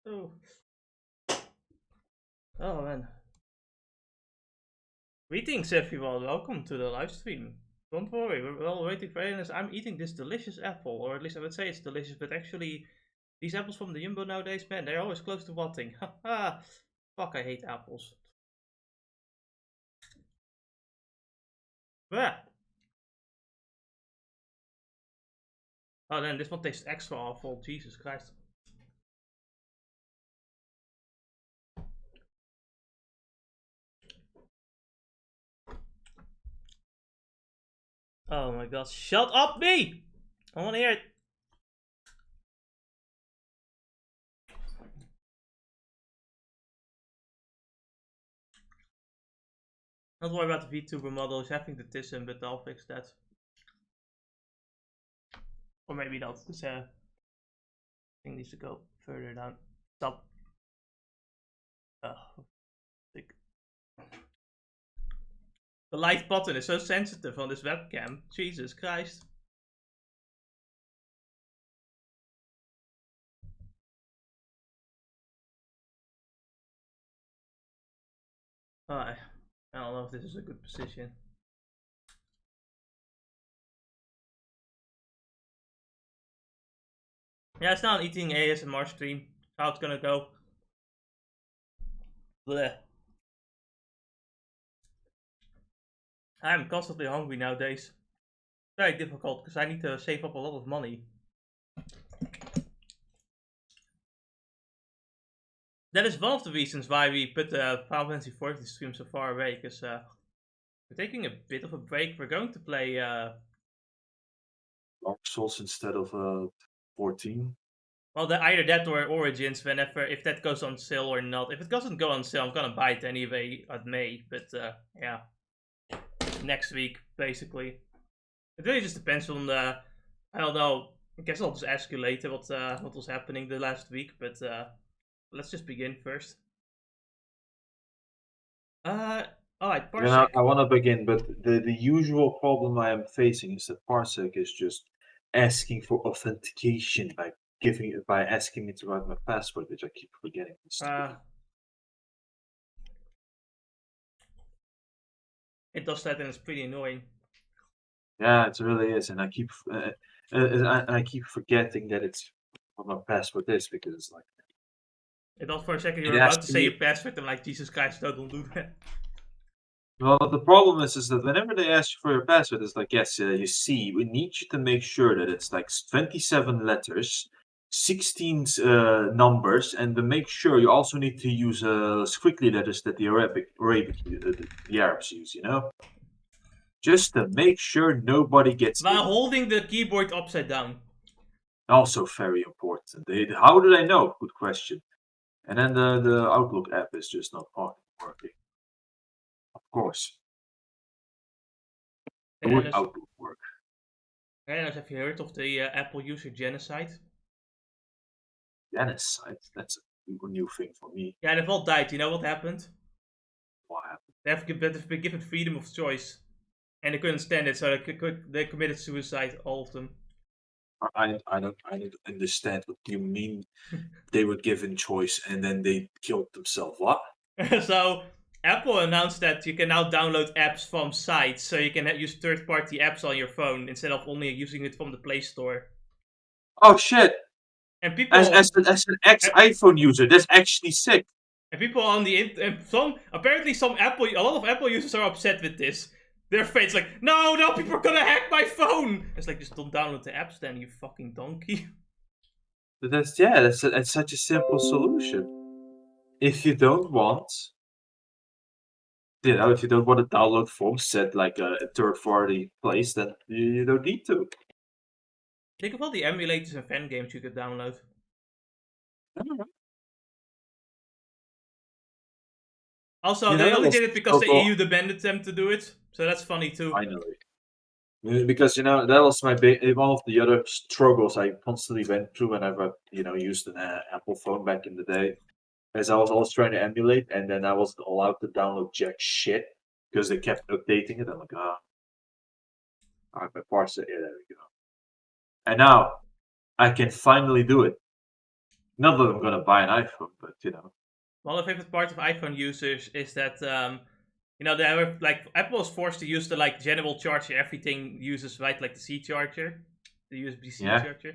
Oh. Oh man. Greetings everyone, welcome to the live stream. Don't worry, we're all waiting for this. I'm eating this delicious apple, or at least I would say it's delicious, but actually, these apples from the Jumbo nowadays, man, they're always close to rotting. Haha. Fuck, I hate apples. Bleh. Oh, then this one tastes extra awful. Jesus Christ. Oh my god, shut up me! I wanna hear it. Don't worry about the Vtuber model, it's having the TISM, but I'll fix that. Or maybe not, because thing needs to go further down. Stop. The light button is so sensitive on this webcam. Jesus Christ. I don't know if this is a good position. Yeah, it's not an eating ASMR stream. How it's gonna go. Blech. I'm constantly hungry nowadays. Very difficult because I need to save up a lot of money. That is one of the reasons why we put the Final Fantasy 40 stream so far away, because we're taking a bit of a break. We're going to play Dark Souls instead of 14. well, either that or Origins, if that goes on sale or not. If it doesn't go on sale, I'm gonna buy it anyway at May, but yeah. Next week, basically. It really just depends on I don't know. I guess I'll just ask you later what was happening the last week, but let's just begin first. Alright, Parsec. I want to begin, but the usual problem I am facing is that Parsec is just asking for authentication by asking me to write my password, which I keep forgetting. It does that, and it's pretty annoying. Yeah, it really is, and I keep forgetting that it's what my password is, because it's like. I thought for a second you were about to say your password, and like, Jesus Christ, don't do that. Well, the problem is that whenever they ask you for your password, it's like, yes, you see, we need you to make sure that it's like 27 letters, 16 numbers, and to make sure you also need to use squiggly letters that the Arabs use, you know? Just to make sure nobody gets While holding the keyboard upside down. Also very important. How did I know? Good question. And then the Outlook app is just not working. Of course. It would Outlook work. Have you heard of the Apple user genocide? Genocide? That's a new thing for me. Yeah, they've all died. You know what happened? What happened? They've been given freedom of choice. And they couldn't stand it, so they committed suicide, all of them. I don't understand what you mean. They were given choice and then they killed themselves. What? So Apple announced that you can now download apps from sites, so you can use third-party apps on your phone instead of only using it from the Play Store. Oh shit! And people, as an ex-iPhone user, that's actually sick. And people on the a lot of Apple users are upset with this. Their face like, no, people are gonna hack my phone. It's like, just don't download the apps then, you fucking donkey. But that's such a simple solution. If you don't want, if you don't want to download from set like a third-party place, then you don't need to. Think of all the emulators and fan games you could download. Also, they only did it because the EU demanded them to do it, so that's funny too. I know. Because that was one of the other struggles I constantly went through whenever used an Apple phone back in the day, as I was always trying to emulate, and then I wasn't allowed to download jack shit because they kept updating it. I'm like, alright, my parts, there we go. And now I can finally do it. Not that I'm gonna buy an iPhone, but you know. Well, the favorite part of iPhone users is that you know, they were like Apple was forced to use the like general charger. Everything uses right, like the C charger, the USB-C Yeah. charger.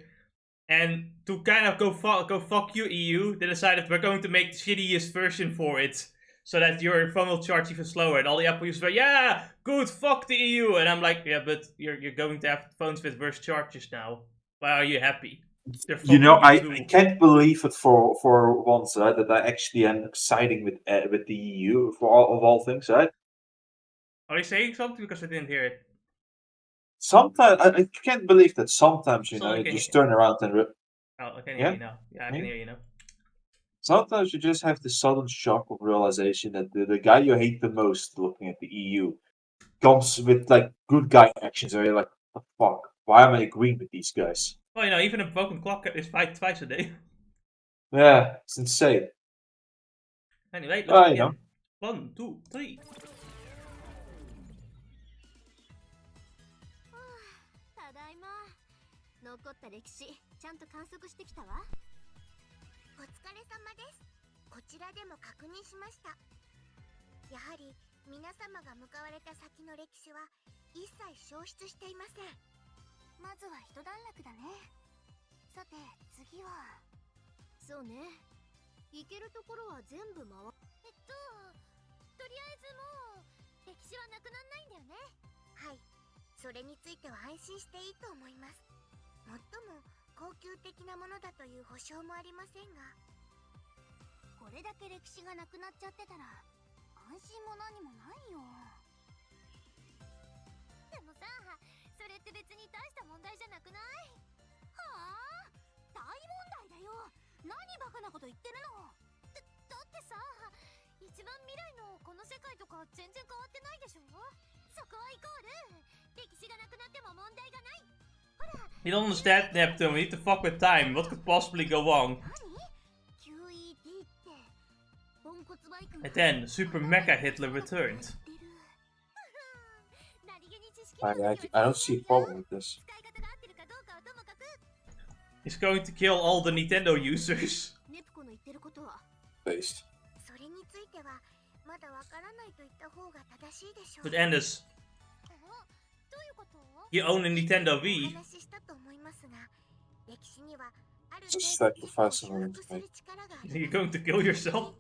And to kind of go fuck you EU, they decided we're going to make the shittiest version for it, so that your phone will charge even slower. And all the Apple users were, yeah, good, fuck the EU. And I'm like, yeah, but you're going to have phones with worse chargers now. Why are you happy? You know, I can't believe it for once, right, that I actually end up siding with the EU for all things, right? Are you saying something? Because I didn't hear it. Sometimes I can't believe that sometimes you So know I you can just turn around and Oh, I can hear you now. Yeah, I can Me? hear you now. sometimes you just have this sudden shock of realization that the guy you hate the most, looking at the EU, comes with like good guy actions, and you're like, what the fuck? Why am I agreeing with these guys? Well, you know, even a broken clock is fight twice a day. Yeah, it's insane. Anyway, Ah, let's you know. begin. 1, 2, 3. ただいま。残った歴史ちゃんと観測してきたわ。お疲れ様です。こちらでも確認しました。やはり皆様が向かわれた先の歴史は一切消失していません。まずは一段落だね。さて次は。そうね。行けるところは全部回。とりあえずもう歴史はなくなんないんだよね。はい。それについては安心していいと思います。もっとも高級的なものだという保証もありませんが、これだけ歴史がなくなっちゃってたら安心も何もないよ。でもさ、それって別に大した問題じゃなくない？はあ？大問題だよ。何バカなこと言ってるの？だってさ、一番未来のこの世界とか全然変わってないでしょ？そこはイコール歴史がなくなっても問題がない。You don't understand, Neptune. We need to fuck with time. What could possibly go wrong? And then, Super Mecha Hitler returned. I don't see a problem with this. He's going to kill all the Nintendo users. Based. But Anders, you own a Nintendo Wii. It's a sacrifice I'm willing to make. You're going to kill yourself?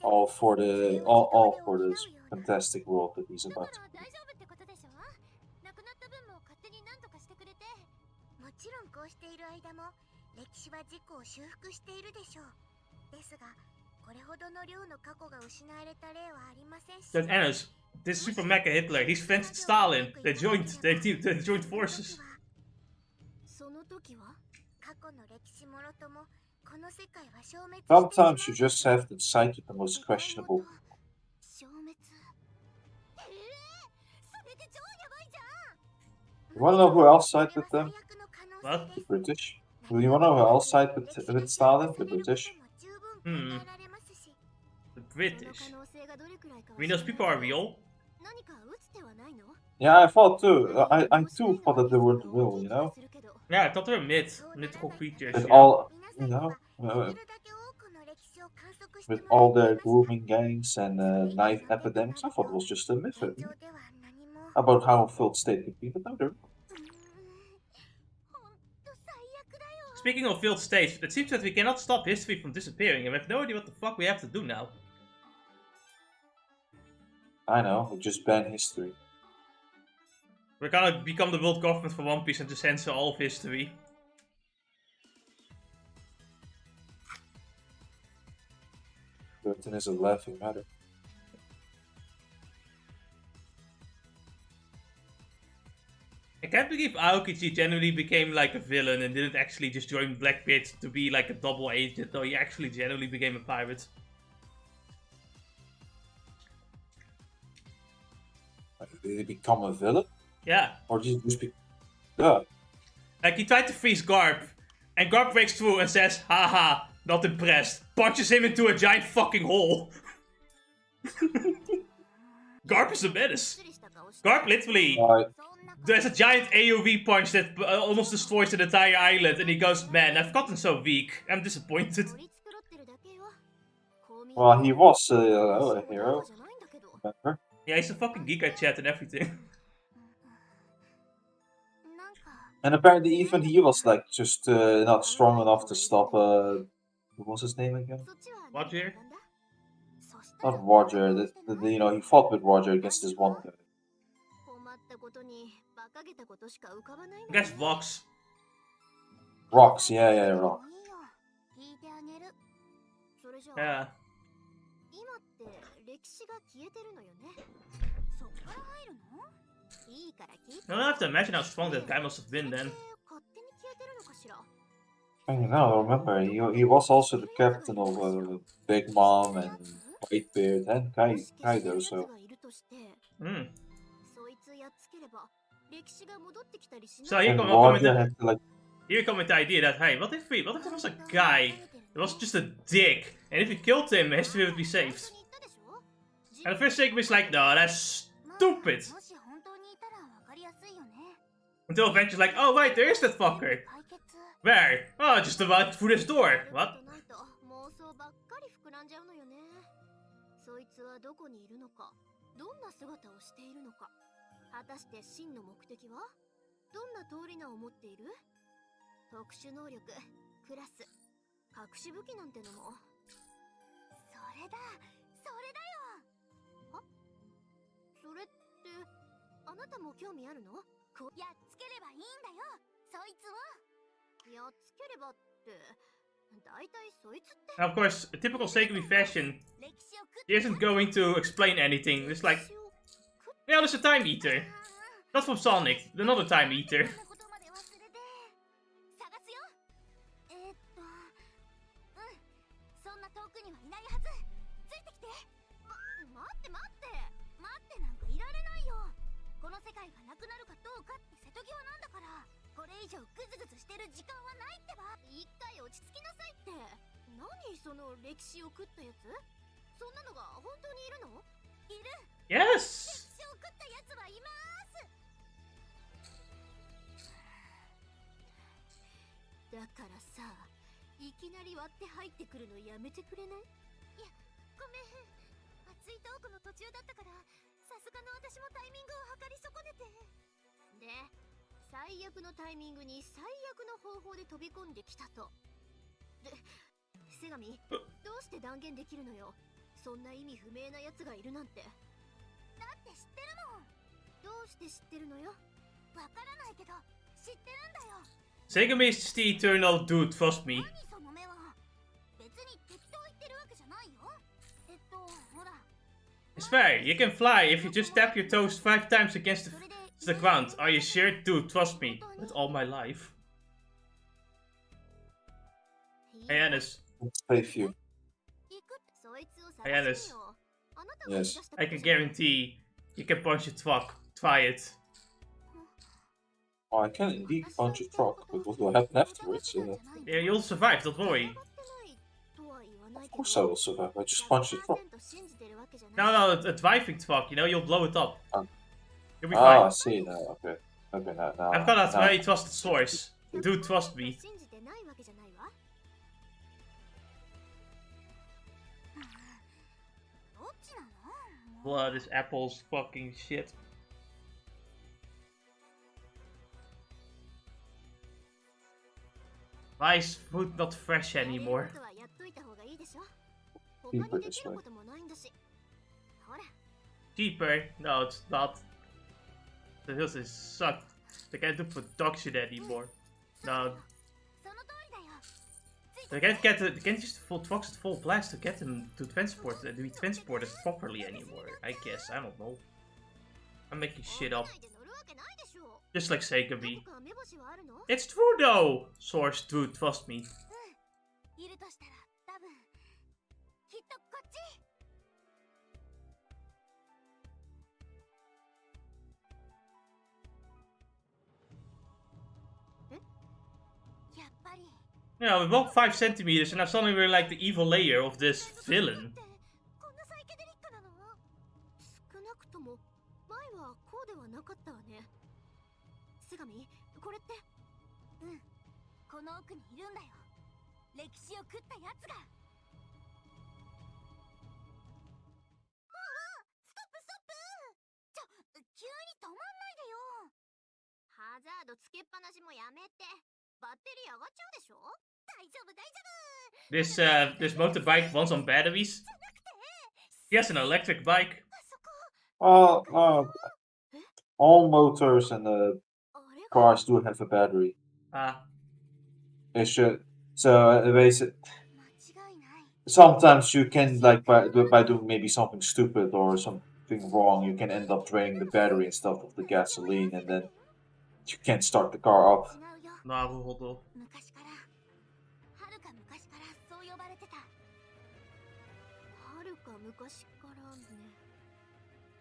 All for this fantastic world that he's about to create. But Anders, this Super Mecha Hitler, he's friends with Stalin. They joined forces. Sometimes you just have to side with the most questionable. You wanna know who else sided with them? What? The British. Do you wanna know who else sided with Stalin? The British. The British. I mean, those people are real. Yeah, I thought too. I too thought that they weren't real, you know? Yeah, I thought they were mythical creatures. With Yeah. all, you know, with all their grooming gangs and knife epidemics, I thought it was just a myth about how a failed state could be, but no, they're. Speaking of failed states, it seems that we cannot stop history from disappearing, and we have no idea what the fuck we have to do now. I know, we just ban history. We're gonna become the world government for One Piece and just censor all of history. Britain is a laughing matter. I can't believe Aokiji genuinely became like a villain and didn't actually just join Blackbeard to be like a double agent, though he actually genuinely became a pirate. Did he become a villain? Yeah. Or did he just be... Yeah. Like, he tried to freeze Garp, and Garp breaks through and says, haha, not impressed. Punches him into a giant fucking hole. Garp is a menace. Garp literally there's a giant AoE punch that almost destroys an entire island, and he goes, "Man, I've gotten so weak. I'm disappointed." Well, he was a hero. Remember? Yeah, he's a fucking geek at chat and everything. And apparently even he was like just not strong enough to stop what was his name again? Roger? Not Roger, you know, he fought with Roger against this one guy. I guess Vox. Rocks, yeah, Rock. Yeah. I don't have to imagine how strong that guy must have been then. I don't know, remember, he was also the captain of Big Mom and Whitebeard and Kaido, so... Hmm. So here And come Roger had to, like... Here come with the idea that, hey, what if there was a guy that was just a dick, and if you killed him, history would be saved? And the first Segami is like, no, that's stupid. Until eventually like, oh wait, there is that fucker. Where? Oh, just about through this door. What? Now, of course, a typical Segami fashion, he isn't going to explain anything. It's like, yeah, there's a time eater. Not from Sonic, another time eater. Yes! Segami is just the eternal dude, trust me. It's fair, you can fly if you just tap your toes 5 times against the ground. Are you sure? Dude, trust me. With all my life. Hey, Anis. Save you. Hey, Anis. Yes. I can guarantee you can punch a truck. Try it. Oh, I can indeed punch a truck, but what will happen afterwards? Yeah, you'll survive, don't worry. Of course I will survive, I just punched the truck. No, a driving truck, you know, you'll blow it up. You'll be I fine. see now, okay. Okay, now. I've got a very trusted source. Dude, trust me. Blood is apples fucking shit. Why is food not fresh anymore? Cheaper this way. Cheaper? No, it's not. This is sucked. They can't do production anymore. No. They can't use the full trucks at full blast to get them to transport and be transported properly anymore. I guess, I don't know. I'm making shit up. Just like Segami. It's true though! Source, dude, trust me. Yeah, we walked 5 centimeters and now suddenly we're like the evil layer of this villain. セガミ、これって。うん、この奥にいるんだよ。歴史を食ったやつが。ストップストップ。急に止まんないでよ。ハザードつけっぱなしもやめて。バッテリー上がっちゃうでしょ。大丈夫大丈夫。This motorbike runs on batteries. He has an electric bike. All motors and cars do have a battery. Ah. They should. So basically, sometimes you can, like, by doing maybe something stupid or something wrong, you can end up draining the battery and stuff of the gasoline, and then you can't start the car up. なるほど。昔からはるか昔からそう呼ばれてた。はるか昔からね。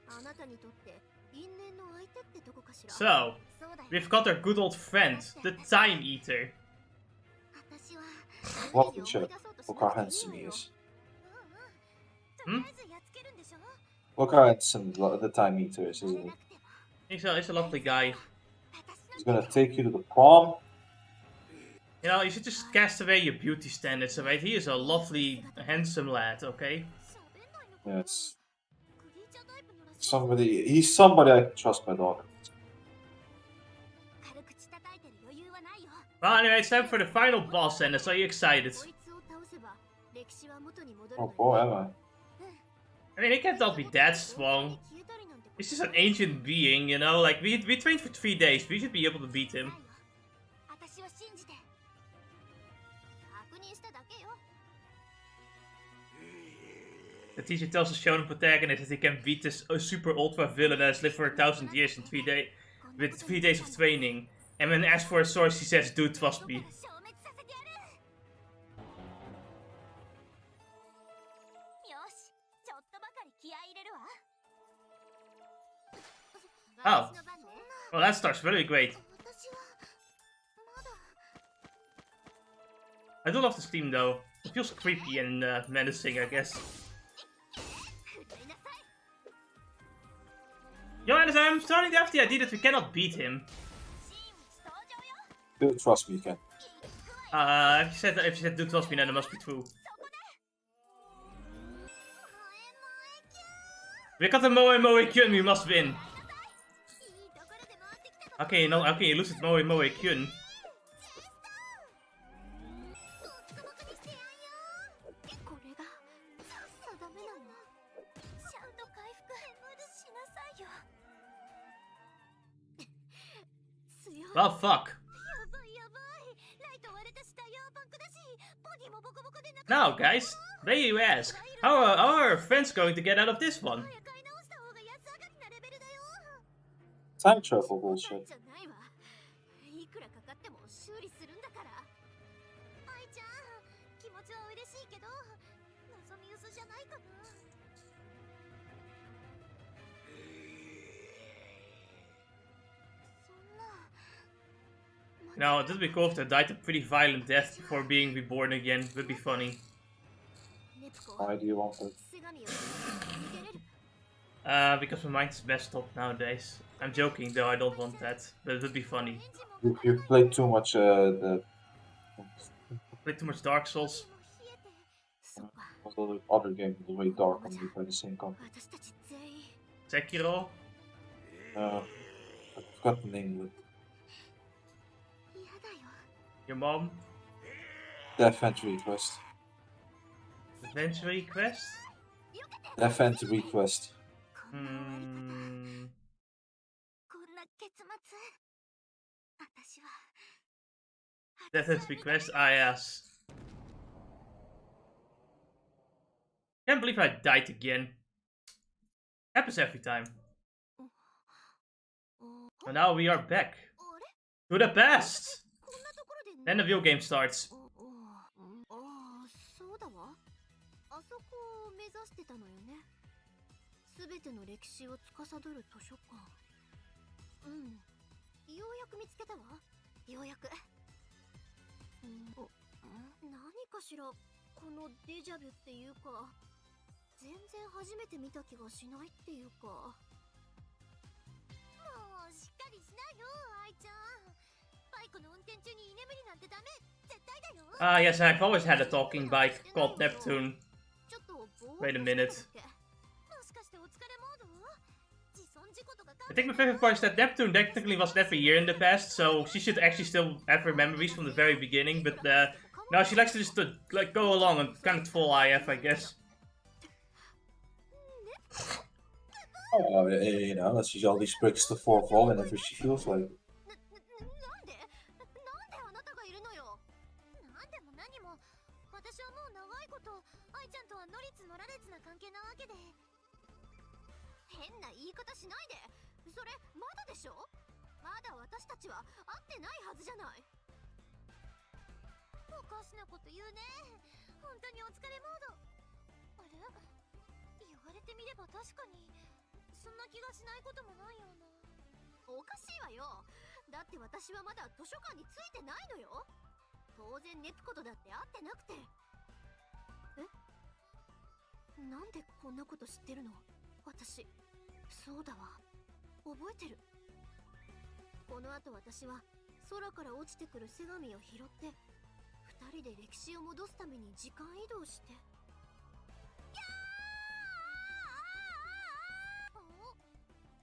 あなたにとって因縁の相手ってどこかしら。 So, we've got our good old friend, the Time Eater. What we should. Look how handsome he is. Hmm? Look how handsome the Time Eater is, isn't he? He's a lovely guy. He's gonna take you to the prom. You know, you should just cast away your beauty standards, alright? He is a lovely, handsome lad, okay? Yes. He's somebody I can trust my daughter. Well, anyway, it's time for the final boss, and so are you excited? Oh boy, am I. I mean, he can't not be that strong. He's just an ancient being, you know? Like, we trained for 3 days, we should be able to beat him. The teacher tells the shonen protagonist that he can beat this super ultra villain that has lived for 1,000 years in 3 days, with 3 days of training. And when asked for a source, he says, "Dude, trust me." Oh. Well, that starts really great. I do love this theme though. It feels creepy and menacing, I guess. Johannes, I'm starting to have the idea that we cannot beat him. Dude, trust me, you can. If you said "do trust me," then it must be true. We got the Moe Kyun, we must win. Okay, no, okay, you lose it Moe Kyun. Well, fuck. Now, guys, there you ask, how are our friends going to get out of this one? Time travel bullshit. Now, it would be cool if they died a pretty violent death before being reborn again. It would be funny. Why do you want it? Because my mind is messed up nowadays. I'm joking though, I don't want that. But it would be funny. You played too much Played too much Dark Souls. The other game was way dark and we play the same company. Sekiro? I forgot the name of it. Your mom? Death Entry Request. Adventure Request? Death Entry Request. Death Entry Request? Ah, yes. Can't believe I died again. Happens every time. And now we are back. To the past! Then the real game starts. Ah, yes, I've always had a talking bike called Neptune. Wait a minute. I think my favorite part is that Neptune technically was never here in the past, so she should actually still have her memories from the very beginning, but now she likes to just like go along and kind of full IF, I guess. Oh, you know, unless she's all these bricks to fall whenever she feels like it.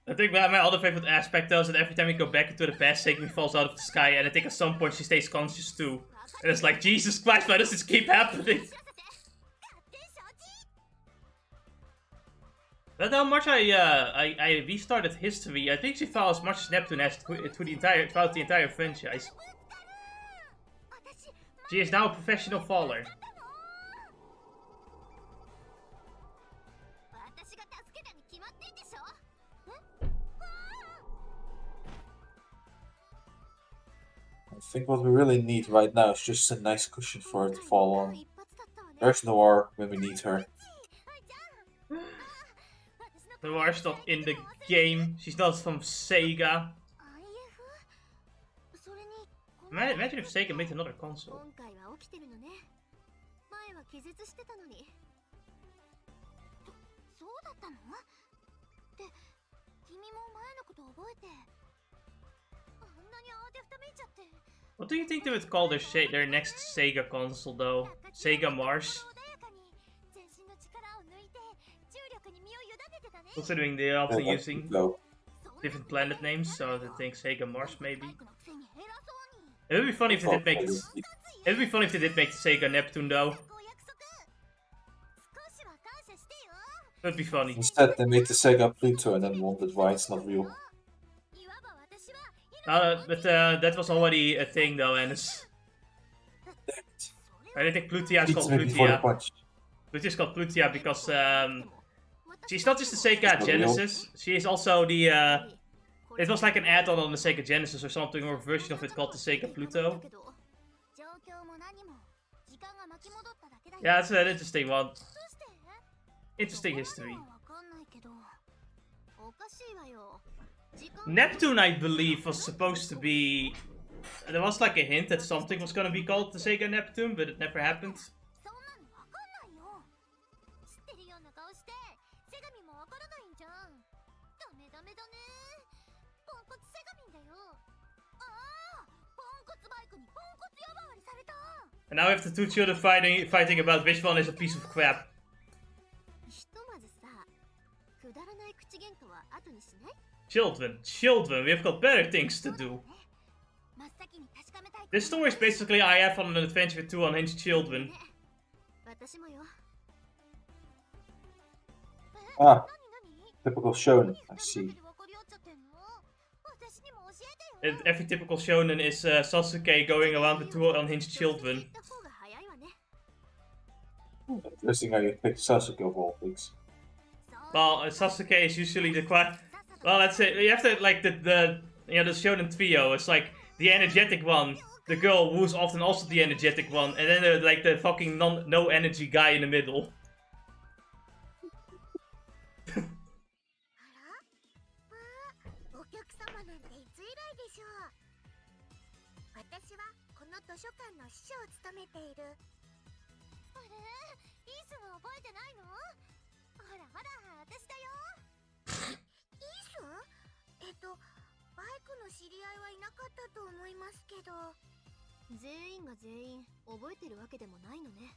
I think my other favorite aspect though is that every time we go back into the past, Segami falls out of the sky, and I think at some point she stays conscious too. And it's like, Jesus Christ, why does this keep happening? That's how much I restarted history. I think she fell as much as Neptune has throughout the entire franchise. She is now a professional faller. I think what we really need right now is just a nice cushion for her to fall on. There's Noir when we need her. Noir's not in the game. She's not from Sega. Imagine if Sega made another console. What do you think they would call their next Sega console though? Sega Mars? Considering they're often using different planet names, so I think Sega Mars maybe. It would be funny if they did make this. It would be funny if they did make the Sega Neptune though. It would be funny. Instead they made the Sega Pluto and then wondered why it's not real. But that was already a thing though, and it's... I don't think Plutia is called Plutia. Plutia is called Plutia because she's not just the Sega Genesis, she is also the... it was like an add-on on the Sega Genesis or something, or a version of it called the Sega Pluto. Yeah, it's an interesting one. Interesting history. Neptune, I believe, was supposed to be... There was like a hint that something was gonna be called the Sega Neptune, but it never happened. And now we have the two children fighting about which one is a piece of crap. Children, we have got better things to do. This story is basically IF on an adventure with two unhinged children. Ah, typical shonen, I see. Every typical shonen is Sasuke going around with two unhinged children. Interesting how you picked Sasuke of all things. Well, Sasuke is usually the well, let's say you have to like the shonen trio. It's like the energetic one, the girl who's often also the energetic one, and then like the fucking no energy guy in the middle. バイクの知り合いはいなかったと思いますけど。全員が全員覚えてるわけでもないのね。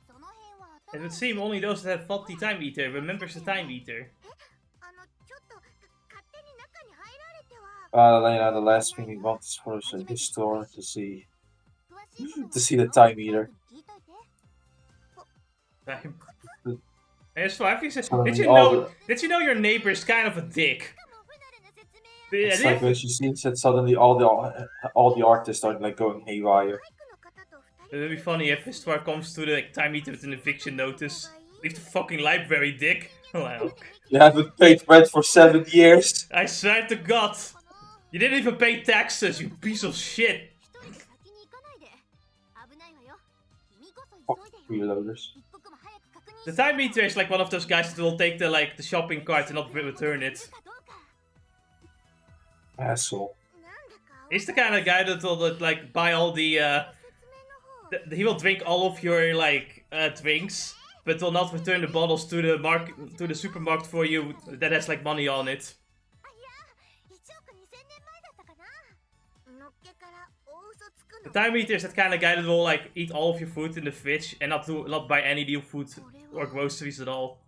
その辺は It would seem only those that have fought the Time Eater remembers the Time Eater. ちょっと勝手に中に入られては。You know, the last thing we want is for his store to see the Time Eater. It's fine. Did Suddenly you know your neighbor's kind of a dick? It's like when she sees it, suddenly all the artists start like going haywire. It would be funny if Histoire comes to the like, Time Eater with an eviction notice. Leave the fucking library, dick. Well, You haven't paid rent for 7 years. I swear to God. You didn't even pay taxes, you piece of shit. Fuck freeloaders. The Time Eater is like one of those guys that will take the shopping cart and not return it. Asshole. He's the kind of guy that will like buy all the he will drink all of your like drinks, but will not return the bottles to the supermarket for you that has like money on it. The Time Eater is that kind of guy that will like eat all of your food in the fridge and not buy any new food or groceries at all.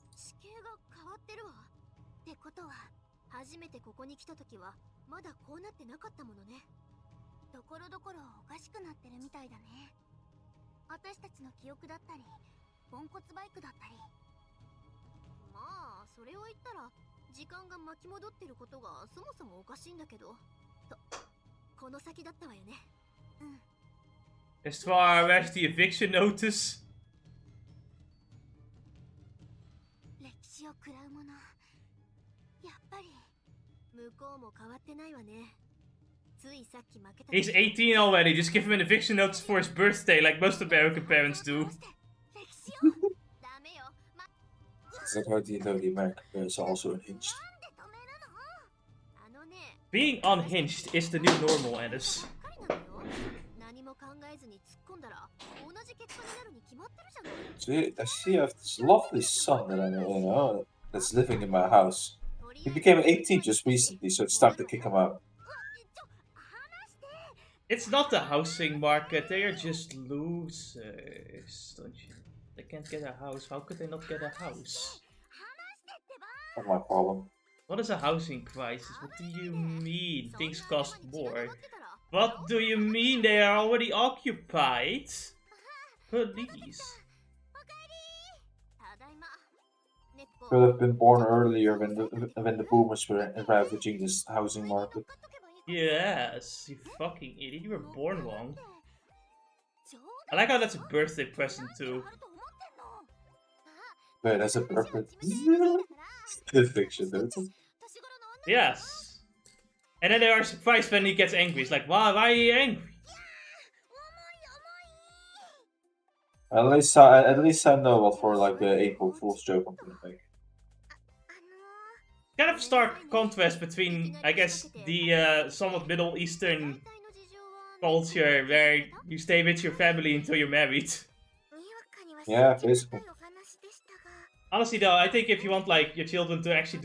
初めてここに来た時はまだこうなってなかったものね。ところどころおかしくなってるみたいだね。私たちの記憶だったり、ポンコツバイクだったり。まあそれを言ったら時間が巻き戻ってることがそもそもおかしいんだけど。とこの先だったわよね。As far as the eviction notice. 歴史を食らうもの。やっぱり向こうも変わってないわね。ついさっき負けた。He's 18 already. Just give him an eviction notice for his birthday, like most American parents do. Is that how do you know the American parents are also unhinged? Being unhinged is the new normal, Alice. See, I see I have this lovely son that I know, that's living in my house. He became 18 just recently, so it's time to kick him out. It's not the housing market, they are just losers, don't you? They can't get a house, how could they not get a house? Not my problem. What is a housing crisis? What do you mean? Things cost more. What do you mean they are already occupied? Please. Could have been born earlier when the boomers were ravaging this housing market. Yes, you fucking idiot. You were born wrong. I like how that's a birthday present too. Wait, that's a perfect fiction, dude. Yes. And then they are surprised when he gets angry. It's like, why are you angry? At least I know what for like the April Fool's joke I'm gonna make. Kind of stark contrast between, I guess, the somewhat Middle Eastern culture where you stay with your family until you're married. Yeah, basically. Honestly though, I think if you want like your children to actually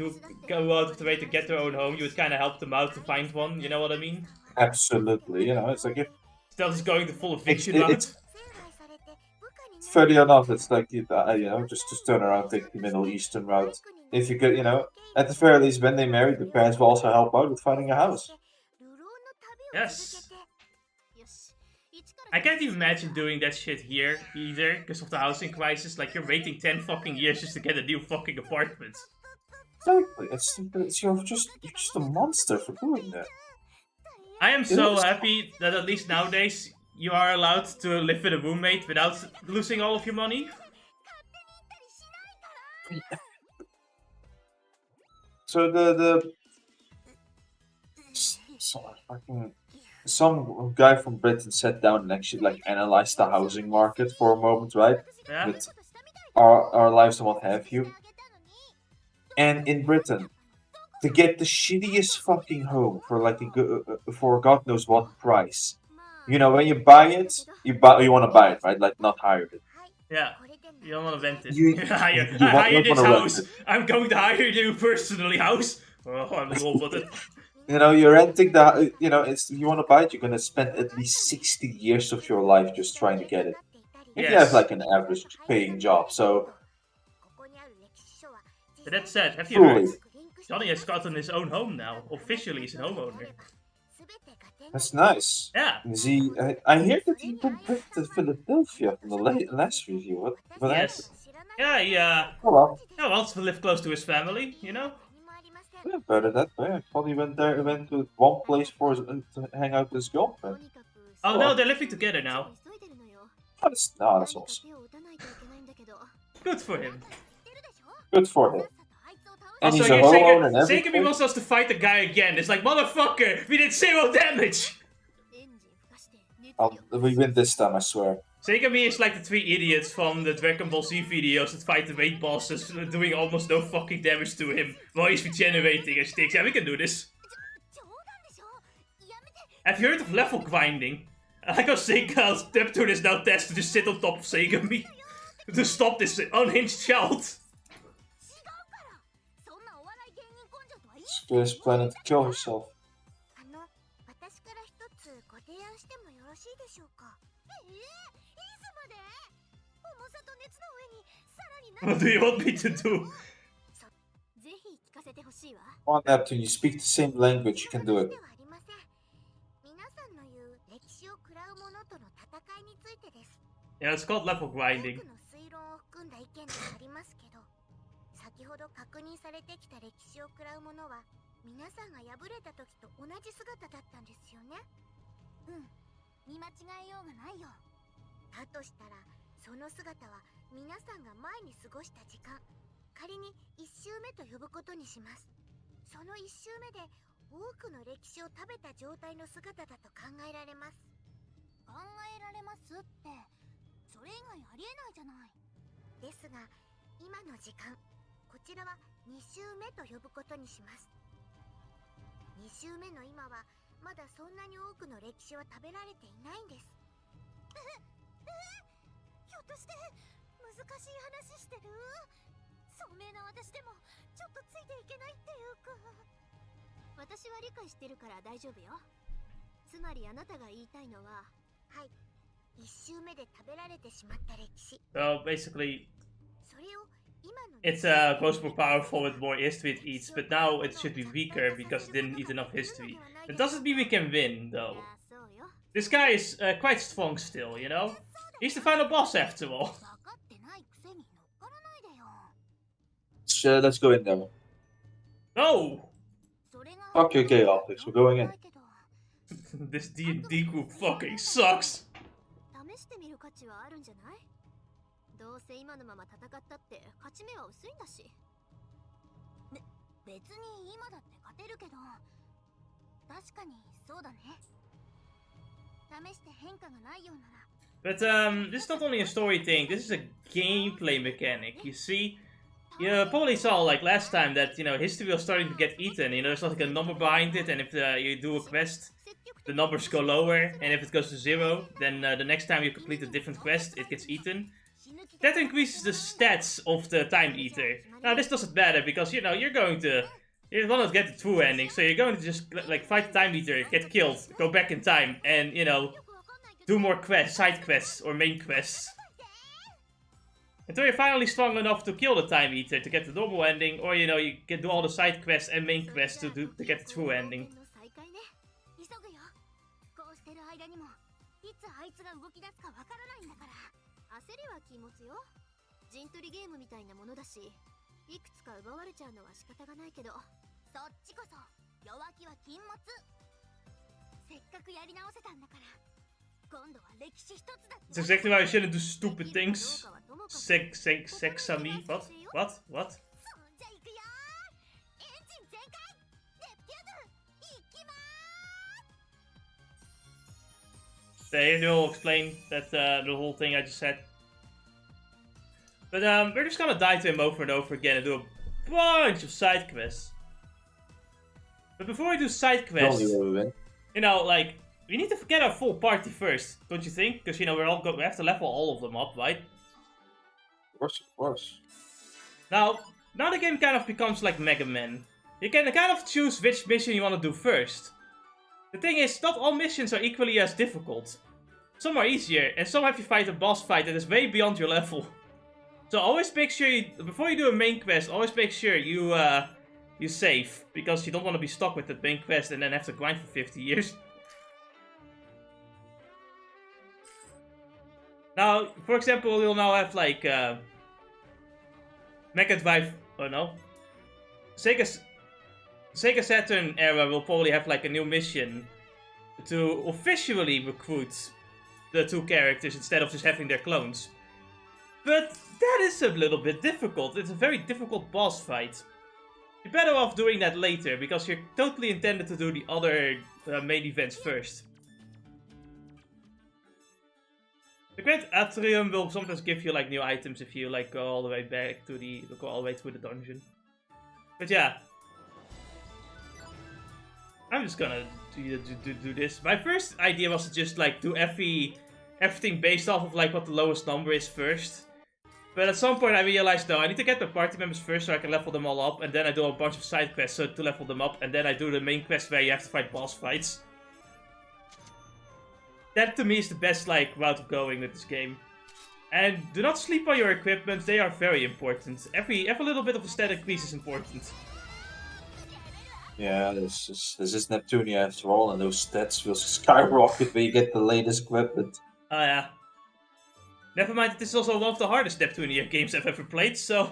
go out of the way to get their own home, you would kind of help them out to find one, you know what I mean? Absolutely, you know, it's like if... Still just going the full eviction route. Fairly enough, it's like, you know, just turn around, take the Middle Eastern route. If you could, you know, at the very least, when they marry, the parents will also help out with finding a house. Yes. I can't even imagine doing that shit here either, because of the housing crisis. Like, you're waiting 10 fucking years just to get a new fucking apartment. Exactly. You're just a monster for doing that. I am so happy that at least nowadays you are allowed to live with a roommate without losing all of your money. So some guy from Britain sat down and actually like analyzed the housing market for a moment, right? Yeah. With our lives and what have you. And in Britain, to get the shittiest fucking home for like for God knows what price, you know, when you buy it, you want to buy it, right? Like not hire it. Yeah. You don't want to rent it. You hire this house. I'm going to hire you personally, house. Oh, I'm all about it. You know, you're renting the. You know, it's you want to buy it. You're gonna spend at least 60 years of your life just trying to get it. If you have Yes. like an average paying job, so. But that said, have you Truly. heard? Johnny has gotten his own home now. Officially, he's an homeowner. That's nice. Yeah. Is he? I hear that he moved back to Philadelphia from the last review. What Yes. Yeah, he Oh well. yeah, wants to live close to his family, you know? Yeah, better that way. I thought he went there. Went to one place for to hang out with his girlfriend. Oh no, they're living together now. That's awesome. Good for him. Good for him. And Also, he's a yeah, homeowner and everything. Segami wants us to fight the guy again. It's like, motherfucker, we did 0 damage! We win this time, I swear. Segami is like the 3 idiots from the Dragon Ball Z videos that fight the raid bosses, doing almost no fucking damage to him while he's regenerating and sticks. Yeah, we can do this. Have you heard of level grinding? I like how Sega's Neptune is now tested to sit on top of Segami to stop this unhinged child. She's planning to kill herself. What do you want me to do? Come on, Neptune, you speak the same language, you can do it. Yeah, it's called level grinding. 先ほど確認されてきた歴史を食らう者は皆さんが敗れた時と同じ姿だったんですよね。見間違えようがないよ。だとしたらその姿は皆さんが前に過ごした時間、仮に1周目と呼ぶことにします。その1周目で多くの歴史を食べた状態の姿だと考えられます。考えられますって、それ以外ありえないじゃない。ですが今の時間、こちらは2周目と呼ぶことにします。2周目の今はまだそんなに多くの歴史は食べられていないんです。ひょっとして難しい話してる？聡明な私でもちょっとついていけないっていうか。私は理解してるから大丈夫よ。つまりあなたが言いたいのは、はい、1周目で食べられてしまった歴史。So basically, それを it grows more powerful with more history it eats, but now it should be weaker because it didn't eat enough history. That doesn't mean we can win, though. This guy is quite strong still, you know? He's the final boss after all. Let's go in there. No! Fuck your gay optics, we're going in. This D&D group fucking sucks. どうせ今のまま戦ったって勝ち目は薄いんだし。別に今だって勝てるけど、確かにそうだね。試して変化がないようなら。But this is not only a story thing, this is a gameplay mechanic. You see, you probably saw like last time that, you know, history was starting to get eaten. You know, there's like a number behind it, and if you do a quest, the numbers go lower, and if it goes to 0, then the next time you complete a different quest, it gets eaten. That increases the stats of the Time Eater. Now this doesn't matter because, you know, you're going to get the true ending, so you're going to just like fight the Time Eater, get killed, go back in time, and, you know, do more quests, side quests or main quests. Until you're finally strong enough to kill the Time Eater to get the normal ending, or, you know, you can do all the side quests and main quests to get the true ending. 焦りは禁物よ。陣取りゲームみたいなものだし、いくつか奪われちゃうのは仕方がないけど、そっちこそ弱気は禁物。せっかくやり直せたんだから、今度は歴史一つだって。It's exactly why you shouldn't do stupid things. Segami. What? What? What? じゃあ行くよ。エンジン全開。ネプテューヌ、行きまーす。They will explain that the whole thing I just said. But we're just gonna die to him over and over again and do a bunch of side quests. But before we do side quests, you know, like, we need to get our full party first, don't you think? Because, you know, we have to level all of them up, right? Of course. Now the game kind of becomes like Mega Man. you can kind of choose which mission you want to do first. The thing is, not all missions are equally as difficult. Some are easier, and some have you fight a boss fight that is way beyond your level. So always make sure you, before you do a main quest, always make sure you save, because you don't want to be stuck with the main quest and then have to grind for 50 years. Now, for example, you'll now have like Mega Drive, oh no, Sega Saturn era will probably have like a new mission to officially recruit the two characters instead of just having their clones. But that is a little bit difficult. It's a very difficult boss fight. You're better off doing that later, because you're totally intended to do the other main events first. The Great Atrium will sometimes give you like new items if you like go all the way back to go all the way through the dungeon. But yeah, I'm just gonna do this. My first idea was to just like do everything based off of like what the lowest number is first. But at some point I realized, no, I need to get the party members first so I can level them all up, and then I do a bunch of side quests to level them up, and then I do the main quest where you have to fight boss fights. That to me is the best like route of going with this game. And do not sleep on your equipment, they are very important. Every little bit of a stat increase is important. Yeah, this is Neptunia after all, and those stats will skyrocket when you get the latest equipment. Oh yeah. Never mind, this is also one of the hardest Neptunia games I've ever played, so...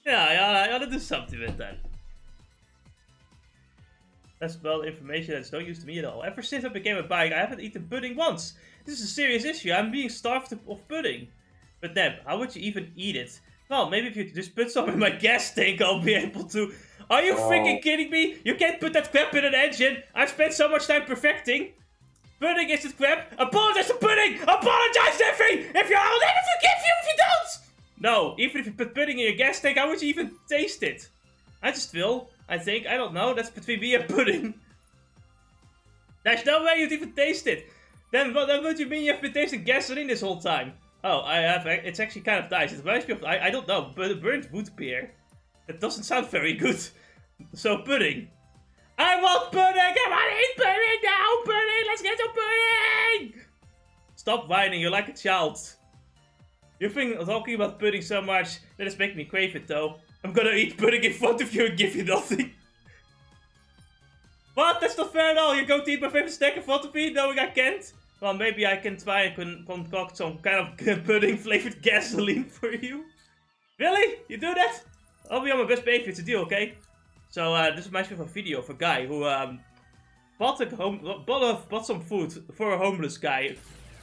Yeah, I gotta do something with that. That's well information that's no use to me at all. Ever since I became a bike, I haven't eaten pudding once. This is a serious issue, I'm being starved of pudding. But Neb, how would you even eat it? Well, maybe if you just put some in my gas tank, I'll be able to... Are you freaking kidding me? You can't put that crap in an engine! I've spent so much time perfecting! Pudding is it crap? Apologize to pudding! Apologize, Neffy! I'll never forgive you if you don't! No, even if you put pudding in your gas tank, how would you even taste it? I just will, I think. I don't know. That's between me and pudding. There's no way you'd even taste it. Then what do you mean you have been tasting gasoline this whole time? Oh, I have. It's actually kind of nice. It reminds me of, I don't know, but burnt wood beer. That doesn't sound very good. So, pudding. I want pudding! I want to eat pudding now! Pudding! Let's get some pudding! Stop whining, you're like a child. You've been talking about pudding so much that it's making me crave it though. I'm gonna eat pudding in front of you and give you nothing. What? That's not fair at all. You're going to eat my favorite snack in front of me knowing I can't? Well, maybe I can try and concoct some kind of pudding flavored gasoline for you. Really? You do that? I'll be on my best behavior, it's a deal, okay? So, this reminds me of a video of a guy who, bought some food for a homeless guy.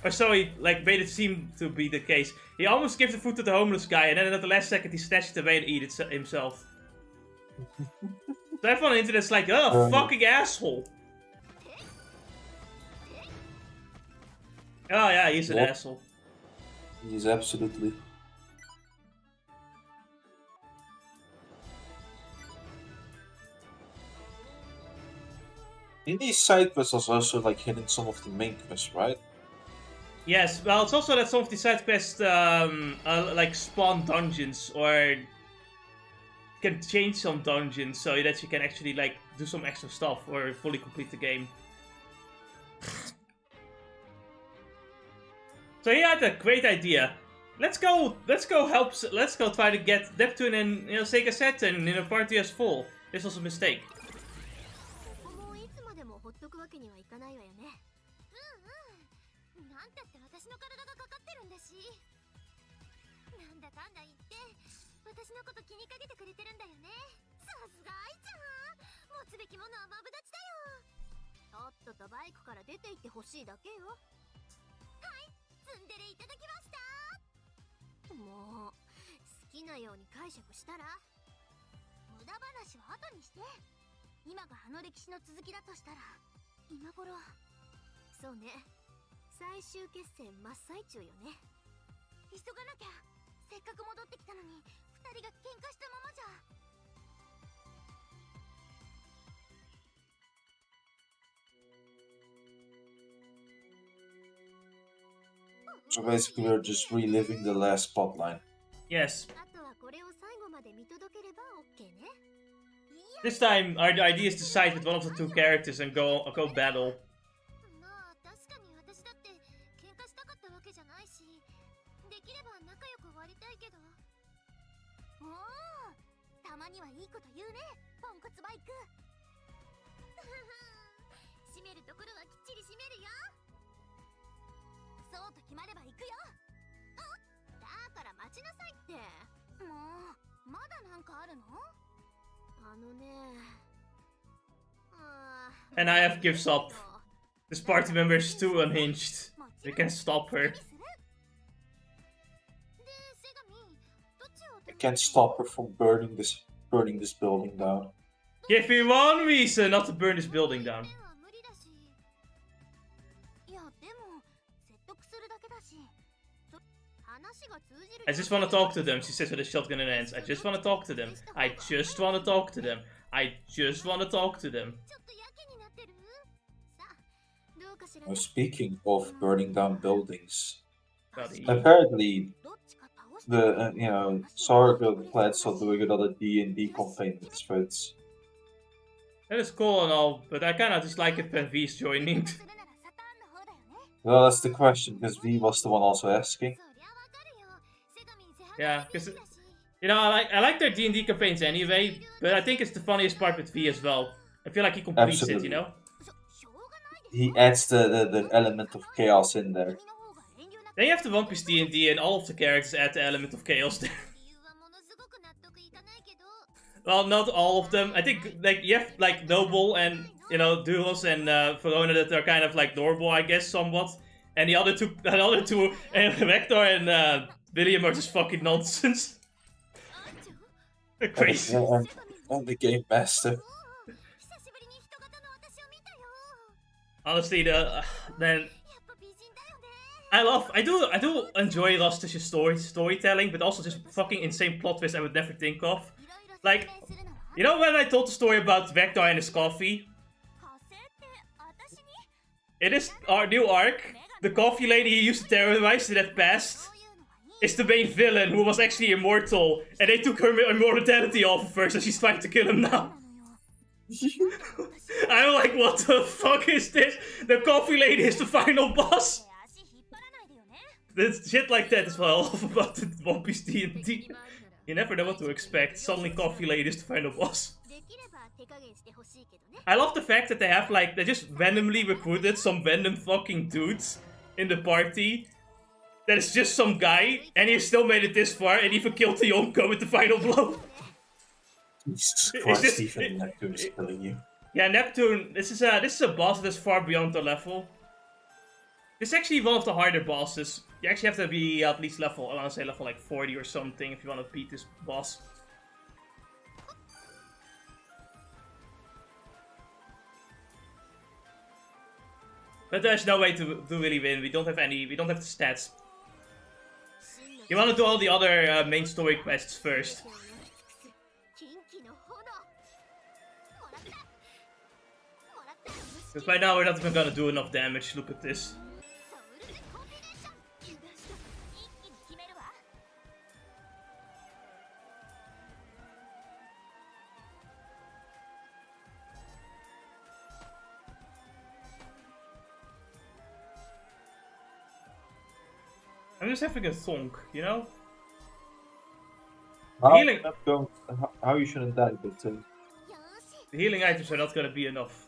Or so he, like, made it seem to be the case. He almost gave the food to the homeless guy, and then at the last second he snatched it away and ate it himself. So everyone on the internet's like, oh, fucking asshole. Oh yeah, he's an asshole. He's absolutely... In these side quests are also like hidden some of the main quests, right? Yes, well, it's also that some of the side quests like spawn dungeons or can change some dungeons so that you can actually like do some extra stuff or fully complete the game. So he had a great idea. Let's go try to get Neptune and Sega Saturn in a party as full. This was a mistake. So basically we're just reliving the last plotline. Yes. This time, our idea is to side with one of the two characters and go battle. まあ確かに私だって喧嘩したかったわけじゃないし、できれば仲良く終わりたいけど。おお、たまにはいいこと言うね、ポンコツバイク。締めるところはきっちり締めるよ。そうと決まれば行くよ。だから待ちなさいって。もうまだなんかあるの？あのね。And I have gives up. This party member is too unhinged. We can't stop her. I can't stop her from burning this building down. Give me one reason not to burn this building down. I just want to talk to them, she says with a shotgun in her hands. I just want to talk to them. I just want to talk to them. I just want to talk to them. Now, speaking of burning down buildings, Buddy. apparently the Sega Girl plans on doing another D&D campaign with friends. That is cool and all, but I kinda just like it when V's joining. Well, that's the question, because V was the one also asking. Yeah, because I like their D&D campaigns anyway, but I think it's the funniest part with V as well. I feel like he completes it, you know? He adds the element of chaos in there. Then you have the One Piece D&D and all of the characters add the element of chaos there. Well, not all of them. I think like you have like Noble and Duros and Verona that are kind of like normal, I guess, somewhat. And the other two, Vector and William are just fucking nonsense. They're crazy. And the game master. Honestly, then I do enjoy Rustish's storytelling, but also just fucking insane plot twists I would never think of. Like, you know when I told the story about Vector and his coffee? It is our new arc. The coffee lady he used to terrorize in that past is the main villain who was actually immortal, and they took her immortality off of her, so she's trying to kill him now. I'm like, what the fuck is this? The coffee lady is the final boss. There's shit like that as well about the One Piece D&D. You never know what to expect. Suddenly coffee lady is the final boss. I love the fact that they have like, they just randomly recruited some random fucking dudes in the party. That is just some guy, and he still made it this far and even killed the Yonko with the final blow. Jesus Christ, even Neptune is killing you. Yeah, Neptune, this is a boss that's far beyond the level. This is actually one of the harder bosses. You actually have to be at least level, I want to say level like 40 or something if you want to beat this boss. But there's no way to really win. We don't have the stats. You want to do all the other main story quests first. Because by now we're not even gonna do enough damage, look at this. I'm just having a thonk, you know? Healing. How you shouldn't die, but the healing items are not gonna be enough.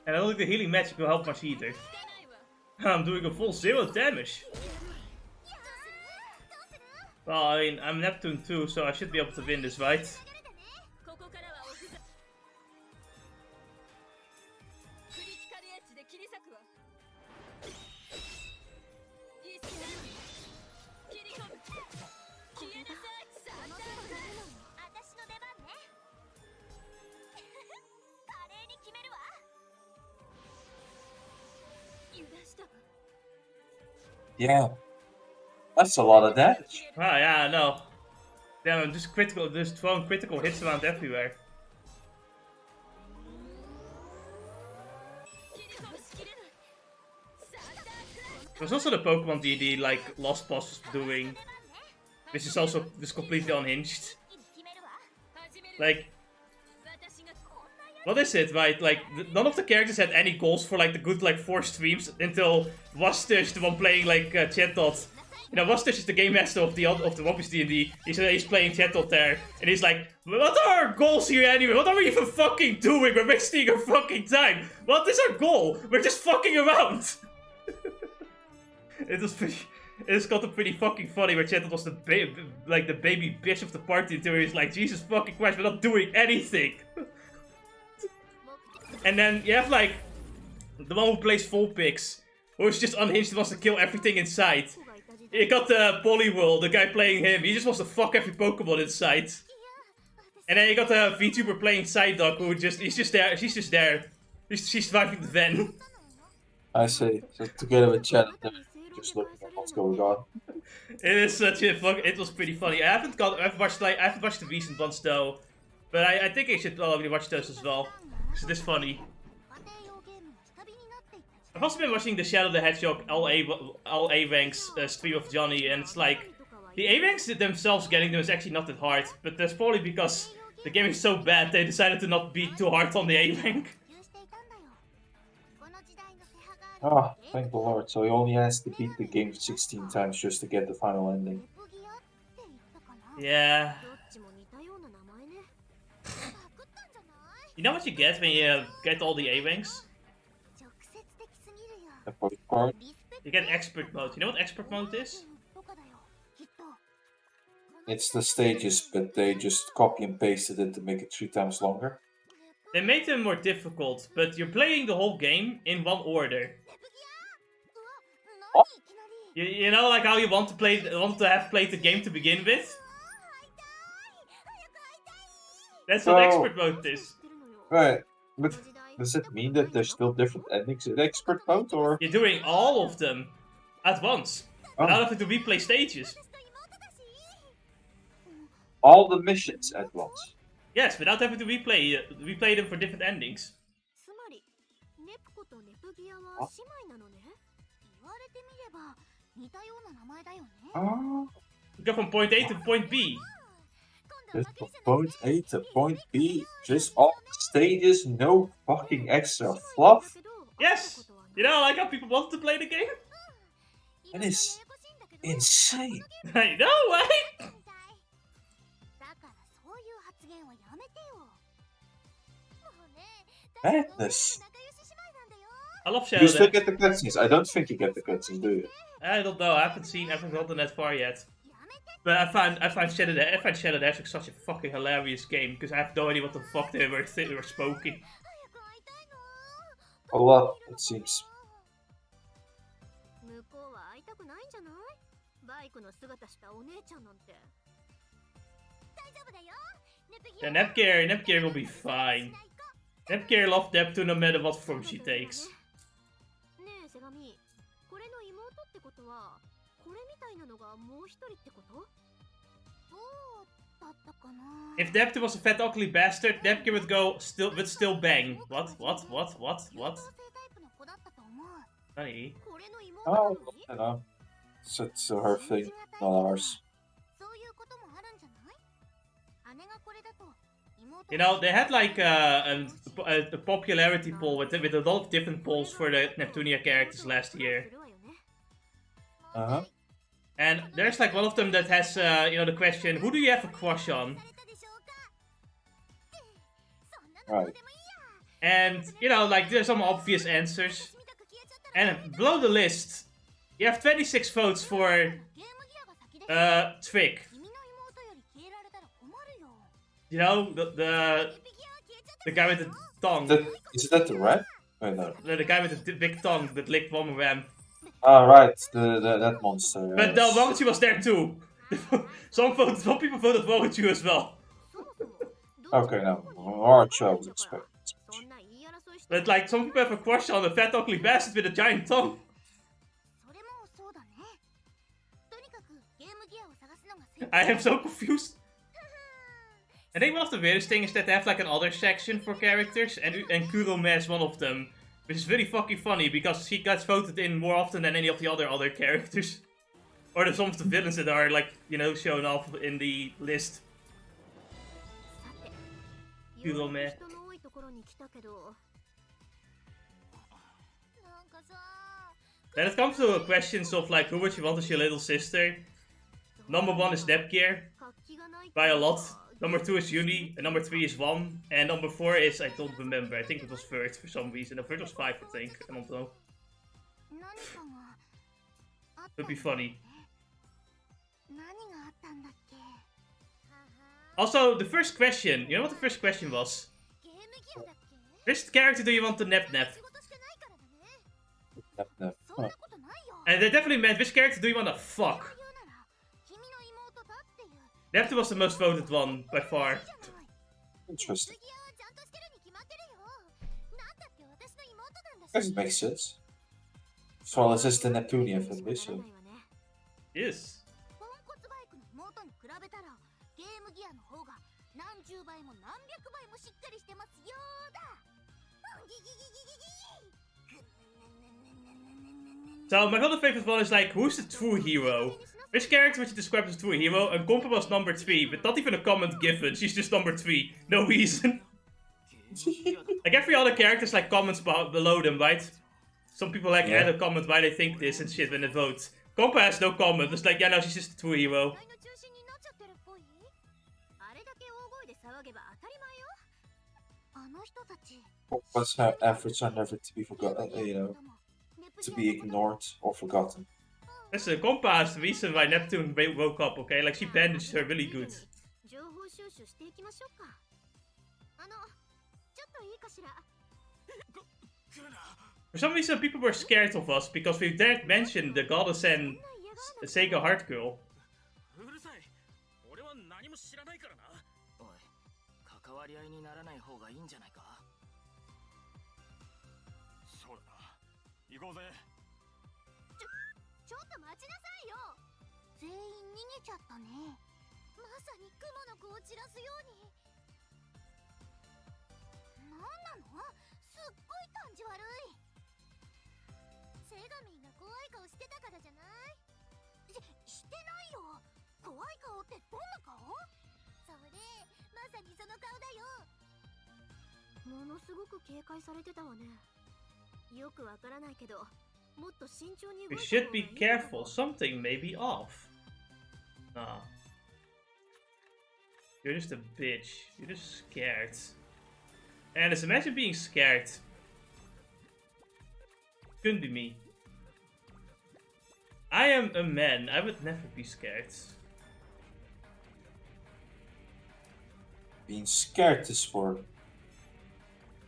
And I don't think the healing magic will help much either. I'm doing a full 0 damage. Well, I mean, I'm Neptune too, so I should be able to win this, right? Yeah, that's a lot of damage. Oh yeah, I know. Damn, I'm just throwing critical hits around everywhere. There's also the Pokemon D&D like Lost Boss was doing, which is also just completely unhinged. Like, what is it, right? Like, none of the characters had any goals for like the good like 4 streams until Wastush, the one playing like Chatot. You know, Wastush is the game master of the One Piece D&D. He's playing Chatot there, and he's like, "What are our goals here anyway? What are we even fucking doing? We're wasting our fucking time. What is our goal? We're just fucking around." It's gotten pretty fucking funny where Chatot was the baby bitch of the party until he's like, "Jesus fucking Christ, we're not doing anything." And then you have like the one who plays Vulpix, who's just unhinged and wants to kill everything in sight. You got the Poliwhirl, the guy playing him, he just wants to fuck every Pokemon in sight. And then you got the Vtuber playing Psyduck, who she's just there. She's surviving the Ven. I see. So together with Chad, just looking at what's going on. It is such a fuck. It was pretty funny. I haven't watched the recent ones though, but I think I should probably watch those as well. Cause it is funny. I've also been watching the Shadow the Hedgehog all A ranks stream of Johnny, and it's like the A ranks themselves getting them is actually not that hard, but that's probably because the game is so bad they decided to not be too hard on the A rank. Oh, thank the Lord. So he only has to beat the game 16 times just to get the final ending. Yeah. You know what you get when you get all the A ranks? You get expert mode. You know what expert mode is? It's the stages, but they just copy and pasted it to make it 3 times longer. They made them more difficult, but you're playing the whole game in one order. Oh. You know, like how you want to have played the game to begin with? That's what expert mode is. Right, but does it mean that there's still different endings in expert mode, or? You're doing all of them at once, without having to replay stages. All the missions at once? Yes, without having to replay them for different endings. Oh. You go from point A to point B. Just from point A to point B, just all stages, no fucking extra fluff? Yes! You know, like how people want to play the game? That is insane. I know, right? Madness. I love You Shadow. still get the cutscenes. I don't think you get the cutscenes, do you? I don't know. I haven't gotten that far yet. But I find Shadow the Hedgehog such a fucking hilarious game because I have no idea what the fuck they were spoken. A lot, it seems. Yeah, Nepgear will be fine. Nepgear loves Neptune no matter what form she takes. If Neptune was a fat ugly bastard, Nepgear would still bang. What? Honey. Oh, I know. It's her thing, not ours. You know, they had like a popularity poll with a lot of different polls for the Neptunia characters last year. Uh-huh. And there's like one of them that has, you know, the question, who do you have a crush on? Right. And, you know, like there's some obvious answers. And below the list, you have 26 votes for Trick. You know, the guy with the tongue. Is that the rat? Wait, no. The guy with the big tongue that licked Bomber Ram. Ah, right, that monster. But no, Waruchu was there too. Some people voted Waruchu as well. Okay, now, Arch I was expecting. But like, some people have a crush on a fat ugly bastard with a giant tongue. I am so confused. I think one of the weirdest things is that they have like an other section for characters, and Kurome is one of them. Which is really fucking funny, because she gets voted in more often than any of the other characters. Or some of the villains that are like, you know, shown off in the list. Kurome. Then it comes to questions of like, who would you want as your little sister? Number 1 is Nepgear, by a lot. Number 2 is Uni, and number 3 is 1. And number 4 is, I don't remember, I think it was Vert for some reason. No, Vert was 5, I think. I don't know. Would be funny. Also, the first question, you know what the first question was? Which character do you want to nep? Huh. And they definitely meant, which character do you want to fuck? Neptune was the most voted one, by far. Interesting. I guess it makes sense. As well as it's the Neptunia family, so. Yes. So my other favorite one is like, who's the true hero? Which character would you describe as a true hero? And Compa was number 3, but not even a comment given. She's just number 3. No reason. Like every other character's like comments below them, right? Some people like add a comment why they think this and shit when they vote. Compa has no comment. It's like, yeah, no, she's just a true hero. Compa's efforts are never to be forgotten, you know, to be ignored or forgotten. Listen, Compa is the reason why Neptune woke up, okay? Like, she bandaged her really good. For some reason, people were scared of us because we dared mention the goddess and the Sega Hard Girl. We should be careful, something may be off. Nah. You're just a bitch. You're just scared. And just imagine being scared. Couldn't be me. I am a man. I would never be scared. Being scared is for...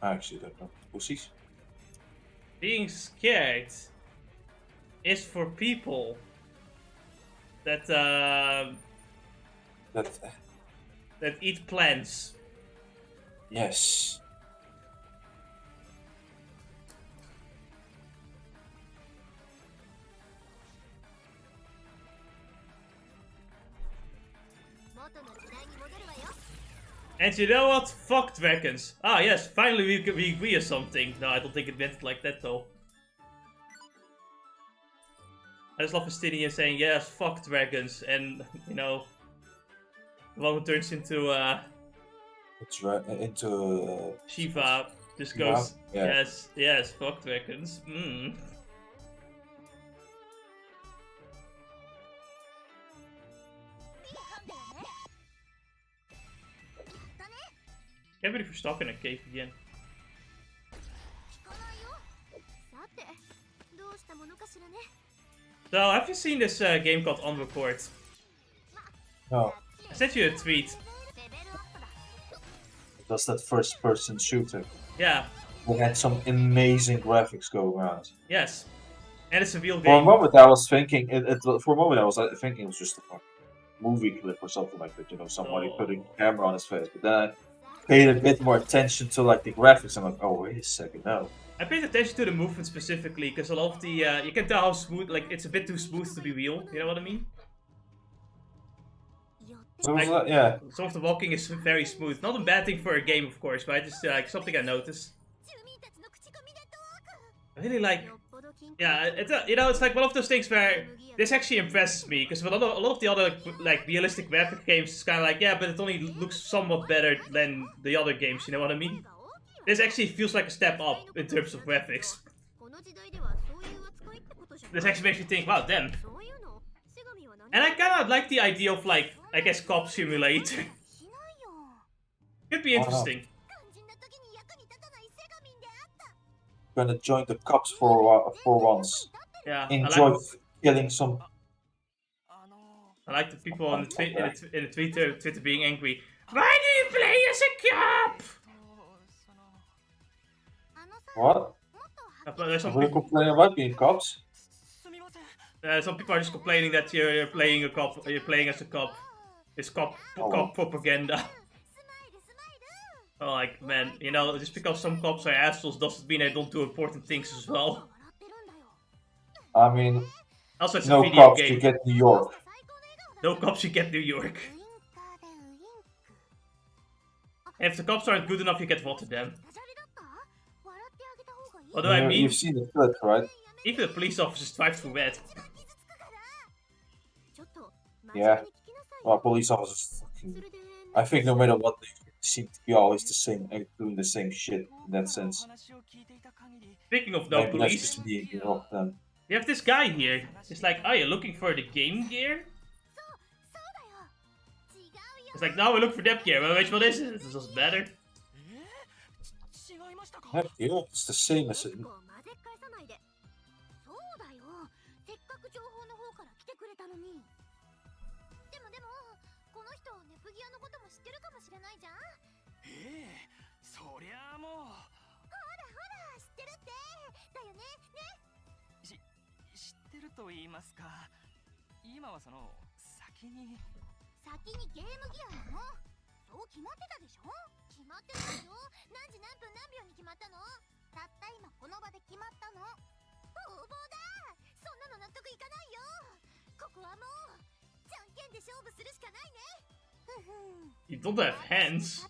I actually don't know. Pussies? Being scared is for people that that eat plants. Yes. And you know what? Fuck dragons. Ah yes, finally we agree on something. No, I don't think it meant like that though. I just love Fastidian saying yes, fuck dragons, and you know, the one who turns into Shiva just goes yes, fuck dragons. Ik heb die verstokken in een cave again. So, have you seen this game called Unrecord? No. I sent you a tweet. That's that first-person shooter. Yeah. It had some amazing graphics going around. Yes. And it's a real game. For a moment I was thinking, for a moment I was thinking it was just a movie clip or something like that, you know, somebody putting a camera on his face. But then I paid a bit more attention to like the graphics. I'm like, oh wait a second, no. I paid attention to the movement specifically because a lot of the you can tell how smooth, like it's a bit too smooth to be real. You know what I mean? So like, yeah. Some of the walking is very smooth. Not a bad thing for a game, of course, but I just like something I noticed. I really like Yeah, it's like one of those things where this actually impresses me, because a lot of the other like realistic graphic games is kind of like, yeah, but it only looks somewhat better than the other games, you know what I mean? This actually feels like a step up in terms of graphics. This actually makes me think, wow, damn. And I kind of like the idea of, like, I guess, cop simulator. Could be interesting. Gonna join the cops for once. Yeah, Enjoy killing some. I like the people on the in the Twitter being angry. Why do you play as a cop? What? There's some We're people, complaining about being cops. some people are just complaining that you're playing a cop. You're playing as a cop. It's cop propaganda. Oh, like, man, you know, just because some cops are assholes doesn't mean they don't do important things as well. I mean, Also, it's a no video cops, game. you get New York. No cops, you get New York. And if the cops aren't good enough, you get Rotterdam. What do I mean? You've seen the clip, right? Even the police officers drive through red. Yeah. Well, police officers fucking... I think no matter what, they seem to be always the same, doing the same shit in that sense. Speaking of no Maybe police, that's just me in Rotterdam. you have this guy here. It's like, oh, you're looking for the game gear? It's like, no, we look for that gear. Well, which one is it? This is better. Heck yeah, it's the same as it. You don't have hands.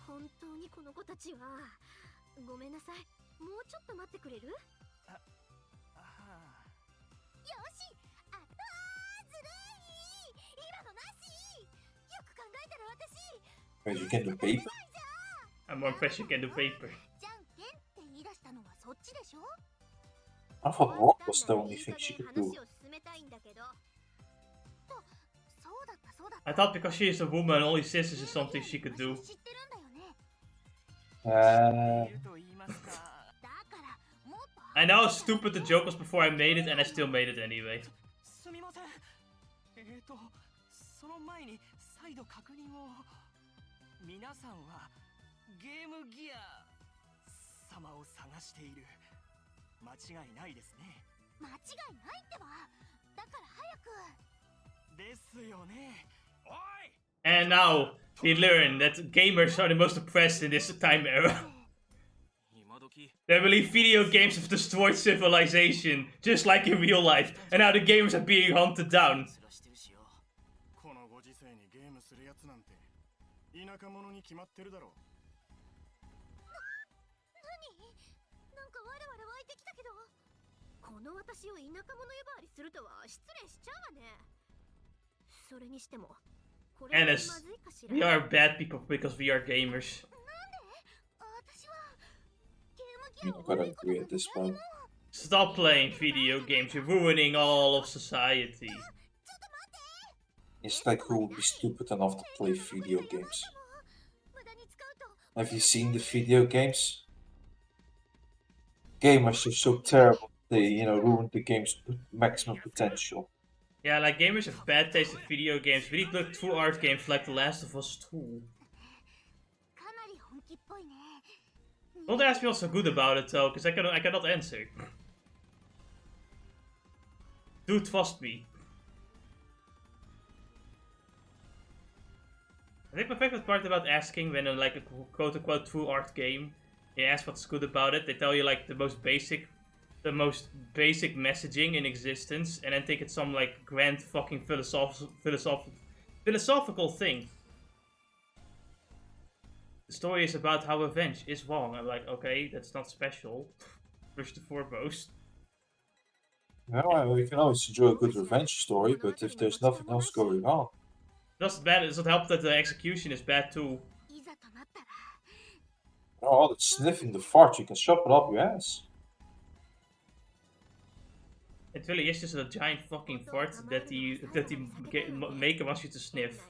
本当にこの子たちはごめんなさい、もうちょっと待ってくれる？よし、あったー、ずるい、今のなし、よく考えたら私 Wait, you can do paper? I'm more impressed you can do paper. じゃんけんって言い出したのはそっちでしょ？ I thought rock was the only thing she could do. I thought because she is a woman, only scissors is something she could do. I know how stupid the joke was before I made it, and I still made it anyway. And now we learn that gamers are the most oppressed in this time era. They believe video games have destroyed civilization, just like in real life, and now the gamers are being hunted down. And as we are bad people because we are gamers. I'm not gonna agree at this point. Stop playing video games, you're ruining all of society. It's like, who would be stupid enough to play video games? Have you seen the video games? Gamers are so terrible, they, you know, ruin the game's maximum potential. Yeah, like gamers have bad taste in video games. We need to look through art games like The Last of Us 2. Don't ask me what's so good about it though, because I cannot answer. Dude, trust me. I think my favorite part about asking when like a quote-unquote true art game, you ask what's good about it, they tell you like the most basic messaging in existence, and then take it some like grand fucking philosophical thing. the story is about how revenge is wrong. I'm like, okay, that's not special. First and foremost. Well, we can always enjoy a good revenge story, but if there's nothing else going on. Doesn't bad. It doesn't help that the execution is bad too. All that sniffing the fart, you can shove it up your ass. It really is just a giant fucking fart that the maker wants you to sniff.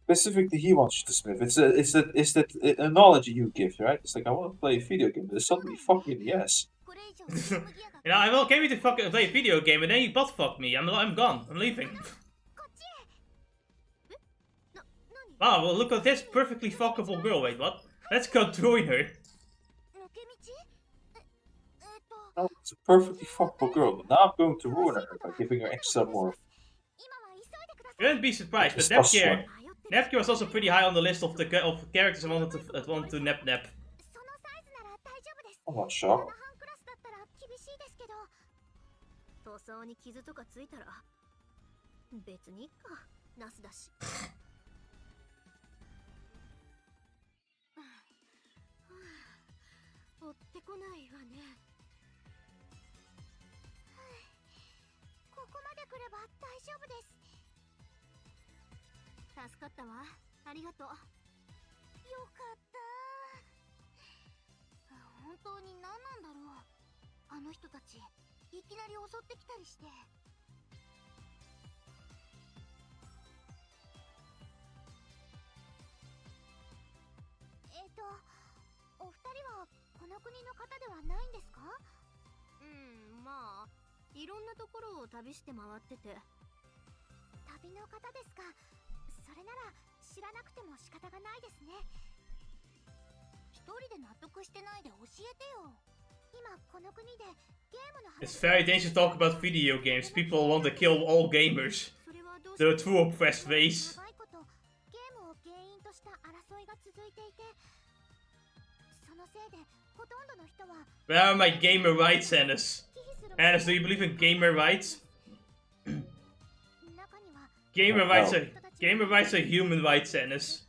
Specifically, he wants you to sniff. It's that analogy you give, right? It's like, I want to play a video game, but there's suddenly fucking in the ass. You know, I will came here to fucking play a video game, and then you butt fuck me. I'm gone. I'm leaving. Wow, well look at this perfectly fuckable girl. Wait, what? Let's go join her. Oh, it's a perfectly fuckable girl, but now I'm going to ruin her by giving her extra more. You wouldn't be surprised, but Neptunia was also pretty high on the list of the characters I wanted to nep. I'm not shocked. It's very dangerous to talk about video games. People want to kill all gamers. The true oppressed race. Where are my gamer rights, Ennis? Ennis, do you believe in gamer rights? Gamer rights are human rights, Ennis.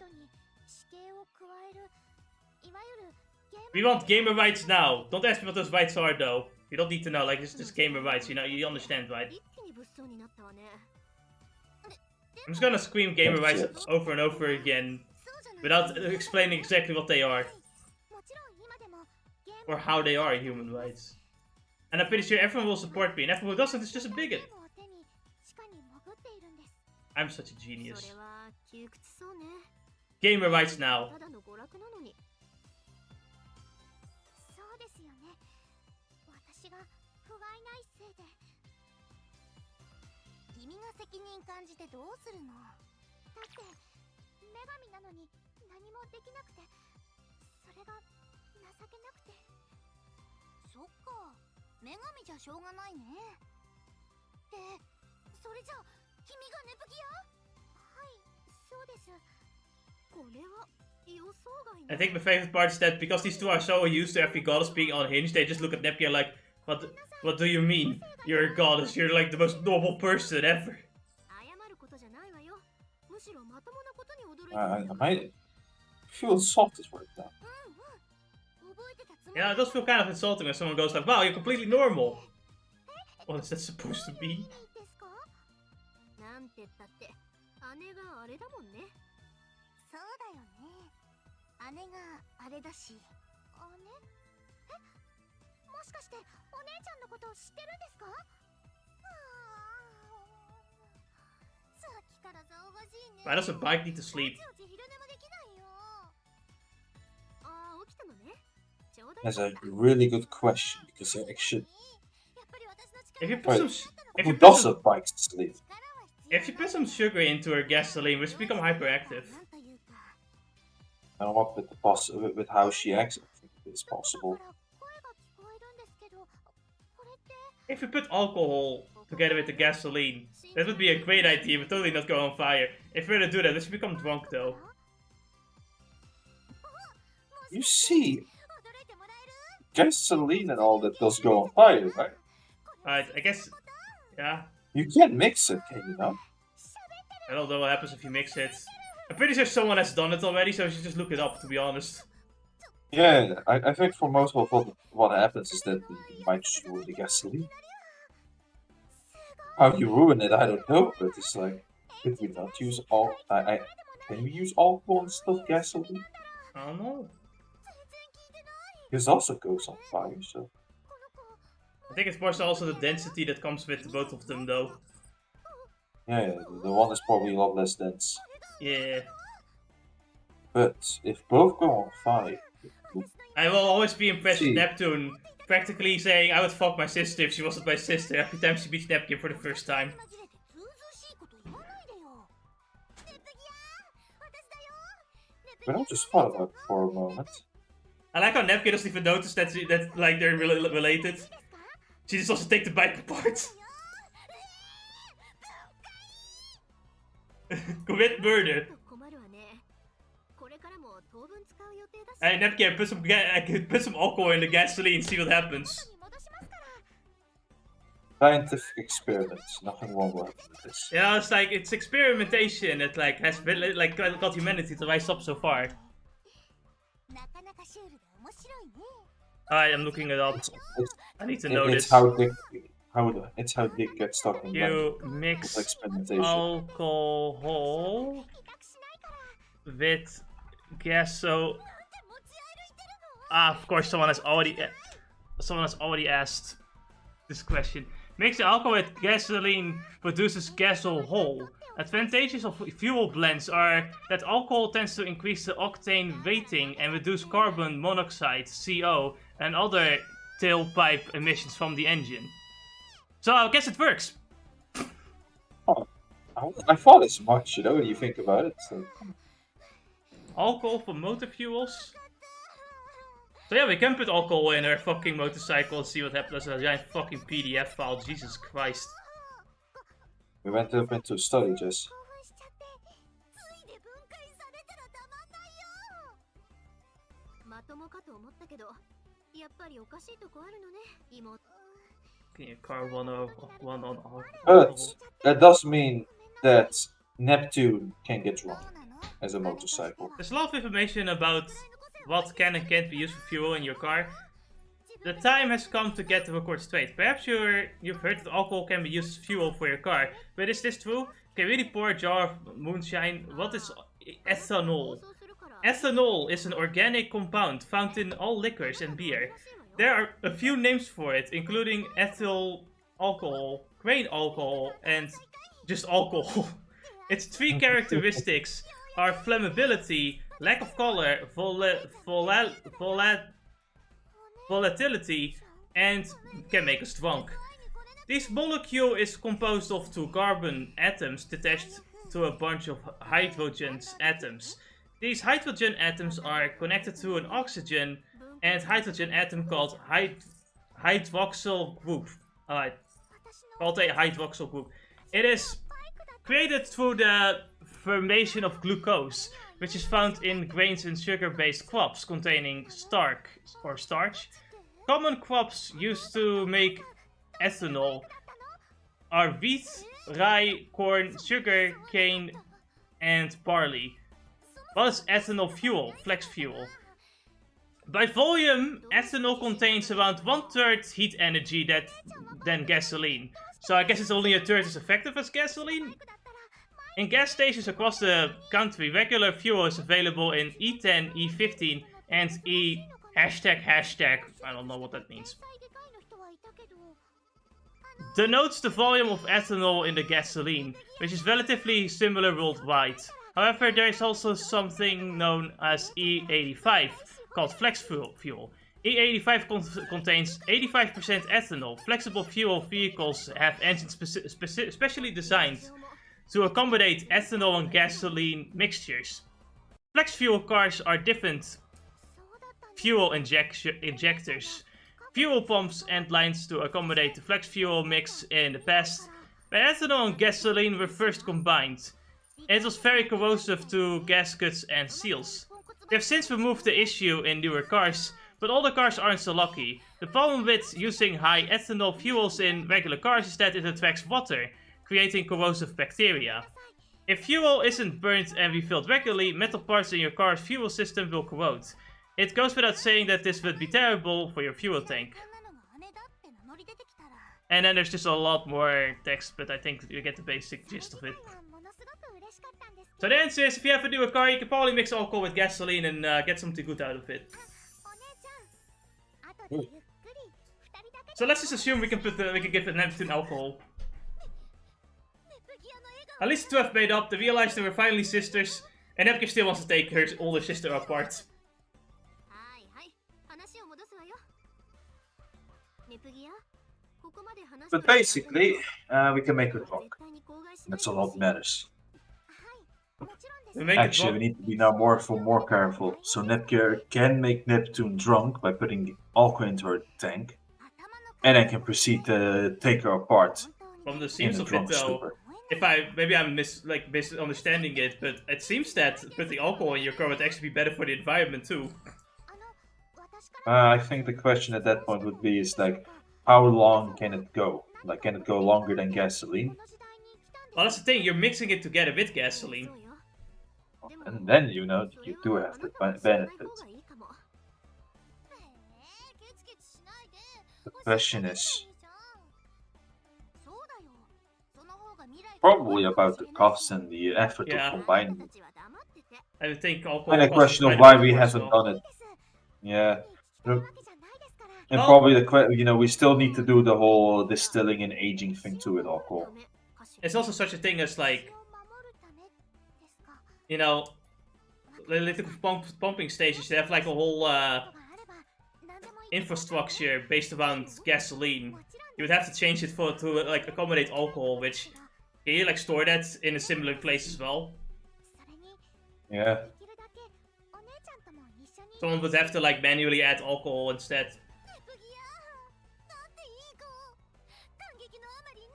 We want gamer rights now. Don't ask me what those rights are, though. You don't need to know. Like, it's just gamer rights. You know, you understand, right? I'm just gonna scream gamer rights over and over again, without explaining exactly what they are. Or how they are human rights. And I'm pretty sure everyone will support me, and everyone who doesn't is just a bigot. I'm such a genius. Gamer rights now. I think my favorite part is that because these two are so used to every goddess being unhinged, they just look at Neptunia like, what do you mean? You're a goddess, you're like the most normal person ever. I might feel insulted right now. Yeah, it does feel kind of insulting when someone goes like, wow, you're completely normal. What is that supposed to be? Why does a bike need to sleep? That's a really good question, because I actually... Who does a bike sleep? If you put some sugar into her gasoline, which become hyperactive. And what with how she acts, I think it's possible. If you put alcohol together with the gasoline, that would be a great idea, but totally not go on fire. If we're gonna do that, let's become drunk though. You see, gasoline and all that does go on fire, right? Alright, I guess, yeah. You can't mix it, can you not? I don't know what happens if you mix it. I'm pretty sure someone has done it already, so I should just look it up, to be honest. Yeah, I think for most of what happens is that you might just ruin the gasoline. How you ruin it, I don't know, but it's like, could we not use all? Can we use alcohol instead of gasoline? I don't know. This also goes on fire, so. I think it's more so also the density that comes with both of them, though. Yeah, the one is probably a lot less dense. Yeah. But if both go on fire, I will always be impressed with See. Neptune practically saying I would fuck my sister if she wasn't my sister every time she beats Neptune for the first time. but I just thought about it for a moment. I like how Neptune doesn't even notice that like they're related. She just wants to take the bike apart. Commit murder. Hey, Neptune, put some alcohol in the gasoline, see what happens. Scientific experiments, nothing wrong with this. Yeah, it's like it's experimentation that like has been like got humanity to rise up so far. Alright, I'm looking it up. I need to know It's this. how dick gets stuck in You like, mix experimentation. alcohol with gaso. Of course, someone has already asked this question. Mixing alcohol with gasoline produces gasohol. Advantages of fuel blends are that alcohol tends to increase the octane rating and reduce carbon monoxide (CO) and other tailpipe emissions from the engine. So I guess it works. I thought as much, you know, when you think about it. So. Alcohol for motor fuels. So yeah, we can put alcohol in our fucking motorcycle and see what happens. A giant fucking PDF file. Jesus Christ. We went up into study, Jess. Okay, car 101 on alcohol. But that does mean that Neptune can get drunk as a motorcycle. There's a lot of information about what can and can't be used for fuel in your car. The time has come to get the record straight. Perhaps you've heard that alcohol can be used as fuel for your car, but is this true? Okay, really pour a jar of moonshine. What is ethanol? Ethanol is an organic compound found in all liquors and beer. There are a few names for it, including ethyl alcohol, grain alcohol, and just alcohol. Its three characteristics are flammability, lack of color, volatility, and can make us drunk. This molecule is composed of two carbon atoms detached to a bunch of hydrogen atoms. These hydrogen atoms are connected to an oxygen and hydrogen atom called hydroxyl group. Called a hydroxyl group. It is created through the formation of glucose, which is found in grains and sugar-based crops containing starch. Common crops used to make ethanol are wheat, rye, corn, sugar, cane, and barley. What is ethanol fuel? Flex fuel. By volume, ethanol contains around 1/3 heat energy than gasoline. So I guess it's only 1/3 as effective as gasoline? In gas stations across the country, regular fuel is available in E10, E15, and E ##. I don't know what that means. Denotes the volume of ethanol in the gasoline, which is relatively similar worldwide. However, there is also something known as E85, called flex fuel. E85 contains 85% ethanol. Flexible fuel vehicles have engines specially designed to accommodate ethanol and gasoline mixtures. Flex fuel cars are different fuel injectors, fuel pumps and lines to accommodate the flex fuel mix in the past, when ethanol and gasoline were first combined. It was very corrosive to gaskets and seals. They have since removed the issue in newer cars, but older cars aren't so lucky. The problem with using high ethanol fuels in regular cars is that it attracts water, creating corrosive bacteria. If fuel isn't burned and refilled regularly, metal parts in your car's fuel system will corrode. It goes without saying that this would be terrible for your fuel tank. And then there's just a lot more text, but I think you get the basic gist of it. So the answer is, if you have a newer car, you can probably mix alcohol with gasoline and get something good out of it. So let's just assume we can give the Neptune alcohol. At least the two have made up. They realized they were finally sisters, and Neptune still wants to take her older sister apart. But basically, we can make her drunk. That's all that matters. Actually, we need to be now more careful. So Neptune can make Neptune drunk by putting alcohol into her tank, and then can proceed to take her apart. From the seams of it, though, maybe I'm misunderstanding it, but it seems that putting alcohol in your car would actually be better for the environment too. I think the question at that point would be like, how long can it go? Like, can it go longer than gasoline? Well, that's the thing. You're mixing it together with gasoline. And then, you do have the benefit. The question is probably about the cost and the effort of combining it. I would think alcohol. And a question of why we haven't done it. Yeah. And probably we still need to do the whole distilling and aging thing to it, alcohol. It's also such a thing as like, the little pumping stations. They have like a whole infrastructure based around gasoline. You would have to change it to like accommodate alcohol, which can you like store that in a similar place as well? Yeah. Someone would have to like manually add alcohol instead.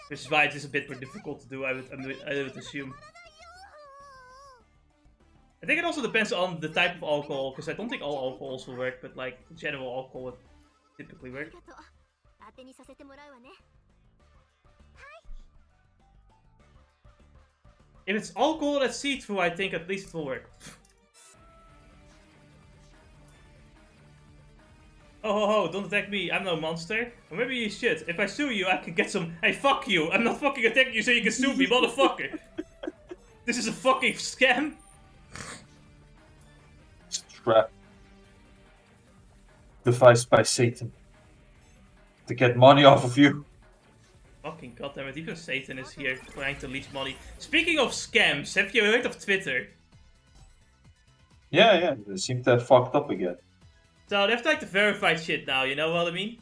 Which is why it is a bit more difficult to do, I would assume. I think it also depends on the type of alcohol, because I don't think all alcohols will work, but like general alcohol would typically work. If it's alcohol that's see-through, I think at least it will work. Oh, don't attack me, I'm no monster. Or maybe you should. If I sue you, I can get some... Hey, fuck you! I'm not fucking attacking you so you can sue me, motherfucker! This is a fucking scam! Trap. Devised by Satan. To get money off of you. Fucking goddammit, even Satan is here trying to leech money. Speaking of scams, have you heard of Twitter? Yeah, they seem to have fucked up again. So they have like the verified shit now, you know what I mean?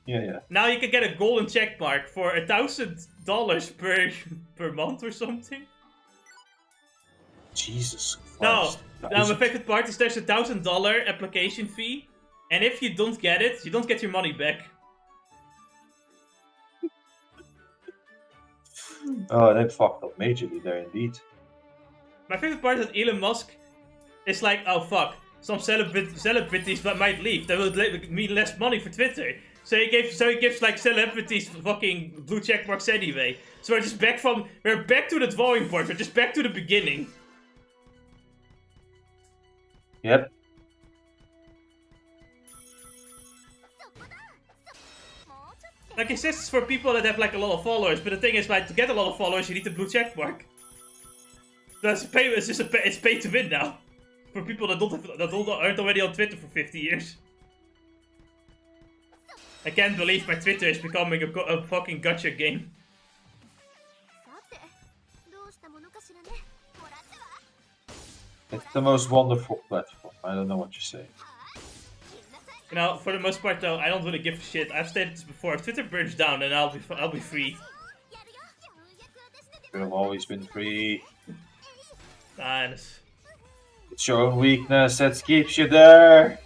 Yeah. Now you can get a golden check mark for $1,000 per month or something. Jesus Christ. No, my favorite part is there's a $1,000 application fee, and if you don't get it, you don't get your money back. Oh, they fucked up majorly there indeed. My favorite part is that Elon Musk is like, oh fuck, some celebrities might leave. That will mean less money for Twitter. So he gives like celebrities fucking blue check marks anyway. So we're back to the drawing board. We're just back to the beginning. Yep. Like he says, it's for people that have like a lot of followers, but the thing is, like, to get a lot of followers, you need the blue check mark. It's pay to win now. For people that aren't already on Twitter for 50 years. I can't believe my Twitter is becoming a fucking gacha game. It's the most wonderful platform. I don't know what you say. You know, for the most part though, I don't really give a shit. I've stated this before. If Twitter burns down, then I'll be free. You've always been free. Nice. It's your own weakness that keeps you there.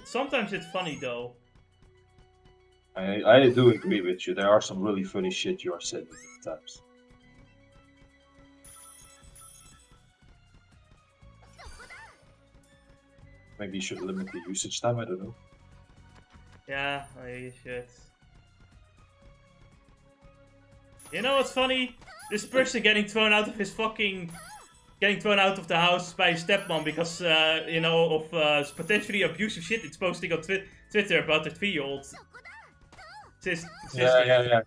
Sometimes it's funny though. I do agree with you. There are some really funny shit you are saying at times. Maybe you should limit the usage time, I don't know. Yeah, you should. You know what's funny? This person getting thrown out of his fucking... Getting thrown out of the house by his stepmom because, you know, of potentially abusive shit it's posting on Twitter about their 3-year-old. Sister. Yeah.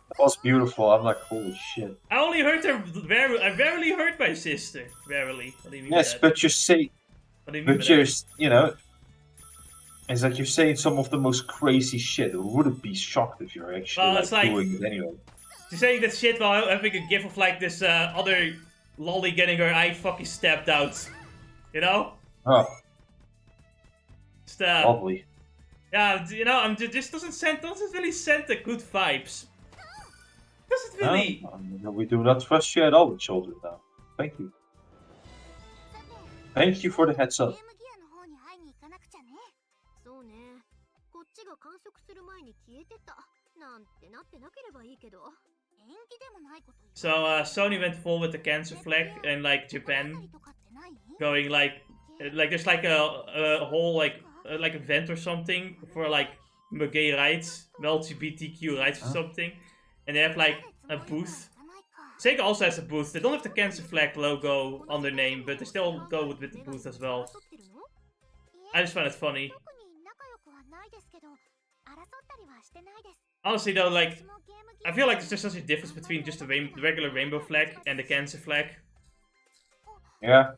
That was beautiful. I'm like, holy shit. I only heard her I rarely heard my sister. Rarely. What do you mean Yes, by that? but you say, What do you mean by but you're, that? you know, it's like you're saying some of the most crazy shit. Who wouldn't be shocked if you're actually Well, it's like- doing it anyway? She's saying that shit while having a gif of like this other lolly getting her eye fucking stabbed out. You know? Oh, Just, lovely. yeah, you know, just doesn't really send the good vibes. Doesn't really. No, we do not trust you at all with children now. Thank you. Thank you for the heads ゲー up. ムギアの方に会いに行かなくちゃね。そうね。こっちが観測する前に消えてた。なんてなってなければいいけど。延期でもないこと言う。 So Sony went full with the cancer flag and like Japan going like there's like a whole like event or something for like gay rights, LGBTQ rights or something, and they have like a booth. Sega also has a booth. They don't have the cancer flag logo on their name, but they still go with the booth as well. I just find it funny. Honestly though, like, I feel like there's just such a difference between just the regular rainbow flag and the cancer flag. Yeah.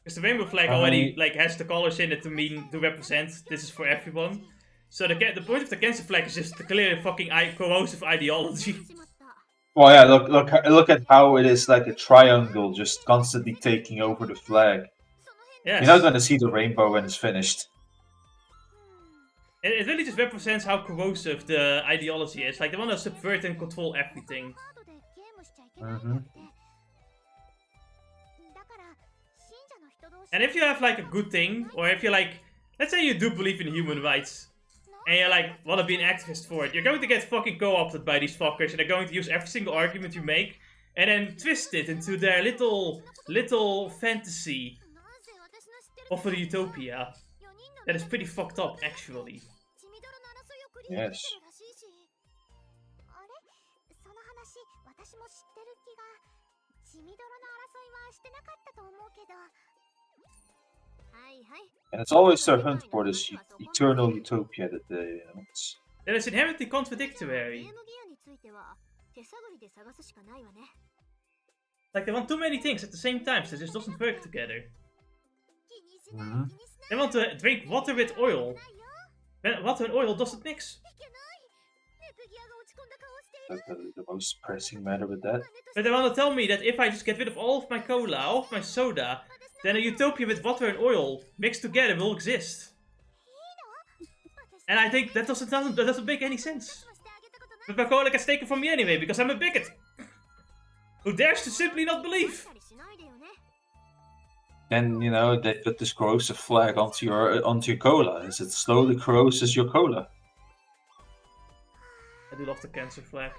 Because the rainbow flag already like has the colors in it to represent this is for everyone. So the point of the cancer flag is just the clear fucking corrosive ideology. Well, yeah. Look at how it is like a triangle, just constantly taking over the flag. Yes. You're not gonna see the rainbow when it's finished. It really just represents how corrosive the ideology is. Like they want to subvert and control everything. Mm-hmm. And if you have like a good thing, or if you're like, let's say you do believe in human rights, and you're like, want to be an activist for it, you're going to get fucking co-opted by these fuckers, and they're going to use every single argument you make, and then twist it into their little fantasy of a utopia. That is pretty fucked up, actually. Yes. And it's always their hunt for this eternal utopia that they, you know, it's... That is inherently contradictory. Like they want too many things at the same time, so it just doesn't work together. Mm-hmm. They want to drink water with oil. Water and oil doesn't mix. The most pressing matter with that. But they want to tell me that if I just get rid of all of my cola, all of my soda, then a utopia with water and oil mixed together will exist. And I think that doesn't make any sense. But my cola gets taken from me anyway, because I'm a bigot. Who dares to simply not believe? Then, you know, they put this corrosive flag onto your cola, as it slowly corroses your cola. I do love the cancer flag.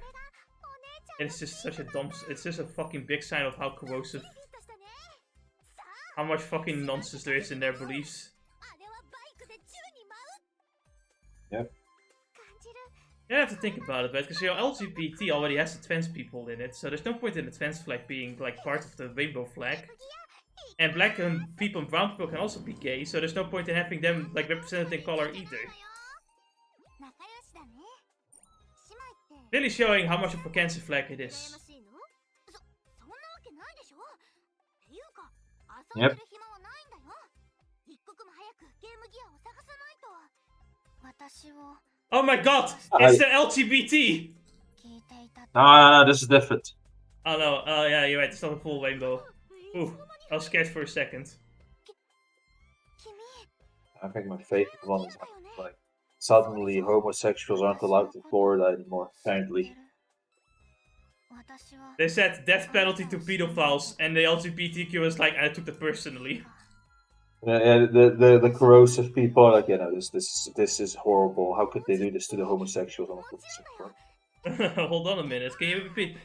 It's just such a dumb... It's just a fucking big sign of how corrosive... How much fucking nonsense there is in their beliefs. Yep. You have to think about it, right? Because your LGBT already has the trans people in it, so there's no point in the trans flag being like part of the rainbow flag. And black and people and brown people can also be gay, so there's no point in having them like represented in color either. Really showing how much of a cancer flag it is. Yep. Oh my god! It's the LGBT! No, this is different. Oh no, oh yeah, you're right, it's not a full rainbow. Ooh, I was scared for a second. I think my favorite one is like suddenly homosexuals aren't allowed in Florida anymore, apparently. They said death penalty to pedophiles, and the LGBTQ was like, I took that personally. Yeah, the corrosive people are like, you know, this is horrible. How could they do this to the homosexuals? Hold on a minute, can you repeat?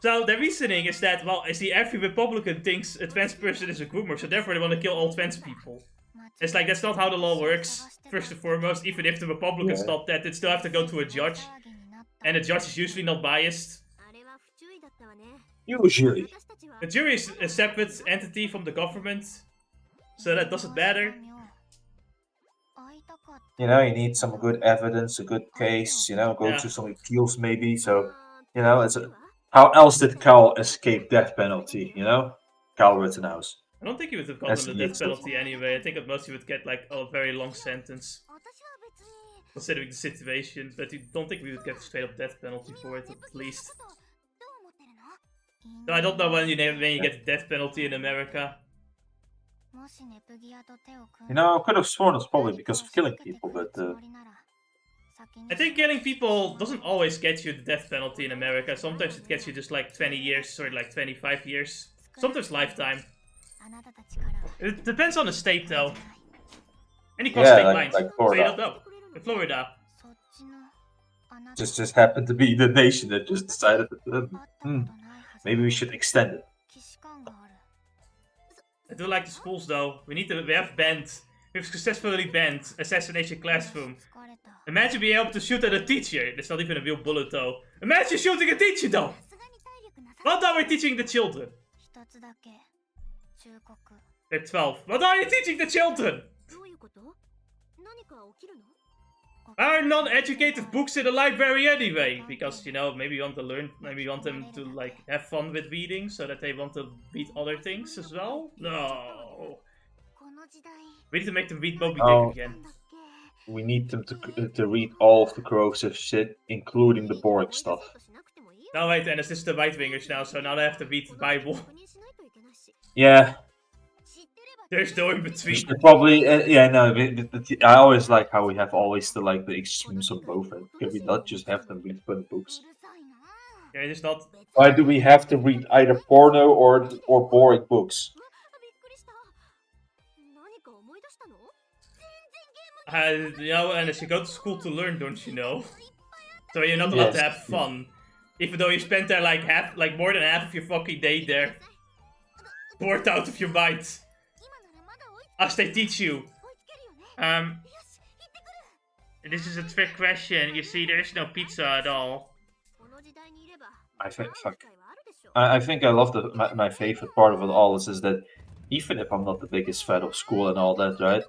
So the reasoning is that, well, I see every Republican thinks a trans person is a groomer, so therefore they want to kill all trans people. It's like, that's not how the law works, first and foremost. Even if the Republicans stop that, they'd still have to go to a judge. and the judge is usually not biased. あれは不注意だったわね。 Usually. 私たちは The jury is a separate entity from the government, so that doesn't matter. 会いたかった。 You know, you need some good evidence, a good case, you know, go Yeah. to some appeals maybe. So, you know, how else did Cal escape death penalty, you know? Cal Rittenhouse. I don't think he would have That's gotten the death useful. penalty anyway. I think at most he would get like a very long sentence, 私は別に。 considering the situation. But I don't think we would get straight up death penalty for it, at least. どう思ってるの？ So I don't know when you get the death penalty in America. もしネプギアと手を組ん You know, I could have sworn it's probably because of killing people, but I think killing people doesn't always get you the death penalty in America. Sometimes it gets you just like 20 years or like 25 years. Sometimes lifetime. あなたたちから It depends on the state though. Any Yeah, cross state like- lines. like So you Florida. don't know. In Florida. そっちのあなた just happened to be the nation that just decided that, 会ったことないはず maybe we should extend it. 既視感がある I do like the schools though. We have banned. We've successfully banned assassination classroom. 疲れた Imagine being able to shoot at a teacher. That's not even a real bullet though. Imagine shooting a teacher though. さすがに体力なさ What are we teaching the children? 一つだけ忠告 They're 12. What are you teaching the children? どういうこと？何か起きるの？ Are non-educated books in the library anyway? Because, you know, maybe you want to learn, maybe you want them to, like, have fun with reading so that they want to read other things as well? No. この時代 We need to make them read Moby Oh. Dick again. だっけ We need them to read all of the corrosive shit, including the boring stuff. No, wait, and it's just the right-wingers now, so now they have to read the Bible. Yeah, There's no in-between. should probably. Yeah, no. I always like how we have always the extremes of both. And can we not just have them read fun books? うるさいな Yeah, it's not... Why do we have to read either porno or boring books? びっくりした何か思い出したの全然ゲーム You know, and as you go to school to learn, don't you know? So you're not allowed to Yes. have fun. Even though you spent there like more than half of your fucking day there. Bored out of your mind. 今ならまだ追い As they teach you. 追いつけるよね Um, よし行ってくる this is a trick question. You see, there is no pizza at all. この時代にいれば I think. 会う Fuck. 機会はあるでしょ I think I love my favorite part of it all is that even if I'm not the biggest fan of school and all that, right?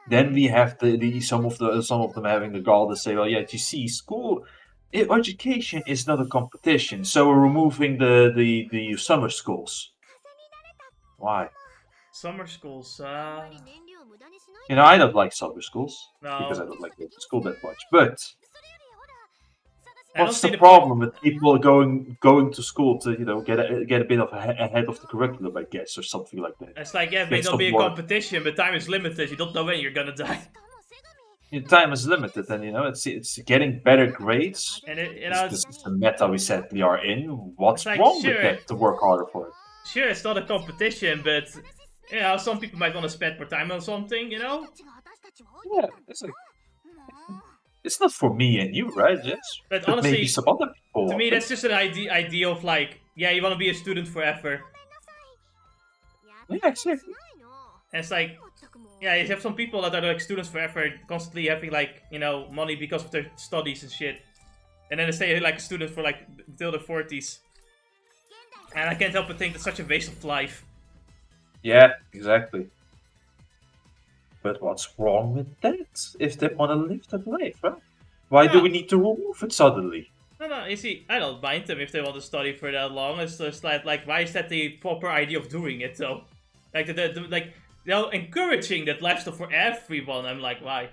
Then we have some of them having the gall to say, "Well, yeah, you see, school education is not a competition, so we're removing the summer schools." Why? Summer schools, やっぱり燃料を無駄にしない You know, I don't like summer schools no. because I don't like going to school that much. But それよりほら探す I don't what's see the the problem with people going to school to get a bit of ahead of the curriculum, I guess, or something like that? It's like, yeah, it may It's not be a some work. competition, but time is limited. You don't know when you're gonna die. しかもセガミ Your time is limited, and it's getting better grades. And it, you know, This is the meta we sadly are in. What's It's like, wrong sure. with that? To work harder for it. sure, it's not a competition, but you know, some people might want to spend more time on something, you know? たちが私たちを追い Yeah, てた it's like もう it's not for me and you, right? Yes, But but maybe honestly, some other people. to want me, it. that's just an idea of like, yeah, you want to be a student forever. や Yeah, exactly. ないの And it's like, まったくもう yeah, you have some people that are like students forever, constantly having like, you know, money because of their studies and shit. And then they stay like a student for like until their 40s. And I can't help but think that's such a waste of life. Yeah, exactly. But what's wrong with that? If they want to live that life, right? Why do Yeah. we need to remove it suddenly? No, you see, I don't mind them if they want to study for that long. It's just like why is that the proper idea of doing it though? Like like you know, encouraging that lifestyle for everyone. I'm like, why?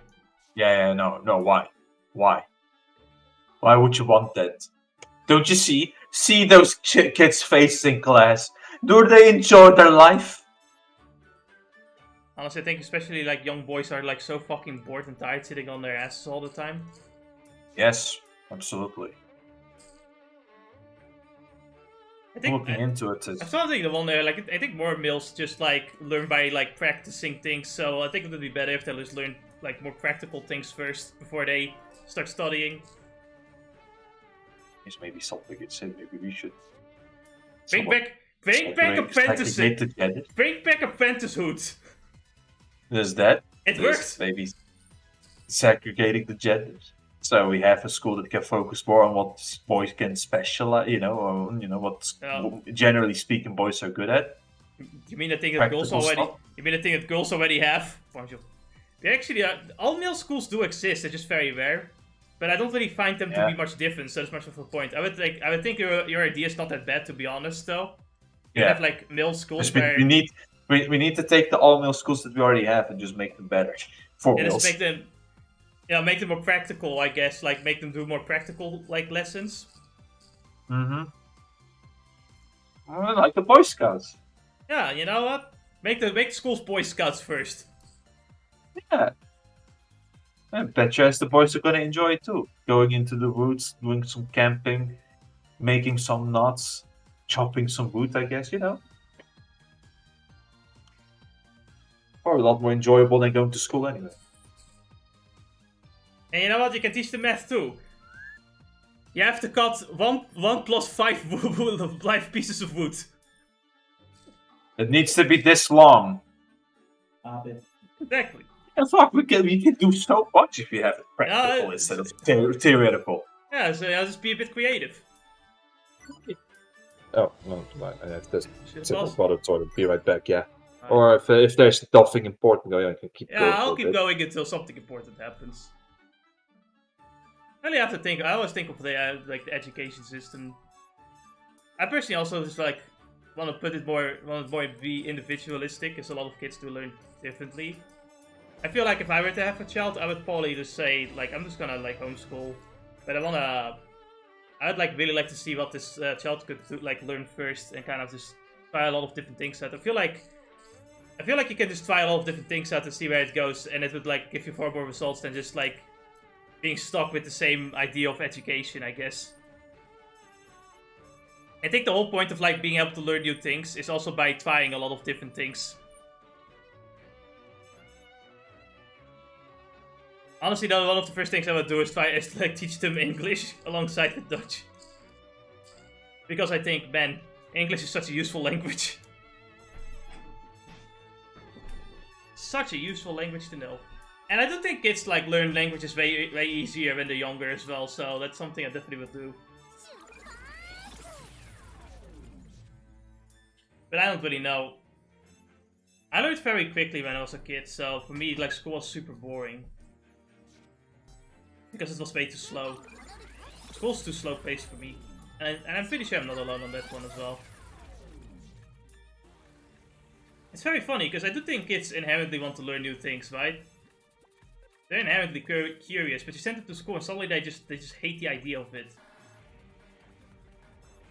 Yeah, no, why? Why would you want that? Don't you see those kids' faces in class? Do they enjoy their life? Honestly, I think especially like young boys are like so fucking bored and tired sitting on their asses all the time. Yes, absolutely. I think Looking into it, I'm starting to wonder, like, I think more males just, like, learn by, like, practicing things, so I think it would be better if they just learn, like, more practical things first before they start studying. is maybe something you'd say. Maybe we should. Bring somewhat back apprenticeship! segregate the gender. Bring back apprenticehood! There's that. It There's works! Maybe segregating the genders. So we have a school that can focus more on what boys can specialize, or what generally speaking boys are good at. You mean the thing that girls already? Stuff. You mean the thing that girls already have? They actually, all male schools do exist. They're just very rare. But I don't really find them to be much different. So that's much of a point. I would think your idea is not that bad, to be honest, though. You have like male schools where we need to take the all male schools that we already have and just make them better for males. Just make them more practical, I guess. Like make them do more practical lessons. Mm-hmm. Like the Boy Scouts. Yeah, you know what? Make the schools Boy Scouts first. Yeah. I bet you as the boys are gonna enjoy it too. Going into the woods, doing some camping, making some nuts, chopping some wood, I guess, Or a lot more enjoyable than going to school anyway. And you know what? You can teach them math too. You have to cut 1 plus 5 pieces of wood. It needs to be this long. Exactly. And fuck, we can do so much if we have it practical instead of theoretical. Yeah, so I'll just be a bit creative. Oh, no, I have to simple product toilet. Be right back, yeah. Or if there's nothing important going on, I can keep going. Yeah, I'll keep going until something important happens. I always think of the the education system. I personally also just want to be individualistic, because a lot of kids do learn differently. I feel like if I were to have a child, I would probably just say I'm just gonna homeschool, but I would really like to see what this child could do, learn first, and kind of just try a lot of different things out. I feel like you can just try a lot of different things out and see where it goes, and it would give you far more results than just being stuck with the same idea of education, I guess. I think the whole point of being able to learn new things is also by trying a lot of different things. Honestly, though, one of the first things I would do is teach them English alongside with Dutch. Because I think, man, English is such a useful language. Such a useful language to know. And I do think kids learn languages way easier when they're younger as well, so that's something I definitely would do. But I don't really know. I learned very quickly when I was a kid, so for me, school was super boring. Because it was way too slow. School's too slow paced for me. And I'm pretty sure I'm not alone on that one as well. It's very funny, because I do think kids inherently want to learn new things, right? They're inherently curious, but you send them to school and suddenly they just hate the idea of it.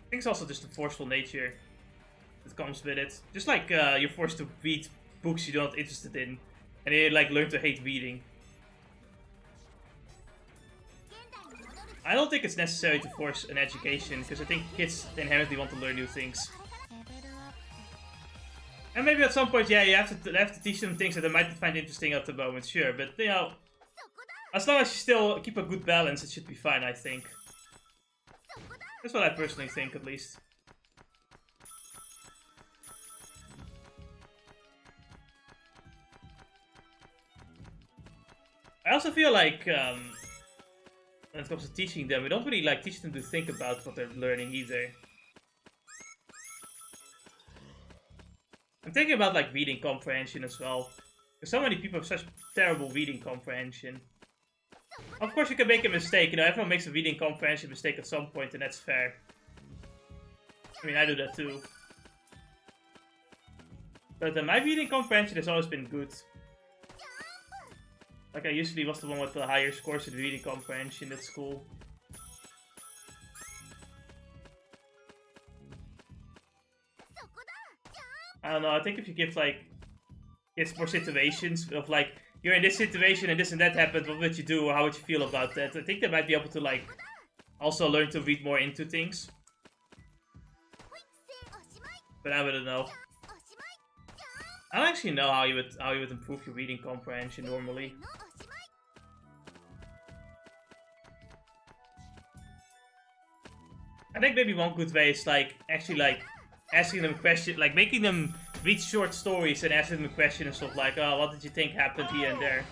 I think it's also just the forceful nature that comes with it. Just you're forced to read books you're not interested in, and you learn to hate reading. I don't think it's necessary to force an education, because I think kids inherently want to learn new things. And maybe at some point, yeah, you have to teach them things that they might find interesting at the moment, sure. But, as long as you still keep a good balance, it should be fine, I think. That's what I personally think, at least. I also feel like, when it comes to teaching them, we don't really teach them to think about what they're learning either. I'm thinking about reading comprehension as well. Because so many people have such terrible reading comprehension. Of course you can make a mistake, everyone makes a reading comprehension mistake at some point, and that's fair. I mean, I do that too. But my reading comprehension has always been good. I usually was the one with the higher scores in reading comprehension at school. I don't know, I think if you give kids more situations of you're in this situation and this and that happened, what would you do, or how would you feel about that? I think they might be able to also learn to read more into things. But I wouldn't know. I don't actually know how you would improve your reading comprehension normally. I think maybe one good way is actually asking them a question, making them read short stories and asking them a question and stuff oh, what did you think happened here and there?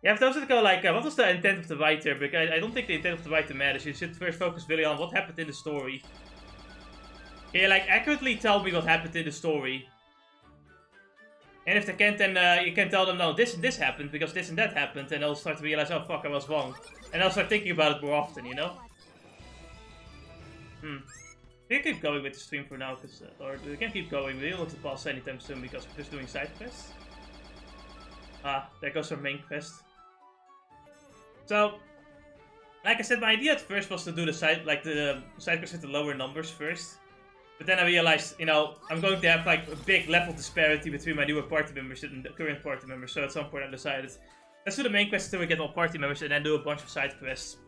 You have to also go like, what was the intent of the writer? Because I don't think the intent of the writer matters. You should first focus really on what happened in the story. Can you like accurately tell me what happened in the story? And if they can't, then you can tell them, no, this and this happened because this and that happened, and they'll start to realize, oh fuck, I was wrong. And they'll start thinking about it more often, you know? We can keep going with the stream for now, cause, or we can keep going. We don't want to pause anytime soon because we're just doing side quests. Ah, there goes our main quest. So, like I said, my idea at first was to do the side quests with the lower numbers first. But then I realized, you know, I'm going to have like a big level disparity between my newer party members and the current party members. So at some point I decided, let's do the main quest until we get all party members and then do a bunch of side quests.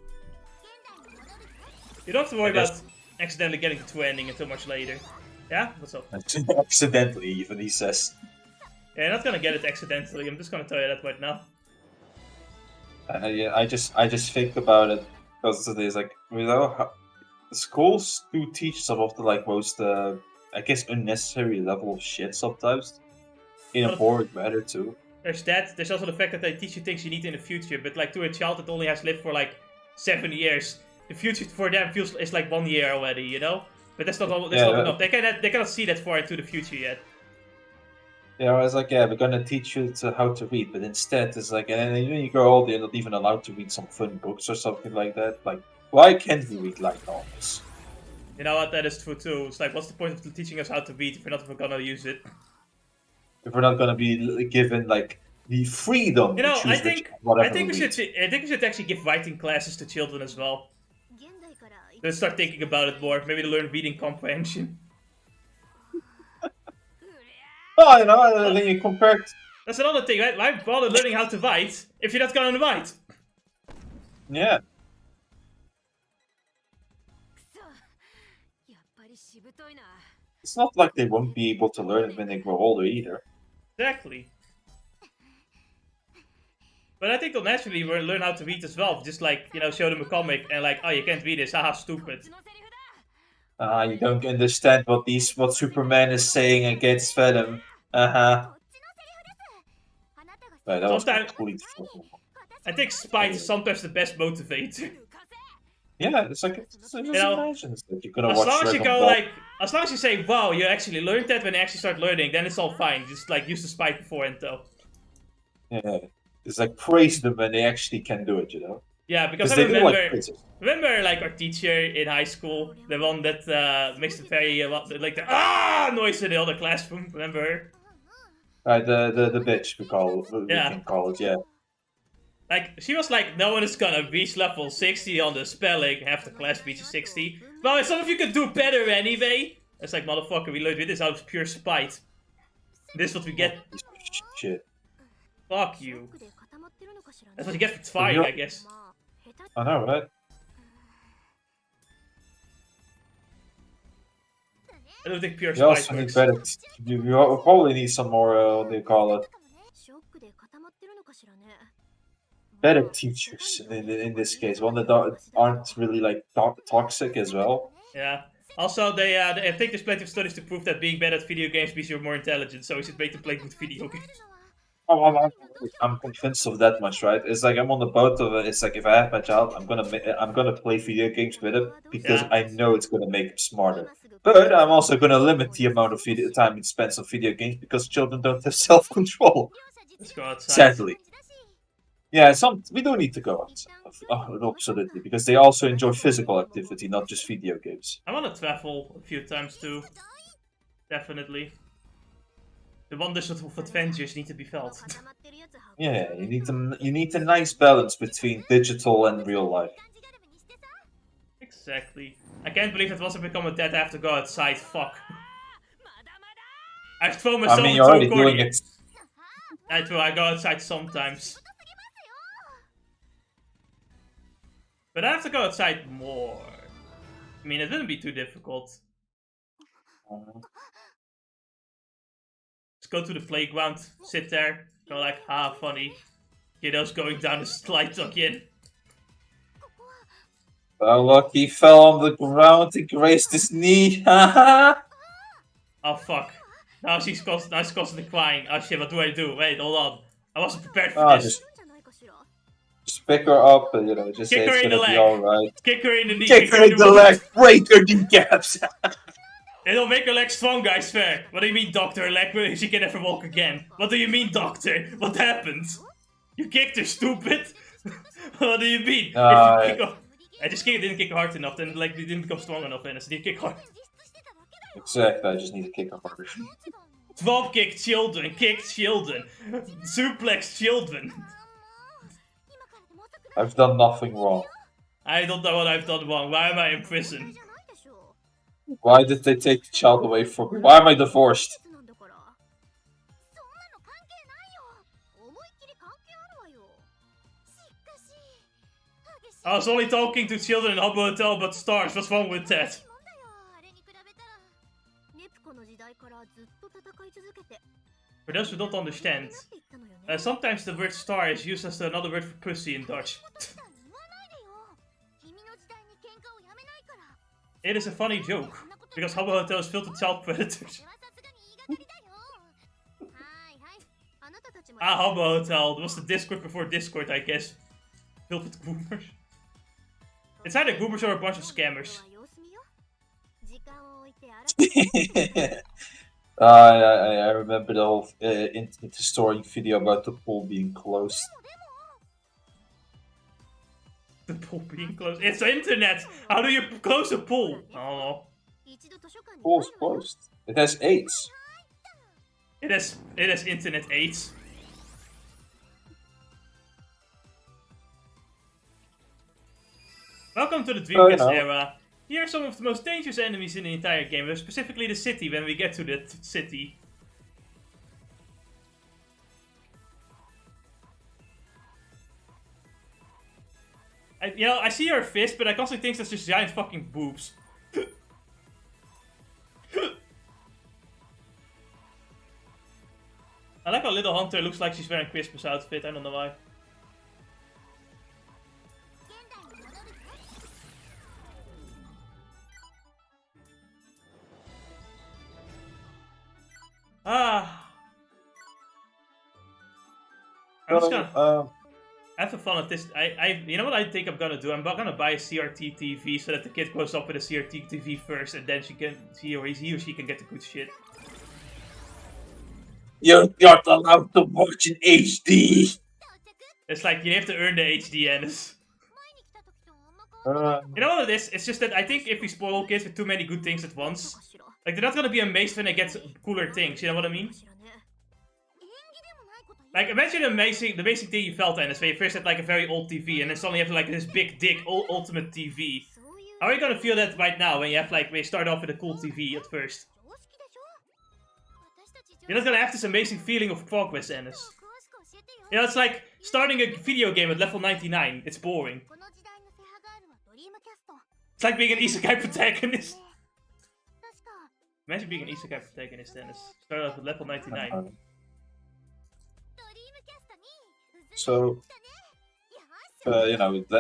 You don't have to worry about accidentally getting to ending until much later. Yeah? What's up? Accidentally, even, he says. Yeah, you're not gonna get it accidentally, I'm just gonna tell you that right now. Yeah, I just think about it because it is like, you know, schools do teach some of the like most, I guess, unnecessary level of shit sometimes. In a boring manner too. There's that. There's also the fact that they teach you things you need in the future, but like to a child that only has lived for like 7 years, the future for them is like 1 year already, you know. But that's not all. That's not enough. They cannot see that far into the future yet. Yeah, I was like, yeah, we're gonna teach you how to read, but instead it's like, and then when you grow older, you're not even allowed to read some fun books or something like that. Like, why can't we read light novels? You know what? That is true too. It's like, what's the point of teaching us how to read if we're not even gonna use it? If we're not gonna be given like the freedom, you know, to choose I think we should actually give writing classes to children as well. Let's start thinking about it more. Maybe to learn reading comprehension. Oh, you know, then you compare. That's another thing, right? Why bother learning how to write if you're not gonna write? Yeah. It's not like they won't be able to learn it when they grow older either. Exactly. But I think they'll naturally learn how to read as well. Just like, you know, show them a comic and like, oh, you can't read this, haha, stupid. You don't understand what Superman is saying against Venom. Right, that was complete. I think spite is sometimes the best motivator. Yeah, it's like you know, you're gonna as watch long as you go Ball. like, as long as you say, "Wow, you actually learned that," when you actually start learning, then it's all fine. Just like use the spite beforehand, though. Yeah, it's like praise them when they actually can do it, you know. Yeah, because I remember like our teacher in high school, the one that makes the very like the noise in the other classroom. Remember her? Right, the bitch we can call it, yeah. Like, she was like, no one is gonna reach level 60 on the spelling, half the class reaches 60. Well, some of you can do better anyway. It's like, motherfucker, we learned this out of pure spite. This is what we get. Shit. Fuck you. That's what you get for trying, I guess. I know, right? I don't think pure spite works. Need better. You probably need some more, what do you call it? Better teachers in this case, one that aren't really like toxic as well. Yeah. Also, I think there's plenty of studies to prove that being better at video games means you're more intelligent, so we should make them play good video games. Oh, I'm convinced of that much, right? It's like I'm on the boat of it. It's like if I have my child, I'm gonna play video games with him because I know it's gonna make him smarter. But I'm also gonna limit the amount of time he spends on video games because children don't have self-control. Let's go outside. Sadly. Yeah, we do need to go outside. Absolutely, because they also enjoy physical activity, not just video games. I want to travel a few times too. Definitely. The wonders of adventures need to be felt. Yeah, you need a nice balance between digital and real life. Exactly. I can't believe it wasn't become a dead I have to go outside. Fuck. I've thrown myself into you're already a corner. doing it. I go outside sometimes. But I have to go outside more. I mean, it wouldn't be too difficult. Just go to the playground, sit there, go like, funny. Kiddo's going down the slide again. Oh, look, he fell on the ground, he grazed his knee. Oh, fuck. Now she's constantly crying. Oh shit, what do I do? Wait, hold on. I wasn't prepared for this. pick her up, and just Kick say her it's in the gonna be leg. alright. Kick her in the knee. Kick her in the leg, break her kneecaps. It'll make her leg strong, I swear. What do you mean, doctor? Her leg, she can never walk again. What do you mean, doctor? What happened? You kicked her, stupid. What do you mean? If you kick her... I just didn't kick her hard enough, then like, didn't become strong enough, and I didn't kick hard. Exactly, I just need to kick her harder. 12 kick children, suplex children. I've done nothing wrong. I don't know what I've done wrong. Why am I in prison? Why did they take the child away from me? Why am I divorced? I was only talking to children in Hobo Hotel about stars. What's wrong with that? For those who don't understand, sometimes the word star is used as another word for pussy in Dutch. It is a funny joke, because Hobo Hotel is filled with child predators. Hobo Hotel, it was the Discord before Discord, I guess. Filled with groomers. It's either groomers or a bunch of scammers. I remember the whole internet destroying video about the pool being closed. The pool being closed? It's the internet! How do you close a pool? I don't know. Pool's closed. It has AIDS. It has internet AIDS. Welcome to the Dreamcast era. Here are some of the most dangerous enemies in the entire game, specifically the city when we get to the city. I see her fist, but I constantly think that's just giant fucking boobs. I like how Little Hunter looks like she's wearing Christmas outfit, I don't know why. I'm just gonna have some fun at this. You know what I think I'm gonna do? I'm gonna buy a CRT TV so that the kid grows up with a CRT TV first, and then he or she can get the good shit. You're not allowed to watch in HD. It's like you have to earn the HD, Ennis. You know what it is? It's just that I think if we spoil kids with too many good things at once, like they're not gonna be amazed when they get cooler things. You know what I mean? Like, imagine the amazing thing you felt, Ennis, when you first had like a very old TV, and then suddenly you have like this big dick ultimate TV. How are you gonna feel that right now when you have like when you start off with a cool TV at first? You're not gonna have this amazing feeling of progress, Ennis. You know, it's like starting a video game at level 99. It's boring. It's like being an isekai protagonist. Imagine being an isekai protagonist, Dennis. Start off at level 99. So,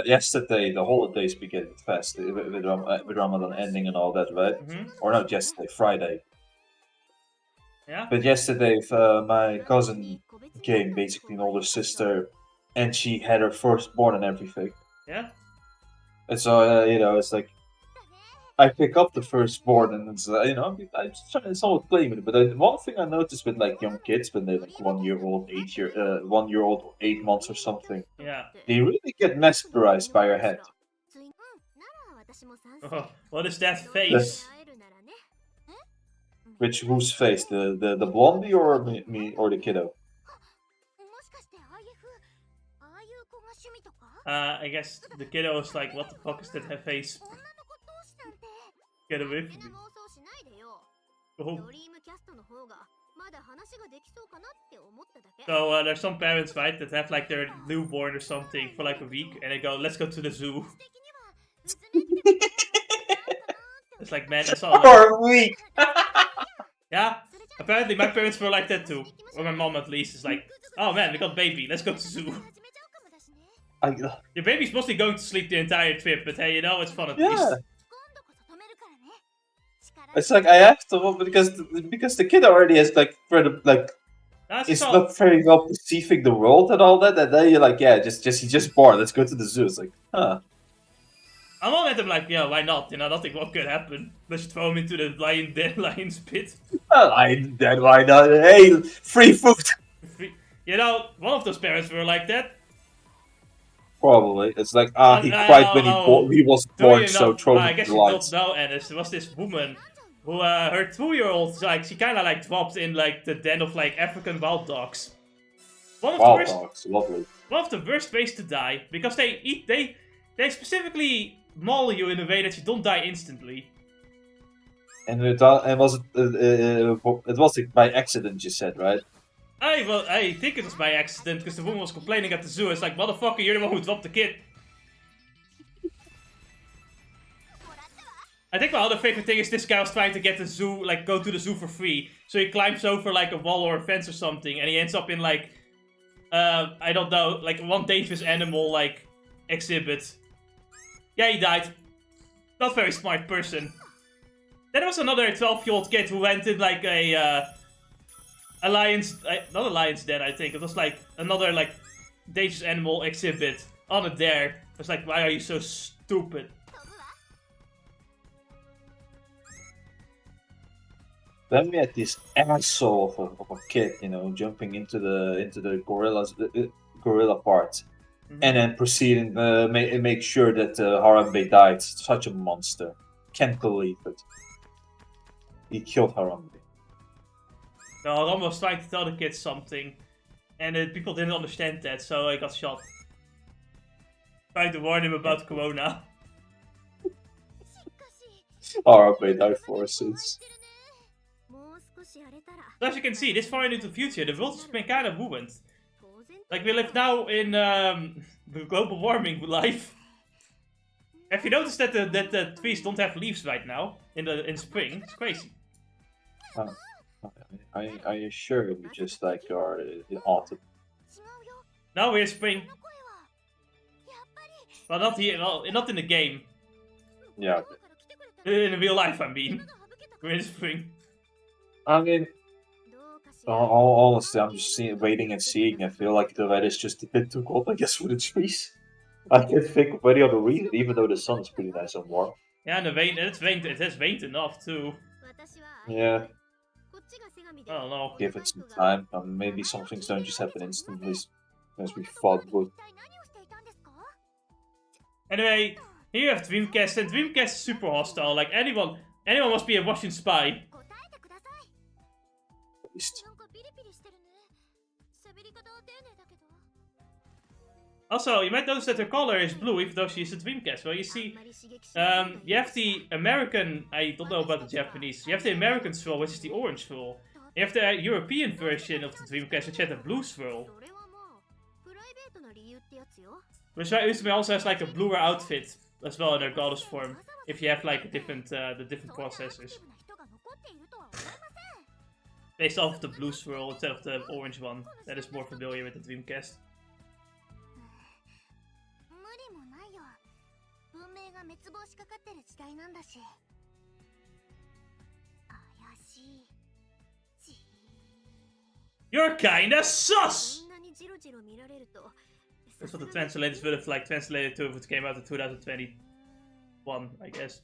yesterday the holidays began fast with Ramadan ending and all that, right? Mm-hmm. Or not yesterday, Friday. Yeah. But yesterday, my cousin came, basically an older sister, and she had her firstborn and everything. Yeah. And so, it's like, I pick up the firstborn, and it's, I'm trying to somewhat claim it. But one thing I noticed with like young kids, when they're like 1 year old, 1 year old, 8 months or something, Yeah. they really get mesmerized by her head. Oh, what is that face? Whose face? The blondie or me or the kiddo? I guess the kiddo is like, what the fuck is that her face? Get away from me. Oh. So there's some parents, right, that have like their newborn or something for like a week, and they go, let's go to the zoo. It's like, man, that's all. For a week. Yeah, apparently my parents were like that too. Or my mom at least is like, oh man, we got baby, let's go to zoo. Your baby's mostly going to sleep the entire trip, but hey, it's fun at least. It's like I have to because the kid already has like That's It's all. not very well perceiving the world and all that. And then you're like, yeah, he's just bored. Let's go to the zoo. It's like, huh. I'm all at him like, yeah, why not? You know, nothing what could happen. Let's just throw him into the lion's pit. Then why not? Hey, free food. You know, one of those parents were like that. Probably. It's like, he No, cried when he was do born, you so know? throw I him guess to you the don't lights. know, Ennis. There was this woman who, her 2-year-old, like, she kind of like dropped in like the den of like African wild dogs. Wild dogs, lovely. One of the worst ways to die, because they specifically maul you in a way that you don't die instantly. And it was like by accident, you said, right? I think it was by accident, because the woman was complaining at the zoo. It's like, motherfucker, you're the one who dropped the kid. I think my other favorite thing is this guy was trying to get the zoo, like, go to the zoo for free. So he climbs over, like, a wall or a fence or something, and he ends up in, like, I don't know, like, one dangerous animal, like, exhibit. Yeah, he died. Not very smart person. Then there was another 12-year-old kid who went in, like, a lion's... not a lion's den, I think. It was, like, another, like, dangerous animal exhibit on a dare. I was like, why are you so stupid? Then we had this asshole of a kid, you know, jumping into the gorilla part, and then proceeding make sure that Harambe died. Such a monster. Can't believe it. He killed Harambe. No, Harambe was trying to tell the kids something, and people didn't understand that, so I got shot. Trying to warn him about Corona. Harambe died for sins. So as you can see, this far into the future, the world has been kind of ruined. Like, we live now in the global warming life. Have you noticed that the trees don't have leaves right now in spring? It's crazy. Are you sure we just like are in autumn? Now we're in spring. Well, not here, well, not in the game. Yeah. In real life, I mean. We're in spring. I mean, honestly, I'm just waiting and seeing. I feel like the weather's just a bit too cold, I guess, for the trees. I can't think of any other reason, even though the sun is pretty nice and warm. Yeah, and it has rained enough too. Yeah. I don't know. Give it some time. Maybe some things don't just happen instantly, as we thought would. Anyway, here you have Dreamcast, and Dreamcast is super hostile. Like, anyone must be a Russian spy. At least. Also, you might notice that her color is blue, even though she's a Dreamcast. Well, you see, you have the American, I don't know about the Japanese, you have the American swirl, which is the orange swirl. You have the European version of the Dreamcast, which had the blue swirl. Which also has like a bluer outfit, as well in their goddess form, if you have like a different, the different processors. Based off of the blue swirl instead of the orange one, that is more familiar with the Dreamcast. You're kinda sus! That's what the translators would have like translated to if it came out in 2021, I guess.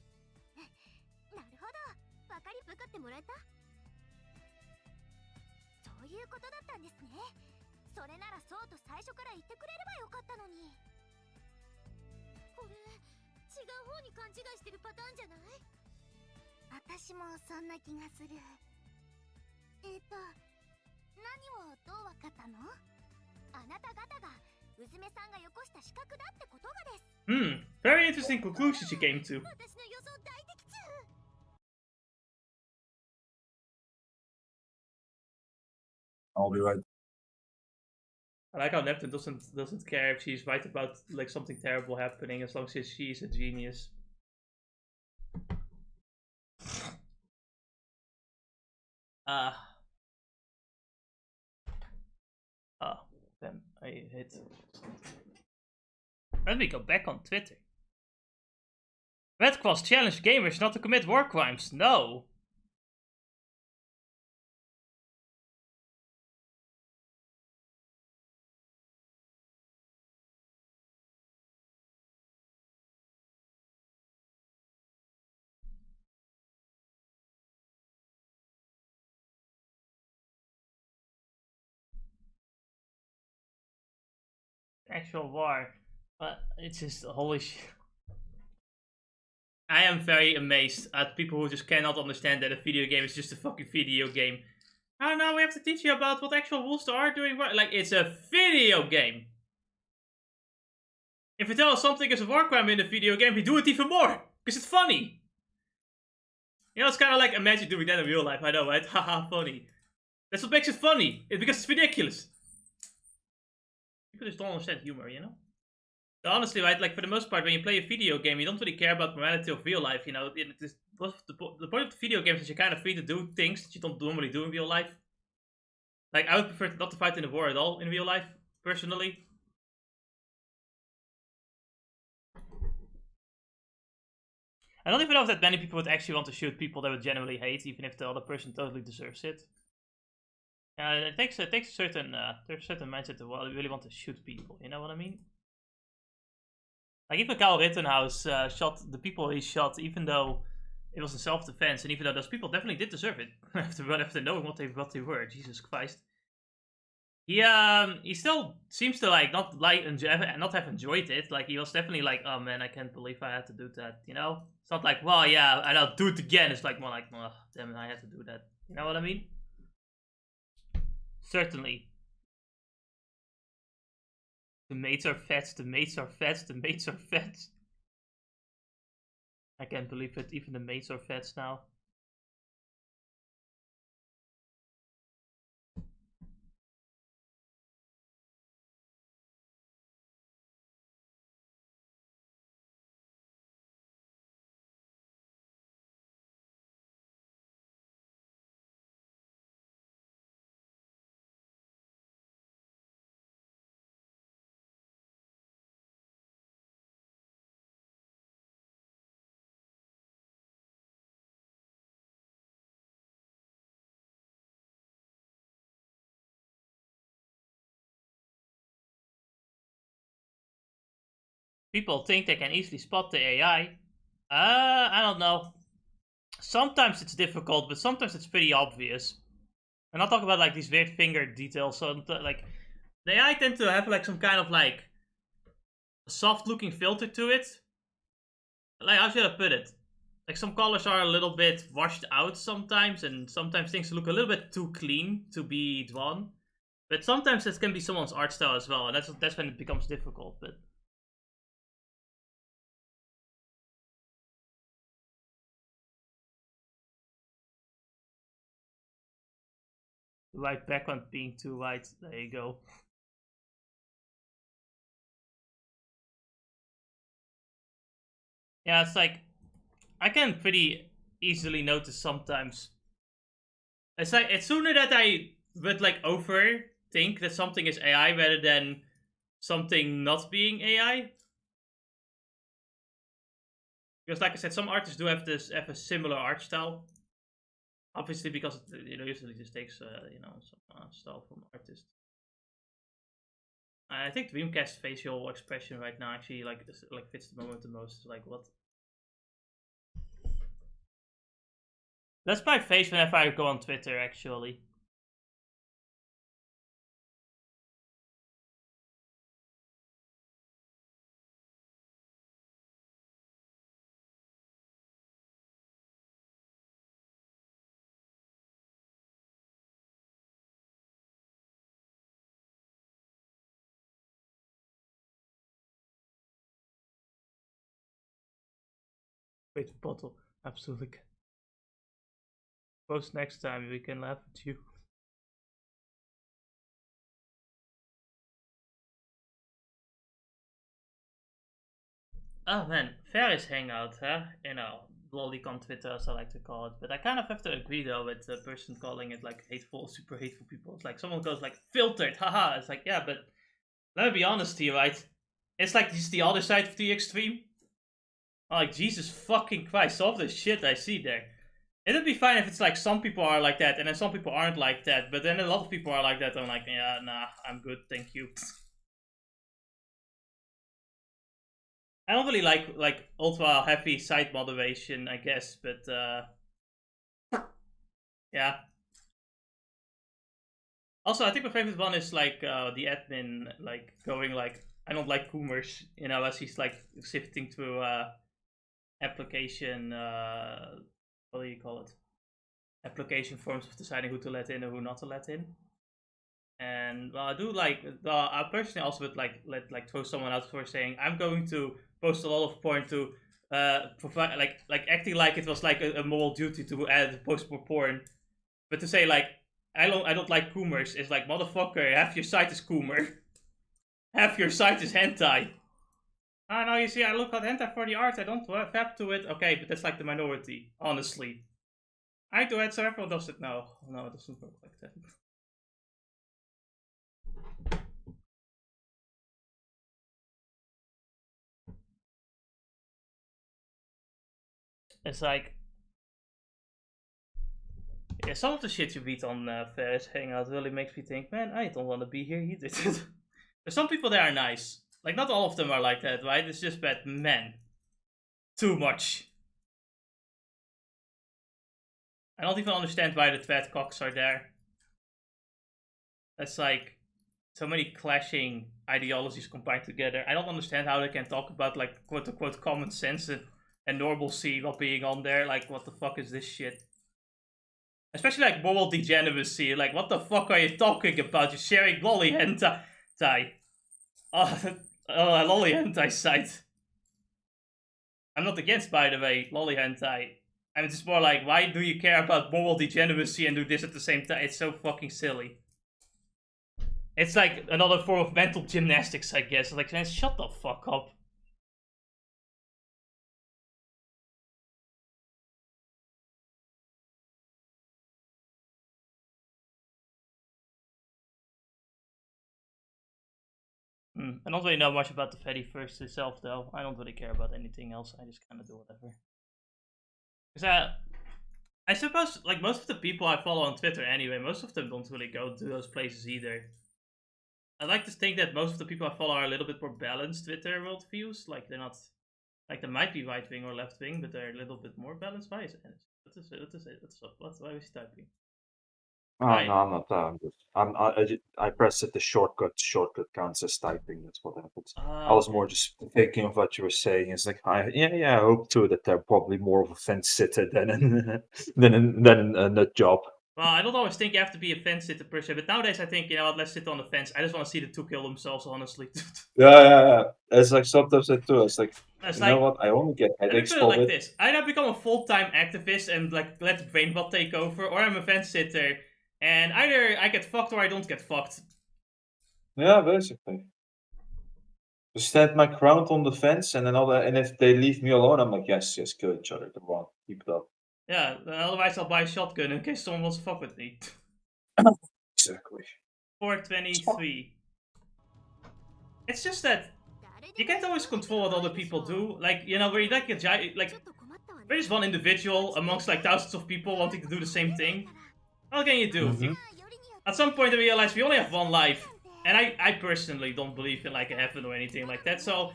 Very interesting conclusions you came to. I'll be right. I like how Neptune doesn't care if she's right about like something terrible happening, as long as she's a genius. Then I hit. Let me go back on Twitter. Red Cross challenged gamers not to commit war crimes. No. actual war. But it's just holy shit. I am very amazed at people who just cannot understand that a video game is just a fucking video game. Oh no, we have to teach you about what actual rules there are doing war. Like, it's a video game. If you tell us something is a war crime in a video game, we do it even more. Because it's funny. You know, it's kind of like, imagine doing that in real life. I know, right? Haha, funny. That's what makes it funny. It's because it's ridiculous. People just don't understand humor, you know? So honestly, right, like for the most part, when you play a video game, you don't really care about morality of real life, you know? The point of the video game is you're kind of free to do things that you don't normally do in real life. Like, I would prefer not to fight in a war at all in real life, personally. I don't even know if that many people would actually want to shoot people they would genuinely hate, even if the other person totally deserves it. It takes a certain mindset to really want to shoot people. You know what I mean? Like even Kyle Rittenhouse shot the people he shot, even though it was in self-defense, and even though those people definitely did deserve it after knowing what they were. Jesus Christ. He still seems to not have enjoyed it. Like he was definitely like, oh man, I can't believe I had to do that. You know, it's not like, well, yeah, I'll do it again. It's like more like, oh, damn it, I had to do that. You know what I mean? Certainly. The mates are fat. The mates are fat. The mates are fat. I can't believe it. Even the mates are fat now. People think they can easily spot the AI. I don't know. Sometimes it's difficult, but sometimes it's pretty obvious. And I'll talk about like these weird finger details. So like the AI tend to have like some kind of like soft looking filter to it. Like how should I put it? Like some colors are a little bit washed out sometimes, and sometimes things look a little bit too clean to be drawn. But sometimes that can be someone's art style as well, and that's when it becomes difficult. But right background being too white. There you go. Yeah, it's like I can pretty easily notice sometimes. It's like it's sooner that I would like overthink that something is AI rather than something not being AI. Because like I said, some artists do have a similar art style. Obviously, because it usually just takes some style from artists. I think Dreamcast's facial expression right now actually like fits the moment the most. It's like what? That's my face whenever I go on Twitter, actually. Wait, bottle. Absolutely. Post next time, we can laugh at you. Oh man, Ferris Hangout, huh? You know, lolicon Twitter as I like to call it. But I kind of have to agree though with the person calling it like hateful, super hateful people. It's like someone goes like filtered, haha. It's like, yeah, but let me be honest here, right? It's like just the other side of the extreme. I'm like, Jesus fucking Christ, all the shit I see there. It'd be fine if it's like some people are like that and then some people aren't like that, but then a lot of people are like that. I'm like, yeah, nah, I'm good, thank you. I don't really like ultra heavy site moderation, I guess, but yeah. Also, I think my favorite one is like the admin like going like I don't like Koomers, you know, as he's like sifting through application, what do you call it? Application forms of deciding who to let in and who not to let in. And well, I do like, I personally also would like throw someone out for saying, I'm going to post a lot of porn to provide, like acting like it was like a moral duty to post more porn. But to say like, I don't like Koomers, it's like, motherfucker, half your site is Koomer. Half your site is hentai. Oh no, you see, I look at hentai for the art, I don't fap to it. Okay, but that's like the minority, honestly. I do it, so everyone does it now. No, it doesn't work like that. It's like, yeah, some of the shit you read on Ferris Hangout really makes me think, man, I don't want to be here either. There's some people that are nice. Like, not all of them are like that, right? It's just that, man, too much. I don't even understand why the fat cocks are there. That's like so many clashing ideologies combined together. I don't understand how they can talk about like quote unquote common sense and normalcy while being on there. Like, what the fuck is this shit? Especially like moral degeneracy. Like, what the fuck are you talking about? You're sharing lolly hentai. Oh, a lolly hentai site. I'm not against, by the way, lolly hentai. And it's just more like, why do you care about moral degeneracy and do this at the same time? It's so fucking silly. It's like another form of mental gymnastics, I guess. Like, man, shut the fuck up. I don't really know much about the Fediverse itself, though. I don't really care about anything else. I just kind of do whatever. Because I suppose, like, most of the people I follow on Twitter anyway, most of them don't really go to those places either. I like to think that most of the people I follow are a little bit more balanced with their worldviews. Like, they're not, like, they might be right-wing or left-wing, but they're a little bit more balanced. Why is it? What is it? What's up? Why was he typing? Oh, Right. no, I'm not. I pressed it, the shortcut counts as typing. That's what happens. I was more just thinking of what you were saying. It's like, I hope too that they're probably more of a fence sitter than a nut job. Well, I don't always think you have to be a fence sitter per se, but nowadays I think, you know what, let's sit on the fence. I just want to see the two kill themselves, honestly. Yeah. It's like sometimes I do. It's like, know what? I only get headaches from it. Like this. Either become a full-time activist and like let Brainbot take over, or I'm a fence sitter, and either I get fucked or I don't get fucked. Yeah, basically. Just stand my ground on the fence, and and if they leave me alone, I'm like, yes, kill each other. Come on, keep it up. Yeah, otherwise I'll buy a shotgun in case someone wants to fuck with me. Exactly. 423. It's just that you can't always control what other people do. Like, you know, where you like a giant, like, there is one individual amongst like thousands of people wanting to do the same thing. What can you do? At some point I realized we only have one life. And I personally don't believe in like a heaven or anything like that. So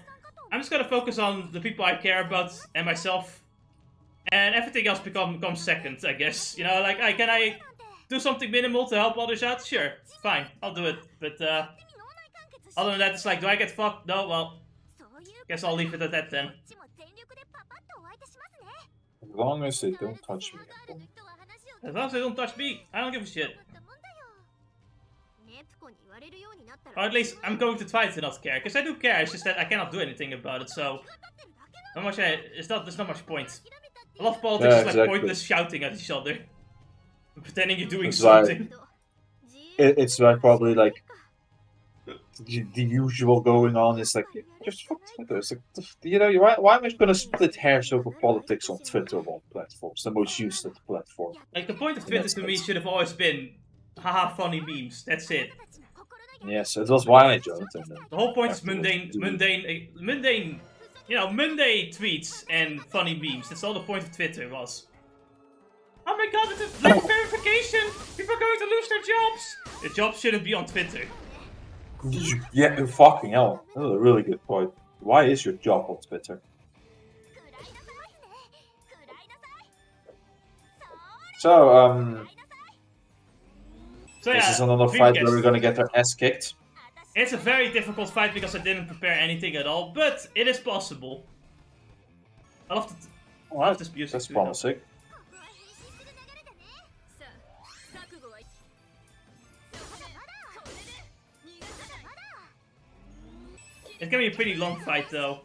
I'm just gonna focus on the people I care about and myself. And everything else comes second, I guess. You know, like, can I do something minimal to help others out? Sure, fine, I'll do it. But other than that, it's like, do I get fucked? No, well, guess I'll leave it at that then. As long as they don't touch me. As long as they don't touch me, I don't give a shit. Or at least I'm going to try to not care, because I do care. It's just that I cannot do anything about it. So, there's not much point. A lot of politics is like pointless shouting at each other, pretending you're doing something. It's like probably like the usual going on is like, just fuck Twitter. It's like, you know, why am I going to split hairs over politics on Twitter of all platforms, the most used platform? Like, the point of Twitter to me should have always been, haha, funny memes. That's it. Yes, it was why I joined. The whole point is mundane, you know, mundane tweets and funny memes. That's all the point of Twitter was. Oh my god, it's a black verification! People are going to lose their jobs! The jobs shouldn't be on Twitter. Yeah, fucking hell. That's a really good point. Why is your job on Twitter? So, yeah, this is another fight where we're gonna get our ass kicked. It's a very difficult fight because I didn't prepare anything at all, but it is possible. I love this music. That's too, promising. It can be a pretty long fight though.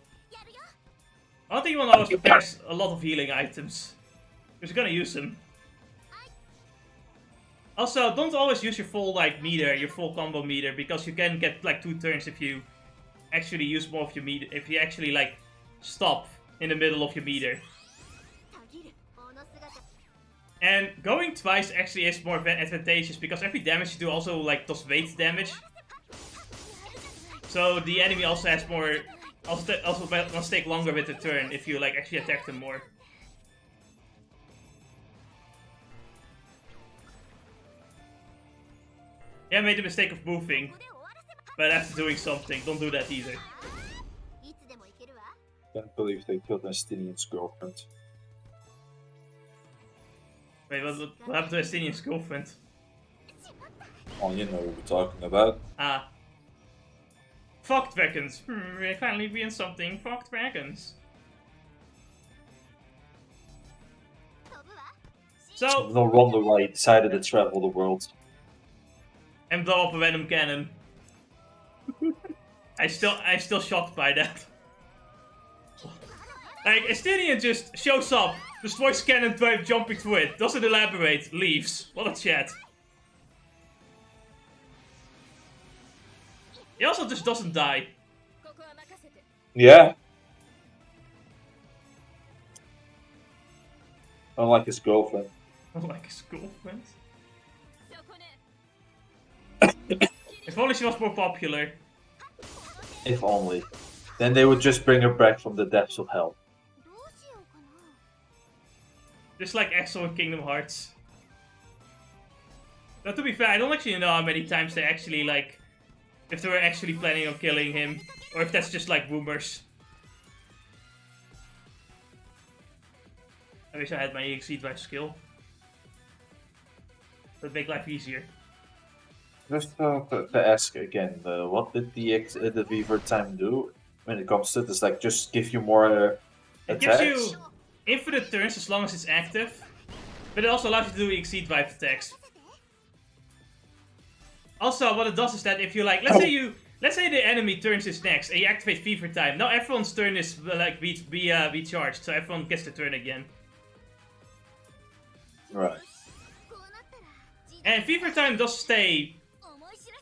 I don't think you want to always prepare a lot of healing items. Because you're gonna use them. Also, don't always use your full meter, your full combo meter, because you can get like 2 turns if you actually use more of your meter, if you actually stop in the middle of your meter. And going twice actually is more advantageous because every damage you do also does weight damage. So the enemy also has more, also must take longer with the turn if you actually attack them more. Yeah, I made the mistake of moving, but after doing something, don't do that either. Can't believe they killed Estinian's girlfriend. Wait, what happened to Estinian's girlfriend? Oh, you know what we're talking about. Ah. Fuck dragons. We're finally being something. Fuck dragons. So, No wonder why he decided to travel the world. And blow up a random cannon. I'm still shocked by that. Estinian just shows up, destroys cannon by jumping through it, doesn't elaborate, leaves. What a chat. He also just doesn't die. Yeah. Unlike his girlfriend. Like his girlfriend. If only she was more popular. If only. Then they would just bring her back from the depths of hell. Just like Axel in Kingdom Hearts. But to be fair, I don't actually know how many times they actually if they were actually planning on killing him, or if that's just rumors. I wish I had my EXE drive skill. That'd make life easier. Just to ask again, what did the Fever time do when it comes to this? Just give you more It attacks? gives you infinite turns as long as it's active, but it also allows you to do EXE drive attacks. Also, what it does is that if you let's say the enemy turns his next and you activate Fever time, now everyone's turn is recharged, so everyone gets the turn again. Right. And Fever time does stay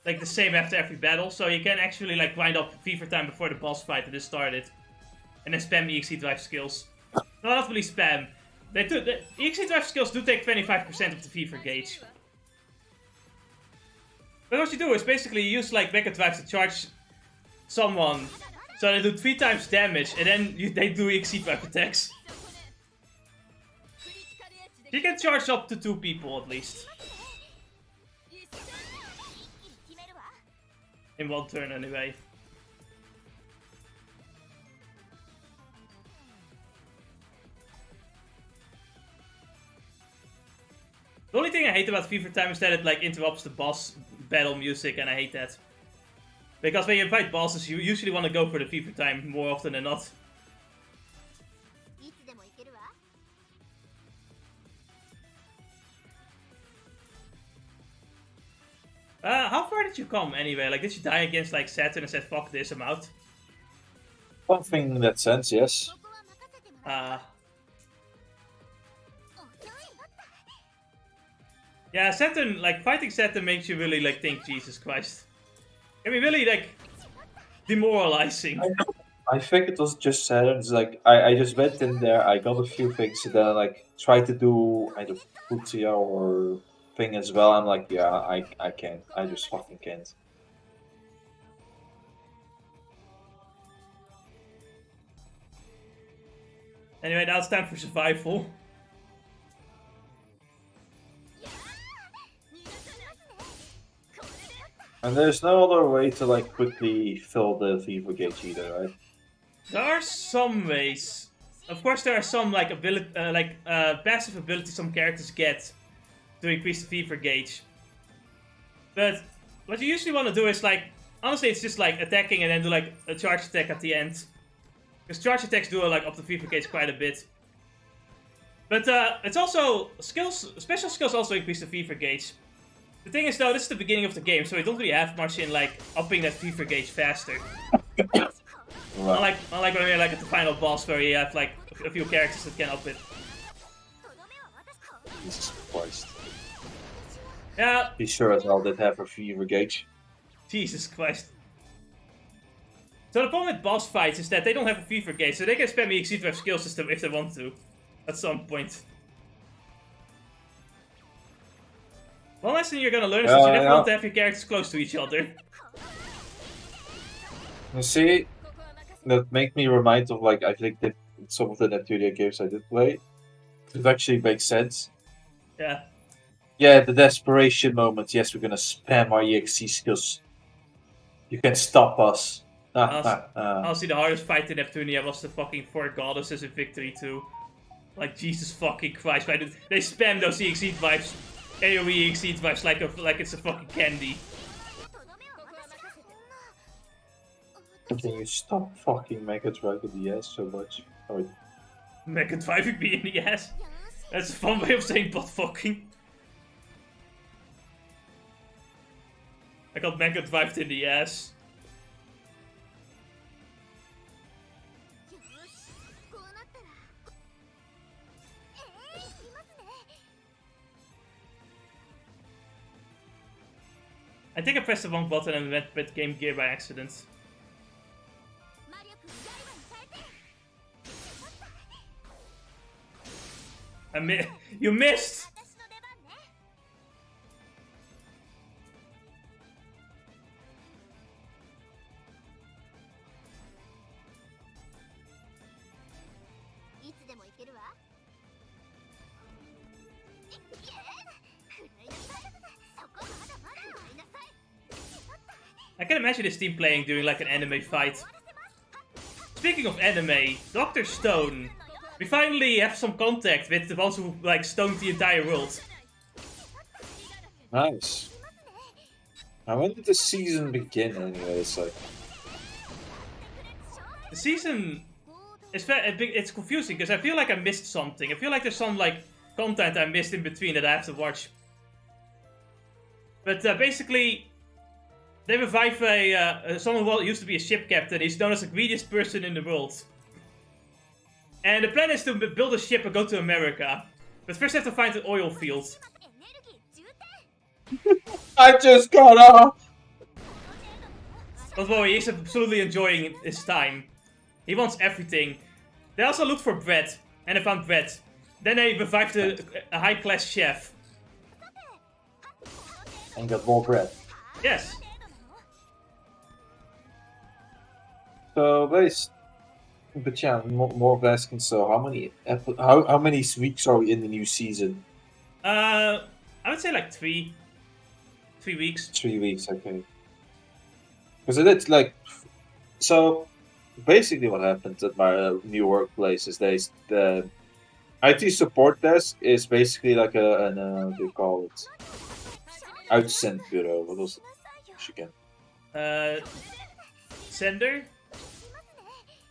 the same after every battle, so you can actually grind up Fever time before the boss fight that is started, and then spam EXE drive skills. No, not really spam. The EXE drive skills do take 25% of the Fever gauge. But what you do is basically you use Mega Drive to charge someone, so they do 3 times damage, and then they do EXE drive attacks. You can charge up to 2 people at least. In one turn anyway. The only thing I hate about Fever Time is that it interrupts the boss battle music, and I hate that. Because when you fight bosses, you usually want to go for the Fever Time more often than not. How far did you come anyway? Did you die against Saturn and said fuck this, I'm out? Something in that sense, yes. Yeah, Saturn, fighting Saturn makes you really think, Jesus Christ. Can be really demoralizing. I think it was just Saturn. It's I just went in there, I got a few things, and then I tried to do either Futsia or thing as well. I'm yeah, I can't. I just fucking can't. Anyway, now it's time for survival. And there's no other way to quickly fill the fever gauge either, right? There are some ways. Of course, there are some ability, passive abilities some characters get to increase the fever gauge. But what you usually want to do is honestly, it's just like attacking and then do like a charge attack at the end. Because charge attacks do like up to fever gauge quite a bit. But it's also skills. Special skills also increase the fever gauge. The thing is though, this is the beginning of the game, so we don't really have much in like upping that fever gauge faster. Right. Unlike when we're like at the final boss where you have like a few characters that can up it. Jesus Christ. Yeah. He sure as hell did have a fever gauge. Jesus Christ. So the problem with boss fights is that they don't have a fever gauge, so they can spam EXE Drive skill system if they want to. At some point. One lesson you're gonna learn is that you never want to have your characters close to each other. You see, that make me remind of like I think that some of the Neptunia games I did play. It actually makes sense. Yeah. Yeah, the desperation moment. Yes, we're gonna spam our EXE skills. You can stop us. Honestly, the hardest fight in Neptunia was the fucking 4 goddesses in Victory 2. Like, Jesus fucking Christ, right? They spam those EXE vibes, AoE EXE vibes like it's a fucking candy. Can you stop fucking Mega Drive in the ass so much? Sorry. Mega driving me in the ass. That's a fun way of saying butt fucking. I got Mega drived in the ass. I think I pressed the wrong button and went with Game Gear by accident. You missed! I can imagine this team playing during like an anime fight. Speaking of anime, Dr. Stone. We finally have some contact with the ones who like stoned the entire world. Nice. Now when did the season begin anyway? It's like the season is it's confusing because I feel like I missed something. I feel like there's some like content I missed in between that I have to watch. But basically, they revive someone who used to be a ship captain. He's known as the greediest person in the world. And the plan is to build a ship and go to America. But first they have to find an oil field. I just got off! Don't worry, he's absolutely enjoying his time. He wants everything. They also looked for bread. And they found bread. Then they revived a high-class chef. And got more bread. Yes. So, but yeah, more of asking. So, how many weeks are we in the new season? I would say like 3 weeks. 3 weeks, okay. Because it's like, so basically what happened at my new workplace is the IT support desk is basically like what do you call it? Uitzendbureau. What was it again? Sender?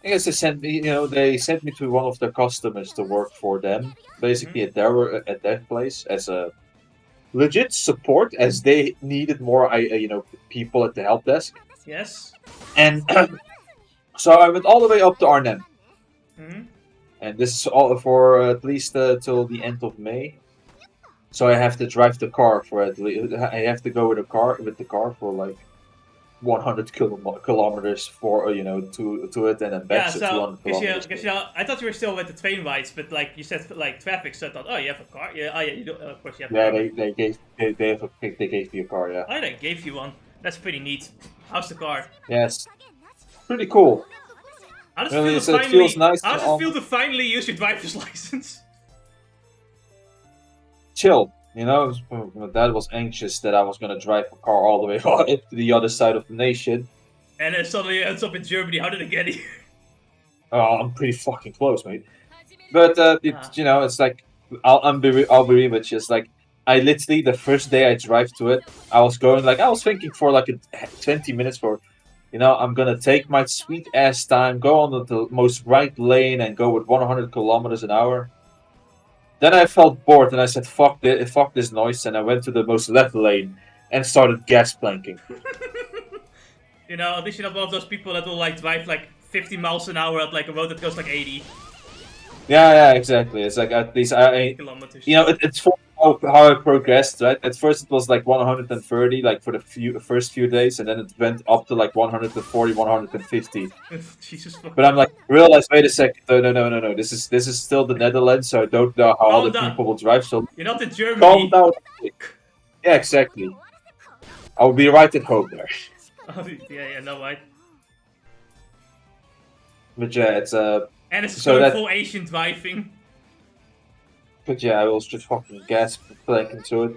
I guess they sent me, they sent me to one of their customers to work for them, basically at their place as a legit support, as they needed more, people at the help desk. Yes. And so I went all the way up to Arnhem, and this is all for at least till the end of May. So I have to drive the car for at least. I have to go with the car for like 100 kilometers for to it and then back. Yeah, so 200 kilometers. I thought you were still with the train rides, but like you said, like traffic, so I thought, oh, you have a car. Yeah, oh yeah, you do. Of course you have. Yeah, a car. they gave me a car. Yeah. Oh, they gave you one. That's pretty neat. How's the car? Yes, pretty cool. How does Really, it feel to it feels nice. How does it feel to finally use your driver's license? Chill. My dad was anxious that I was gonna drive a car all the way to the other side of the nation. And then suddenly it ends up in Germany. How did it get here? Oh, I'm pretty fucking close, mate. But it's like I'll be real with you. It's like I literally, the first day I drive to it, I was thinking for like 20 minutes for, I'm gonna take my sweet ass time, go on the most right lane and go with 100 kilometers an hour. Then I felt bored and I said, fuck this noise, and I went to the most left lane and started gas planking. At least you're not one of those people that will like drive like 50 miles an hour at like a road that goes like 80 Yeah, exactly. It's like at least kilometers. It's for how I progressed, right? At first it was like 130, like for the first few days, and then it went up to like 140, 150. Jesus fuck. But I'm like, realize, wait a second, no. This is still the Netherlands, so I don't know how Calm other down. people will drive. So You're not in Germany. calm down. Yeah, exactly. I'll be right at home there. Oh, yeah, no, right. But yeah, it's And it's So that- full Asian driving. But yeah, I was just fucking gas planking to it.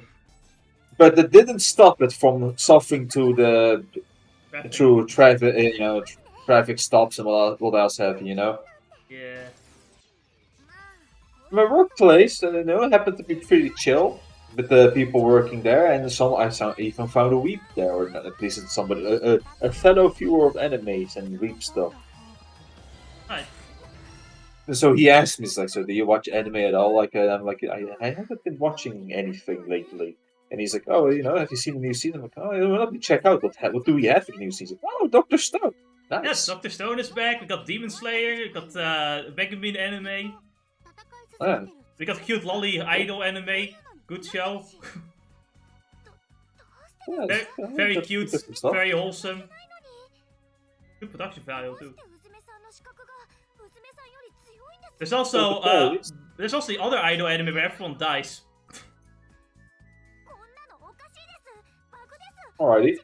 But it didn't stop it from suffering to the through traffic, traffic stops and what else have you, Yeah. My workplace, happened to be pretty chill with the people working there, and even found a weep there, or at least it's somebody, a fellow viewer of animes and weep stuff. Right. So he asked me, he's like, so do you watch anime at all? Like, I'm like, I haven't been watching anything lately. And he's like, oh, have you seen the new season? I'm like, oh, let me check out what do we have in the new season? Oh, Dr. Stone. Nice. Yes, Dr. Stone is back. We got Demon Slayer. We got Megami anime. Yeah. We got cute lolly idol anime. Good show. Yeah, Very that's cute. different stuff. Very wholesome. Good production value too. There's also the other idol anime where everyone dies. Alrighty.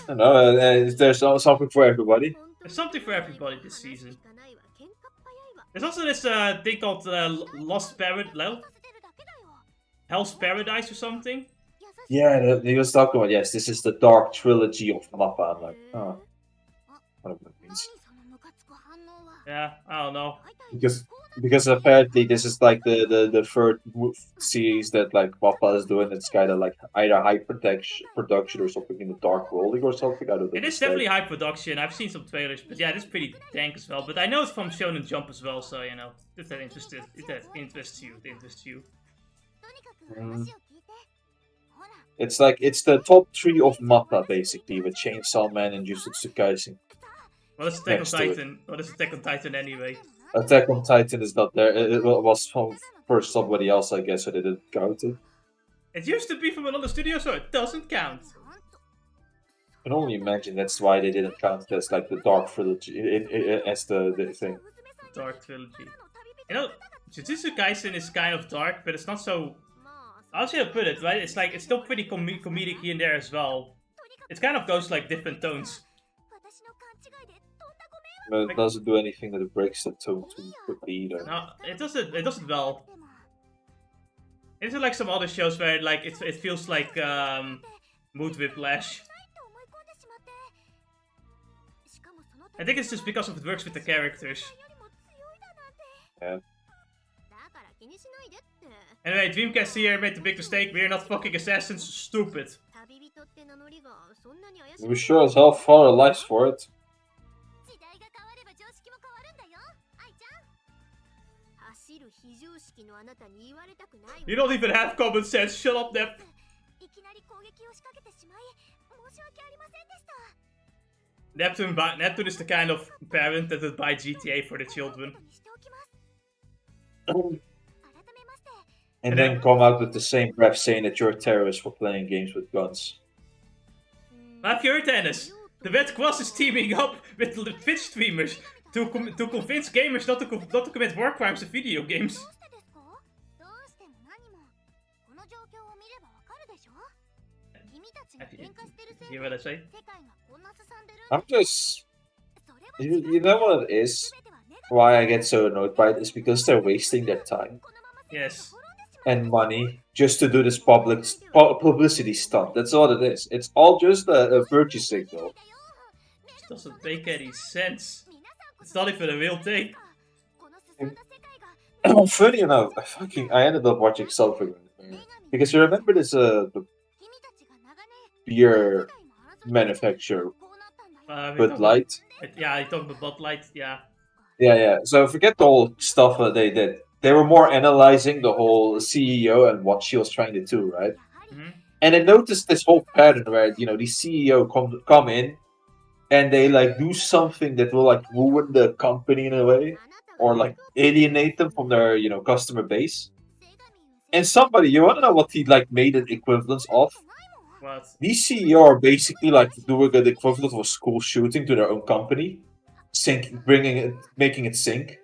I know, there's something for everybody. There's something for everybody this season. There's also this thing called Hell's Paradise or something. Yeah, he was talking about, yes, this is the dark trilogy of Mappa. I'm like, oh. I don't know what it means. Yeah, I don't know. Because apparently this is like the third series that like Mappa is doing. It's kind of like either high production or something in the dark world or something. I don't know. It is definitely high production. I've seen some trailers, but yeah, it is pretty dank as well. But I know it's from Shonen Jump as well, so if that interests you, it interests you. It's the top 3 of Mappa basically, with Chainsaw Man and Jujutsu Kaisen. What is Attack on Next to it. Titan? What is Attack on Titan anyway? Attack on Titan is not there. It was from first somebody else, I guess, so they didn't count it. It used to be from another studio, so it doesn't count. I can only imagine that's why they didn't count it as like the Dark Trilogy as the thing. Dark trilogy. Jujutsu Kaisen is kind of dark, but it's not so. How should I put it? Right? It's like it's still pretty comedic here and there as well. It kind of goes like different tones. But it doesn't do anything that it breaks the tone too quickly either. No, it doesn't. It doesn't well. It's like some other shows where like it feels like mood whiplash. I think it's just because it works with the characters. Yeah. Anyway, Dreamcast here made the big mistake. We're not fucking assassins. Stupid. We sure as hell fought our lives for it. You don't even have common sense. Shut up, Nep. Neptune is the kind of parent that would buy GTA for the children. And then come out with the same breath saying that you're a terrorist for playing games with guns. Have you heard, Dennis? The Red Cross is teaming up with Twitch streamers to convince gamers not to commit war crimes in video games. You hear what I say? I'm just... You know what it is? Why I get so annoyed by it is because they're wasting their time Yes. and money just to do this publicity stunt. That's all it is. It's all just a virtue signal. It doesn't make any sense. It's not even a real thing. Funny enough, I ended up watching something Because you remember this the beer manufacturer, Bud Light? Yeah, I talked about Bud Light, yeah. Yeah. So forget the whole stuff that they did. They were more analyzing the whole CEO and what she was trying to do, right? Mhm. And I noticed this whole pattern where these CEO come in and they like do something that will like ruin the company in a way, or like alienate them from their customer base. And somebody, you want to know what he like made an equivalence of? What? These CEO are basically like doing the equivalent of a school shooting to their own company, making it sink.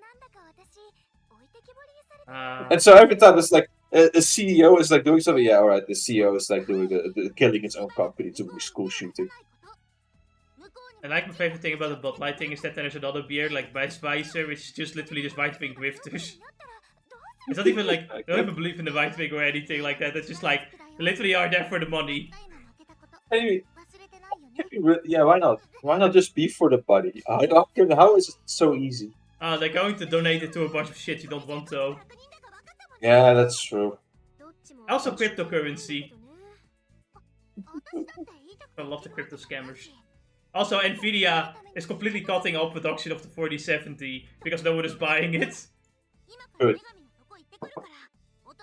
And so every time it's like a CEO is like doing something, yeah, all right, the CEO is like doing killing its own company to a school shooting. And like my favorite thing about the Bud Light thing is that there's another beer like Weissweiser, which is just literally just right-wing grifters. It's not even like, I don't even believe in the right-wing or anything like that. It's just like, they literally are there for the money. Anyway, yeah, why not? Why not just be for the buddy? How is it so easy? They're going to donate it to a bunch of shit you don't want to. Yeah, that's true. Also cryptocurrency. I love the crypto scammers. Also, Nvidia is completely cutting off production of the 4070 because no one is buying it. Good.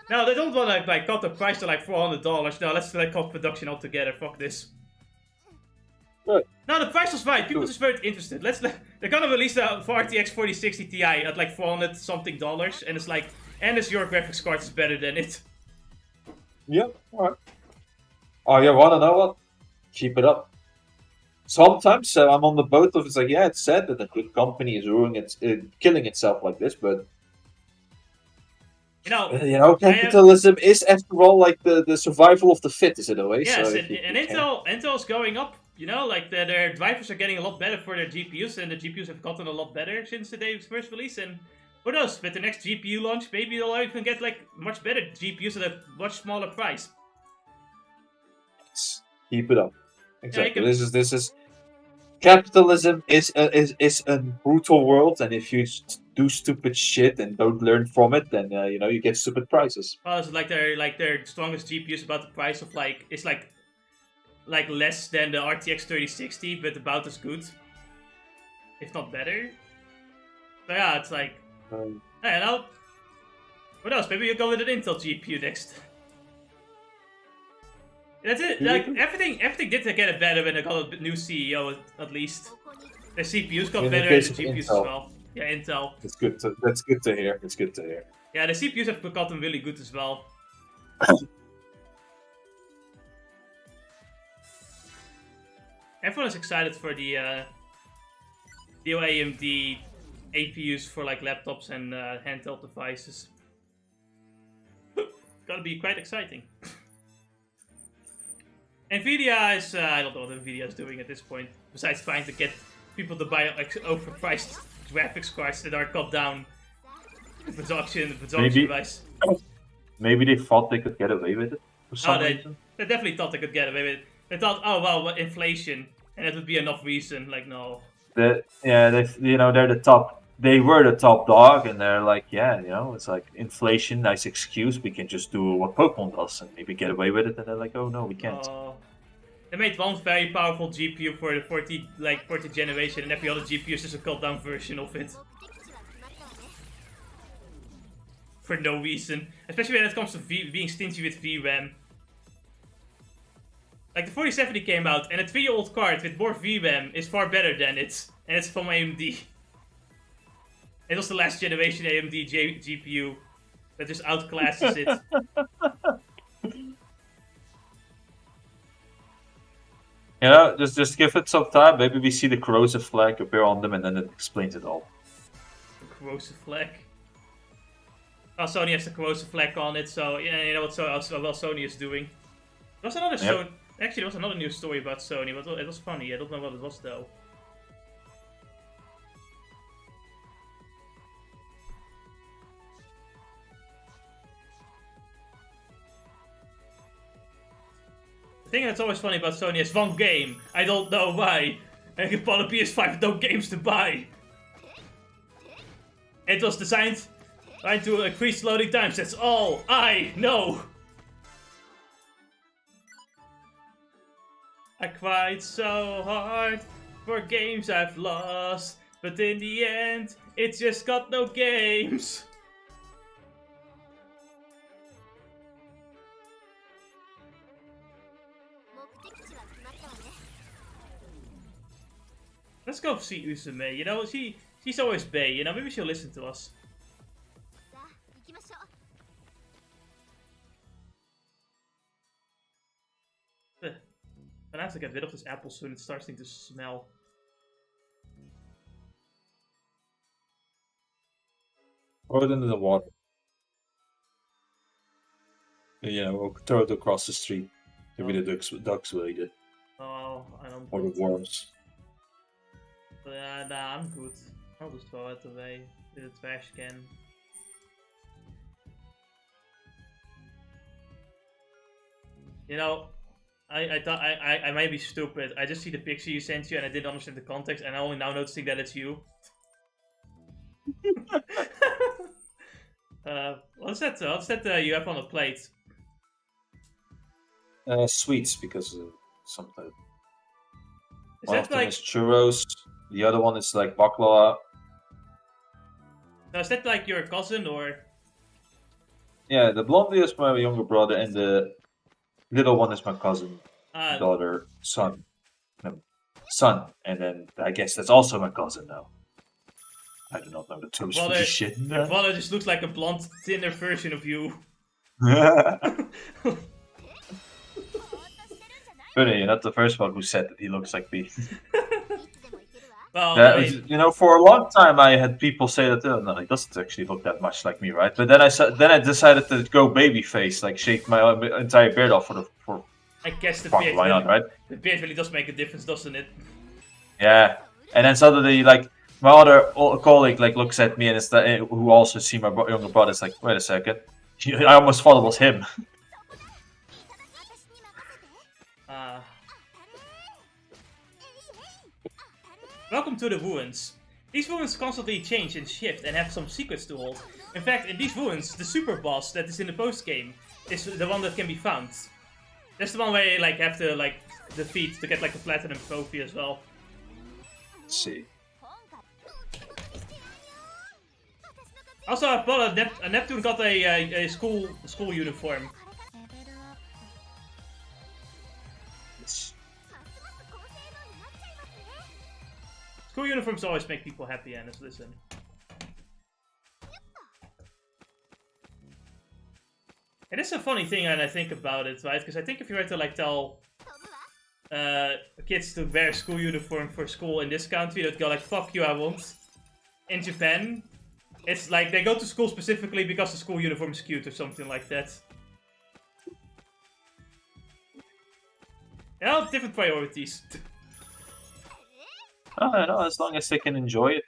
No, they don't want to like cut the price to like $400. No, let's like cut production altogether. Fuck this. Good. No, the price was right. People just weren't interested. They're gonna release the RTX 4060 Ti at like $400 something, and it's like, and it's your graphics card is better than it. Yep. Alright. Oh, you wanna know what? Keep it up. Sometimes I'm on the boat of it's like, yeah, it's sad that a good company is killing itself like this, but you know, capitalism is after all like the survival of the fittest in a way. Yes, so and Intel's going up. You know, like their drivers are getting a lot better for their GPUs, and the GPUs have gotten a lot better since the first release. And who knows, with the next GPU launch, maybe they'll even get like much better GPUs at a much smaller price. Keep it up. Exactly. Yeah, this is capitalism is a brutal world, and if you do stupid shit and don't learn from it, then you get stupid prices. Oh, it's like their strongest GPUs about the price of like it's like less than the RTX 3060, but about as good, if not better. So yeah, it's like I don't know. What else? Maybe you'll go with an Intel GPU next. That's it. Like everything did get it better when they got a new CEO at least. The CPUs got better and the GPUs as well. Yeah, Intel. That's good. That's good to hear. It's good to hear. Yeah, the CPUs have gotten really good as well. Everyone is excited for the new AMD APUs for like laptops and handheld devices. Gonna be quite exciting. Nvidia is, I don't know what Nvidia is doing at this point, besides trying to get people to buy like, overpriced graphics cards that are cut down the production device. Maybe they thought they could get away with it for some reason. They definitely thought they could get away with it. They thought, oh well, inflation, and that would be enough reason. Like, no. They're the top. They were the top dog, and they're like, yeah, it's like inflation, nice excuse. We can just do what Pokemon does and maybe get away with it. And they're like, oh no, we can't. They made one very powerful GPU for the 40th generation, and every other GPU is just a cut down version of it. For no reason, especially when it comes to being stingy with VRAM. Like the 4070 came out, and a 3-year-old card with more VRAM is far better than it, and it's from AMD. It was the last generation AMD GPU that just outclasses it. Yeah, just give it some time. Maybe we see the corrosive flag appear on them, and then it explains it all. The corrosive flag. Oh, Sony has the corrosive flag on it, so yeah, you know what Sony is doing. There was another Sony. Actually, there was another news story about Sony, but it was funny. I don't know what it was though. The thing that's always funny about Sony is one game. I don't know why. I can bought a PS5 with no games to buy. It was designed to increase loading times. That's all I know. I cried so hard for games I've lost, but in the end, it's just got no games. Let's go see Usume. You know, she's always bae. You know, maybe she'll listen to us. I'm gonna have to get rid of this apple soon. It's starting to smell. Throw it into the water. You know, or throw it across the street. Maybe the ducks will eat it. Oh, I don't. Or the worms. Nah, I'm good. I'll just throw it away in the trash can. You know, I thought I might be stupid. I just see the picture you sent you and I didn't understand the context, and I'm only now noticing that it's you. What's that? What's that you have on the plate? Sweets, because sometimes Is one that of them like? is churros. The other one is like baklava. No, is that like your cousin or? Yeah, the blondie is my younger brother, and the little one is my cousin, daughter, son. No, son, and then I guess that's also my cousin now. I do not know the terms for this shit. Your brother just looks like a blonde, thinner version of you. Funny, you're not the first one who said that he looks like me. Well, Yeah, I mean, you know, for a long time I had people say that, oh, no, he doesn't actually look that much like me, right? But then I decided to go baby face, like shave my entire beard off for I guess the fuck, beard why not, really, right? the beard really does make a difference, doesn't it? Yeah, and then suddenly, like, my other colleague like looks at me and it's who also see my younger brother. It's like, wait a second, I almost thought it was him. Welcome to the ruins. These ruins constantly change and shift and have some secrets to hold. In fact, in these ruins, the super boss that is in the post game is the one that can be found. That's the one where you like have to like defeat to get like a platinum trophy as well. Let's see. Also, I bought a Neptune got a school uniform. School uniforms always make people happy, Annis, listen. It is a funny thing when I think about it, right? Because I think if you were to like tell kids to wear a school uniform for school in this country, they'd go like, fuck you, I won't. In Japan, it's like they go to school specifically because the school uniform is cute or something like that. You know, different priorities. I don't know, as long as they can enjoy it.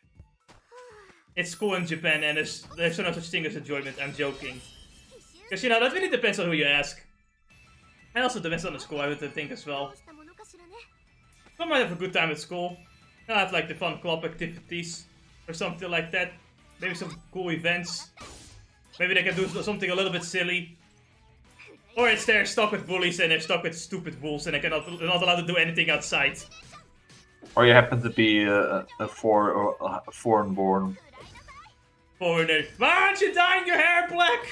It's school in Japan and there's no such thing as enjoyment, I'm joking. Because, you know, that really depends on who you ask. And also depends on the school, I would think as well. Some might have a good time at school. They'll have like the fun club activities or something like that. Maybe some cool events. Maybe they can do something a little bit silly. Or it's they're stuck with bullies and they're stuck with stupid rules and they're not allowed to do anything outside. Or you happen to be a foreign-born. Foreigner. Why aren't you dyeing your hair black?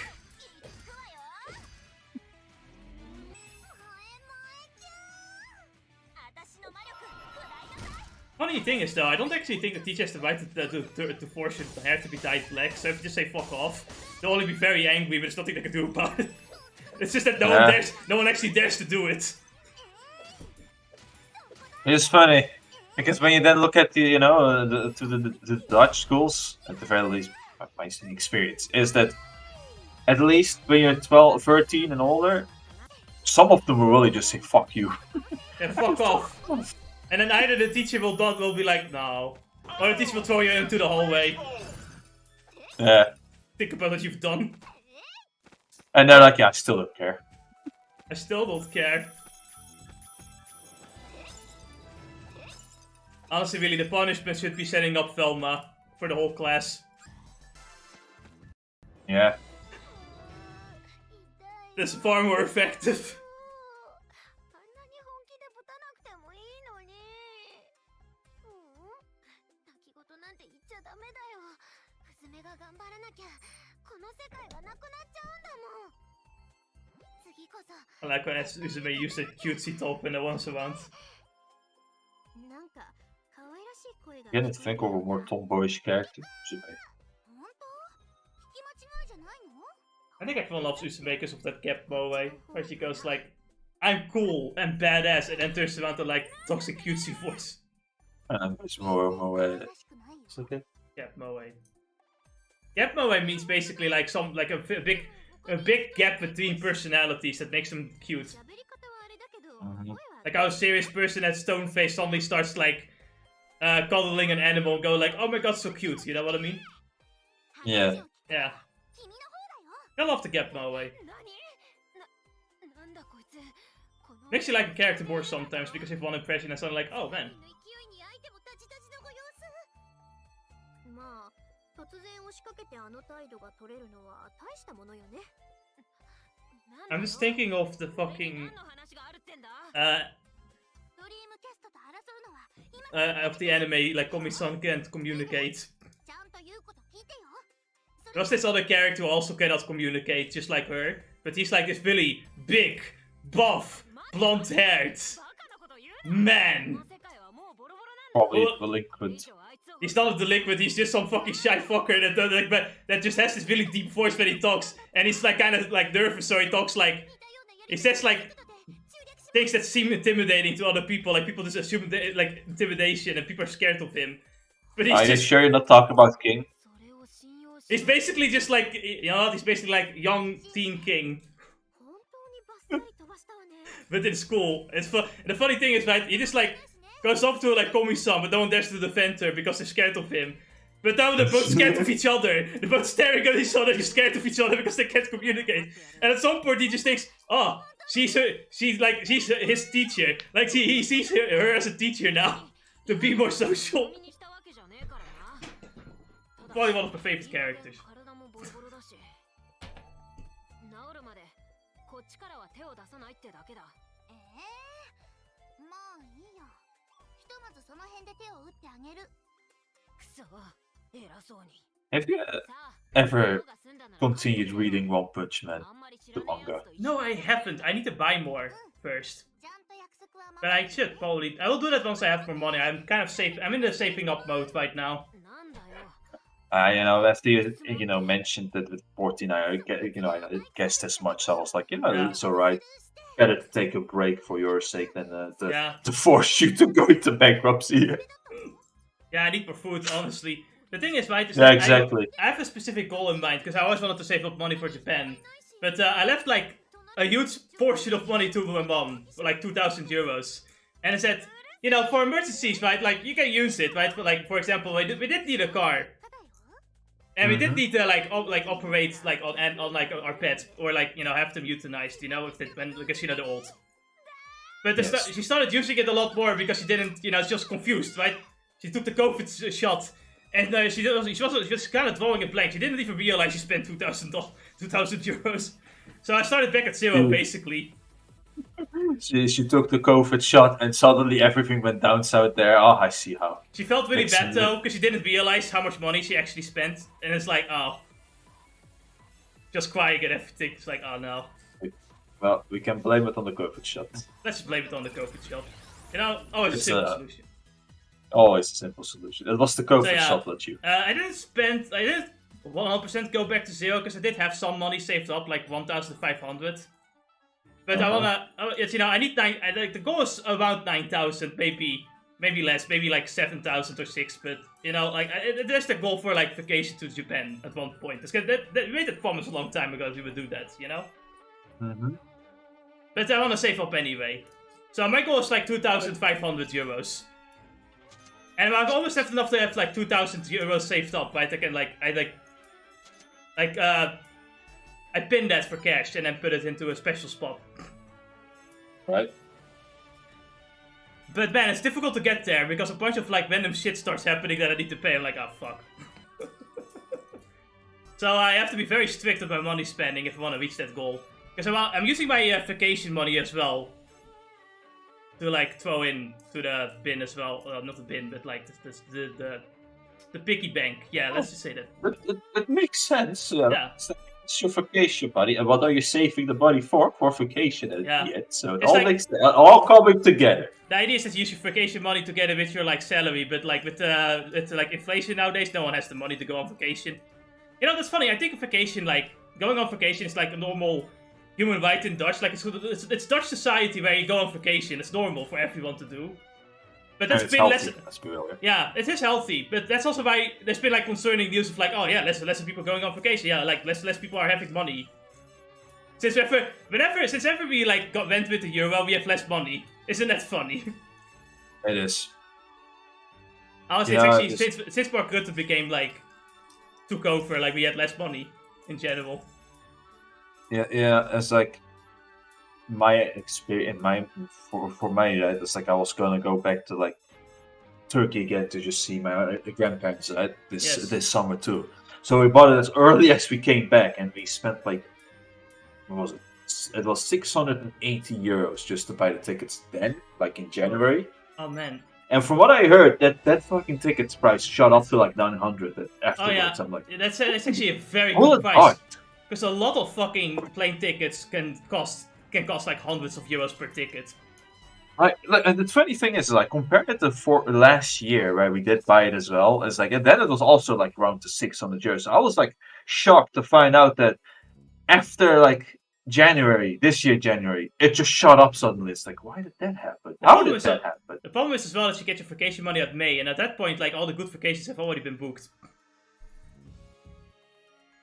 Funny thing is though, I don't actually think the teacher has the right to force your hair to be dyed black, so if you just say fuck off, they'll only be very angry, but there's nothing they can do about it. It's just that no one actually dares to do it. It's funny, because when you then look at the, the Dutch schools, at the very least, my experience, is that at least when you're 12, 13 and older, some of them will really just say fuck you. Yeah, fuck off. And then either the teacher will be like, no. Or the teacher will throw you into the hallway. Yeah. Think about what you've done. And they're like, yeah, I still don't care. I still don't care. Honestly, really, the punishment should be setting up Velma for the whole class. Yeah. That's far more effective. でぶたなくてもいいのに。滝ごとなんて言っちゃダメだよ。娘が頑張らなきゃこの世界はなくなっちゃうんだもん。次こそ。I like when Uzume used a cutesy talk when I once around. なんか可愛らしい声が。 Again, I think of a more tomboyish character. 本当？聞き間違いじゃないの？ I think everyone loves Uzume because of that Gap Moe, where she goes like, I'm cool and badass, and then turns around to like toxic cutesy voice. It's more it's okay. Gap Moe. Gap Moe means basically like a big gap between personalities that makes them cute. Like how a serious person at stone face suddenly starts like cuddling an animal and go like, oh my god, so cute, you know what I mean? Yeah. Yeah. I love the Gap Moe. Makes you like a character more sometimes because you have one impression and suddenly like, oh man. まあ、突然押しかけてあの態度が取れるのは大したものよね。 I'm just thinking of the fucking of the anime like Komi-san can't communicate. There's this other character who also cannot communicate, just like her, but he's like this really big, buff, blonde-haired man. Probably delinquent. He's not a delinquent, he's just some fucking shy fucker that just has this really deep voice when he talks, and he's like kind of like nervous, so he talks like, he says like things that seem intimidating to other people, like people just assume like intimidation and people are scared of him. But he's Are you just, sure you're not talking about King? he's basically just like, you know, he's basically like young teen King. But in school, it's fun. And the funny thing is, right, he just like goes up to like Komi-san, but no one dares to defend her because they're scared of him. But now they're both scared of each other. They're both staring at each other, scared of each other because they can't communicate. And at some point, he just thinks, oh, she's his teacher. Like he sees her as a teacher now to be more social. Probably one of my favorite characters. まあいいよ。ひとまずその辺で手を打ってあげる。くそ、偉そうに。 Have you ever continued reading One Punch Man, the manga? No, I haven't. I need to buy more first. But I should probably. I will do that once I have more money. I'm kind of safe. I'm in the saving up mode right now. You know, after you know mentioned that with 49, I guessed as much. So I was like, you know, Yeah. it's alright. Better to take a break for your sake than Yeah. to force you to go into bankruptcy. Yeah, I need more food, honestly. The thing is, right, is Yeah, that exactly. I have a specific goal in mind, because I always wanted to save up money for Japan. But I left, like, a huge portion of money to my mom, for like 2,000 euros. And I said, you know, for emergencies, right, like, you can use it, right? But, like, for example, we did need a car. And we did need to, like, operate, like, on like, our pets, or, like, you know, have them euthanized, you know, because, you know, they're old. But she started using it a lot more because she didn't, you know, she was confused, right? She took the COVID shot, and she was kind of drawing a blank. She didn't even realize she spent 2,000 euros. So I started back at zero, basically. She took the COVID shot, and suddenly everything went down south there. Oh, I see how. She felt really bad, though, because she didn't realize how much money she actually spent. And it's like, oh. Just crying and everything. It's like, oh no. Well, we can blame it on the COVID shot. Let's just blame it on the COVID shot. You know, always a simple solution. Always a simple solution. It was the COVID shot that you. I didn't 100% go back to zero because I did have some money saved up, like 1,500. But I wanna, you know, I need the goal is around 9,000, maybe less, maybe like 7,000 or 6. But you know, like there's the goal for like vacation to Japan at one point. We made that promise a long time ago that we would do that, you know. But I wanna save up anyway. So my goal is like 2,500 euros. And I almost have enough to have like 2,000 euros saved up, right? I can I pin that for cash and then put it into a special spot. Right. But man, it's difficult to get there because a bunch of like random shit starts happening that I need to pay. I'm like, oh fuck. So I have to be very strict with my money spending if I want to reach that goal. Because I'm using my vacation money as well. to like throw in to the bin as well. Not the bin, but like the piggy bank. Yeah, let's just say that. It makes sense. Yeah. It's your vacation, buddy. And what are you saving the money for? For vacation at Yeah. the end. So it It's all like- makes all coming together. The idea is that you use your vacation money together with your like salary, but like with like inflation nowadays, no one has the money to go on vacation. You know, that's funny. I think a vacation, like going on vacation, is like a normal human right in Dutch. Like it's Dutch society where you go on vacation. It's normal for everyone to do. But that's And it's been healthy, less. let's be real. Yeah, it is healthy, but that's also why there's been like concerning news of like, oh yeah, less people going on vacation. Yeah, like less people are having money. Since ever we like went with the euro, we have less money. Isn't that funny? It is. Honestly, Yeah, it's actually since Mark Rutte became like took over, like we had less money in general. Yeah. It's like my experience. For me, right? It's like I was gonna go back to like Turkey again to just see my grandparents this summer too. So we bought it as early as we came back, and we spent like what was it? It was 680 euros just to buy the tickets then, like in January. Oh man. And from what I heard, that fucking tickets price shot up to like 900 afterwards. Oh yeah. I'm like, That's actually a very hold good it price. on. Because a lot of fucking plane tickets can cost like hundreds of euros per ticket. And the funny thing is, like, compared it to last year, where we did buy it as well, is like, and then it was also like around the 600 euros. So I was like shocked to find out that after like January, it just shot up suddenly. It's like, why did that happen? How did that happen? The problem is as well that you get your vacation money at May, and at that point, like all the good vacations have already been booked.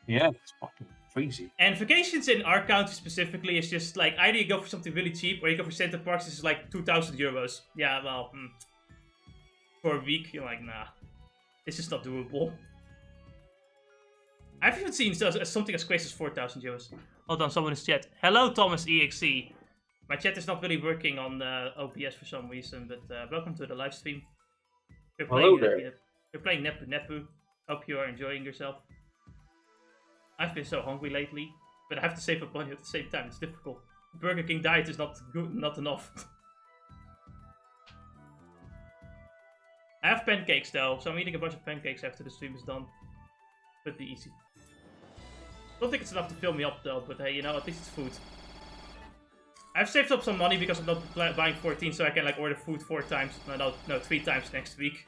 Yeah, it's fucking crazy. And vacations in our country specifically is just like either you go for something really cheap or you go for Center Parks, which is like 2,000 euros. Yeah, well, for a week, you're like, nah, it's just not doable. I've even seen something as crazy as 4,000 euros. Hold on, someone in chat. Hello, Thomas EXE. My chat is not really working on OBS for some reason, but welcome to the live stream. Hello there. You're playing Nepu. Hope you are enjoying yourself. I've been so hungry lately, but I have to save up money at the same time. It's difficult. Burger King diet is not good, not enough. I have pancakes though, so I'm eating a bunch of pancakes after the stream is done. But be easy. Don't think it's enough to fill me up though, but hey, you know, at least it's food. I've saved up some money because I'm not buying 14, so I can like order food 4 times, no, 3 times next week.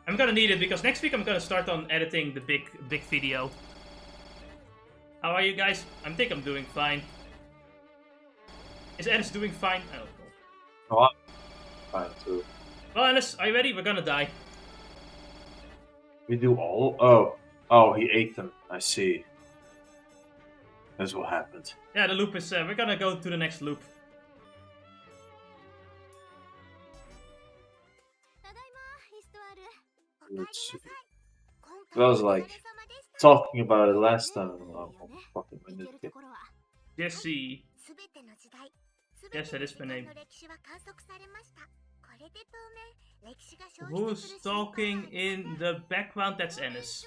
I'm gonna need it because next week I'm gonna start on editing the big video. How are you guys? I think I'm doing fine. Is Ennis doing fine? I don't know. Oh, fine too. Well, Ennis, are you ready? We're gonna die. We do all? Oh, he ate them. I see. That's what happened. Yeah, the loop is, we're gonna go to the next loop. Let's see. I was like talking about it last time. Oh, fucking minute. Jesse. Yes, that is my name. Who's talking in the background? That's Ennis.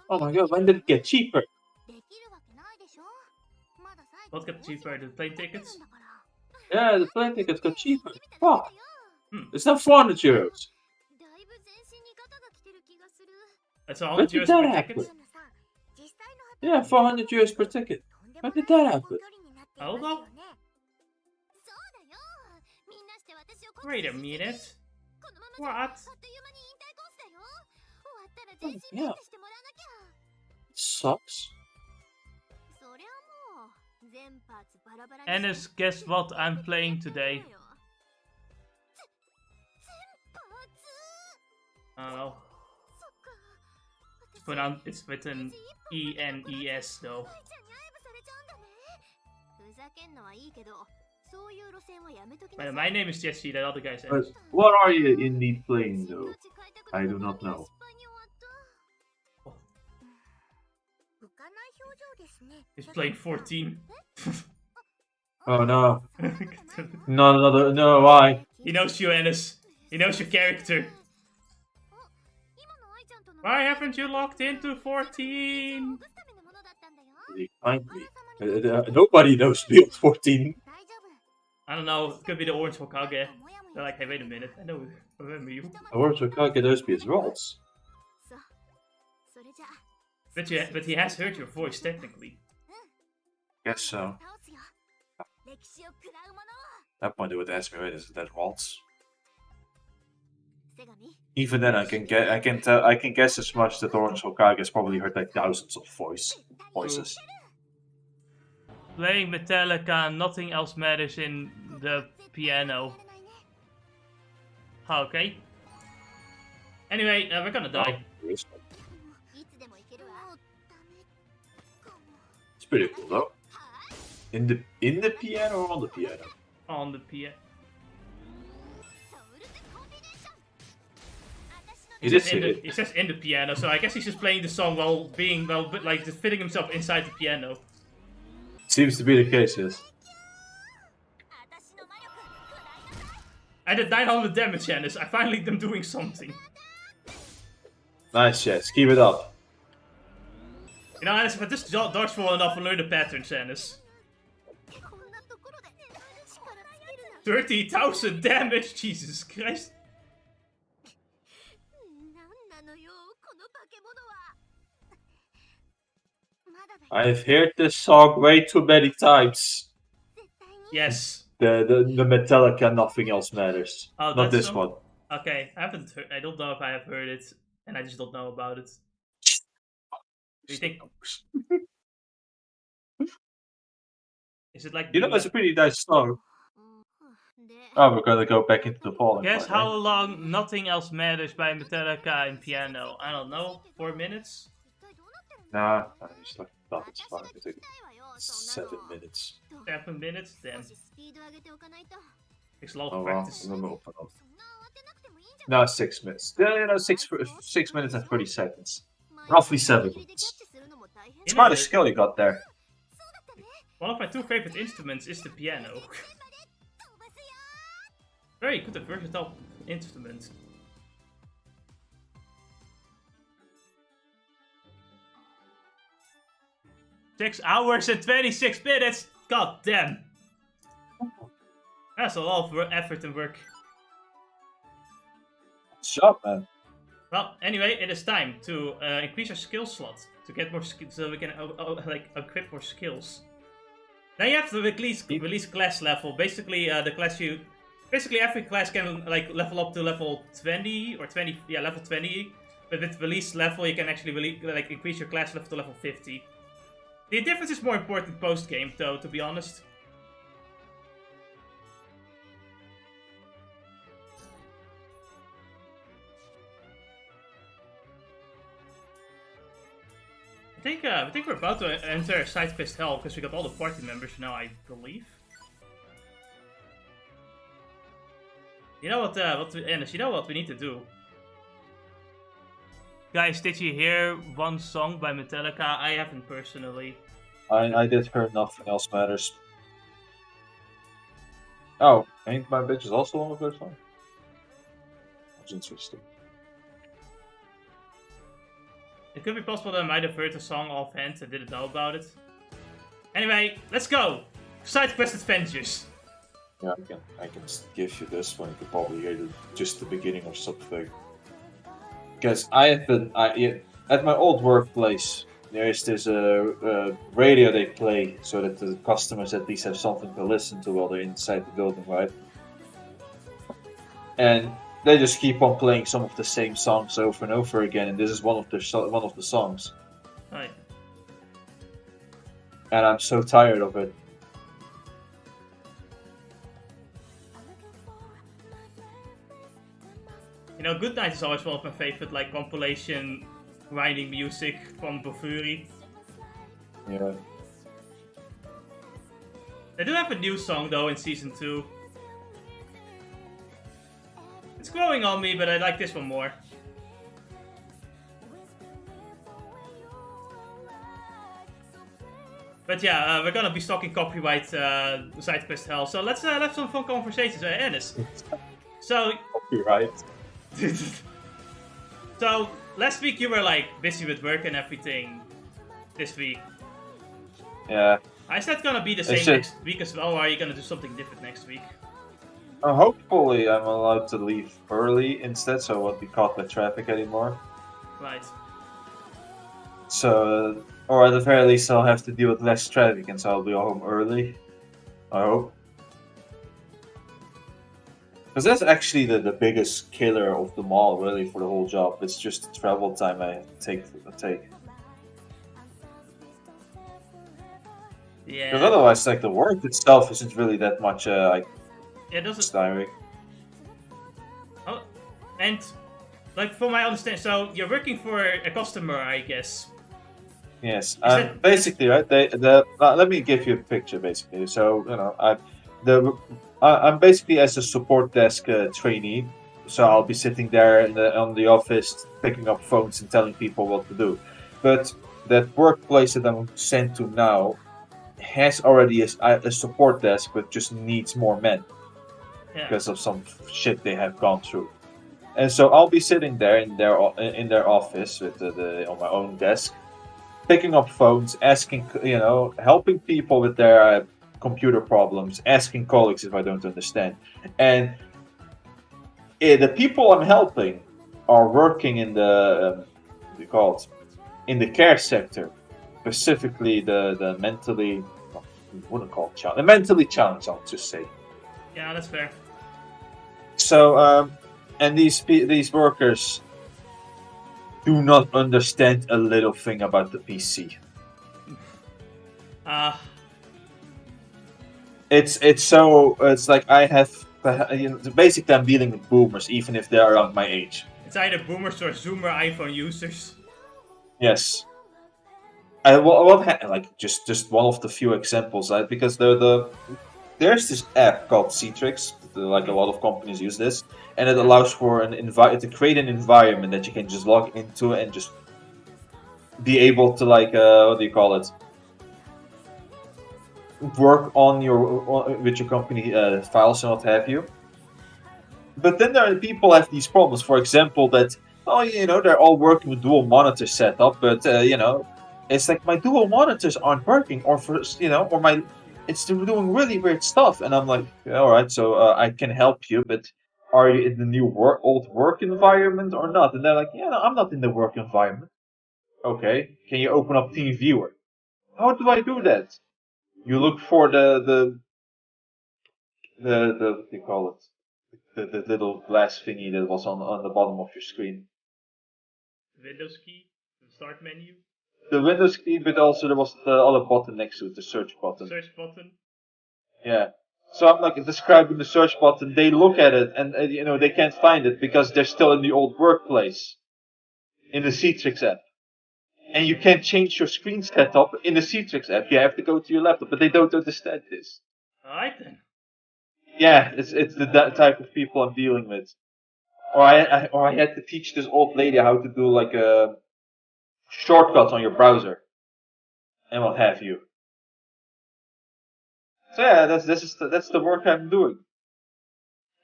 Oh my god, when did it get cheaper? What got cheaper? The plane tickets? Yeah, the plane tickets got cheaper. Fuck. It's not 400 euros. That's 100 did euros that per happen? ticket? Yeah, 400 euros per ticket. When did that happen? Hold up. Wait a minute. What? Oh, yeah. Sucks. Ennis, guess what I'm playing today? Oh. It's with an E-N-E-S though. Well, my name is Jesse, that other guy's But Ennis. what are you indeed playing though? I do not know. He's playing 14. Oh no. No, why? He knows you, Ennis. He knows your character. Why haven't you logged into 14? He find me. Nobody knows me on 14. I don't know, it could be the Orange Hokage. They're like, hey, wait a minute, I remember you. Orange Hokage, those be his roles. But he has heard your voice, technically. Guess so. That point they would ask me, wait, is that waltz? Even then, I can guess as much that Orange Hokage has probably heard like thousands of voices. Playing Metallica, nothing else matters in the piano. Okay. Anyway, we're gonna die. It's pretty cool though. In the piano or on the piano? On the piano. He says in the piano, so I guess he's just playing the song while like just fitting himself inside the piano. Seems to be the case, yes. I did 900 damage, Janice. I finally am doing something. Nice, yes. Keep it up. You know, Janice, if I just dodge well enough, I'll learn the pattern, Janice. 30,000 damage, Jesus Christ. I've heard this song way too many times. Yes. The Metallica Nothing Else Matters. Oh, not this one. Okay, I haven't heard, I don't know if I have heard it, and I just don't know about it. Do you think? Is it like? You know, it's a pretty nice song. Oh, we're gonna go back into the polling. Guess how long Nothing Else Matters by Metallica in piano? I don't know, 4 minutes? Nah, it's like it's fine. I think 7 minutes. 7 minutes? Then. Takes a lot Oh of well, practice. No, 6 minutes. Yeah, you know, 6 minutes and 30 seconds. Roughly 7 minutes. It's quite a skill you got there. One of my 2 favorite instruments is the piano. Very good and versatile instrument. Six hours and 26 minutes! God damn! That's a lot of effort and work. Shut up, man. Well, anyway, it is time to increase our skill slot to get more skills, so we can like equip more skills. Now you have to release class level. Basically, every class can like level up to level 20 or 20. Yeah, level 20. But with release level, you can actually increase your class level to level 50. The difference is more important post game, though, to be honest. I think we're about to enter side quest hell because we got all the party members now, I believe. You know what? Ennis, you know what we need to do? Guys, did you hear one song by Metallica? I haven't personally. I did hear Nothing Else Matters. Oh, Ain't My Bitch is also on the first one? That's interesting. It could be possible that I might have heard the song offhand and didn't know about it. Anyway, let's go! Side quest adventures! Yeah, I can give you this one. You could probably hear just the beginning or something. Because I have been at my old workplace. There's a radio they play so that the customers at least have something to listen to while they're inside the building, right? And they just keep on playing some of the same songs over and over again, and this is one of the songs. Right. And I'm so tired of it. You know, Good Night is always one of my favorite, like, compilation whining music from Bofuri. Yeah. They do have a new song, though, in Season 2. It's growing on me, but I like this one more. But yeah, we're gonna be stalking copyright side quest hell, so let's have some fun conversations, Ennis. So... Copyright. So, last week you were like busy with work and everything. This week. Yeah, Is that gonna be the It's same just- next week as well, or are you gonna do something different next week? Hopefully, I'm allowed to leave early instead, so I won't be caught by traffic anymore. Right. So, or at the very least, I'll have to deal with less traffic, and so I'll be home early. I hope. Because that's actually the biggest killer of them all, really, for the whole job. It's just the travel time I take. Yeah. Because otherwise, like, the work itself isn't really that much, like, Yeah, doesn't. tiring. Oh, and like for my understanding, so you're working for a customer, I guess. Yes, that- basically, right. Let me give you a picture. Basically, so you know, I'm basically as a support desk trainee. So I'll be sitting there on the office, picking up phones and telling people what to do. But that workplace that I'm sent to now has already a support desk, but just needs more men Yeah. because of some shit they have gone through. And so I'll be sitting there in their office with on my own desk, picking up phones, asking, helping people with their computer problems, asking colleagues if I don't understand. And the people I'm helping are working in the, what do you call it, in the care sector, specifically the mentally, I wouldn't call it challenged, the mentally challenged, I'll just say. Yeah, that's fair. So, and these workers do not understand a little thing about the PC. It's like I have basically I'm dealing with boomers, even if they're around my age. It's either boomers or Zoomer iPhone users. Yes. Like just one of the few examples, right? Because there's this app called Citrix, like a lot of companies use this, and it allows for to create an environment that you can just log into and just be able to what do you call it? Work on with your company files and what have you. But then there are people have these problems. For example, that they're all working with dual monitor setup, but it's like my dual monitors aren't working, or it's doing really weird stuff, and I'm like, all right, so I can help you, but are you in the new old work environment or not? And they're like, yeah, no, I'm not in the work environment. Okay, can you open up TeamViewer? How do I do that? You look for the what do you call it? The little glass thingy that was on the bottom of your screen. Windows key, the start menu, The Windows key, but also there was the other button next to it, the search button. search button. Yeah. So I'm like describing the search button. They look at it and they can't find it because they're still in the old workplace, in the Citrix app. And you can't change your screen setup in the Citrix app. You have to go to your laptop, but they don't understand this. Alright then. Yeah, it's that type of people I'm dealing with. Or I had to teach this old lady how to do like a shortcuts on your browser and what have you. So yeah, that's the work I'm doing.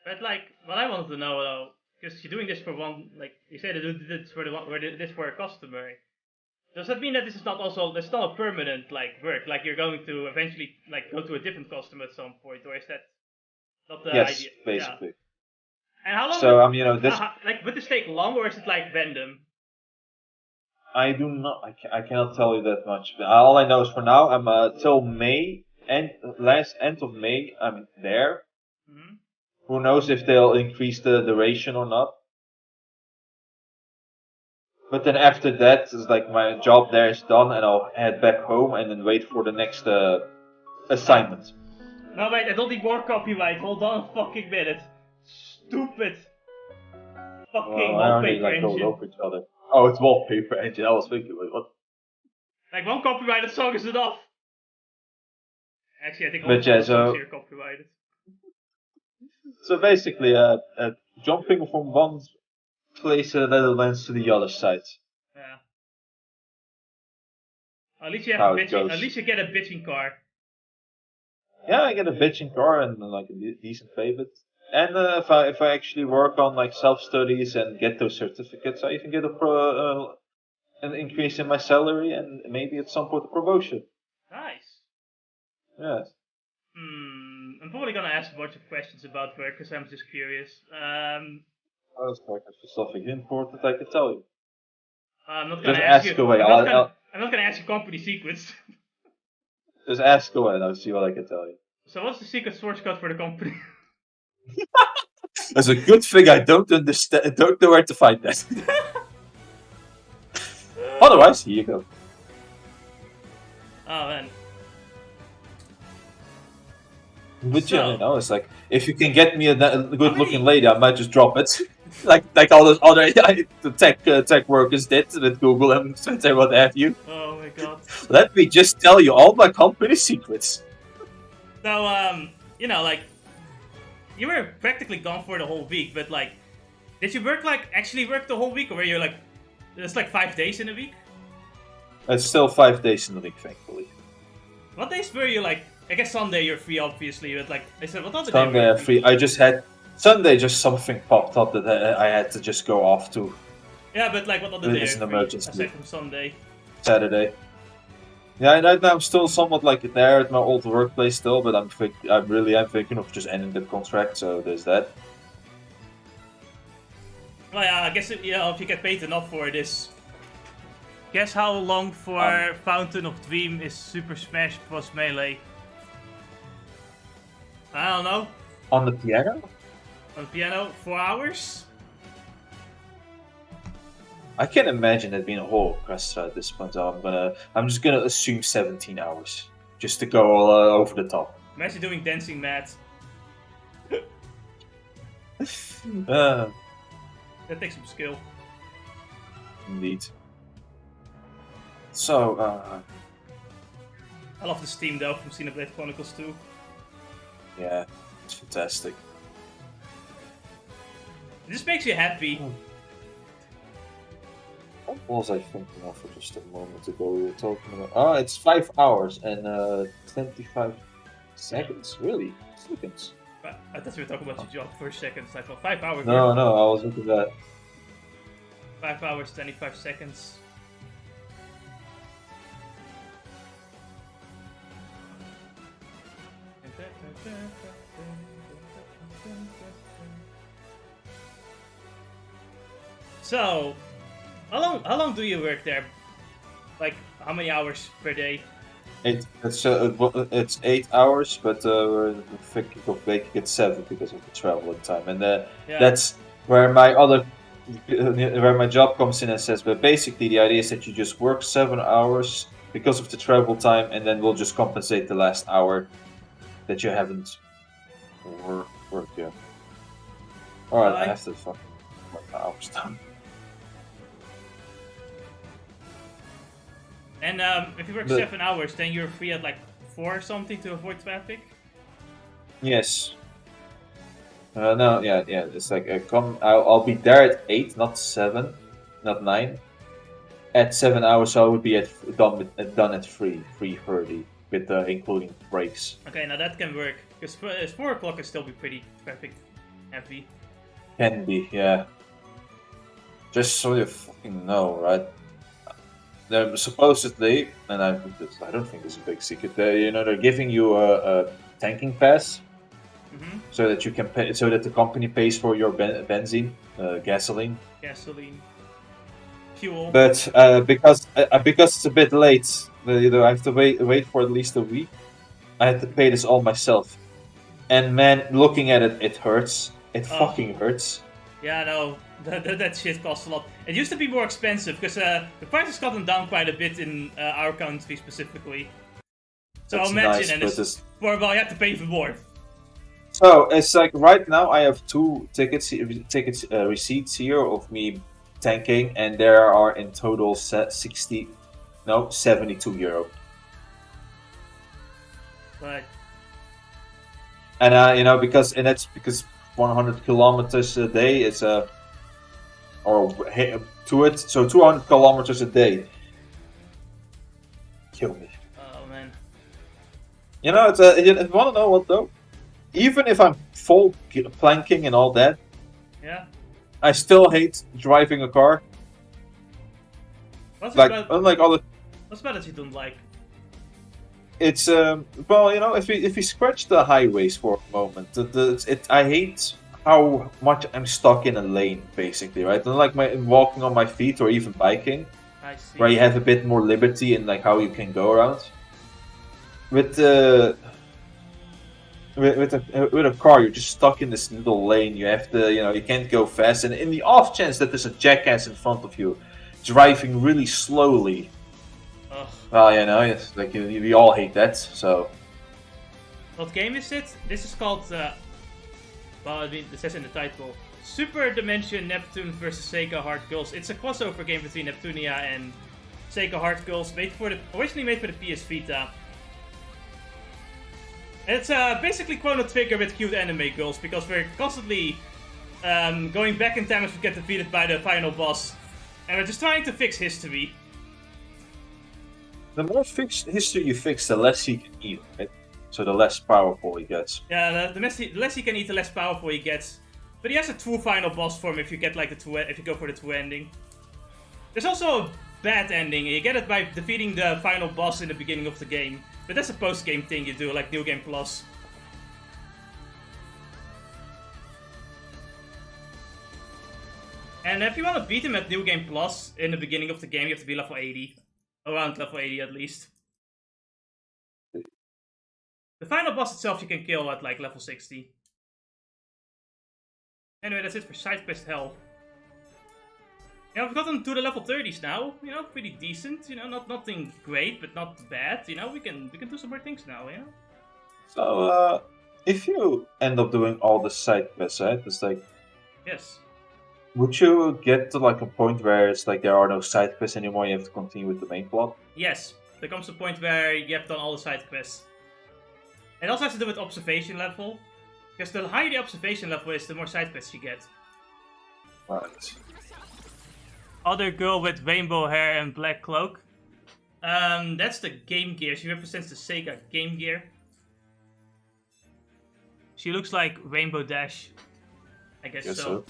But like, what I wanted to know though, because you're doing this for one, like you said, you did this for this for a customer. Does that mean that this is not also it's not a permanent like work? Like you're going to eventually like go to a different customer at some point, or is that not the Yes, idea? basically. Yeah. And how long? So this like would this take long, or is it like random? I do not. I cannot tell you that much. All I know is for now I'm till May end of May I'm there. Mm-hmm. Who knows if they'll increase the duration or not? But then after that, it's like my job there is done, and I'll head back home and then wait for the next assignment. No wait, I don't need more copyright. Hold on a fucking minute. Stupid. Fucking Why are they wallpaper like going engine. over each other? Oh, it's wallpaper engine. I was thinking, wait, what? Like one copyrighted song is enough. Actually, I think all But yeah, the songs so- here are copyrighted. So basically, jumping from one place in the Netherlands to the other side. Yeah. At least you have How a it bitching. goes. At least you get a bitching car. Yeah, I get a bitching car and like a decent favorite. And if I actually work on like self studies and get those certificates, I even get an increase in my salary and maybe at some point a promotion. Nice. Yes. I'm probably gonna ask a bunch of questions about work because I'm just curious. That's quite something important I can tell you. I'm not Just gonna ask ask you. away. I'm not gonna ask you company secrets. Just ask away and I'll see what I can tell you. So what's the secret source code for the company? That's a good thing I don't understand. Don't know where to find that. Otherwise, here you go. Oh man. But So- you know, it's like if you can get me a good-looking lady, I might just drop it, like all those other tech workers did with Google and what have you. Oh my god. Let me just tell you all my company secrets. So you know, like, you were practically gone for the whole week, but like, did you actually work the whole week, or were you like, it's like 5 days in a week? It's still 5 days in the week, thankfully. What days were you like? I guess Sunday you're free, obviously, but like, I said, what other day Sunday were I'm you free. I just had Sunday. Just something popped up that I had to just go off to. Yeah, but like, what other day It's are an you free, emergency. aside from Sunday? Saturday. Yeah, right now I'm still somewhat like there at my old workplace still, but I'm thinking of just ending the contract. So there's that. Well, yeah, I guess if you get paid enough for this. Guess how long for Fountain of Dream is Super Smash Bros. Melee? I don't know. On the piano? On piano, 4 hours? I can imagine it being a whole orchestra at this point. So I'm just gonna assume 17 hours, just to go all over the top. Imagine doing dancing mad. Uh, That takes some skill. indeed. So, I love the Steam though from Xenoblade Chronicles 2. yeah, it's fantastic. It just makes you happy. What was I thinking of for just a moment ago? We were talking about. Oh, it's 5 hours and 25 seconds. Really? Seconds? I thought we were talking about your job for a second. It's like, well, 5 hours. No, I was looking at that. 5 hours, 25 seconds. So, how long do you work there? Like, how many hours per day? It's 8 hours, but we're thinking of making it 7 because of the traveling time, and Yeah. that's where my job comes in and says. But basically, the idea is that you just work 7 hours because of the travel time, and then we'll just compensate the last hour that you haven't worked yet. All right, I have to fucking work the hours down. And if you work But- 7 hours, then you're free at like 4 or something to avoid traffic? Yes. No, yeah. It's like I'll be there at 8, not 7, not 9. At 7 hours, so I would be done at 3:30, with including breaks. Okay, now that can work. Because 4 o'clock can still be pretty traffic heavy. Can be, yeah. Just so you fucking know, right? They're supposedly, and I don't think this is a big secret. They're giving you a tanking pass, so that you can pay, so that the company pays for your benzene, gasoline. Fuel. But because it's a bit late, I have to wait for at least a week. I had to pay this all myself, and man, looking at it, it hurts. It fucking hurts. Yeah, no, that shit costs a lot. It used to be more expensive because the price has gotten down quite a bit in our country specifically. So That's imagine, nice, and but it's well, you have to pay for more. So it's like right now I have 2 receipts here of me tanking, and there are in total 72 euro. Right. And that's because 100 kilometers a day is so 200 kilometers a day. Kill me. Oh man. You want to know what though? Even if I'm full planking and all that, Yeah. I still hate driving a car. What's Like about unlike other. that you don't like? It's well, you know, if we scratch the highways for a moment, I hate how much I'm stuck in a lane, basically, right? I don't like my walking on my feet or even biking, I see. where you have a bit more liberty in like how you can go around. With with a car, you're just stuck in this little lane. You have to, you know, you can't go fast, and in the off chance that there's a jackass in front of you, driving really slowly. Ugh. Well, you know, it's like we all hate that. So. What game is it? This is called, well, I mean, it says in the title, Superdimension Neptune vs. Sega Hard Girls. It's a crossover game between Neptunia and Sega Hard Girls, originally made for the PS Vita. And it's basically Chrono Trigger with cute anime girls, because we're constantly going back in time as we get defeated by the final boss. And we're just trying to fix history. The more history you fix, the less he can eat, right? So the less powerful he gets. Yeah, the less he can eat, the less powerful he gets. But he has a true final boss form if you get like if you go for the true ending. There's also a bad ending. You get it by defeating the final boss in the beginning of the game. But that's a post-game thing you do, like New Game Plus. And if you want to beat him at New Game Plus in the beginning of the game, you have to be level 80. Around level 80 at least. The final boss itself you can kill at like level 60. Anyway, that's it for side quest hell. Yeah, we've gotten to the level 30s now. You know, pretty decent. You know, nothing great, but not bad. You know, we can do some more things now. You know. So, if you end up doing all the side quests, right? It's like, yes. Would you get to like a point where it's like there are no side quests anymore? You have to continue with the main plot. Yes, there comes a point where you have done all the side quests. It also has to do with observation level, because the higher the observation level is, the more side quests you get. Right. Other girl with rainbow hair and black cloak. That's the Game Gear. She represents the Sega Game Gear. She looks like Rainbow Dash. I guess so.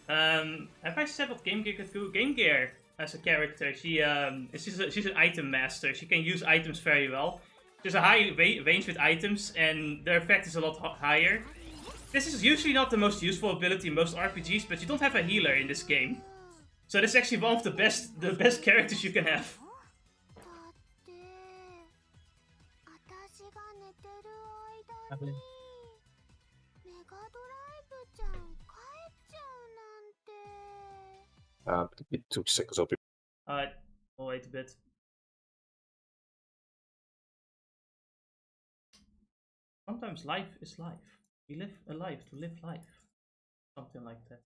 Have I said what Game Gear could do? Game Gear, as a character, she's an item master. She can use items very well. There's a high range with items, and their effect is a lot higher. This is usually not the most useful ability in most RPGs, but you don't have a healer in this game. So this is actually one of the best characters you can have. It took seconds. Alright, we'll wait a bit. Sometimes life is life. We live a life to live life. Something like that.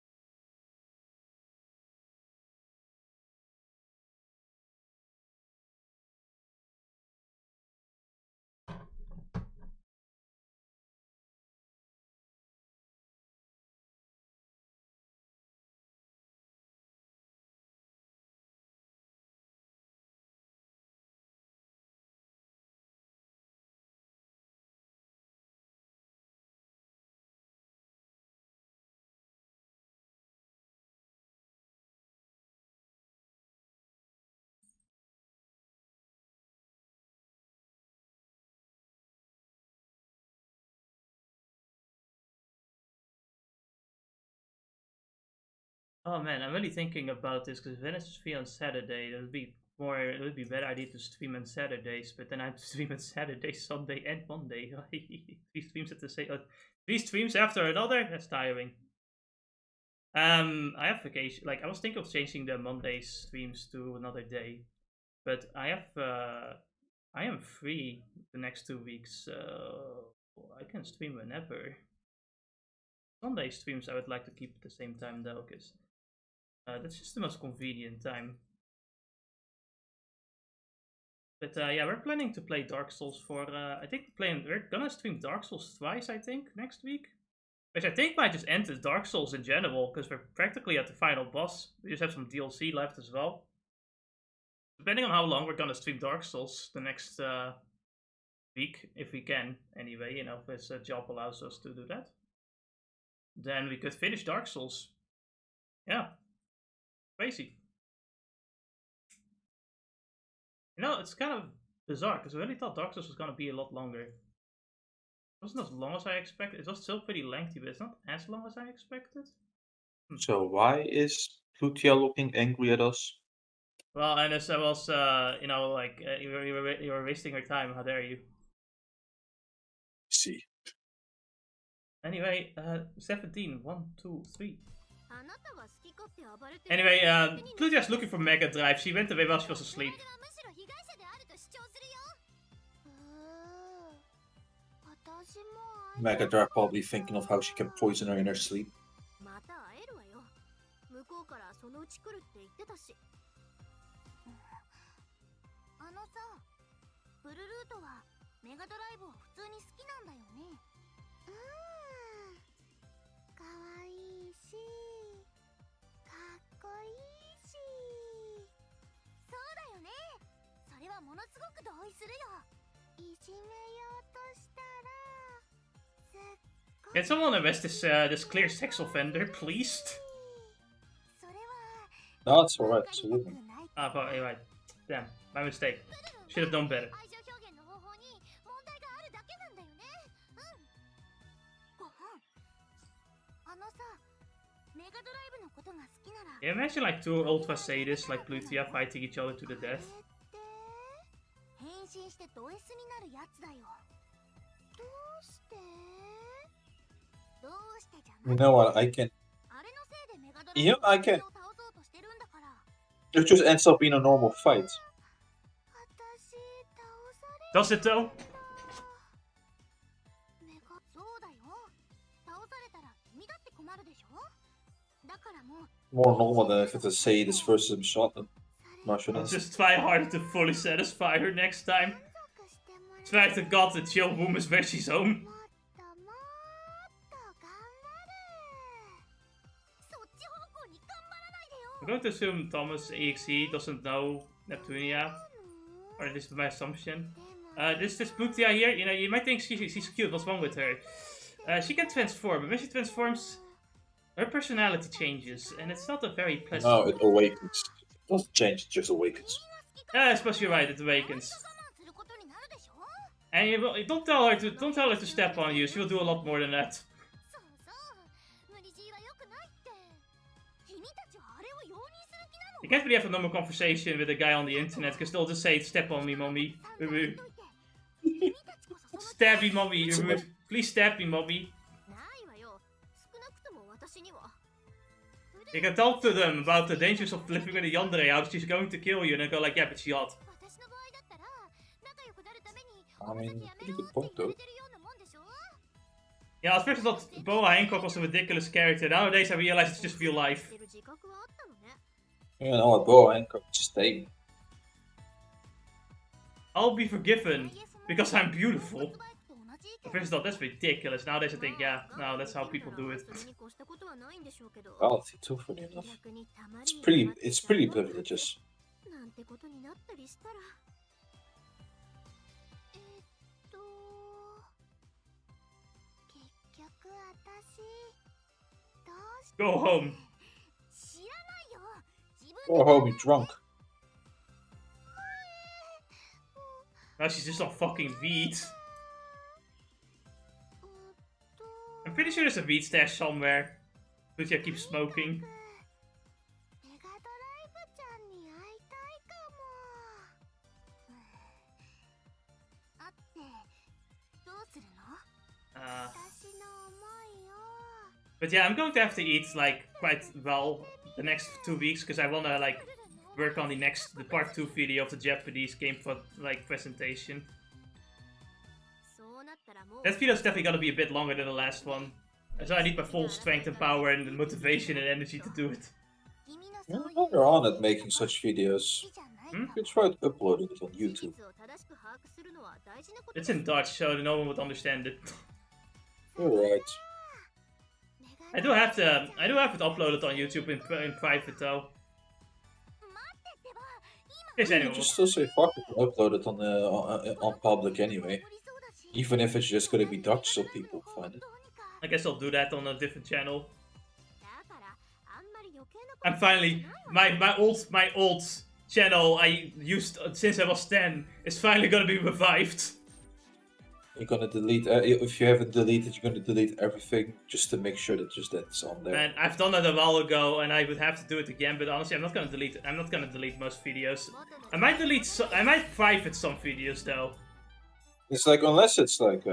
Oh man, I'm really thinking about this because if Venice is free on Saturday, it would be a better idea to stream on Saturdays, but then I have to stream on Saturday, Sunday, and Monday. 3 streams at the same 3 streams after another? That's tiring. I have vacation. Like I was thinking of changing the Monday streams to another day, but I am free the next 2 weeks, so I can stream whenever. Sunday streams I would like to keep at the same time though, because that's just the most convenient time. But yeah, we're planning to play Dark Souls for, I think we're gonna stream Dark Souls twice, I think, next week. Which I think might just end the Dark Souls in general, because we're practically at the final boss. We just have some DLC left as well. Depending on how long we're gonna stream Dark Souls the next week, if we can, anyway, you know, if this job allows us to do that. Then we could finish Dark Souls. Yeah. Crazy. You know, it's kind of bizarre because I really thought Dark Souls was gonna be a lot longer. It wasn't as long as I expected. It was still pretty lengthy, but it's not as long as I expected. So why is Vtuber looking angry at us? Well, and as I was, you know, like you were wasting your time. How dare you? See. Anyway, 17, 1, 2, 3. Anyway, Plutia's looking for Mega Drive. She went away while she was asleep. Mega Drive probably thinking of how she can poison her in her sleep. ブルルートはメガドライブを普通に好きなんだよね。かわいいし、かっこいいし。そうだよね。それはものすごく同意するよ。いじめようとしたら、すっごい。 Can someone arrest this clear sex offender, please? それは。 No, it's alright. It's a woman. Ah, but you're right. Damn, my mistake. Should have done better. Yeah, imagine like two old Vasades like Plutia fighting each other to the death. You know what? I can. Yeah, I can. It just ends up being a normal fight. Does it though? More normal than if it's a Sadist versus a Martialist. Just try harder to fully satisfy her next time. Try to God the chill woman's versus home. I'm going to assume Thomas EXE doesn't know Neptunia, or this is my assumption. This Plutia here, you know, you might think she's cute. What's wrong with her? She can transform, but when she transforms, her personality changes, and it's not a very pleasant. No, it awakens. It doesn't change; it just awakens. I suppose you're right. It awakens. And you don't tell her to step on you. She will do a lot more than that. You can't really have a normal conversation with a guy on the internet because they'll just say, "Step on me, mommy." Stab me, mommy. Please stab me, mommy. You can talk to them about the dangers of living in a yandere house. She's going to kill you, and they go like, "Yeah, but she hot." I mean, pretty good point though. Yeah, at first I thought Boa Hancock was a ridiculous character. Nowadays I realize it's just real life. You know what, Boa Hancock just stayed. I'll be forgiven because I'm beautiful. At first I thought that's ridiculous. Nowadays I think, yeah, no, that's how people do it. Well, too funny enough. It's pretty privileges. Go home. Go home, you drunk. Now she's just on fucking weed. I'm pretty sure there's a weed stash somewhere. Plutia keeps smoking. But yeah, I'm going to have to eat like quite well the next 2 weeks because I wanna like work on the part 2 video of the Japanese game for like presentation. That video is definitely gonna be a bit longer than the last one. So I need my full strength and power and the motivation and energy to do it. While you're on it making such videos, you try uploading it on YouTube. It's in Dutch, so no one would understand it. You're right. I do have it uploaded on YouTube in private though. Yes, You anyway. just still say fuck it and upload it on public anyway. Even if it's just gonna be Dutch, so people find it. I guess I'll do that on a different channel. And finally, my old channel I used since I was 10 is finally gonna be revived. You're gonna delete, if you haven't deleted, you're gonna delete everything just to make sure that just that's on there. And I've done that a while ago, and I would have to do it again. But honestly, I'm not gonna delete it. I'm not gonna delete most videos. I might delete. I might private some videos though. It's like, unless it's like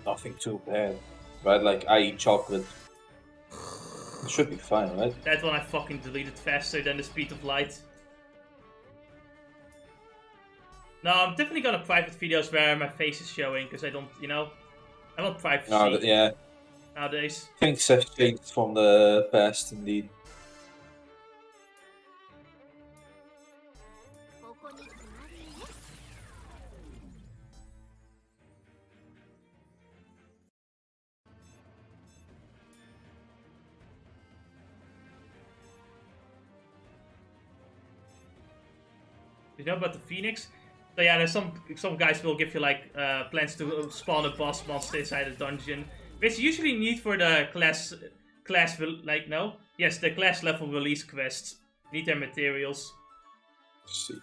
nothing too bad, right? Like I eat chocolate. It should be fine, right? That one I fucking deleted faster than the speed of light. No, I'm definitely gonna private videos where my face is showing, because I don't, you know, I want privacy Yeah. nowadays. Things have changed from the past, indeed. You know about the Phoenix? So yeah, there's some guys will give you like plans to spawn a boss monster inside a dungeon, which you usually need for the class the class level release quests. Need their materials. Let's see.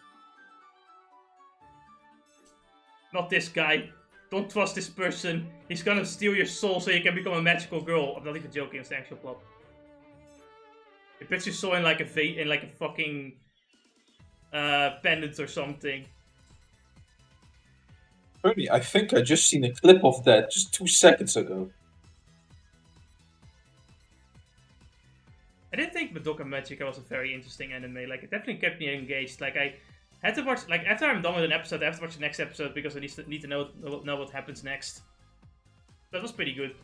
Not this guy. Don't trust this person. He's gonna steal your soul so you can become a magical girl. I'm not even joking. It's the actual plot. He puts your soul in like a fucking pendant or something. Ernie, I think I just seen a clip of that just 2 seconds ago. I didn't think Madoka Magica was a very interesting anime. Like, it definitely kept me engaged. Like, I had to watch, like, after I'm done with an episode, I have to watch the next episode because I need to know what happens next. That was pretty good.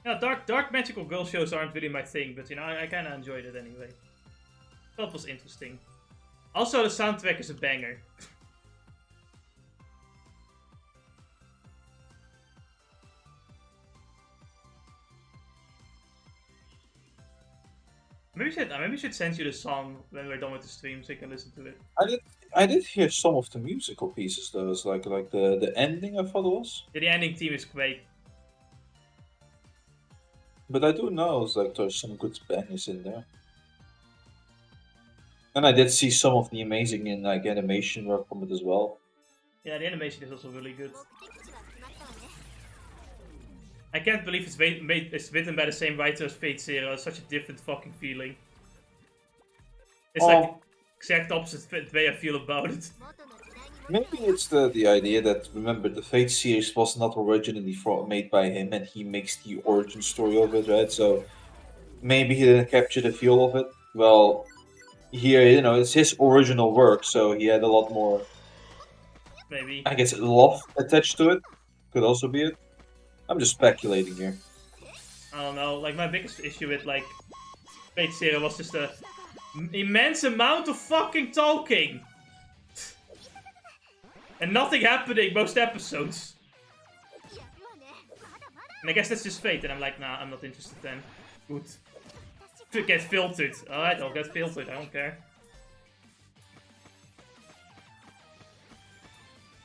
Yeah, dark magical girl shows aren't really my thing, but you know, I kind of enjoyed it anyway. Thought it was interesting. Also, the soundtrack is a banger. Maybe we should send you the song when we're done with the stream so you can listen to it. I did hear some of the musical pieces though. It's like the ending, I thought it was. Yeah, the ending theme is great. But I do know it's like there's some good bangers in there. And I did see some of the amazing in like animation work from it as well. Yeah, the animation is also really good. I can't believe it's written by the same writer as Fate Zero. It's such a different fucking feeling. It's like the exact opposite way I feel about it. Maybe it's the idea that, remember, the Fate series was not originally made by him, and he makes the origin story of it, right? So maybe he didn't capture the feel of it. Well, here, you know, it's his original work, so he had a lot more, maybe, I guess, love attached to it. Could also be it. I'm just speculating here. I don't know, like my biggest issue with like Fate Zero was just the immense amount of fucking talking! And nothing happening most episodes. And I guess that's just Fate, and I'm like, nah, I'm not interested then. Good. Get filtered. Alright, I'll get filtered, I don't care.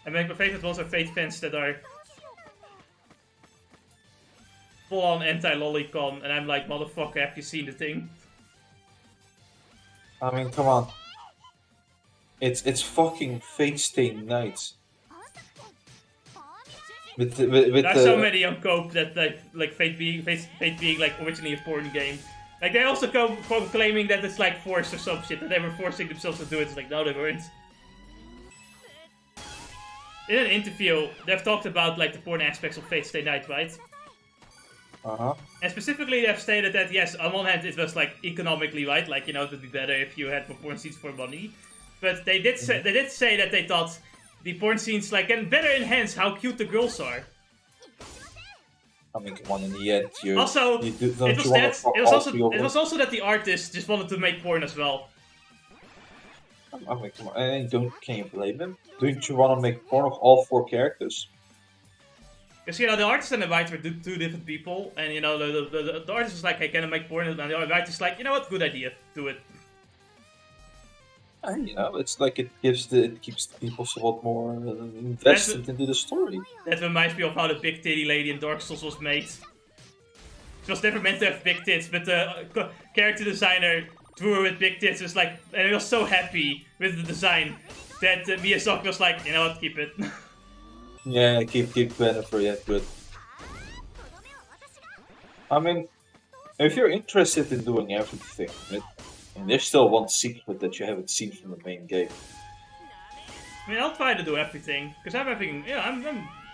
And my favorite ones are Fate fans that are full on anti-lolicon, and I'm like, motherfucker, have you seen the thing? I mean, come on. It's fucking Fate Stay Night. With There's so many on Cope that like Fate being like originally a porn game. Like they also come claiming that it's like forced or some shit, that they were forcing themselves to do it. It's like, no, they weren't. In an interview, they've talked about like the porn aspects of Fate Stay Night, right? Uh-huh. And specifically, they've stated that yes, on one hand, it was like economically right, like you know, it would be better if you had more porn scenes for money. But they did say that they thought the porn scenes like can better enhance how cute the girls are. I mean, come on, in the end, it was also that the artist just wanted to make porn as well. I mean, come on, can you blame him? Don't you want to make porn of all 4 characters? Because, you know, the artist and the writer are 2 different people, and, you know, the artist is like, hey, can I make porn? And the writer is like, you know what, good idea, do it. And, you know, it's like it keeps the people somewhat more invested into the story. That reminds me of how the big titty lady in Dark Souls was made. She was never meant to have big tits, but the character designer drew her with big tits. It was like, and he was so happy with the design that Miyazaki was like, you know what, keep it. Yeah, keep Jennifer, yeah, good. I mean, if you're interested in doing everything, and there's still one secret that you haven't seen from the main game. I mean, I'll try to do everything, because I'm having, yeah, I'm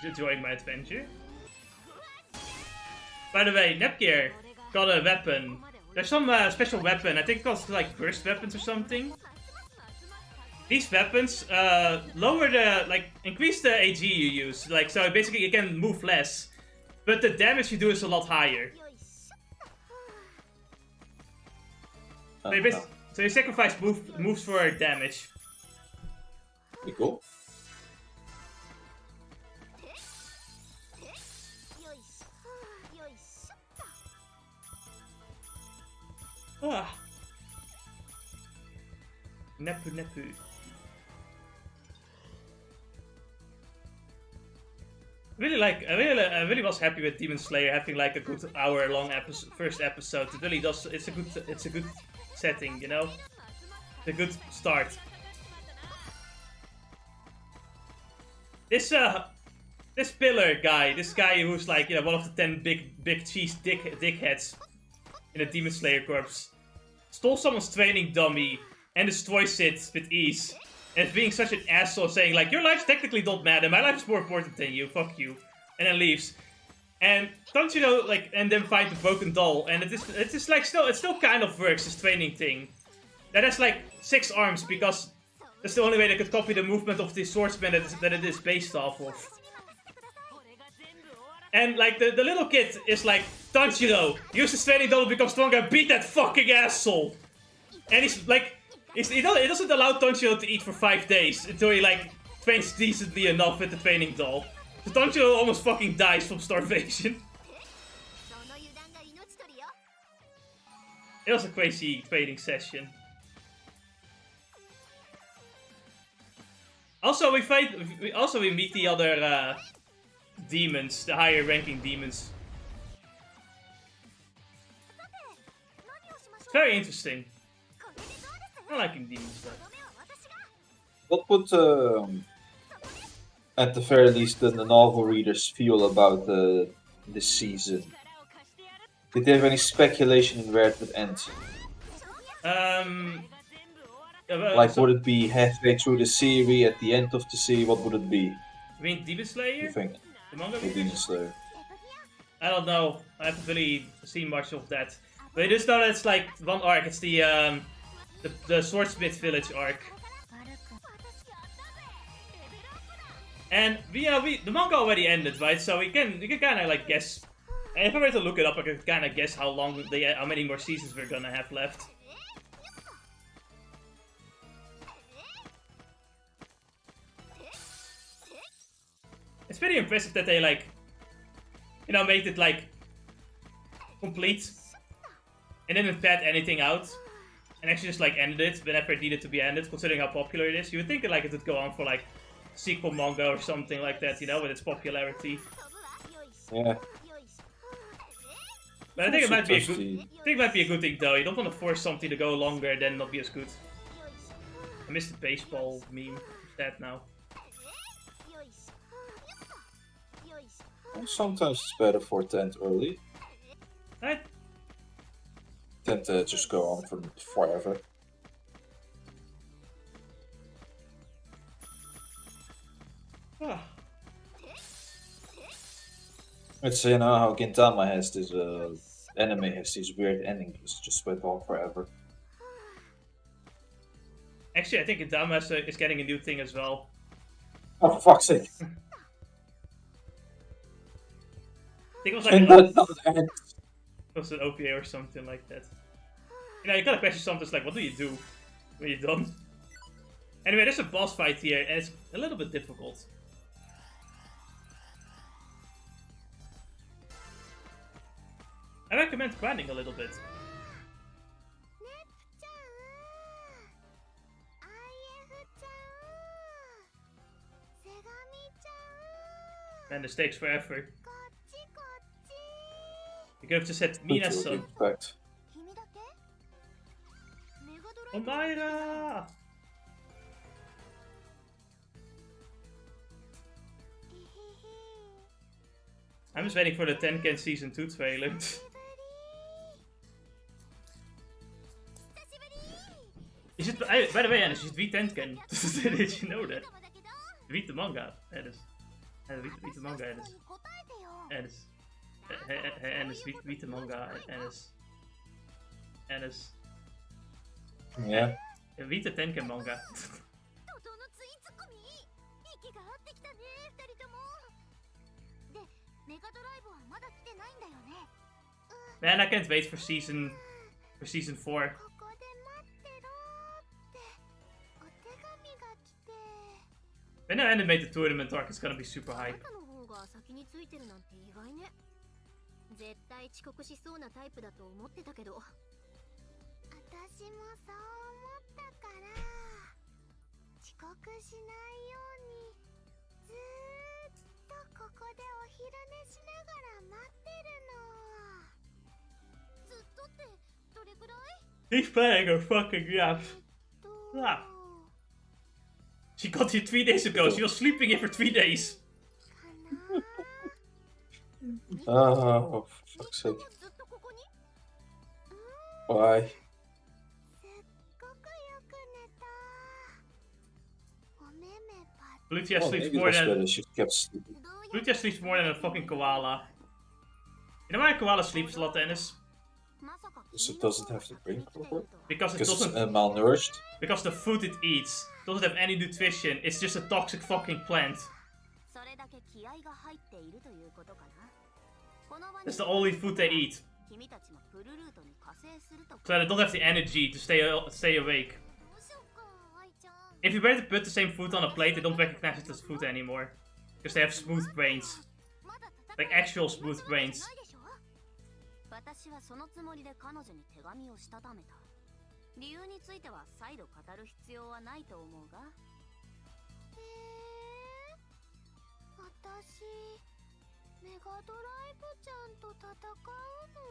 enjoying my adventure. By the way, Nepgear got a weapon. There's some special weapon, I think it calls like burst weapons or something. These weapons lower the, like, increase the AG you use, like, so basically you can move less, but the damage you do is a lot higher. So you sacrifice moves for damage. Pretty cool. Ah. Nepu. I really was happy with Demon Slayer having like a good hour-long first episode. It really does. It's a good setting, you know. It's a good start. This pillar guy, this guy who's like, you know, one of the 10 big cheese dickheads in the Demon Slayer corps, stole someone's training dummy and destroys it with ease. And being such an asshole, saying like, your lives technically don't matter, my life is more important than you, fuck you. And then leaves. And don't you know, like, and then find the broken doll, and it is like it still kind of works, this training thing. That has like 6 arms, because that's the only way they could copy the movement of the swordsman that it is based off of. And like the little kid is like, don't you know, use this training doll to become stronger, beat that fucking asshole. And he's like, it doesn't allow Tonchiro to eat for 5 days until he like trains decently enough with the training doll. So Tonchiro almost fucking dies from starvation. It was a crazy training session. Also, we meet the other demons, the higher ranking demons. It's very interesting. I like demon stuff. What would, at the very least, the novel readers feel about this season? Did they have any speculation in where it would end? Like, would it be halfway through the series, at the end of the series? What would it be? You mean Demon Slayer? You think? The manga Demon Slayer. I don't know. I haven't really seen much of that. But I just know that it's like one arc. It's the Swordsmith Village arc. And the manga already ended, right? So we can kind of like guess. And if I were to look it up, I could kind of guess how many more seasons we're gonna have left. It's pretty impressive that they like, you know, made it like complete and didn't pad anything out, and actually just like ended it whenever it needed to be ended. Considering how popular it is, you would think like it would go on for like sequel manga or something like that, you know, with its popularity. Yeah. But I think it might be a good thing though. You don't want to force something to go longer and then not be as good. I missed the baseball meme. It's dead now. Sometimes it's better for it to end early. Right. Than to just go on for forever. Ah. It's, you know, how Gintama has this, anime has these weird endings, it just went on forever. Actually, I think Gintama is getting a new thing as well. Oh, for fuck's sake. I think it was like it was an OPA or something like that. You know, you gotta question something like, what do you do when you're done? Anyway, there's a boss fight here, and it's a little bit difficult. I recommend grinding a little bit. Man, this takes forever. You could have just said Good to Mina's son. in fact. 君だけメガドライブ Omaira! I'm just waiting for the Tenken Season 2 trailer. Is it, by the way, Ennis, is het wie Tenken? Did you know that? Wie de manga, Ennis. Wie de manga, Ennis. Ennis. Ennis, wie de manga, Ennis. Ennis. Yeah. Wie de Tenken manga. Man, I can't wait for season 4. When the animated tournament arc is gonna be super hype. 絶対遅刻しそうなタイプだと思ってたけど、私もそう思ったから遅刻しないようにずーっとここでお昼寝しながら待ってるの。ずっとってどれくらい？ He's playing her fucking rap. Ah. She got here 3 days ago. She was sleeping here for 3 days. Oh, for fuck's sake. Why? Lucia Oh, sleeps maybe it more was than better she kept sleeping. Lucia sleeps more than a fucking koala. You know why a koala sleeps a lot, Ennis? So it doesn't have to drink proper? Because it Because it's doesn't. malnourished? Because the food it eats doesn't have any nutrition. It's just a toxic fucking plant. That's the only food they eat. So they don't have the energy to stay awake. If you were to put the same food on a plate, they don't recognize it as food anymore. Because they have smooth brains. Like actual smooth brains. 私はそのつもりで彼女に手紙をしたためた。理由については再度語る必要はないと思うが。私メガドライブちゃんと戦うの？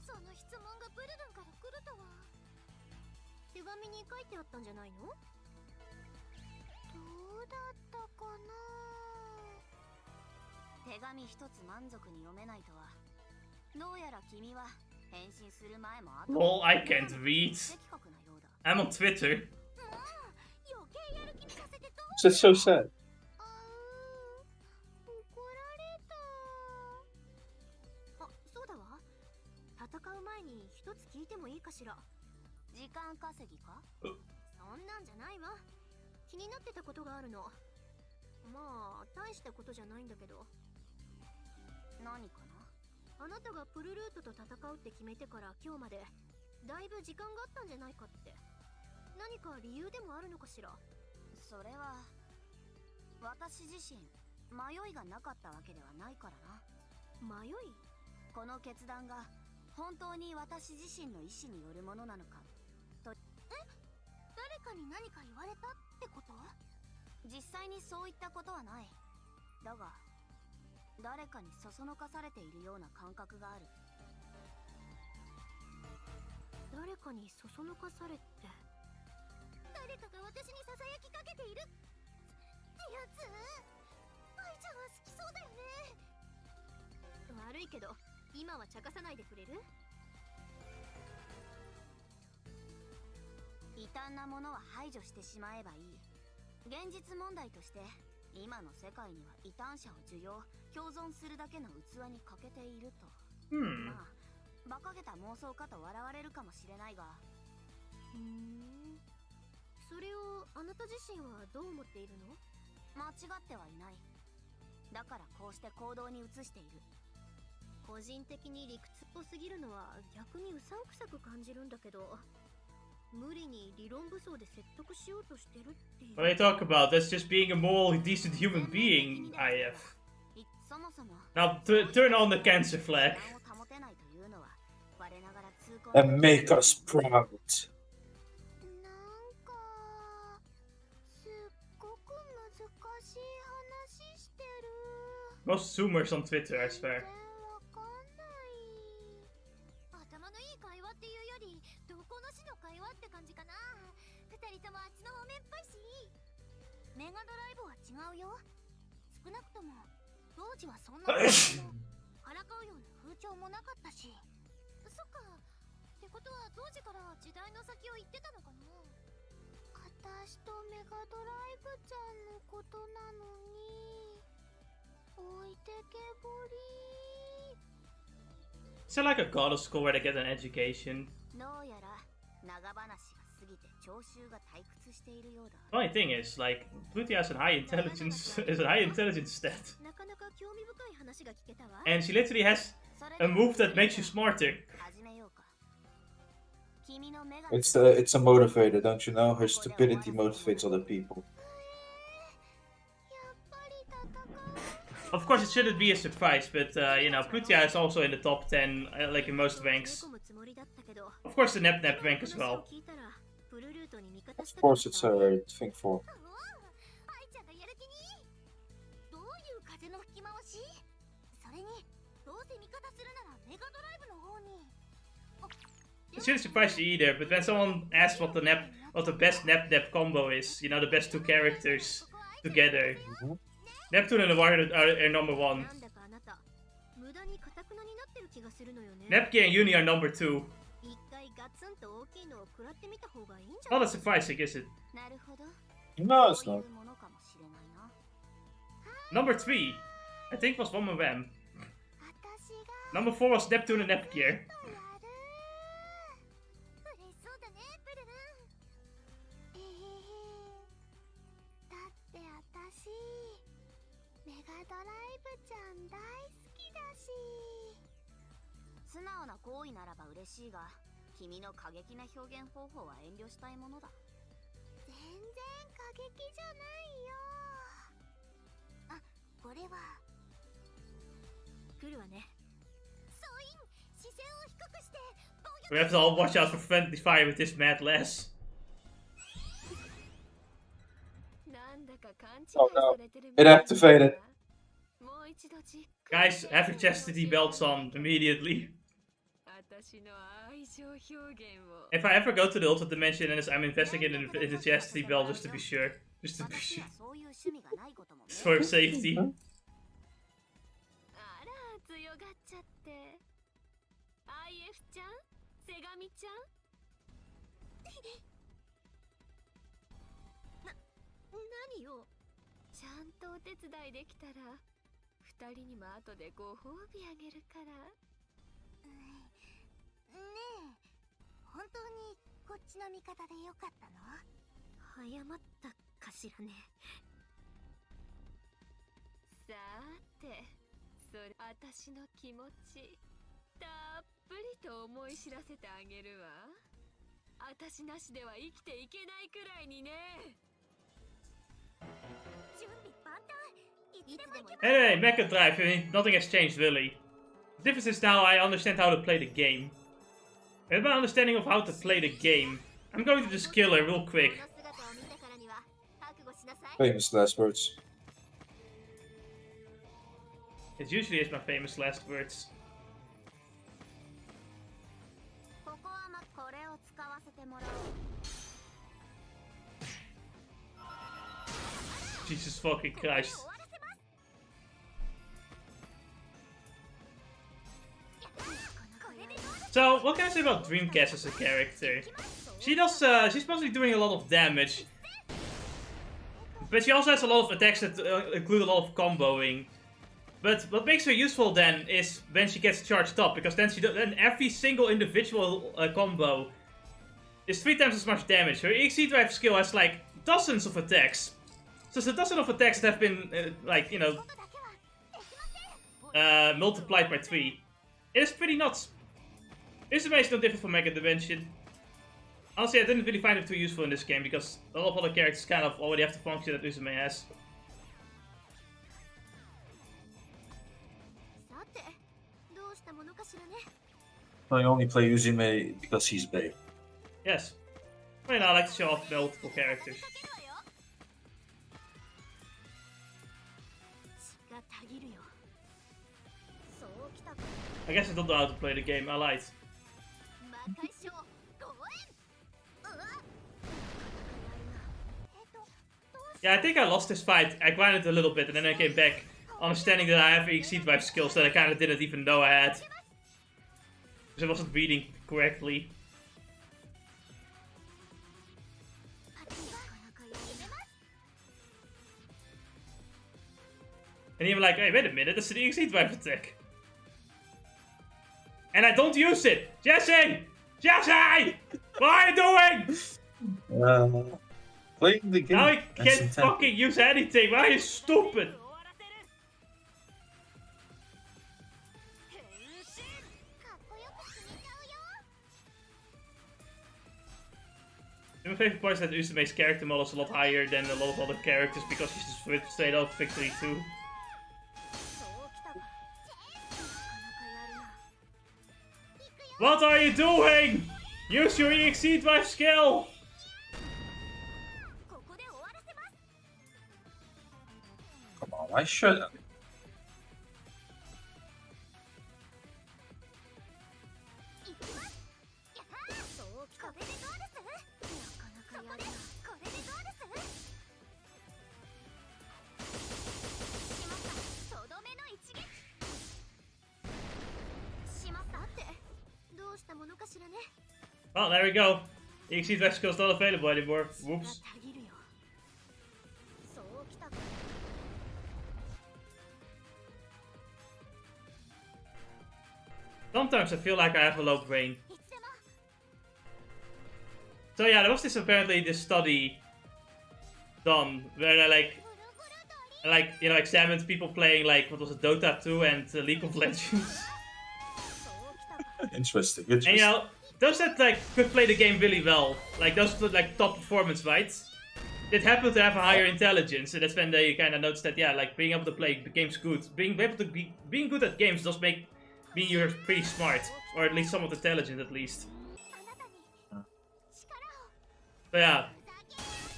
その質問がブルルンから来るとは。手紙に書いてあったんじゃないの？どうだったかな。手紙一つ満足に読めないとは。どうやら君は返信する前も後も Lol, I can't read. I'm on Twitter. That's so sad. あ、そうだわ。戦う前に一つ聞いてもいいかしら。時間稼ぎか？そんなんじゃないわ。気になってたことがあるの。まあ、大したことじゃないんだけど。何かな？あなたがプルルートと戦うって決めてから今日までだいぶ時間があったんじゃないかって。何か理由でもあるのかしら？それは私自身迷いがなかったわけではないからな。迷い？この決断が本当に私自身の意思によるものなのかと。誰かに何か言われたってこと？実際にそういったことはない。だが誰かにそそのかされているような感覚がある。誰かにそそのかされて。誰かが私にささやきかけているってやつ。愛ちゃんは好きそうだよね。悪いけど今は茶化さないでくれる？異端なものは排除してしまえばいい。現実問題として今の世界には異端者を受容共存するだけの器に欠けていると。まあ馬鹿げた妄想かと笑われるかもしれないが。それをあなた自身はどう思っているの？間違ってはいない。だからこうして行動に移している。個人的に理屈っぽすぎるのは逆にうさんくさく感じるんだけど。無理に理論武装で説得しようとしてるっていう。 What are you talking about? That's just being a moral, decent human being, IF. Now turn on the cancer flag. And make us proud. Most Zoomers on Twitter, I swear. メガドライブは違うよ。少なくとも当時はそんなからかうような風潮もなかったし。そっか。ってことは当時から時代の先を言ってたのかな。私とメガドライブちゃんのことなのに置いてけぼり。 Is there like a goddess school where they get an education? どうやら長話が過ぎて聴衆が退屈しているようだ。 The only thing is, like, Plutia has a high intelligence, is a high intelligence stat. なかなか興味深い話が聞けたわ。 And she literally has a move that makes you smarter. 始めようか。君の目が It's a motivator, don't you know? Her stupidity motivates other people. やっぱり戦う。 Of course, it shouldn't be a surprise, but, you know, Plutia is also in the top 10, like in most ranks. Of course, the Nep rank as well. Of course, it's her thing for. 愛ちゃんがやる気に。どういう風の吹き回し？それにどうせ味方するならメガドライブの方に。 It shouldn't surprise you either, but when someone asks what the best Nep combo is, you know, the best two characters together, Neptune and the Warrior are number 1. なんだかあなた無駄に堅くなになってる気がするのよね。 Nepgear and Uni are number 2. 一回ガツンと大きいのを食らってみた方がいいんじゃな Not い？ that surprising, is it? なるほど。 No, it's そうい not. うものかもしれないな。 Number 3, I think, was One of them. 私が Number 4 was Neptune and Nepgear. やる。嬉しそうだね、プルルン。だって私メガドライブちゃん大好きだし。素直な行為ならば嬉しいが、君の過激な表現方法は遠慮したいものだ。全然過激じゃないよ。あ、これは来るわね。そういん、視線を低くして。 We have to all watch out for friendly fire with this mad lass. Oh no, it activated. Guys, have your chastity belts on immediately. If I ever go to the Ultimate Dimension and I'm investing in the chastity belt just to be sure. Just to be sure. Just for safety. あら、強がっちゃって。IF ちゃん、セガミちゃん。何よ。ちゃんとお手伝いできたら、二人にも後でご褒美あげるから。ねえ、本当にこっちの味方でよかったの？謝ったかしらね。さて、それ私の気持ちたっぷりと思い知らせてあげるわ。私なしでは生きていけないくらいにね。準備万端。いつでも行けば。 Anyway, Mecha Drive, I mean, nothing has changed really. The difference is now I understand how to play the game. With my understanding of how to play the game, I'm going to just kill her real quick. Famous last words. It usually is my famous last words. Jesus fucking Christ. So, what can I say about Dreamcast as a character? She's mostly doing a lot of damage. But she also has a lot of attacks that include a lot of comboing. But what makes her useful then is when she gets charged up, because then then every single individual combo is 3 times as much damage. Her EXE drive skill has like dozens of attacks. So it's a dozen of attacks that have been like, you know, multiplied by 3. It is pretty nuts. Uzume is no different from Mega Dimension. Honestly, I didn't really find it too useful in this game because a lot of other characters kind of already have the function that Uzume has. I only play Uzume because he's bae. Yes. I mean, I like to show off multiple characters. I guess I don't know how to play the game, I lied. Yeah, I think I lost this fight. I grinded a little bit, and then I came back, understanding that I have exceed drive skills that I kind of didn't even know I had. Because I wasn't reading correctly. And even like, hey, wait a minute, that's the exceed drive attack. And I don't use it! Jesse! Jesse! What are you doing? Playing the game. Now I can't fucking use anything. Why are you stupid? My favorite part is that Usume's character model is a lot higher than a lot of other characters because she's just with straight out victory too. What are you doing? Use your EXE drive skill! Come on, why should I? Well, there we go. EXE drive skill is not available anymore. Whoops. Sometimes I feel like I have a low brain. So yeah, there was apparently this study done where they you know, examined people playing like, what was it, Dota 2 and League of Legends. Interesting. And you know, those that like could play the game really well, like those like top performance, right? It happened to have a higher intelligence, and that's when they kind of noticed that, yeah, like being able to play the games good, being good at games does mean you're pretty smart, or at least somewhat intelligent at least. So yeah,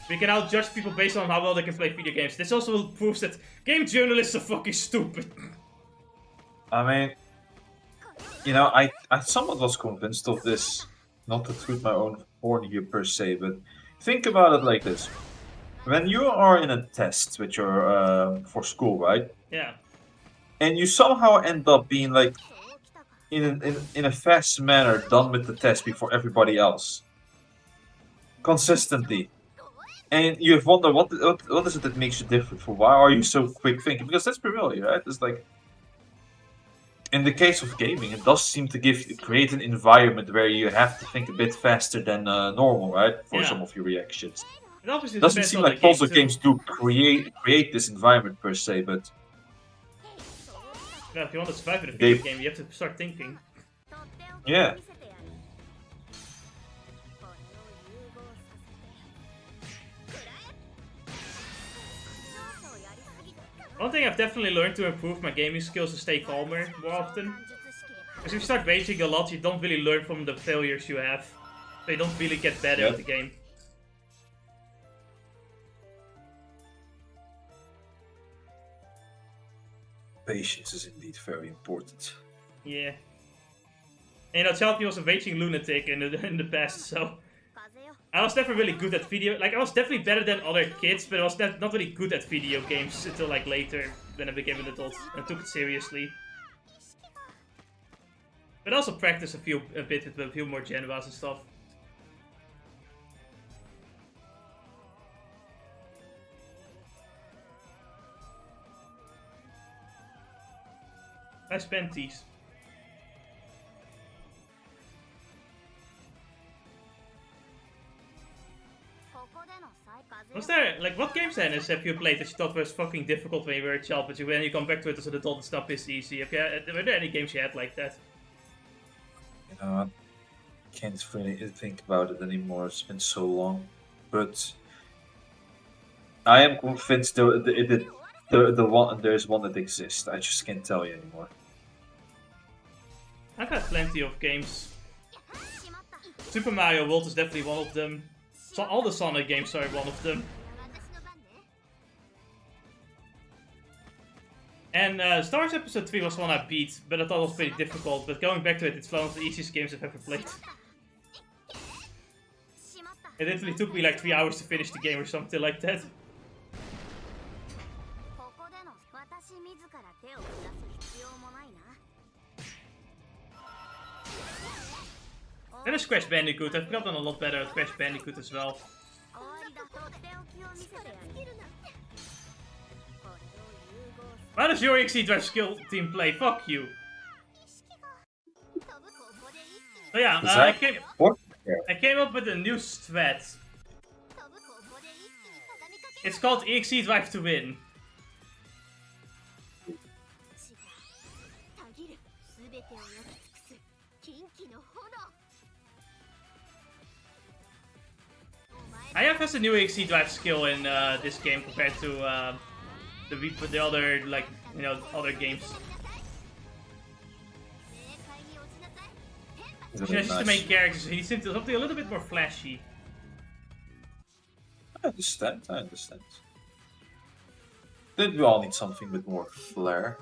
we can now judge people based on how well they can play video games. This also proves that game journalists are fucking stupid. I mean, you know, I somewhat was convinced of this, not to toot my own horn here per se, but think about it like this. When you are in a test with your, for school, right? Yeah. And you somehow end up being like, in a fast manner done with the test before everybody else. Consistently. And you wonder what is it that makes you different? For why are you so quick thinking? Because let's be real, right? It's like, in the case of gaming, it does seem to create an environment where you have to think a bit faster than normal, right? For some of your reactions. It obviously doesn't seem like puzzle games do create this environment per se, but yeah, if you want to survive in a video game, you have to start thinking. Yeah. One thing I've definitely learned to improve my gaming skills is to stay calmer more often. Because if you start raging a lot, you don't really learn from the failures you have. So you don't really get better at the game. Patience is indeed very important. Yeah. And you know, Chalky was a raging lunatic in the past, so I was never really good at video. Like, I was definitely better than other kids, but I was not really good at video games until like later, when I became an adult and took it seriously. But I also practiced a bit with a few more genres and stuff. Nice panties. Was there, like, what games then have you played that you thought was fucking difficult when you were a child, but when you come back to it as an adult and stuff is easy? Were there any games you had like that? You know, I can't really think about it anymore, it's been so long. But I am convinced there's one that exists, I just can't tell you anymore. I've had plenty of games. Super Mario World is definitely one of them. So all the Sonic games are one of them. And Star Wars Episode 3 was one I beat, but I thought it was pretty difficult. But going back to it, it's one of the easiest games I've ever played. It literally took me like 3 hours to finish the game or something like that. And there's Crash Bandicoot. I've gotten a lot better at Crash Bandicoot as well. How does your EXE Drive skill team play? Fuck you. So yeah, I came up with a new strat. It's called EXE Drive to Win. IF has a new EXE Drive skill in this game compared to the other, like, you know, other games. Just to make characters, he seems to something a little bit more flashy. I understand. Did we all need something with more flair?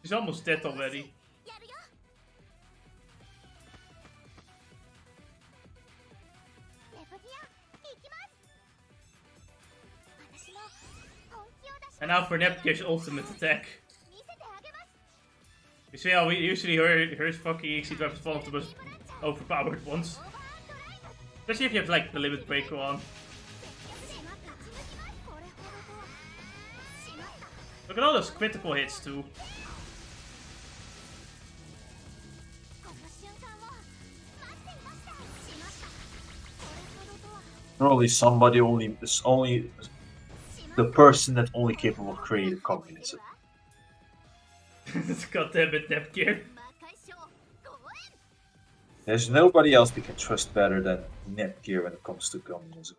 She's almost dead already. And now for Neptune's ultimate attack. You see how usually her fucking EXE Drive is one of the most overpowered ones. Especially if you have like the limit breaker on. Look at all those critical hits too. Probably somebody only the person that's only capable of creating communism. God damn it, Nepgear. There's nobody else we can trust better than Nepgear when it comes to communism.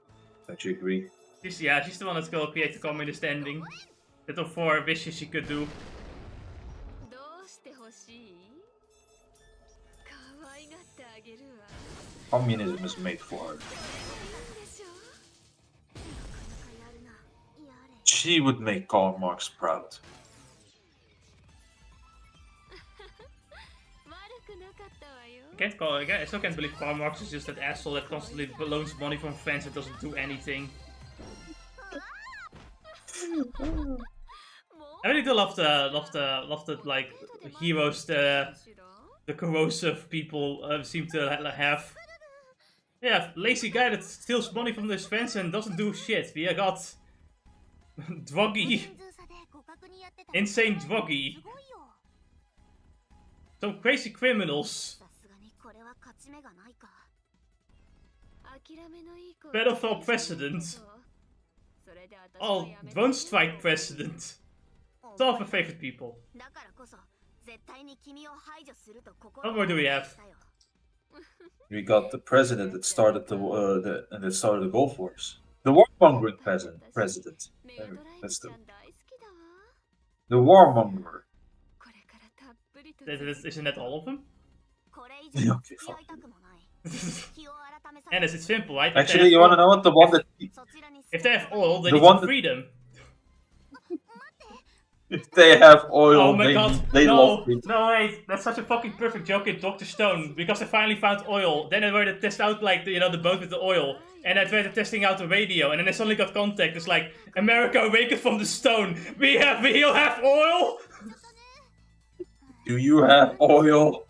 Don't you agree? She's the one that's gonna create the communist ending. That of 4 wishes she could do. Communism is made for her. She would make Karl Marx proud. I still can't believe Karl Marx is just that asshole that constantly loans money from friends and doesn't do anything. I really do love the like heroes the corrosive people seem to have. Yeah, lazy guy that steals money from his friends and doesn't do shit. We got Druggy. Insane Druggy. Some crazy criminals. Pedophile president. Oh, drone strike president. It's all of my favorite people. What more do we have? We got the president that started the Gulf Wars. The warmongering president. That's the warmonger. Isn't that all of them? Okay, fuck. And it's simple, right? Actually, you want to know what the one that... If they have oil, they need some freedom. If they have oil, oh my god, they love freedom. No wait, that's such a fucking perfect joke in Dr. Stone, because they finally found oil, then they were to test out like, the boat with the oil, and then they were testing out the radio, and then they suddenly got contact, it's like, America awakened from the stone, we all have oil? Do you have oil?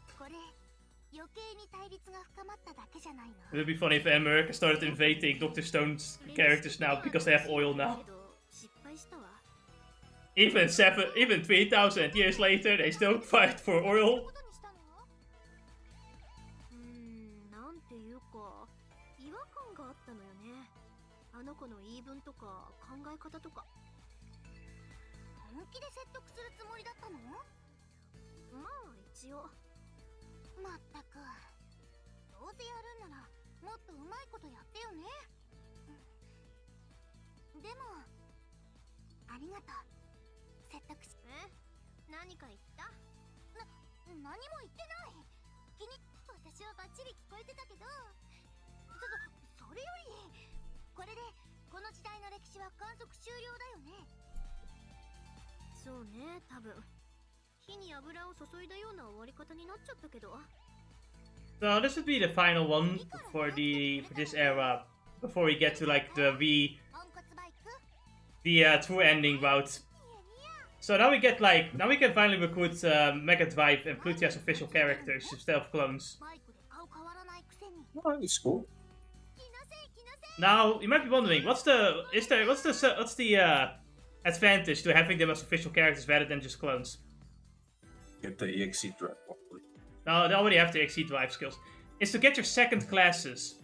It would be funny if America started invading Dr. Stone's characters now, because they have oil now. Even 3,000 years later, they still fight for oil. まあ一応。まったく。どうせやるんならもっとうまいことやってよね。でもありがとう。説得し。何か言った？何も言ってない。私はバッチリ聞こえてたけど、それよりこれでこの時代の歴史は観測終了だよね。そうね、多分火に油を注いだような終わり方になっちゃったけど。 So this would be the final one for this era before we get to like the true ending route. So now we get like now we can finally recruit Mega Drive and Pluto as official characters instead of clones. Oh, that's cool. Now you might be wondering, what's the advantage to having them as official characters rather than just clones? Get the EXE drive, probably. No, they already have the XC drive skills. It's to get your second classes.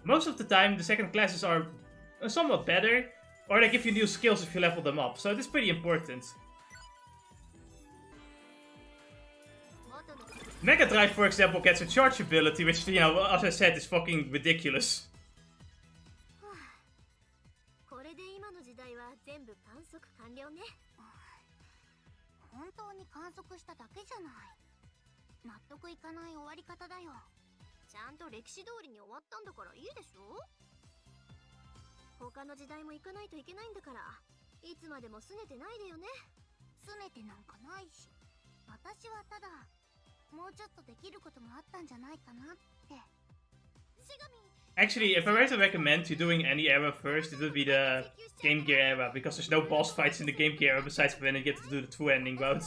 Most of the time, the second classes are somewhat better, or they give you new skills if you level them up. So it's pretty important. Mega Drive, for example, gets a charge ability, which, you know, as I said, is fucking ridiculous. これで今の時代は全部観測完了ね。本当に観測しただけじゃない。納得いかない終わり方だよ。ちゃんと歴史通りに終わったんだからいいでしょ。他の時代も行かないといけないんだから、いつまでも拗ねてないでよね。拗ねてなんかないし、私はただもうちょっとできることもあったんじゃないかなって。Actually, if I were to recommend you doing any era first, it would be the Game Gear era, because there's no boss fights in the Game Gear era besides when you get to do the true ending route.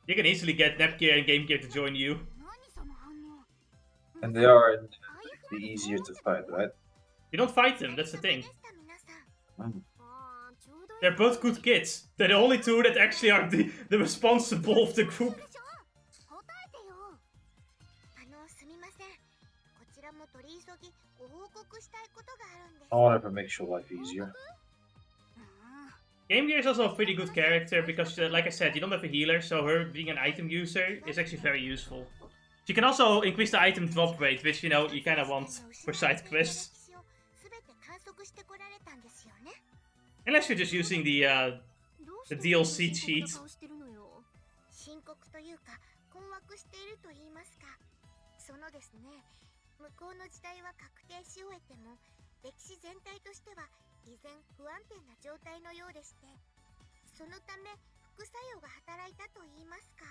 You can easily get Netgear and Game Gear to join you. And they are easier to fight, right? You don't fight them, that's the thing. Mm. They're both good kids. They're the only two that actually are the responsible of the group. Whatever makes your life easier. Game Gear is also a pretty good character because, like I said, you don't have a healer, so her being an item user is actually very useful. She can also increase the item drop rate, which, you know, you kind of want for side quests. Unless you're just using the DLC cheat. 深刻というか困惑していると言いますか。そのですね、向こうの時代は確定し終えても歴史全体としては依然不安定な状態のようでして、そのため副作用が働いたと言いますか。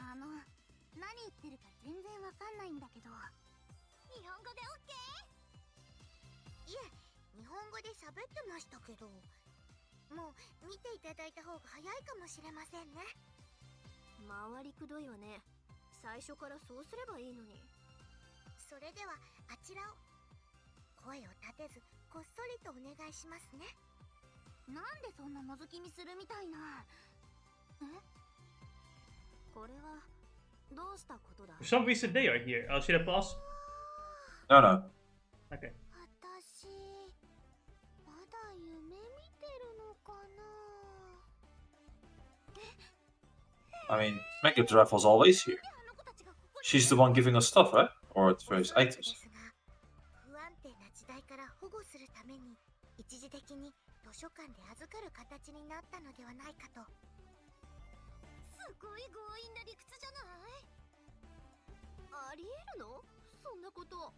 何言ってるか全然わかんないんだけど。日本語で OK？ いえ、日本語で喋ってましたけど、もう見ていただいた方が早いかもしれませんね。回りくどいわね。最初からそうすればいいのに。それではあちらを。声を立てずこっそりとお願いしますね。なんでそんな覗き見するみたいな。これはどうしたことだ。 For some reason they are here. Oh, should I pause? No, no. Okay. 私まだ夢見てるのかな。 I mean, Mega Drive was always here. She's the one giving us stuff, right? Or at various items. 不安定な時代から保護するために一時的に図書館で預かる形になったのではないかと。すごい強引な理屈じゃない。ありえるの？そんなこと。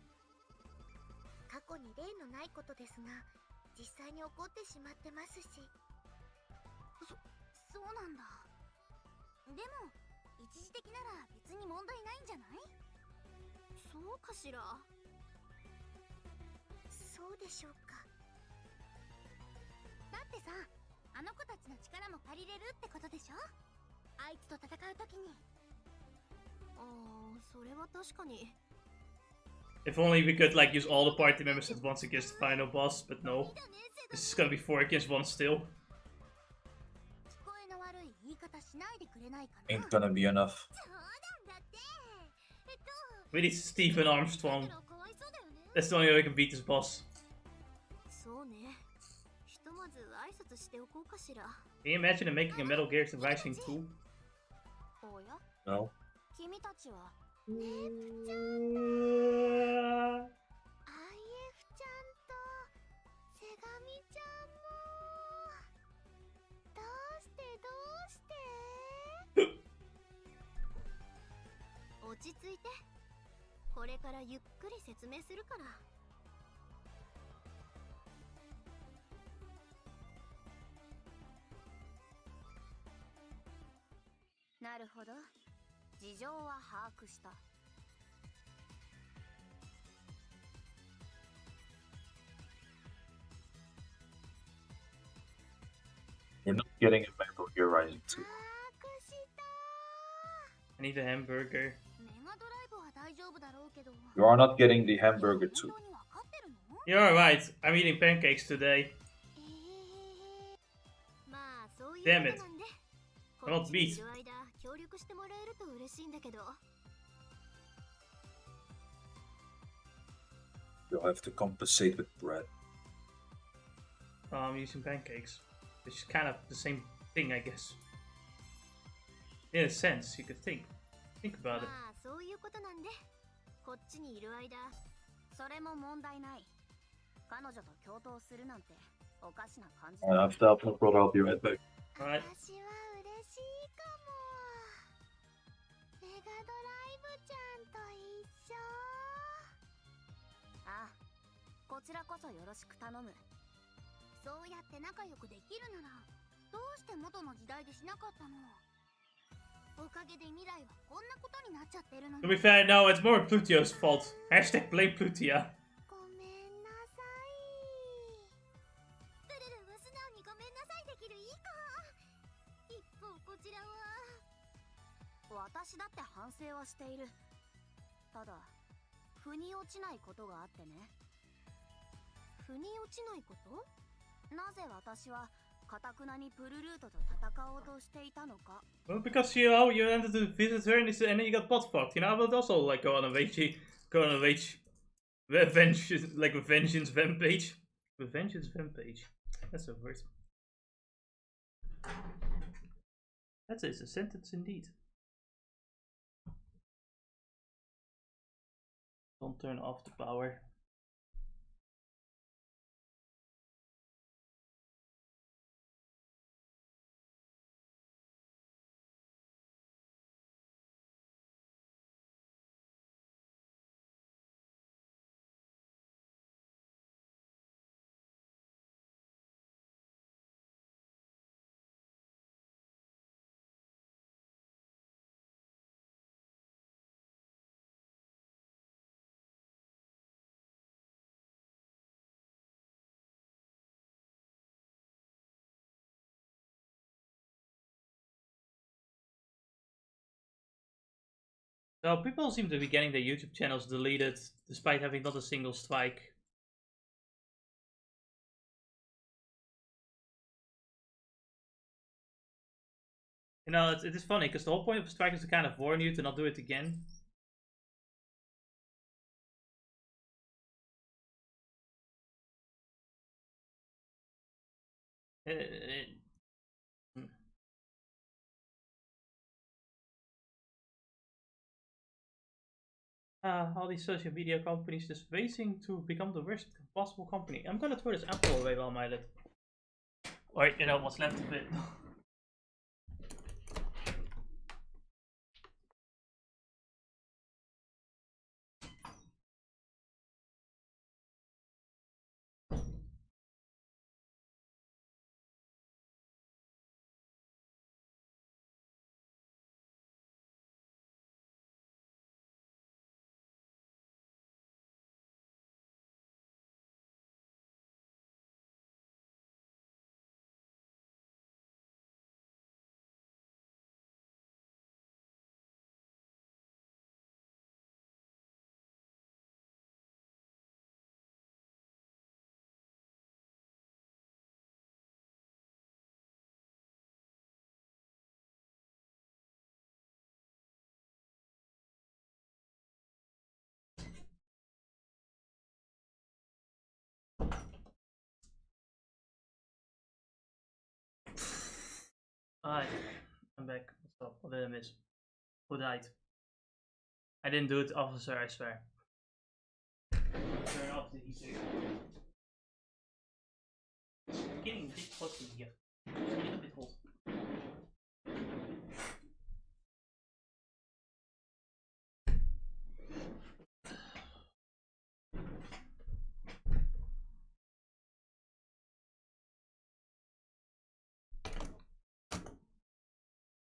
過去に例のないことですが、実際に起こってしまってますし。そうなんだ。でも一時的なら別に問題ないんじゃない？そうかしら。そうでしょうか。だってさ、あの子たちの力も借りれるってことでしょ？あいつと戦うときに。それは確かに。If only we could like use all the party members at once against the final boss, but no. This is gonna be 4 against 1 still. Ain't gonna be enough. We need Stephen Armstrong. That's the only way we can beat this boss. そうね。一とまず挨拶しておこうかしら。 Can you imagine them making a Metal Gear Rising 2? おや No. 君たちは Uh, アイエフちゃんとセガミちゃんもどうして落ち着いて、これからゆっくり説明するから。なるほど、事情は把握した。 You're not getting a Metal Gear Rising 2. I need a hamburger. メガドライブは大丈夫だろうけど。 You are not getting the hamburger 2. 本当にわかってるの？ You're right. I'm eating pancakes today. まあそういう Damn こと it. なんで。 I want こっちにい meat. る間協力してもらえると嬉しいんだけど。 You'll have to compensate with bread. I'm using pancakes. Which is kind of the same thing, I guess. In a sense, you could think about it. まあそういうことなんで。こっちにいる間、それも問題ない。彼女と共闘するなんておかしな感じだ。 After upload, brother, I'll be right back. Alright. 私は嬉しいかも。メガドライブちゃんと一緒。ああ、こちらこそよろしく頼む。そうやって仲良くできるなら、どうして元の時代でしなかったの？おかげで未来はこんなことになっちゃってるのに。 To be fair, no, it's more Plutio's fault. Hashtag blame Plutia. ごめんなさい。ルルルは素直にごめんなさいできるいい子。一方こちらは。私だって反省はしている。ただ、腑に落ちないことがあってね。腑に落ちないこと？なぜ私はかたくなにプルルートと戦おうとしていたのか。 Well, because you know, you ended to visit her and then you got butt fucked. You know, I would also like go on a vengeance rampage. Vengeance rampage. That's a word. That is a sentence indeed. Don't turn off the power. So people seem to be getting their YouTube channels deleted despite having not a single strike. You know, it is funny because the whole point of a strike is to kind of warn you to not do it again. All these social media companies just racing to become the worst possible company. I'm gonna throw this apple away while I let. Or, you know, what's left of it. Hi, I'm back. What's up? What did I miss? Who died? I didn't do it, officer, I swear. Turn off the heater. It's getting a bit hot in here. It's a little bit hot.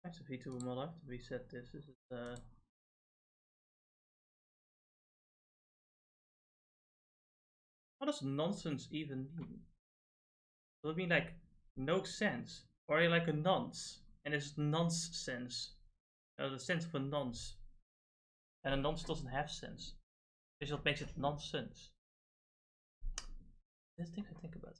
There's a Vtuber mod. I have to reset this. This is what does nonsense even mean? Does it mean like no sense? Or are you like a nonce? And it's nonsense. The sense of a nonce. And a nonce doesn't have sense. This is what makes it nonsense. There's things I think about.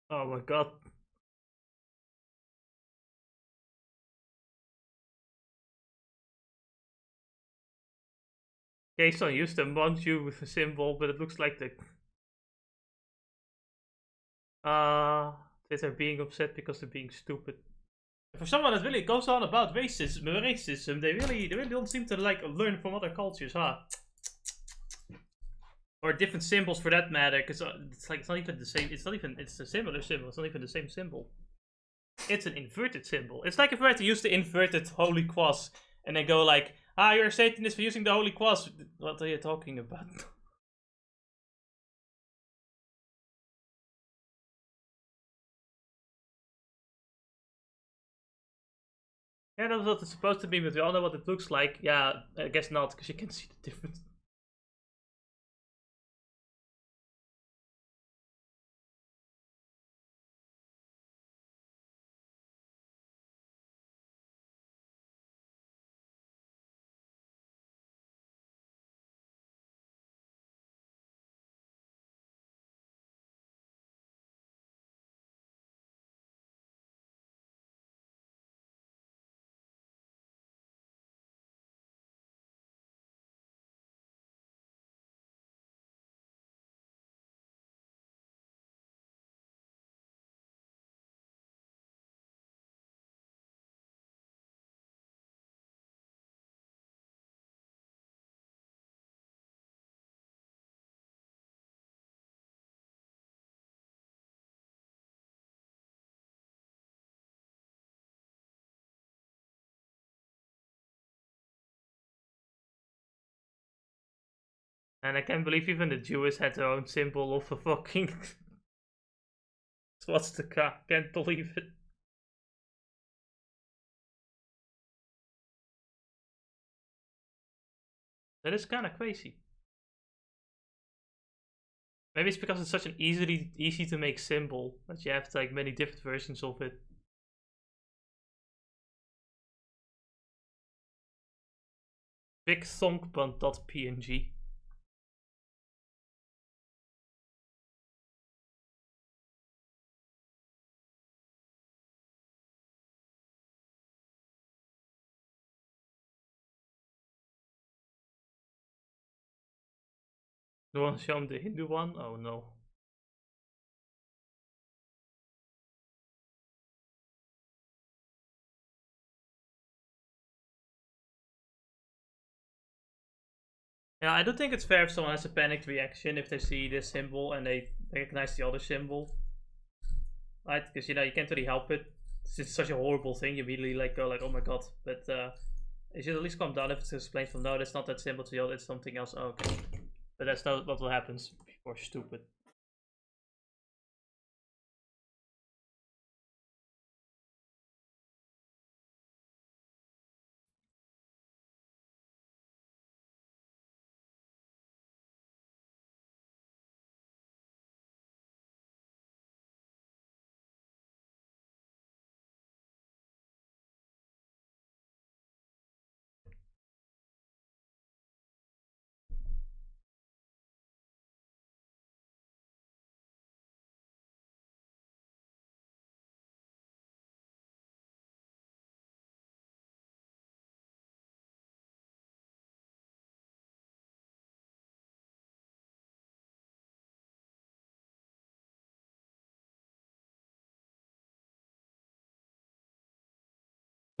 Oh my god. Jason used a Manju with a symbol, but it looks like the they're being upset because they're being stupid. For someone that really goes on about racism, they really don't seem to like learn from other cultures, huh? Or different symbols for that matter, because it's like it's not even the same. It's a similar symbol. It's not even the same symbol. It's an inverted symbol. It's like if we had to use the inverted holy cross and then go like, ah, you're a Satanist for using the holy cross. What are you talking about? Yeah, that's what it's supposed to be, but we all know what it looks like. Yeah, I guess not, because you can see the difference. And I can't believe even the Jews had their own symbol of a fucking swastika. Can't believe it. That is kind of crazy. Maybe it's because it's such an easy to make symbol that you have like many different versions of it. Bigthonkband.png. Do you want to show him the Hindu one? Oh no. Yeah, I don't think it's fair if someone has a panicked reaction if they see this symbol and they recognize the other symbol. Right? Because, you know, you can't really help it. It's just such a horrible thing. You immediately like go like, oh my god. But you should at least calm down if it's explained from, no, that's not that symbol to the other, it's something else. Oh, okay. But that's not what happens. People are stupid.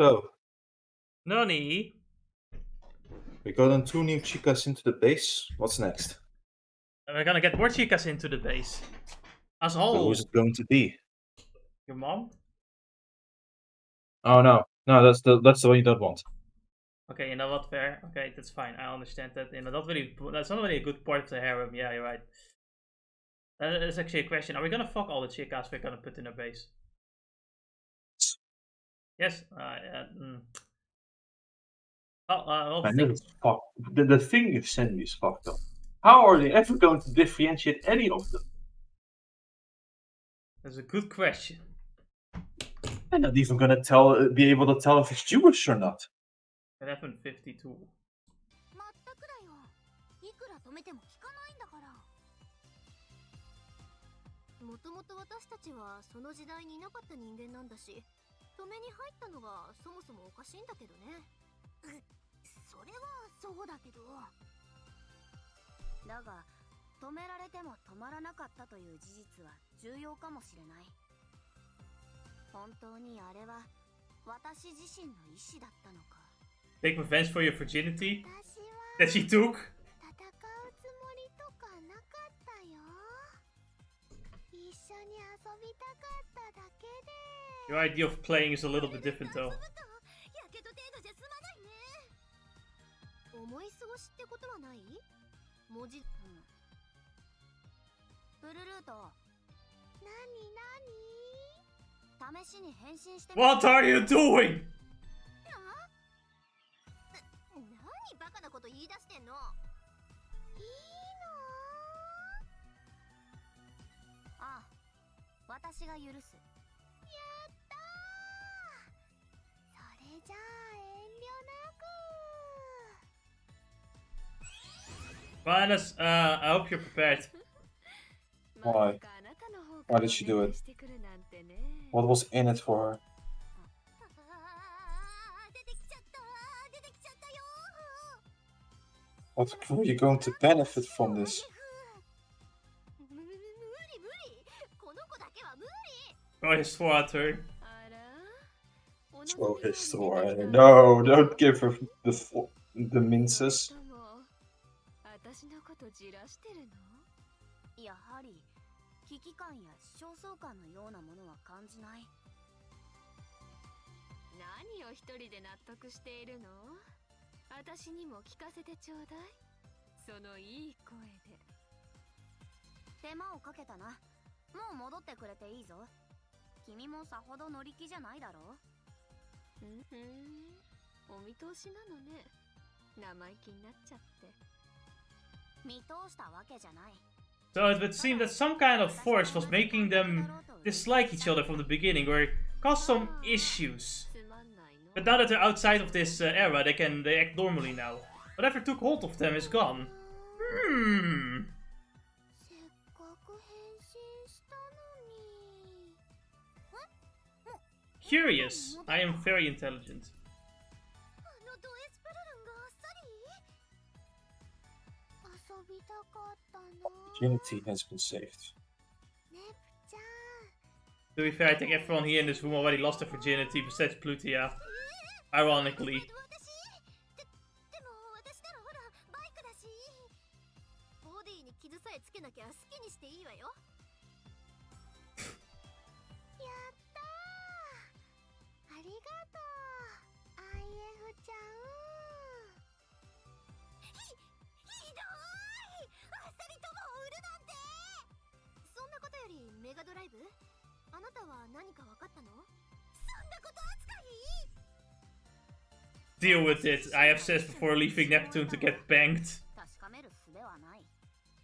So, Nani? we got on 2 new chicas into the base. What's next? We're gonna get more chicas into the base. As a So whole. who's it going to be? Your mom? Oh no, no, that's the one you don't want. Okay, you know what, fair. Okay, that's fine. I understand that. You know, that's not really a good part of the harem. Yeah, you're right. That's actually a question. Are we gonna fuck all the chicas we're gonna put in our base? Yes. I know it's fucked. The thing you've sent me is fucked up. How are they ever going to differentiate any of them? That's a good question. They're not even gonna be able to tell if it's Jewish or not. 1152. まったくだよ。いくら止めても効かないんだから。もともと私たちはその時代にいなかった人間なんだし、止めに入ったのがそもそもおかしいんだけどね。それはそうだけど。だが、止められても止まらなかったという事実は重要かもしれない。本当にあれは私自身の意志だったのか。Take revenge for your virginity that she took. 戦うつもりとかなかったよ。一緒に遊びたかっただけで。 Your idea of playing is a little bit different though. やけど程度じゃ済まないね。思い過ごしってことはない？文字、ブルルート。なになに？試しに変身してみて。 What are you doing? 何バカなこと言い出してんの？いいの？ああ、私が許す。やったー。それじゃあ遠慮なく。Minus, I hope you're prepared. Why? Why did she do it? What was in it for her? What were you going to benefit from this? Throw his sword at her. Throw his sword. No, don't give her the minces. やはり危機感や焦燥感のようなものは感じない。何を一人で納得しているの？私にも聞かせてちょうだい。そのいい声で。手間をかけたな。もう戻ってくれていいぞ。君もさほど乗り気じゃないだろう。お見通しなのね。生意気になっちゃって。見通したわけじゃない。 So it would seem that some kind of force was making them dislike each other from the beginning, or cause some issues. But now that they're outside of this era, they act normally now. Whatever took hold of them is gone. Hmm. せっかく変身したのに。Curious. I am very intelligent. あのド S プルルンがあっさり遊びたかったな。 Virginity has been saved. ネプちゃん。 To be fair, I think everyone here in this room already lost their virginity besides Plutia. Ironically. でも私ならほらバイクだし。ボディに傷さえつけなきゃ好きにしていいわよ。やったー。ありがとう。IF ちゃん。ひどい。あっさり友を売るなんて。そんなことよりメガドライブ、あなたは何か分かったの？そんなこと扱い？ Deal with it. I have said before leaving Neptune to get banged. 確かめる術はない。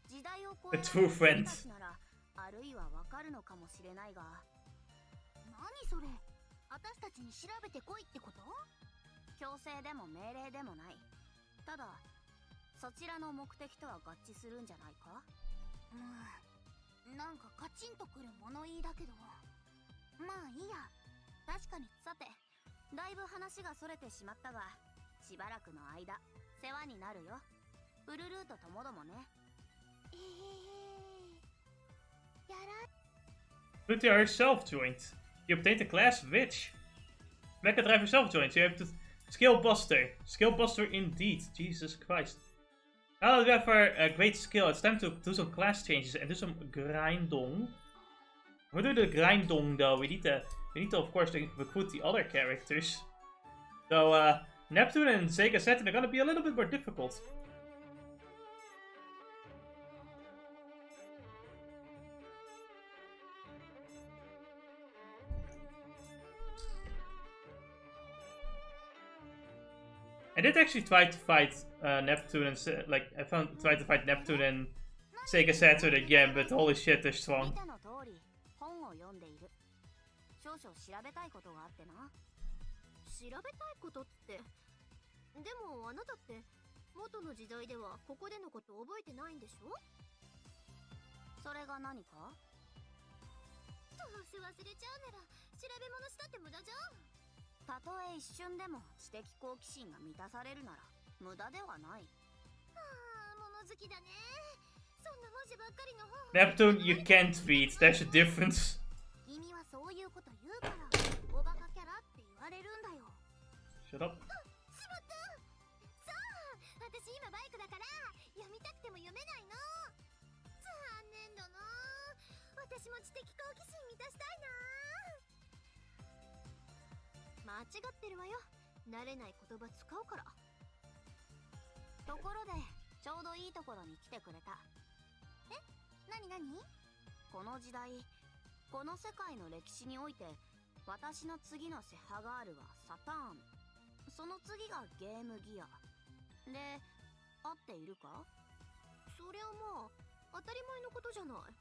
時代を A true friend. ならあるいはわかるのかもしれないが。何それ？私たちに調べてこいってこと？強制でも命令でもない。ただそちらの目的とは合致するんじゃないか？なんかカチンとくる物言いだけど。まあいいや。確かに。さて、だいぶ話がそれてしまったが、しばらくの間世話になるよ。ブルルーとともどもね。やら。 Plutia herself joined. You obtained a class Witch. Mega Drive herself joined. You have the Skill Buster. Skill Buster indeed. Jesus Christ. Now that we have our great skill, it's time to do some class changes and do some grindong. We're doing the grindong though. We need to of course recruit the other characters. So Neptune and Sega Saturn are gonna be a little bit more difficult. I did actually try to fight Neptune and tried to fight Neptune and Sega Saturn again, but holy shit, they're strong. 少々調べたいことがあってな。調べたいことって。でもあなたって元の時代ではここでのこと覚えてないんでしょ？それが何か？どうせ忘れちゃうなら調べ物したって無駄じゃん。たとえ一瞬でも知的好奇心が満たされるなら無駄ではない。ああ、物好きだね。そんな文字ばっかりの本。 Neptune, you can't beat. There's a difference. 君はそういうこと言うからおバカキャラって言われるんだよ。 Shut up. しまった。さあ、私今バイクだから読みたくても読めないの。残念だな。私も知的好奇心満たしたいな。間違ってるわよ。慣れない言葉使うから。ところでちょうどいいところに来てくれた。え、なになに？この時代、この世界の歴史において私の次のセハガールはサターン、その次がゲームギアで、合っているか？そりゃまあ当たり前のことじゃない。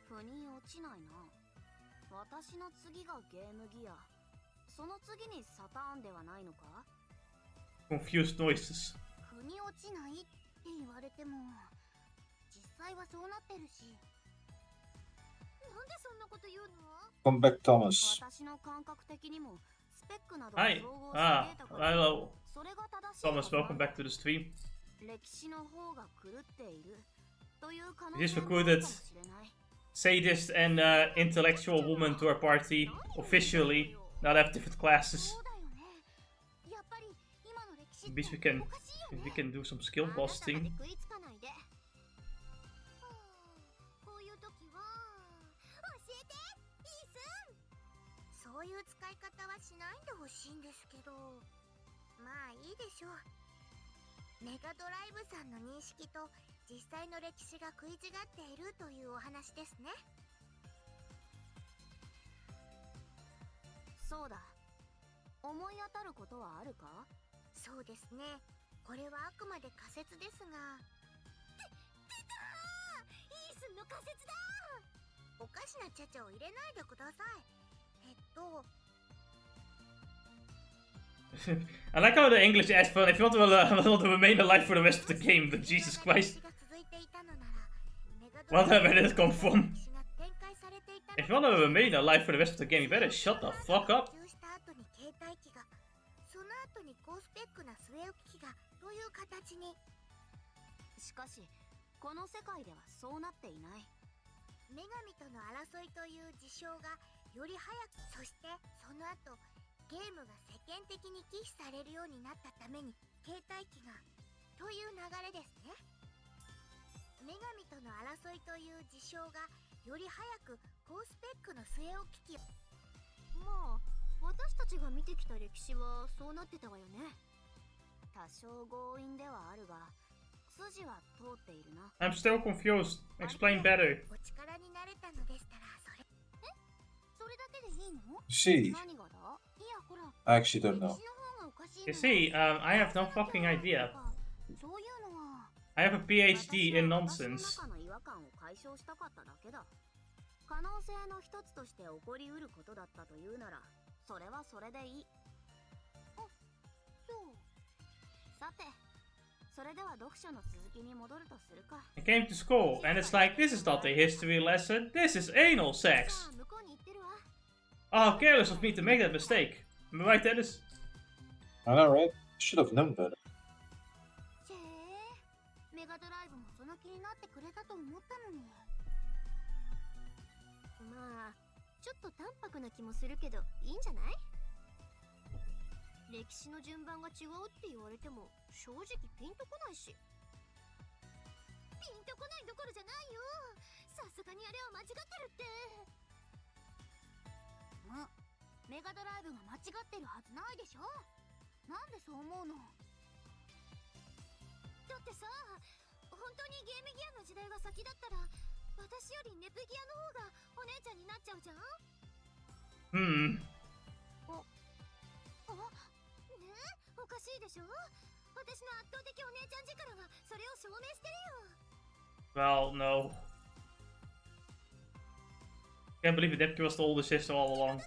腑に落ちないな。私の次がゲームギア、その次にサターンではないのか？ Confused noises. 腑に落ちないって言われても実際はそうなってるし。なんでそんなこと言うの？ Come back, Thomas. 私の感覚的にもスペックなど Hi. 総合したデータから Hello. それが正しい Thomas, welcome back to the stream. 歴史の方が狂っているという可能 We just 性もある recruited かもしれない。 sadist and intellectual woman to our party officially. Now they have different classes. そうだよね。やっぱり今の歴史っ Maybe we て can おかしいよね。 we can do some skill あなたまで busting. 食いつかないで。こういう時は教えて、イースン。そういう使い方はしないでほしいんですけど、まあいいでしょう。メガドライブさんの認識と実際の歴史が食い違っているというお話ですね。そうだ。思い当たることはあるか？そうですね。これはあくまで仮説ですが。出たー！イースンの仮説だー！おかしなチャチャを入れないでください。I like how the English adds fun. If you want to remain alive for the rest of the game, but Jesus Christ. Where did it come from? If you want to remain alive for the rest of the game, you better shut the fuck up. しかし、この世界ではそうなっていない。女神との争いという事象がより早く、そしてその後、ゲームが世間的に忌避されるようになったために、携帯機がという流れですね。女神との争いという事象がより早く高スペックの据え置き機。まあ、私たちが見てきた歴史はそうなってたわよね。多少強引ではあるが。I'm still confused. Explain better. See, I actually don't know. You see, I have no fucking idea. I have a PhD in nonsense. 可能性の一つとして起こりうることだったというなら、それはそれでいい。あ、そう。さて。I came to school and it's like, this is not a history lesson, this is anal sex. Oh, how careless of me to make that mistake. Am I right, Dennis? I know, right? Should have known better. まあ、ちょっと淡白な気もするけど、いいんじゃない？歴史の順番が違うって言われても正直ピンとこないし。ピンとこないどころじゃないよ。さすがにあれは間違ってるって。メガドライブが間違ってるはずないでしょ。なんでそう思うの？だってさ、本当にゲームギアの時代が先だったら私よりネプギアの方がお姉ちゃんになっちゃうじゃん。おかしいでしょ？私の圧倒的お姉ちゃん力がそれを証明してるよ。Well, no. Can't believe it. Neptune was the older sister all along.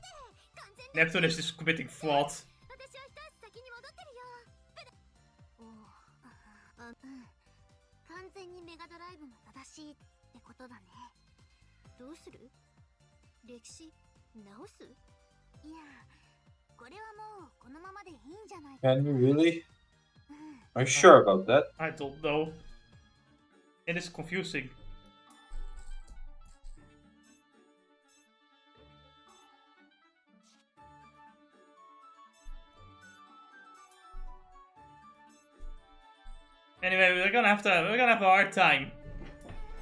Neptune is just committing fraud. 完全にメガドライブが正しいってことだね。どうする？歴史直す？いや。Can you really? Are you sure about that? I don't know. It is confusing. Anyway, we're gonna have a hard time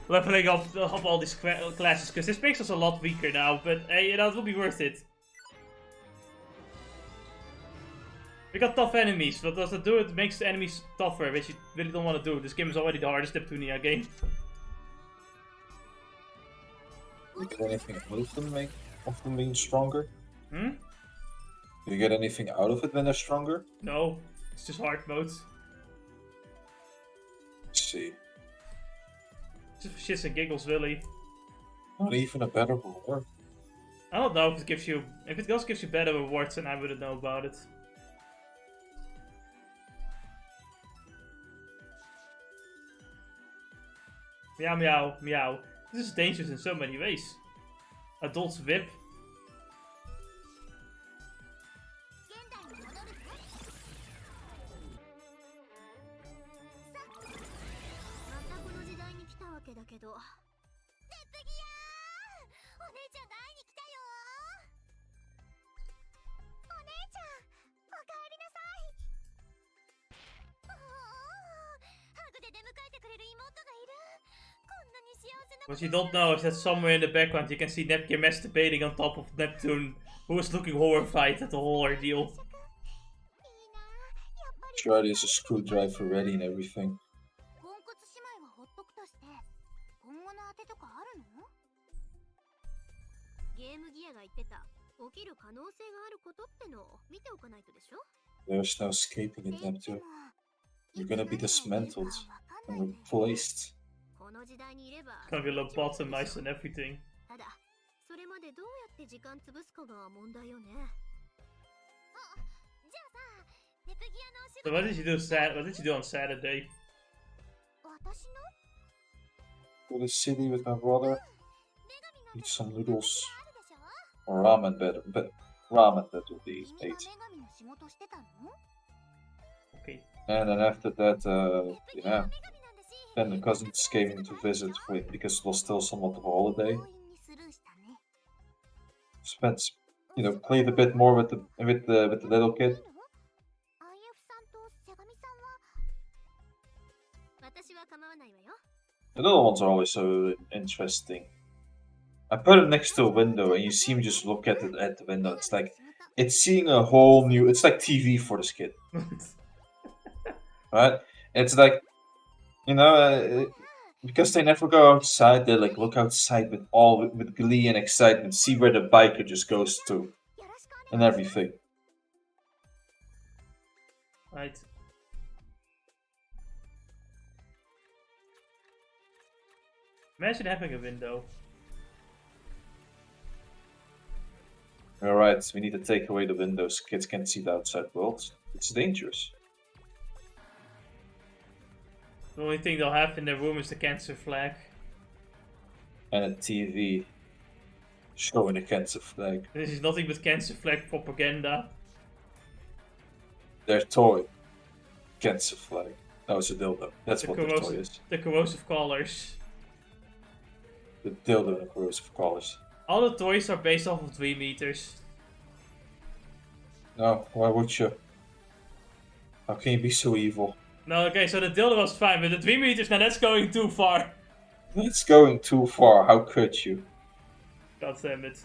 leveling up all these classes because this makes us a lot weaker now. But hey, you know, it will be worth it. We got tough enemies. What does it do? It makes the enemies tougher, which you really don't want to do. This game is already the hardest Neptunia game. Do you get anything out of them being stronger? Hmm? Do you get anything out of it when they're stronger? No, it's just hard mode. Let's see. Just for shits and giggles, really. Not even a better reward. I don't know if it gives you. If it does gives you better rewards, then I wouldn't know about it. Meow meow meow. This is dangerous in so many ways. Adults whip. What you don't know is that somewhere in the background you can see Neptune masturbating on top of Neptune, who is looking horrified at the whole ordeal. Sure, there's a screwdriver ready and everything. There's no escaping it, Neptune. You're gonna be dismantled and replaced. It's gonna be lobotomized and everything. So what did you do What did you do on Saturday? 私の Go to the city with my brother. Eat some noodles 女神の or ramen. But ramen that will be 君が ate. 女神の仕事してたの Okay. And then after that, ネプニア yeah. の女神なんだし Then the cousins came in to visit because it was still somewhat of a holiday. 強引にスルーしたね Spent, played a bit more with the little kid. いいの IF さんとセガミさんは私は構わないわよ The little ones are always so interesting. I put him next to a window and you see him just look at the window. It's like, it's seeing a whole new, it's like TV for this kid. Right? It's like, because they never go outside, they like look outside with glee and excitement, see where the biker just goes to よろしくお and 願いします everything. Right. Imagine having a window. Alright, we need to take away the windows. Kids can't see the outside world. It's dangerous. The only thing they'll have in their room is the cancer flag. And a TV showing a cancer flag. This is nothing but cancer flag propaganda. Their toy. Cancer flag. No, it's a dildo. That's The what their toy is. The corrosive colors. The dildo and the corrosive colors. All the toys are based off of 3 meters. No, why would you? How can you be so evil? No, okay, so the dildo was fine, but the 3 meters, now that's going too far. It's going too far. How could you? God damn it.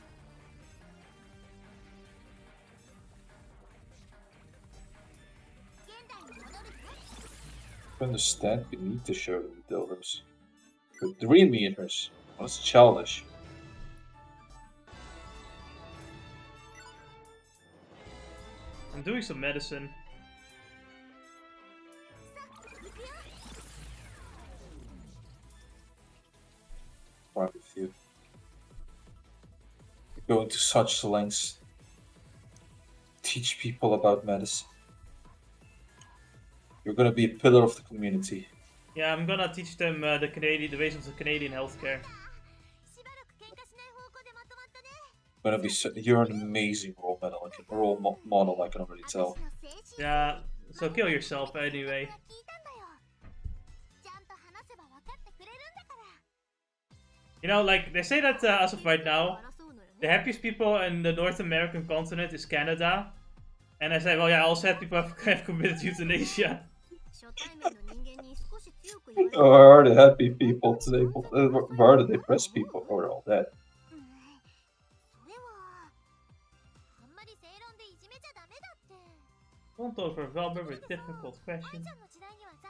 I understand we need to show them the dildos. But 3 meters? That's childish. I'm doing some medicine. Right with you. You're going to such lengths. Teach people about medicine. You're gonna be a pillar of the community. Yeah, I'm gonna teach them the ways of the Canadian healthcare. しばらく喧嘩しない方向でまとまったね You're an amazing role model, I can already 私 tell. の精神 Yeah, so kill yourself anyway. 聞いたんだよちゃんと話せば分かってくれるんだから You know, like, they say that as of right now, 争うのよ the ね happiest people in the North American continent is Canada. And I say, well, yeah, all sad people have committed euthanasia. 初対面の人間に少し強く言われ Or are the happy people disabled? Or are the depressed people? Or all that? それはあんまり正論でいじめちゃダメだって Don't overwhelm her with difficult 愛 questions. ちゃんの時代にはさ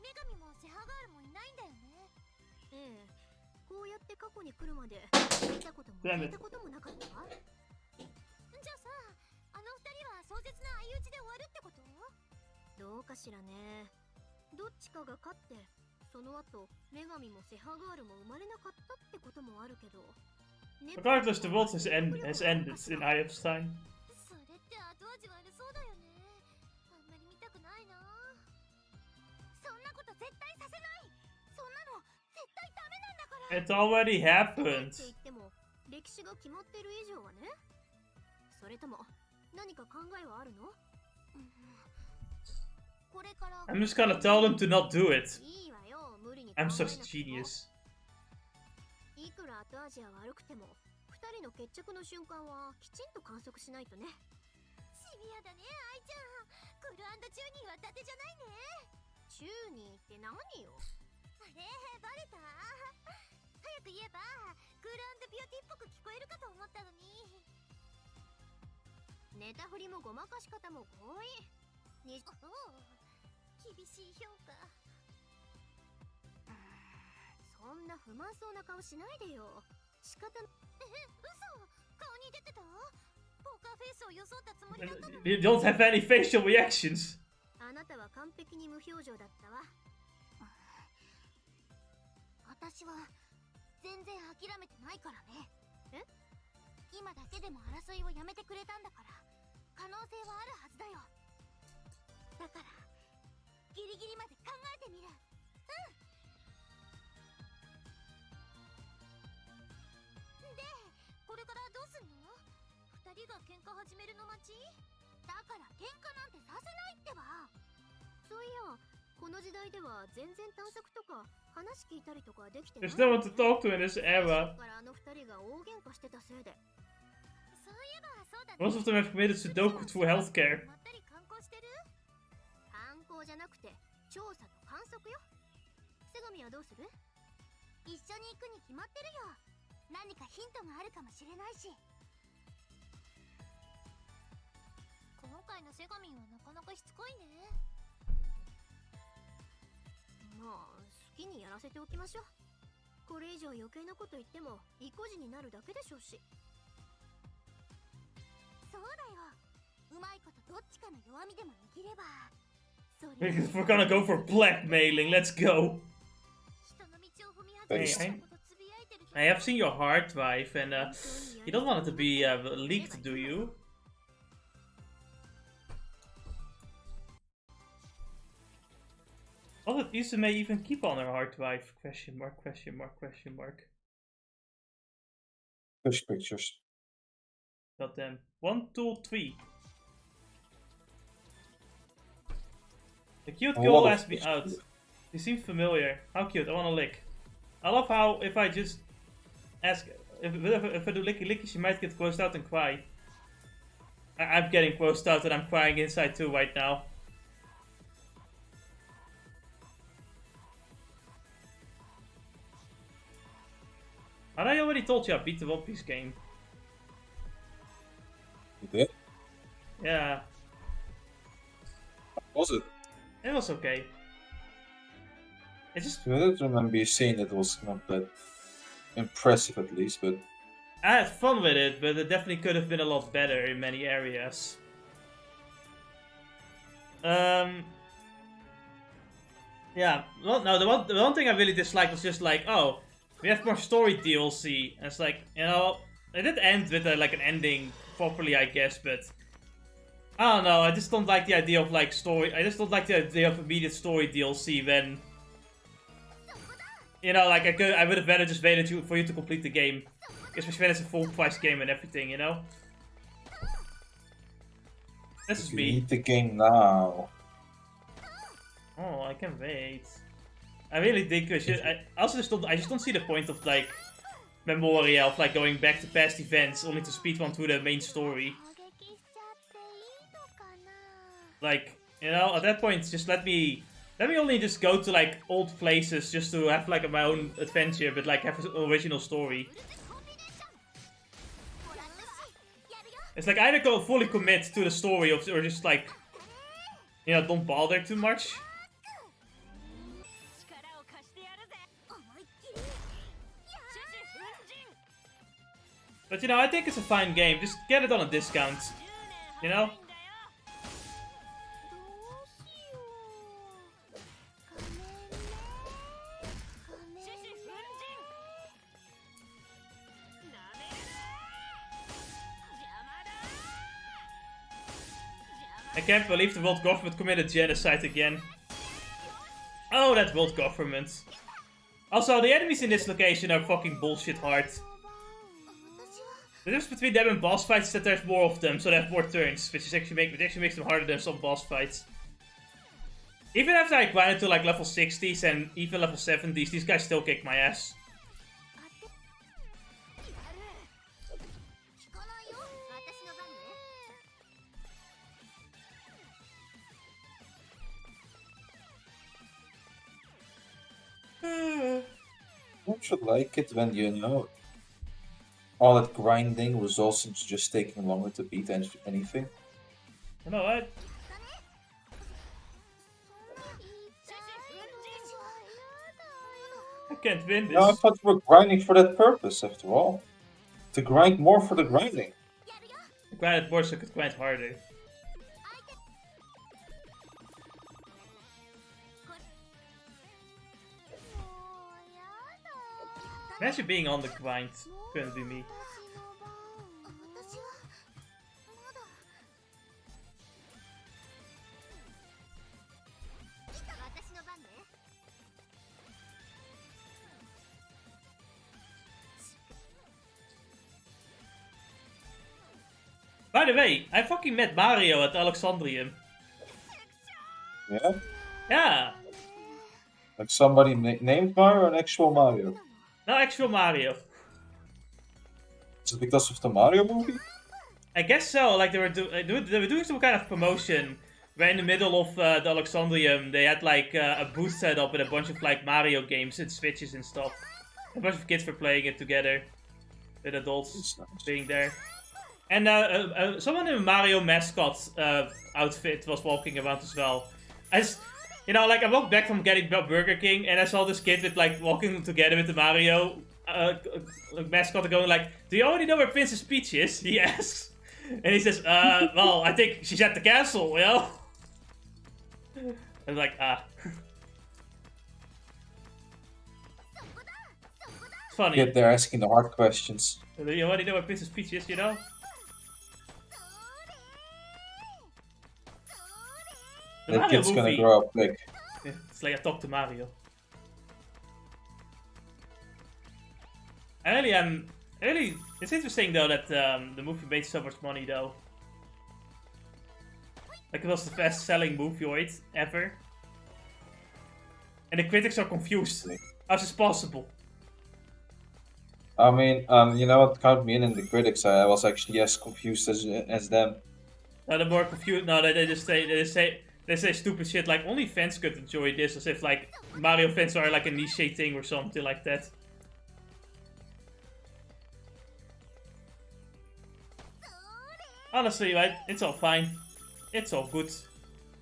女神もセハガールもいないんだよねええこうやって過去に来るまで見たことも聞いたこともなかったわじゃあさあの二人は壮絶な相打ちで終わるってことどうかしらねどっちかが勝ってその後女神もセハガールも生まれなかったってこともあるけど Regardless, the world has ended in Ayovstein. それって後味悪そうだよねあんまり見たくないなそんなこと絶対させないそんなの絶対ダメなんだから It already って言 happened. っても歴史が決まってる以上はねそれとも何か考えはあるのこれから I'm just gonna tell them to not do it. いいわよ無理に I'm 考えな such く a ても genius. いくら後味は悪くても二人の決着の瞬間はきちんと観測しないとねシビアだね愛ちゃんクル&チューニーは伊達じゃないねチューニーって何よあれバレた早く言えばクール&ビューティーっぽく聞こえるかと思ったのにネタ振りもごまかし方も多いに厳しい評価そんな不満そうな顔しないでよ仕方嘘顔に出てたポーカーフェイスを装ったつもりだったの You don't have any facial reactions. あなたは完璧に無表情だったわ私は全然諦めてないからねえ今だけでも争いをやめてくれたんだから可能性はあるはずだよだからギリギリまで考えてみる。で、これからどうすんの？二人が喧嘩始めるの待ち？だから喧嘩なんてさせないってば。そういや、この時代では全然探索とか話聞いたりとかできてない。 There's no one to talk to in this era. からあの二人が大喧嘩してたせいで。そういえばそうだね。 Most of them have committed Sudoku through healthcare. まったり観光してる？観光じゃなくて調査と観測よ。セガミはどうする？一緒に行くに決まってるよ。何かヒントがあるかもしれないし。今回のセガミはなかなかしつこいね。まあ好きにやらせておきましょう。これ以上余計なこと言っても意固地になるだけでしょうし。そうだよ。うまいことどっちかの弱みでも握れば。We're gonna go for blackmailing. Let's go. Hey, I have seen your hard drive, and you don't want it to be leaked, do you? What did Isume even keep on her hard drive? Question mark, question mark, question mark. Push pictures. Goddamn. 1, 2, 3. The cute girl asked me out. She seems familiar. How cute, I wanna lick. I love how if I just ask, if I do licky licky, she might get grossed out and cry. I'm getting grossed out and I'm crying inside too right now. And I already told you I beat the One Piece game. You did? Yeah. Was it? It was okay. It just... I don't remember you saying it was not that impressive at least, but... I had fun with it, but it definitely could have been a lot better in many areas. Yeah, well, no, the one thing I really disliked was just like, oh, we have more story DLC, and it's like, you know, it did end with like an ending properly, I guess, but I don't know, I just don't like the idea of like story, I just don't like the idea of immediate story DLC when, you know, like I would have better just waited for you to complete the game, especially when it's a full price game and everything, you know? This is you me. need the game now. Oh, I can wait. I really think I should. I just don't see the point of like Memoria, of like going back to past events only to speedrun through the main story. Like, you know, at that point, just let me only just go to like old places just to have like my own adventure, but like have an original story. It's like either go fully commit to the story or just like, you know, don't bother too much. But you know, I think it's a fine game. Just get it on a discount. You know? I can't believe the world government committed genocide again. Oh, that world government. Also, the enemies in this location are fucking bullshit hard. The difference between them and boss fights is that there's more of them, so they have more turns, which actually makes them harder than some boss fights. Even after I grinded to like level 60s and even level 70s, these guys still kick my ass. Don't you like it when, you know, all that grinding results into just taking longer to beat anything? You know what? I can't win this. No, I thought we were grinding for that purpose, after all. To grind more for the grinding. I grinded more so I could grind harder. Imagine being on the grind. Couldn't be me. By the way, I fucking met Mario at Alexandrium. Yeah? Yeah. Like somebody named Mario or an actual Mario? No, actual Mario. Is it because of the Mario movie? I guess so. Like they were doing some kind of promotion. Where in the middle of the Alexandrium, they had like a booth set up with a bunch of like Mario games and Switches and stuff. A bunch of kids were playing it together, with adults Nice. being there. And someone in a Mario mascot outfit was walking around as well. You know, like I walked back from getting Burger King and I saw this kid with like walking together with the Mario mascot going like, "Do you already know where Princess Peach is?" He asks. And he says, well, I think she's at the castle, you know? I was like, It's funny. Get there asking the hard questions. Do you already know where Princess Peach is, you know? The That Mario kid's gonna movie- grow up big. Yeah, it's like I talk to Mario. It's interesting though that the movie made so much money though. Like it was the best selling movie ever. And the critics are confused. How's this possible? I mean, you know what? Count me in the critics. I was actually as confused as them. No, they're more confused. No, they say stupid shit like only fans could enjoy this, as if like Mario fans are like a niche thing or something like that. Honestly, right? It's all fine. It's all good.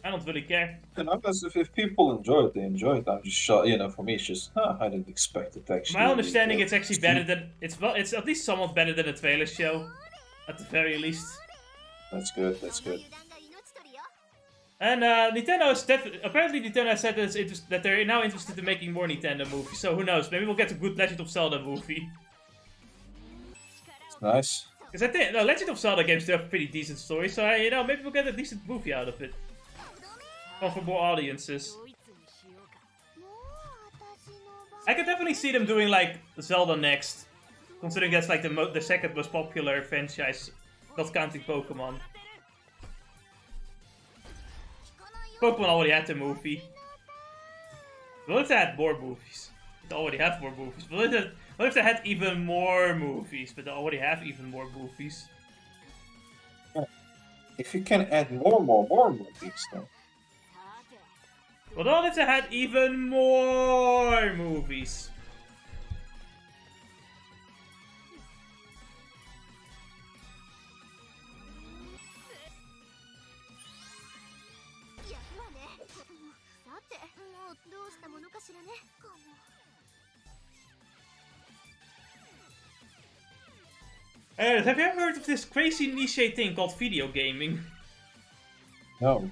I don't really care. You know, because if people enjoy it, they enjoy it. I'm just shocked. You know, for me, it's just I didn't expect it to actually. My understanding, it's actually better than it's at least somewhat better than a trailer show, at the very least. That's good. That's good. And Nintendo is apparently Nintendo has said that they're now interested in making more Nintendo movies. So who knows? Maybe we'll get a good Legend of Zelda movie. It's nice. Because I think Legend of Zelda games do have a pretty decent story. So you know, maybe we'll get a decent movie out of it. Or for more audiences. I could definitely see them doing like Zelda next, considering that's like the second most popular franchise, not counting Pokemon. Pokemon already had the movie. What if they had more movies? They already have more movies. What if they had even more movies? But they already have even more movies. If you can add more movies, then. What if they had even more movies? Have you ever heard of this crazy niche thing called video gaming? No.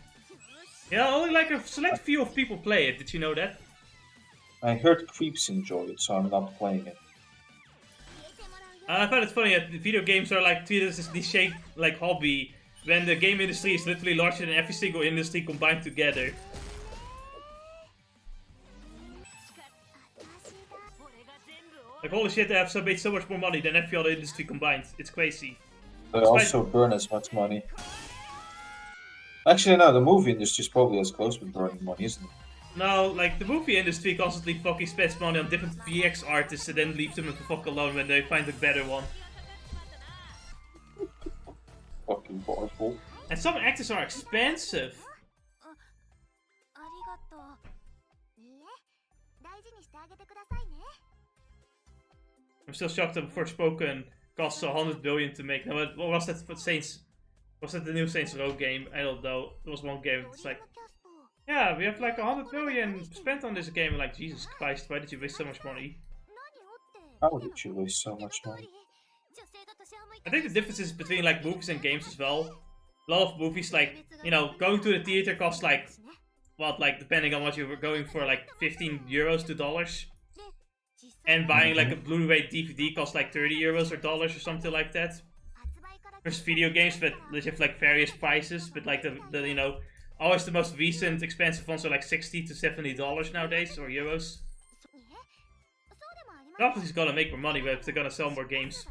Yeah, only like a select few of people play it. Did you know that? I heard creeps enjoy it, so I'm not playing it. I find it funny that video games are like treated as this niche like hobby, when the game industry is literally larger than every single industry combined together. Like holy shit, they have made so much more money than every other industry combined. It's crazy. They also burn as much money. Actually, no, the movie industry is probably as close with burning money, isn't it? No, like the movie industry constantly fucking spends money on different VX artists and then leaves them the fuck alone when they find a better one. Fucking powerful. And some actors are expensive. I'm still shocked that Forspoken cost 100 billion to make. Now, what was that for Saints? Was that the new Saints Row game? I don't know. There was one game. It's like, yeah, we have like 100 billion spent on this game. Like, Jesus Christ, why did you waste so much money? How did you waste so much money? I think the difference is between like movies and games as well. A lot of movies, like, you know, going to the theater costs like, what, like, depending on what you were going for, like 15 euros to dollars. And buying like a Blu-ray DVD costs like 30 euros or dollars or something like that. There's video games that have like various prices, but like the you know, always the most recent expensive ones are like $60 to $70 nowadays, or euros. They're obviously gonna make more money if they're gonna sell more games.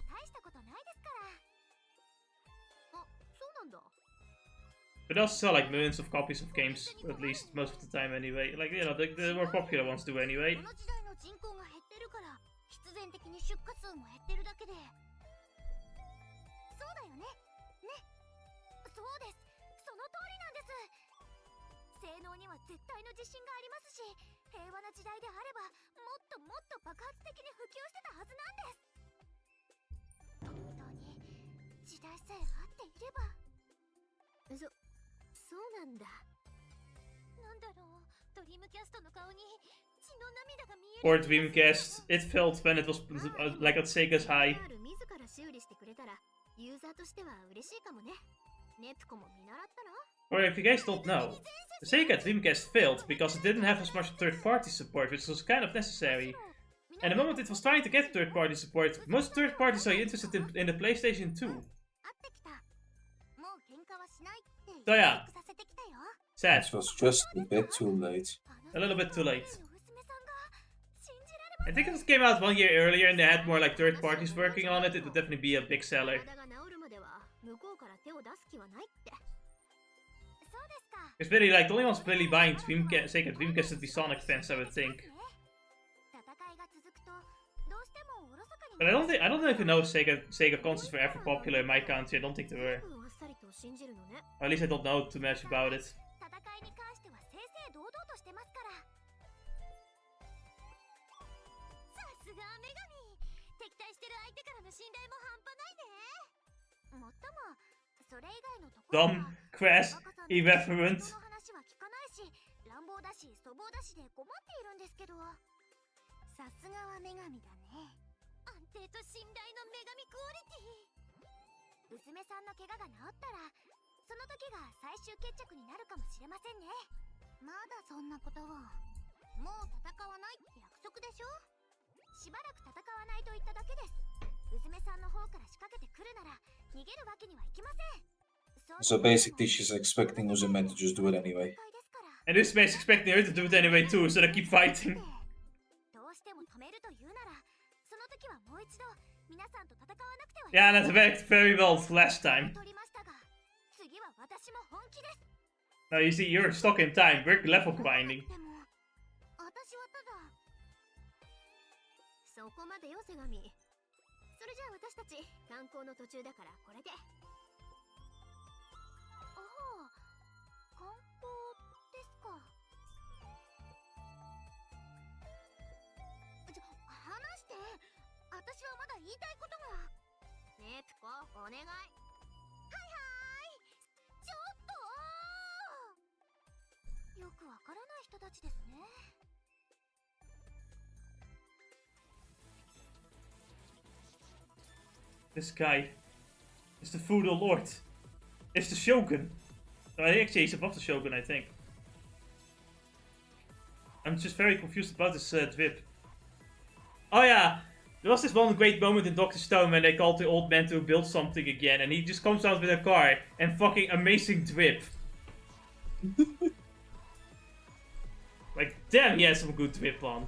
But they also sell like millions of copies of games, at least most of the time anyway. Like, you know, the more popular ones do anyway. この時代の人口が減ってるから必然的に出荷数も減ってるだけで。そうだよね。ね。そうです。その通りなんです。性能には絶対の自信がありますし、平和な時代であればもっともっと爆発的に普及してたはずなんです。本当に時代さえ合っていれば。そうなんだ。なんだろう、ドリームキャストの顔に血の涙が見える。 Or Dreamcast, it felt when it was like at Sega's high. 自ら修理してくれたらユーザーとしては嬉しいかもね。ネプコも見習ったら。 Or if you guys don't know, the Sega Dreamcast failed because it didn't have as much third-party support, which was kind of necessary. And the moment it was trying to get third-party support, most third parties are interested in the PlayStation 2. 会ってきた。もう喧嘩はしないってそうや。約束させてきたよ。 Sad. It was just a bit too late. A little bit too late. I think if it came out 1 year earlier and they had more like third parties working on it, it would definitely be a big seller. 体が治るまでは向こうから手を出す気はないって。そうですか。 It's really like the only ones really buying Sega Dreamcast would be Sonic fans, I would think. 戦いが続くとどうしてもおろそかに。 But I don't know if you know Sega consoles were ever popular in my country. I don't think they were. あっさりと信じるのね。 Or at least I don't know too much about it. 戦いに関しては正々堂々としてますから。さすが女神。敵対してる相手からの信頼も半端ないね。もっともそれ以外のところは Dumb, crass, irreverent. 人の話は聞かないし、乱暴だし粗暴だしで困っているんですけど。さすがは女神だね。安定と信頼の女神クオリティ。娘さんの怪我が治ったらその時が最終決着になるかもしれませんね。まだそんなことを。もう戦わないって約束でしょ。しばらく戦わないと言っただけです。娘さんの方から仕掛けてくるなら逃げるわけにはいきません。 So basically, she's expecting Uzume to just do it anyway. And this man's expecting her to do it anyway too, so they keep fighting. どうしても止めると言うならその時はもう一度皆さんと戦わなくては。 Yeah, that worked very well last time. 取りましたが次は私も本気です。 Now you see, you're stuck in time. We're level grinding. でも私はただそこまでよセガミ。それじゃあ私たち観光の途中だからこれで。ああ、観光ですか。話して。私はまだ言いたいことが。ネプコ、お願い。はいはい。ちょっと。よくわからない人たちですね。 This guy is the feudal lord. It's the shogun. No, actually, he's above the shogun, I think. I'm just very confused about this drip. Oh yeah, there was this one great moment in Dr. Stone when they called the old man to build something again, and he just comes out with a car and fucking amazing drip. Like, damn, he has some good drip on.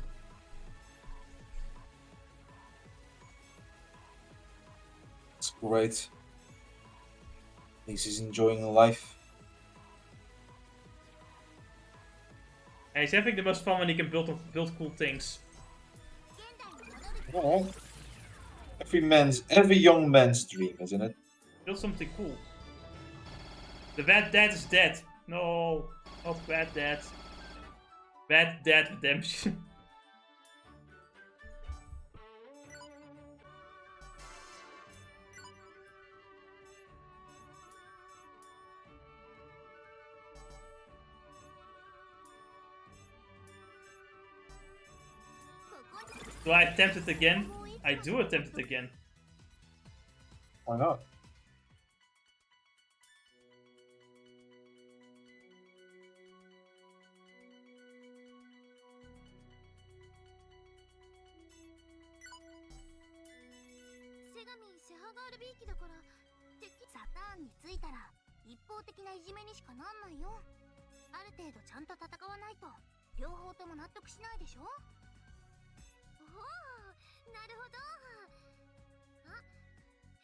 It's great. At least he's enjoying life. And he's having the most fun when he can build cool things. Oh. Every young man's dream, isn't it? Build something cool. The bad dad is dead. No, not bad dad. Bad dad redemption. Do I attempt it again? I do attempt it again. Why not? Segami シェハガールビーキだから敵サターンについたら一方的ないじめにしかなんないよ。ある程度ちゃんと戦わないと両方とも納得しないでしょ。おお、なるほど。あ、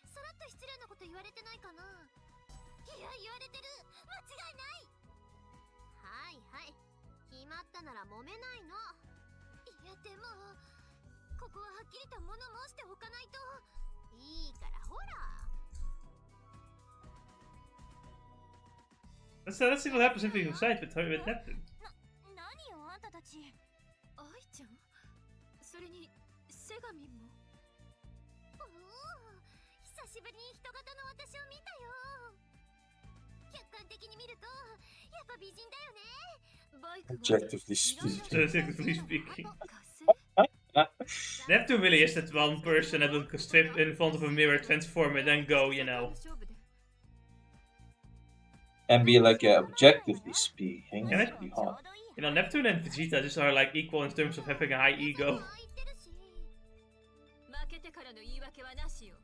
さらっと失礼なこと言われてないかな。いやいれてる。間違いない。はいはい、決まったなら揉めないの。いやでもここははっきりと物申しておかないと。いいからほら。 Let's see what happens if we side with Neptune. 何よあんたたち。愛ちゃん、それにセガミも。おお、久しぶりに人型の私を見たよ。客観的に見るとやっぱ美人だよね。バイクは Objectively speaking. Objectively speaking. Neptune really is that one person that will strip in front of a mirror, transform and then go, you know. And be like, objectively speaking, Can it's it? pretty hard. You know, Neptune and Vegeta just are like equal in terms of having a high ego. 負けてからの言い訳はなしよ。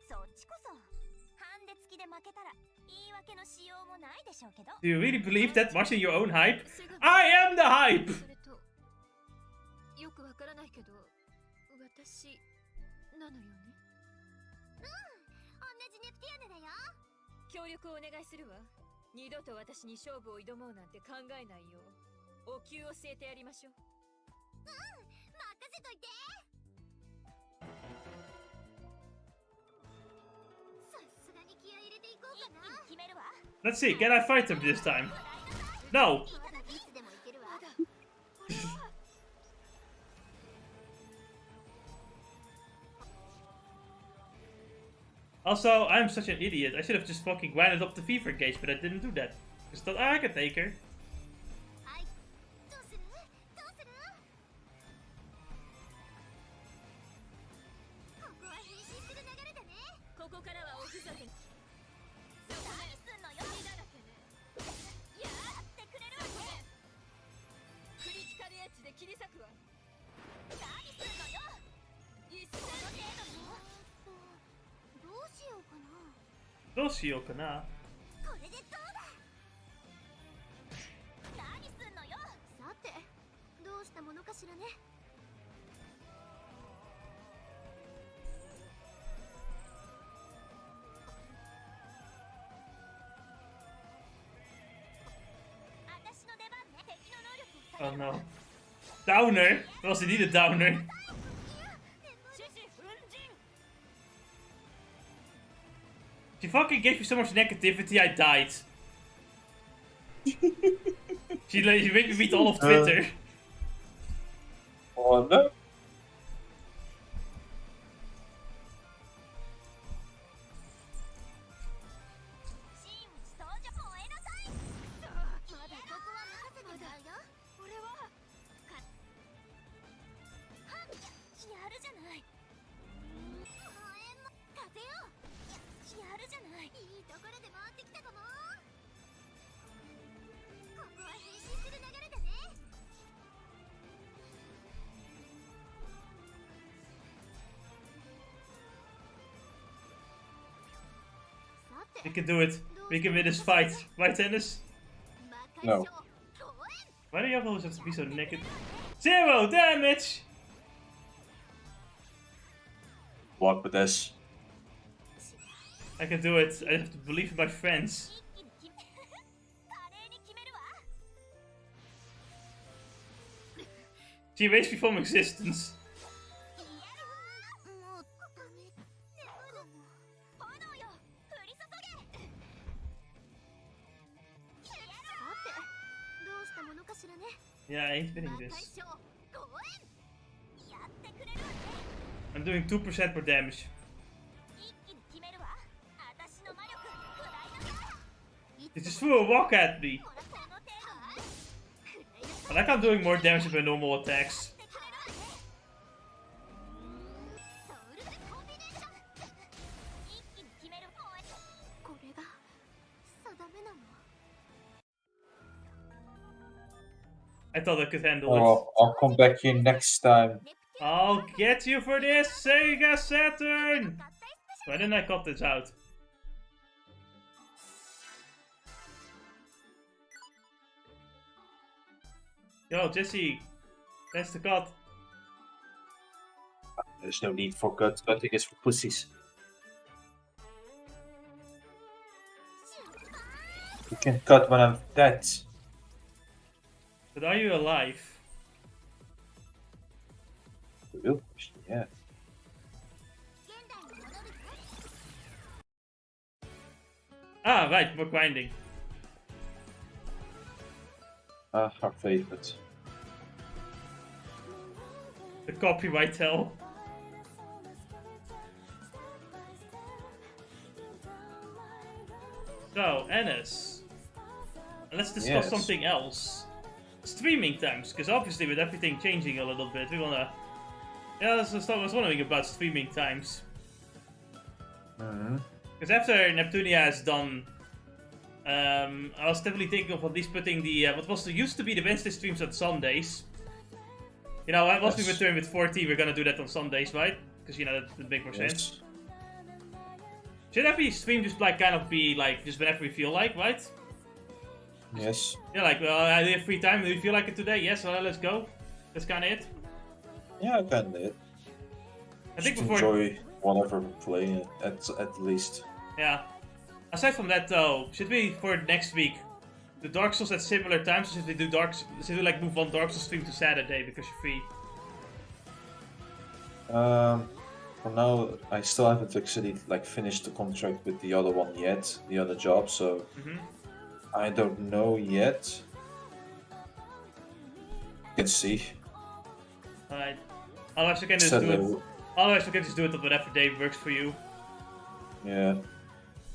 そっちこそハンデ付きで負けたら言い訳のしようもないでしょうけど。 Do you really believe that much in your own hype? I am the hype! それとよくわからないけど私なのよね。同じネプティアネだよ。協力をお願いするわ。二度と私に勝負を挑もうなんて考えないようお灸を据えてやりましょう。任せといて。さすがに気合い入れていこうかな。決めるわ。 Let's see, can I fight him this time? No! いつでもいけるわ。 Also, I'm such an idiot. I should have just fucking grinded up the fever gauge, but I didn't do that. Just thought, I can take her. はい。どうする？どうする？ここは変身する流れだね。ここからはおふざけ。何すんのよ。だらけね。やってくれるわけ。クリティカルエッジで切り裂くわ。何すんのよ。一この程斉度の。どうしようかな。どうしようかな。これでどうだ。何すんのよ。さて、どうしたものかしらね。私の出番ね。敵の能力を Oh no. Downer? Was he niet a downer? She fucking gave me so much negativity, I died. She made me beat all of Twitter. Oh no. 真打ち登場。燃えなさい。まだここは任せてもらうよ。俺はやるじゃない。風よ。やるじゃない。いいところで回ってきたかも。ここは変身する流れだね。さて。 We can do it. We can win this fight. Right, Tennis? No. Why do you always have to be so negative? 0 damage! What with this? I can do it. I have to believe in my friends. 一気に華麗に決めるわ。 She erased me from existence. もうダメかも。炎よ、降り注げ。さて、どうしたものかしらね。 Yeah, I ain't winning 大 this. 将、ご縁。やってくれるわね。 I'm doing 2% more damage. 一気に決めるわ。私の魔力、食らいなさい。 He just threw a rock at me. ほらこの程度。 I like I'm doing more damage with my normal attacks. ソウルコンビネーション。一気に決める。これが定めなの。 I thought I could handle Oh, I'll come back here next time. it. I'll get you for this, Sega Saturn! Why didn't I cut this out? Yo, Jesse, that's the cut. There's no need for cutting is for pussies. You can cut when I'm dead. But are you alive? The real question, yeah. Ah, right, more grinding. Our favorite. The copyright hell. So, Ennis, let's discuss Yes. something else. Streaming times, because obviously with everything changing a little bit, we wanna... Yeah, I was wondering about streaming times. Mm-hmm. Because after Neptunia is done, I was definitely thinking of at least putting the what was used to be the Wednesday streams on Sundays. You know, once we Yes. return with 4T, we're gonna do that on Sundays, right? Because you know that would make more sense. Yes. Should every stream just like kind of be like just whenever we feel like, right? Yes. Yeah, like I have free time. Do you feel like it today? Yes, well, let's go. That's kind of it. Yeah, I can do it. I think Just before. enjoy whatever we play at least. Yeah. Aside from that, though, should we for next week do Dark Souls at similar times? Or should we do Should we like move on Dark Souls stream to Saturday because you're free? For now, I still haven't actually like finished the contract with the other one yet, the other job. So I don't know yet. You can see. Alright. Otherwise, we can just Saturday. do it. Otherwise, we can just do it on whatever day works for you. Yeah.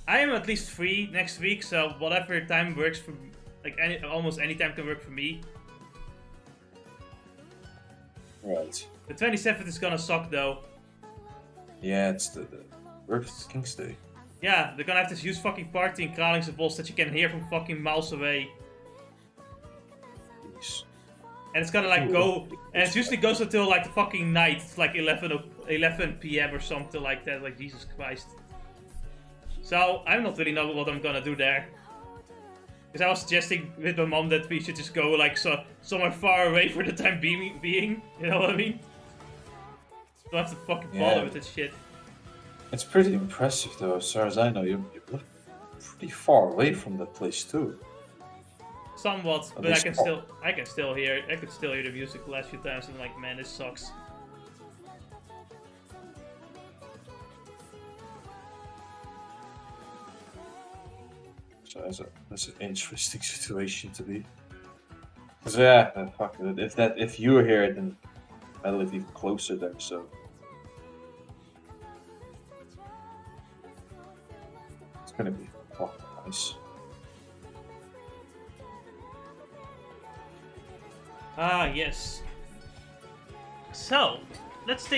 I am at least free next week, so whatever time works for, like almost any time can work for me. Right. The 27th is gonna suck though. Yeah, it's the Earth King's Day. Yeah, they're gonna have this huge fucking party in Kralingse Bos that you can hear from fucking miles away. Jeez. And it's gonna like go, and it usually goes until like the fucking night. It's like 11 PM or something like that. Like Jesus Christ. So I don't really know what I'm gonna do there. Because I was suggesting with my mom that we should just go like somewhere far away for the time being. You know what I mean? Don't have to fucking bother Yeah. with that shit. It's pretty impressive though, as far as I know. You live pretty far away from that place too. Somewhat, At but I least can part. still hear. I could still hear the music the last few times, and like, man, this sucks. So that's an interesting situation to be. Cause yeah, fuck it. If you were here, then I live even closer there. So it's gonna be fucking nice. Ah, yes. So, let's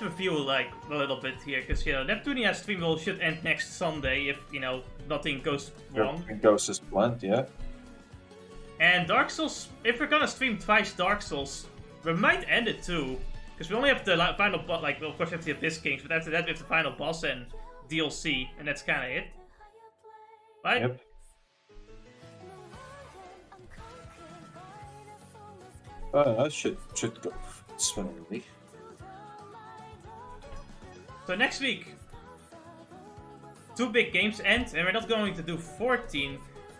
review like a little bit here, because you know Neptunia stream should end next Sunday if you know nothing goes wrong. Everything goes as planned, yeah. And Dark Souls, if we're gonna stream twice Dark Souls, we might end it too, because we only have the final boss. Like, well, of course we have the Abyss Kings, but after that we have the final boss and DLC, and that's kind of it, right? Yep. That should go swimmingly. So next week, 2 big games end, and we're not going to do 14,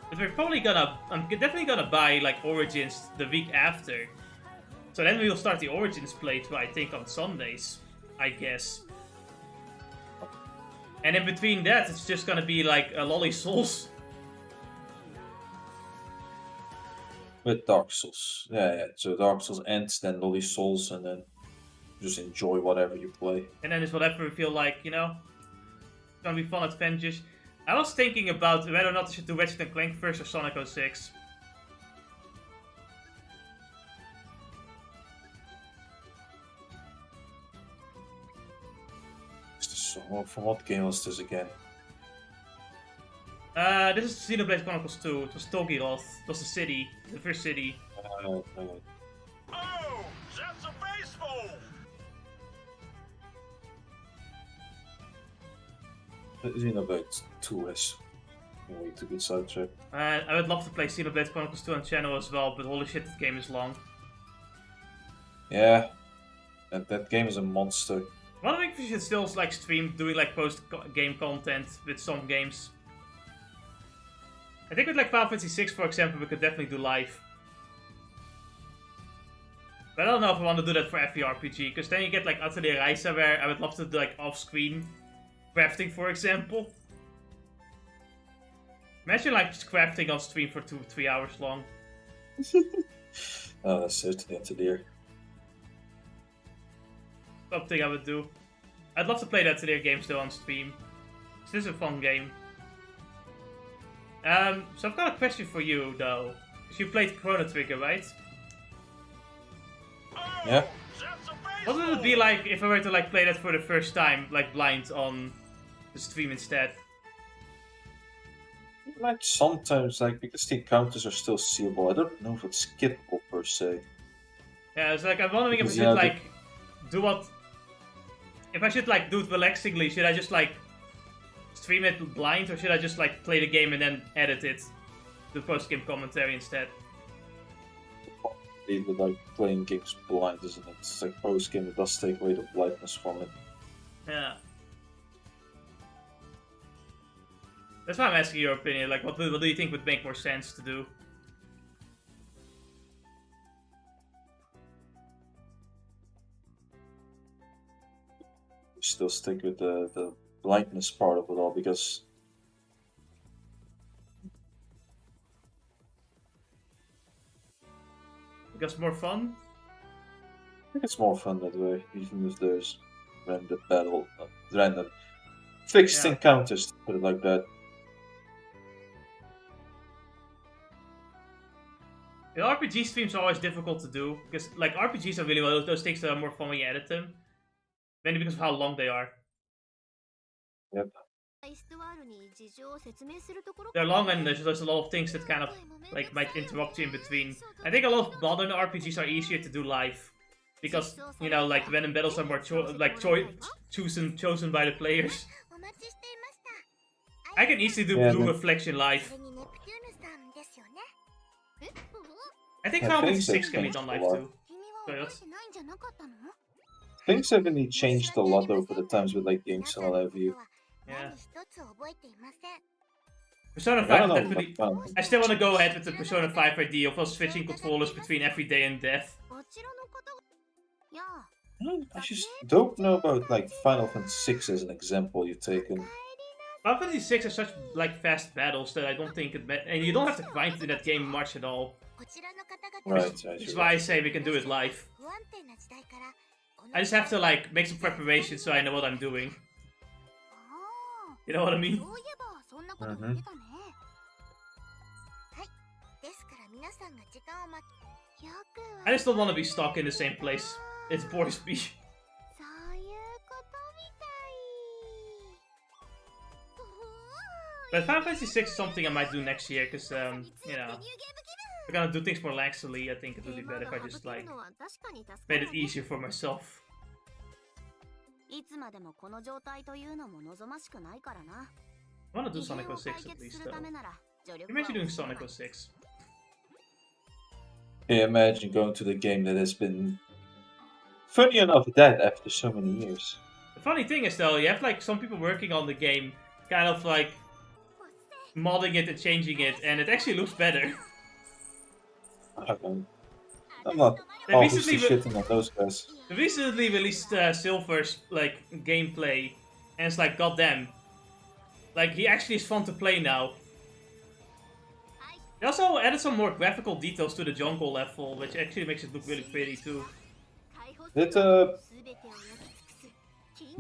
but we're probably gonna, I'm definitely gonna buy like Origins the week after. So then we will start the Origins playthrough, I think, on Sundays, I guess. And in between that, it's just gonna be like a Lolly Souls. With Dark Souls. Yeah. So Dark Souls ends, then Lolly Souls, and then just enjoy whatever you play. And then it's whatever we feel like, you know? It's gonna be fun adventures. I was thinking about whether or not I should do Ratchet & Clank first or Sonic 06. From what game was this again? This is Xenoblade Chronicles 2. It was Togiroth. It was the city. The first city. Oh, that's a base move! Xenoblade 2 is way too good sidetrack. I would love to play Xenoblade Chronicles 2 on channel as well, but holy shit, that game is long. Yeah, that game is a monster. I think we should still like stream doing like post-game content with some games. I think with like Final Fantasy 6, for example, we could definitely do live. But I don't know if I want to do that for FVRPG, because then you get like Atelier Reisa, where I would love to do like off-screen crafting, for example. Imagine like just crafting on stream for 2-3 hours long. Oh, that's certainly Atelier. Something I would do. I'd love to play the Atelier games though on stream. This is a fun game. So I've got a question for you though. Because you played Chrono Trigger, right? Yeah. What would it be like if I were to like play that for the first time, like blind on the stream instead? Like sometimes, like because the encounters are still seeable, I don't know if it's skippable per se. Yeah, it's like I'm wondering if I Because, should yeah, like do what. If I should like do it relaxingly, should I just like stream it blind, or should I just like play the game and then edit it, the post-game commentary instead? Even like playing games blind, isn't it? It's like post game, it does take away the blindness from it. Yeah. That's why I'm asking your opinion. Like, what do you think would make more sense to do? Still stick with the blindness part of it all because Because more fun? I think it's more fun that way, even if there's random fixed Yeah. encounters, to put it like that. The RPG streams are always difficult to do, because like RPGs are really well those things that are more fun when you edit them. Mainly because of how long they are. Yep. They're long and there's a lot of things that kind of like might interrupt you in between. I think a lot of modern RPGs are easier to do live. Because, you know, like random battles are more chosen by the players. I can easily do Blue Reflection live. I think Final Fantasy 6 can be done live too. Things have really changed a lot over the times with like games and all have you. Yeah. Persona I 5 don't know definitely. about I still want to go ahead with the Persona 5 idea of us switching controllers between every day and death. I just don't know about like Final Fantasy 6 as an example you've taken. Final Fantasy 6 are such like fast battles that I don't think it and you don't have to grind in that game much at all. Right, Which is why I say we can do it live. I just have to like make some preparation so I know what I'm doing. You know what I mean? Mm-hmm. I just don't want to be stuck in the same place. It bores me. But Final Fantasy 6 is something I might do next year, because, you know, we're gonna do things more laxly. I think it would be better if I just, like, made it easier for myself. I wanna do Sonic 06 at least, though. Imagine doing Sonic 06. Yeah, imagine going to the game that has been funny enough dead after so many years. The funny thing is, though, you have, like, some people working on the game, kind of, like, modding it and changing it, and it actually looks better. I'm not They obviously recently shitting on those guys. They recently released Silver's like gameplay, and it's like, goddamn, like he actually is fun to play now. They also added some more graphical details to the jungle level, which actually makes it look really pretty too. Did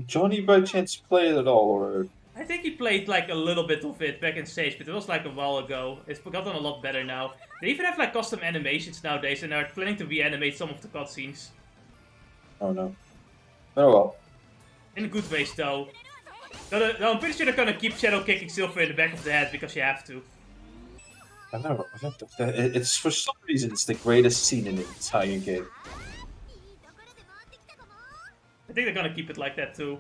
Johnny by chance play it at all, or? I think he played like a little bit of it back in Stage, but it was like a while ago. It's gotten a lot better now. They even have like custom animations nowadays, and are planning to reanimate some of the cutscenes. Oh no. Oh well. In good ways though. No, I'm pretty sure they're gonna keep shadow kicking Silver in the back of the head because you have to. I know. It's for some reason it's the greatest scene in the entire game. I think they're gonna keep it like that too.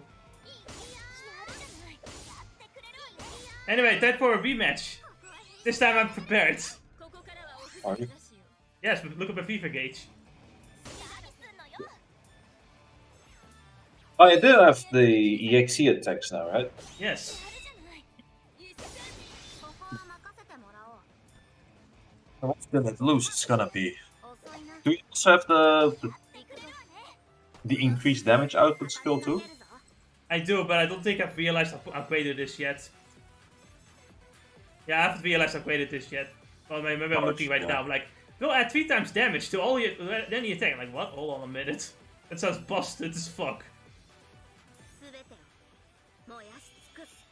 Anyway, time for a rematch. This time I'm prepared. Are you? Yes, but look at my FIFA gauge. Oh, you do have the EXE attacks now, right? Yes. How often it loses, it's gonna be. Do you also have the increased damage output skill too? I do, but I don't think I've realized I've upgraded this yet. Yeah, I haven't realized I've upgraded this yet. Well, maybe I'm looking right now. I'm like, we'll add 3 times damage to all your any attack. I'm like, what? Hold on a minute. That sounds busted as fuck.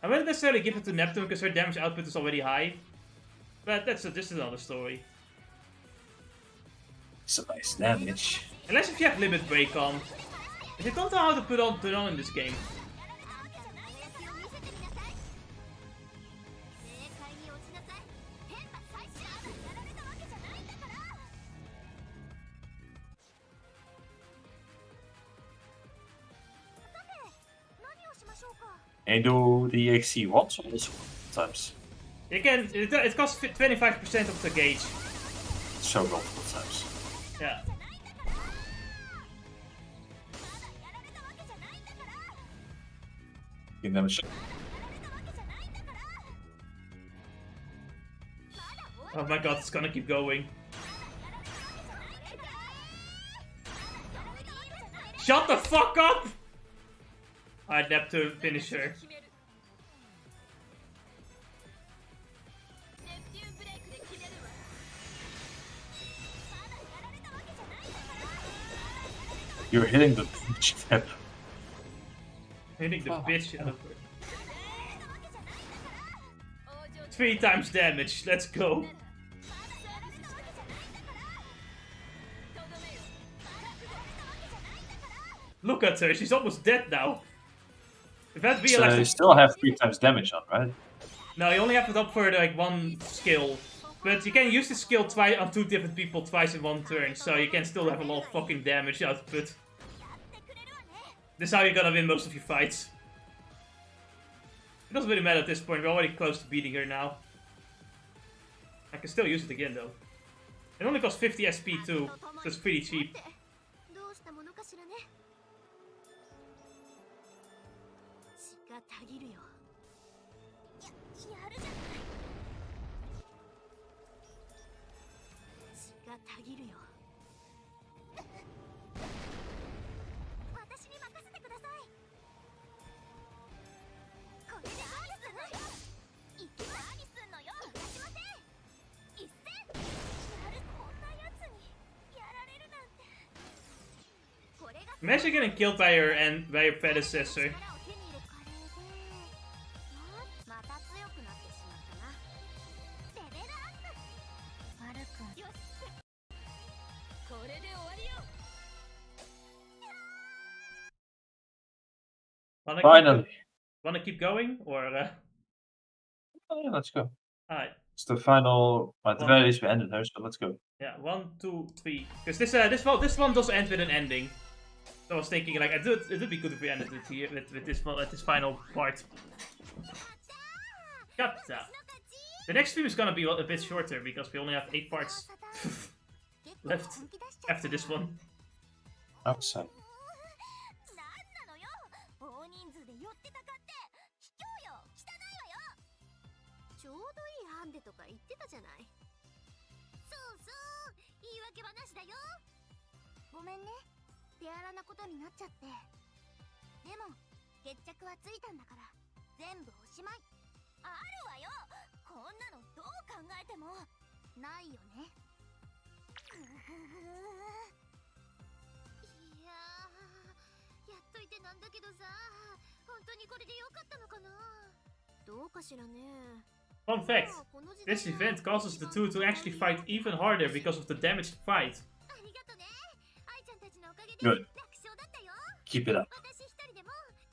I wouldn't necessarily give it to Neptune because her damage output is already high. But this is another story. It's a nice damage. Unless if you have limit break on. If you don't know how to put on in this game. And do the EXC once or sometimes? You can. It costs 25% of the gauge. So multiple times. Yeah. Give them a shot. Oh my god, it's gonna keep going. Shut the fuck up! Alright, Neptune, finish her. You're hitting the bitch, Nep. Hitting the bitch out of her. 3 times damage, let's go. Look at her, she's almost dead now. If that realized So you still have 3 times damage on, right? No, you only have it up for like 1 skill. But you can use the skill twice on 2 different people twice in 1 turn, so you can still have a lot of fucking damage output. This is how you're gonna win most of your fights. It doesn't really matter at this point, we're already close to beating her now. I can still use it again though. It only costs 50 SP too, so it's pretty cheap. Imagine getting killed by your predecessor. Finally. Wanna keep going or? Oh, yeah, let's go. Alright. It's the final. At the very least, we ended her, so let's go. Yeah, 1, 2, 3. Because this one does end with an ending. So I was thinking like it would be good if we ended it here with this one at this final part. Gotcha. The next stream is gonna be a bit shorter because we only have 8 parts left after this one. Outside. Fun fact, this event causes the two to actually fight even harder because of the damaged fight. Good. Keep it up.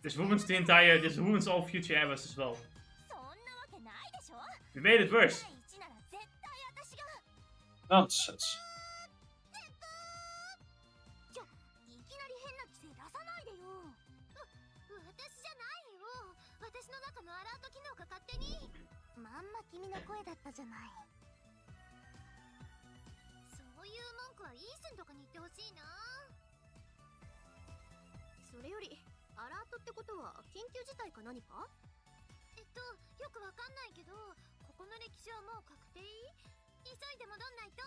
This ruins all future eras as well. We made it worse. Nonsense. 急いで戻んないと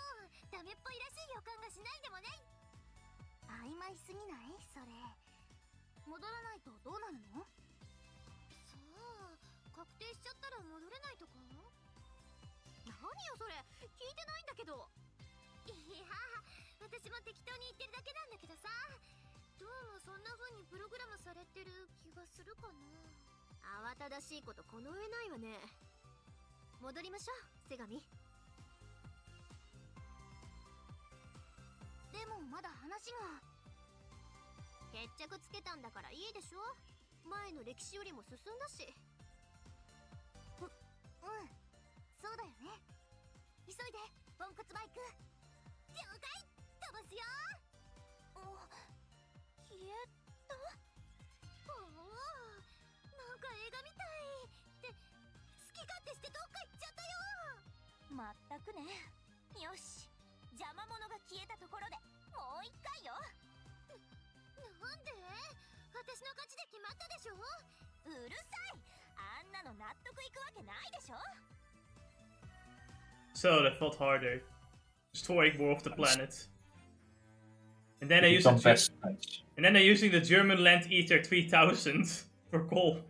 ダメっぽいらしい予感がしないでもない。曖昧すぎないそれ。戻らないとどうなるの？さあ、確定しちゃったら戻れないとか？何よそれ、聞いてないんだけど。いや、私も適当に言ってるだけなんだけどさ、どうもそんな風にプログラムされてる気がするかな。慌ただしいことこの上ないわね。戻りましょう、セガミ。でもまだ話が。決着つけたんだからいいでしょ。前の歴史よりも進んだし。そうだよね。急いで、ポンコツバイク。了解、飛ばすよ。消えた？なんか映画みたい。って好き勝手してどっか行っちゃったよ。まったくね。よし、邪魔者が消えたところでもう一回よ。なんで？私の勝ちで決まったでしょ。うるさい。あんなの納得いくわけないでしょ。 So that felt harder. Destroying more of the planet. And then they're Become using best friends. and then they're using the German Land Eater 3000 for coal.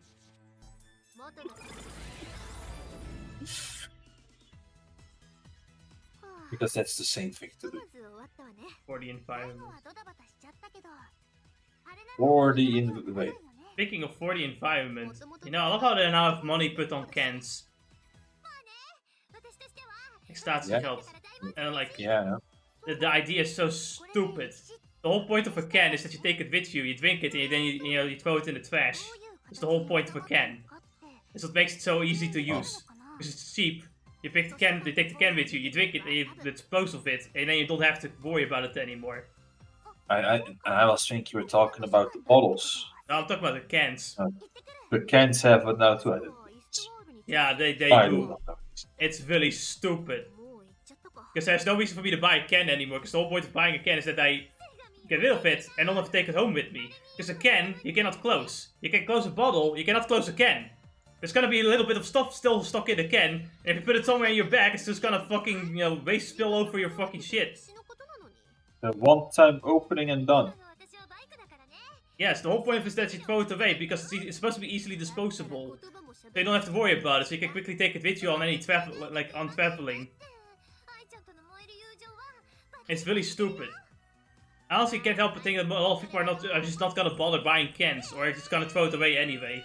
Because that's the same thing to do. For the environment. For the wait. Speaking of for the environment, you know, I love how they now have money put on cans. Like statiegeld. And like, Yeah. the idea is so stupid. The whole point of a can is that you take it with you, you drink it, and then you throw it in the trash. That's the whole point of a can. That's what makes it so easy to use. Because it's cheap. You pick the can, you take the can with you, you drink it, and you dispose of it, and then you don't have to worry about it anymore. I was thinking you were talking about the bottles. No, I'm talking about the cans. The cans have it now too. Yeah, they I do. don't know. It's really stupid. Because there's no reason for me to buy a can anymore, because the whole point of buying a can is that I get rid of it and don't have to take it home with me. Because a can, you cannot close. You can close a bottle, you cannot close a can. There's gonna be a little bit of stuff still stuck in the can, and if you put it somewhere in your bag, it's just gonna fucking, waste spill over your fucking shit. The one-time opening and done. Yes, the whole point of it is that you throw it away, because it's supposed to be easily disposable. So you don't have to worry about it, so you can quickly take it with you on any on traveling. It's really stupid. I honestly can't help but think that a lot of people are just not gonna bother buying cans, or are just gonna throw it away anyway.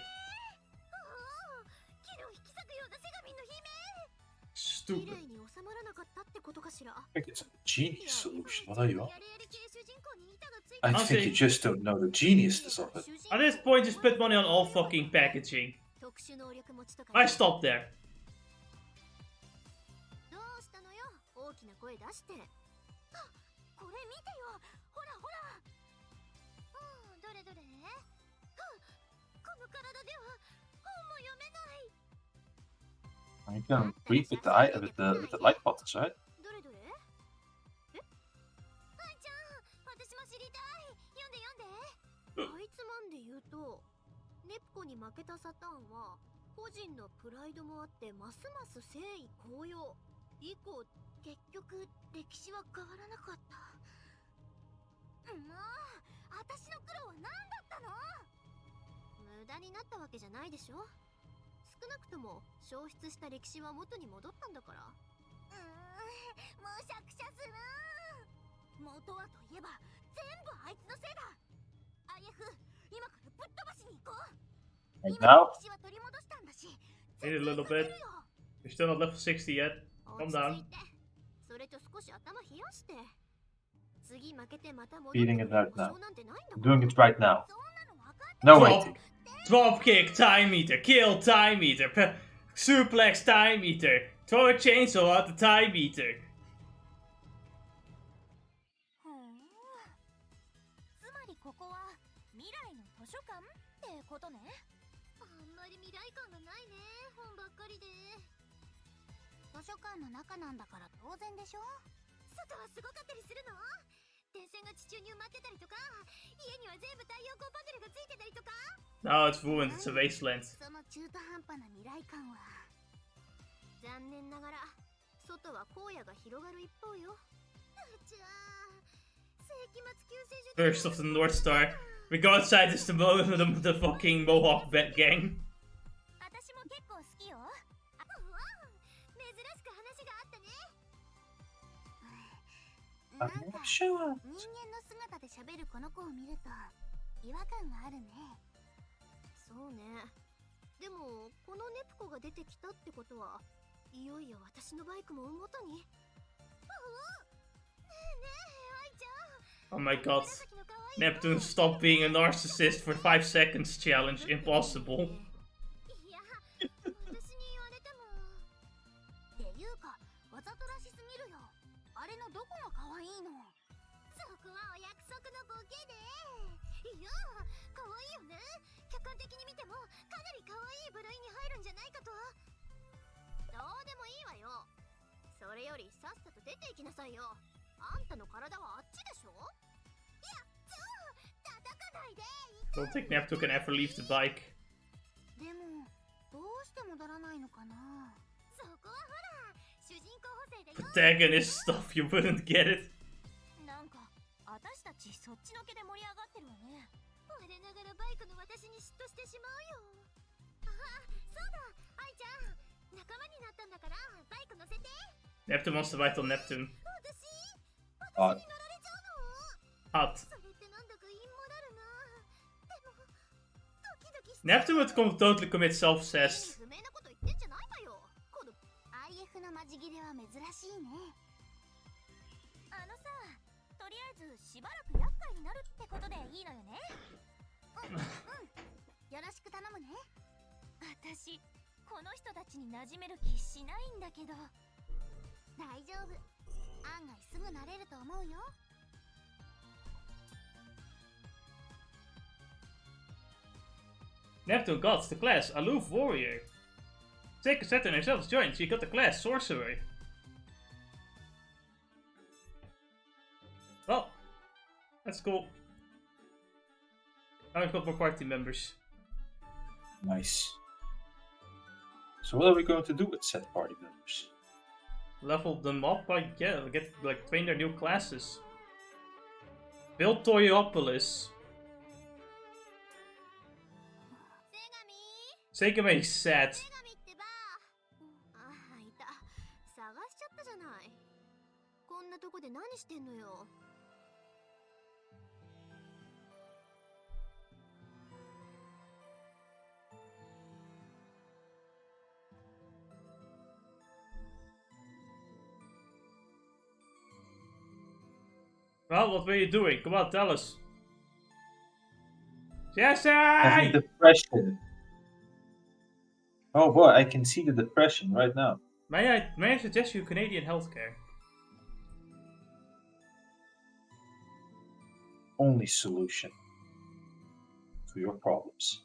Stupid. I think it's a genius solution. What are you on? I think you just don't know the geniusness of it. At this point, just put money on all fucking packaging. I stop there. You can read with the light buttons, right? Right now? Wait a little bit. You're still not level 60 yet. Calm down. Beating it right now. I'm doing it right now. No waiting. Drop kick, time meter, kill time meter, suplex time meter, throw a chainsaw at the time meter. No, it's ruined, it's a wasteland. は荒野が広がる一方よ。じゃあ、世紀末救世術 First of the North Star. We go outside this the fucking Mohawk Bat Gang. 私も結構好きよ。珍しく話があったね。なんか人間の姿で喋るこの子を見ると違和感があるね。そうね。でもこのネプコが出てきたってことはいよいよ私のバイクも元に。ねえ愛ちゃん。 Oh my god. Neptune, stop being a narcissist for 5 seconds challenge. Impossible. いや、私に言われても。っていうか、わざとらしすぎるよ。あれのどこが可愛いの？そこはお約束のボケで。いや、可愛いよね。客観的に見てもかなり可愛い部類に入るんじゃないかと。どうでもいいわよ。それよりさっさと出て行きなさいよ。あんたの体はあっちでしょ？いや、叩かないで。 Don't think Neptune can ever leave the bike. でもどうして戻らないのかな。そこはほら主人公補正でよ。 Protagonist stuff, you wouldn't get it. なんか私たちそっちのけで盛り上がってるわね。我ながらバイクの私に嫉妬してしまうよ。あ、そうだ、愛ちゃん仲間になったんだからバイク乗せて。 Neptune wants to ride on Neptune. 私に乗られちゃうの？ Hot. それってなんだかインモラルな。でもドキドキして。 Neptune would totally commit self-cessed. 不明なこと言ってんじゃないわよ。この IF のマジギレは珍しいね。あのさ、とりあえずしばらく厄介になるってことでいいのよね。うん、よろしく頼むね。私この人たちに馴染める気しないんだけど。大丈夫、案外すぐ慣れると思うよ。 Neptune got the class Aloof Warrior. Sega Saturn herself joined. She got the class Sorcerer. Well, that's cool. Now we've got more party members. Nice. So what are we going to do with said party members? Level them up, I guess. Get like train their new classes. Build Toyopolis. Segami is sad. セガミってば。あ、いた。探しちゃったじゃない。こんなとこで何してんのよ。Well, what were you doing? Come on, tell us. Jesse! Having depression. Oh boy, I can see the depression right now. May I suggest you Canadian healthcare? Only solution to your problems.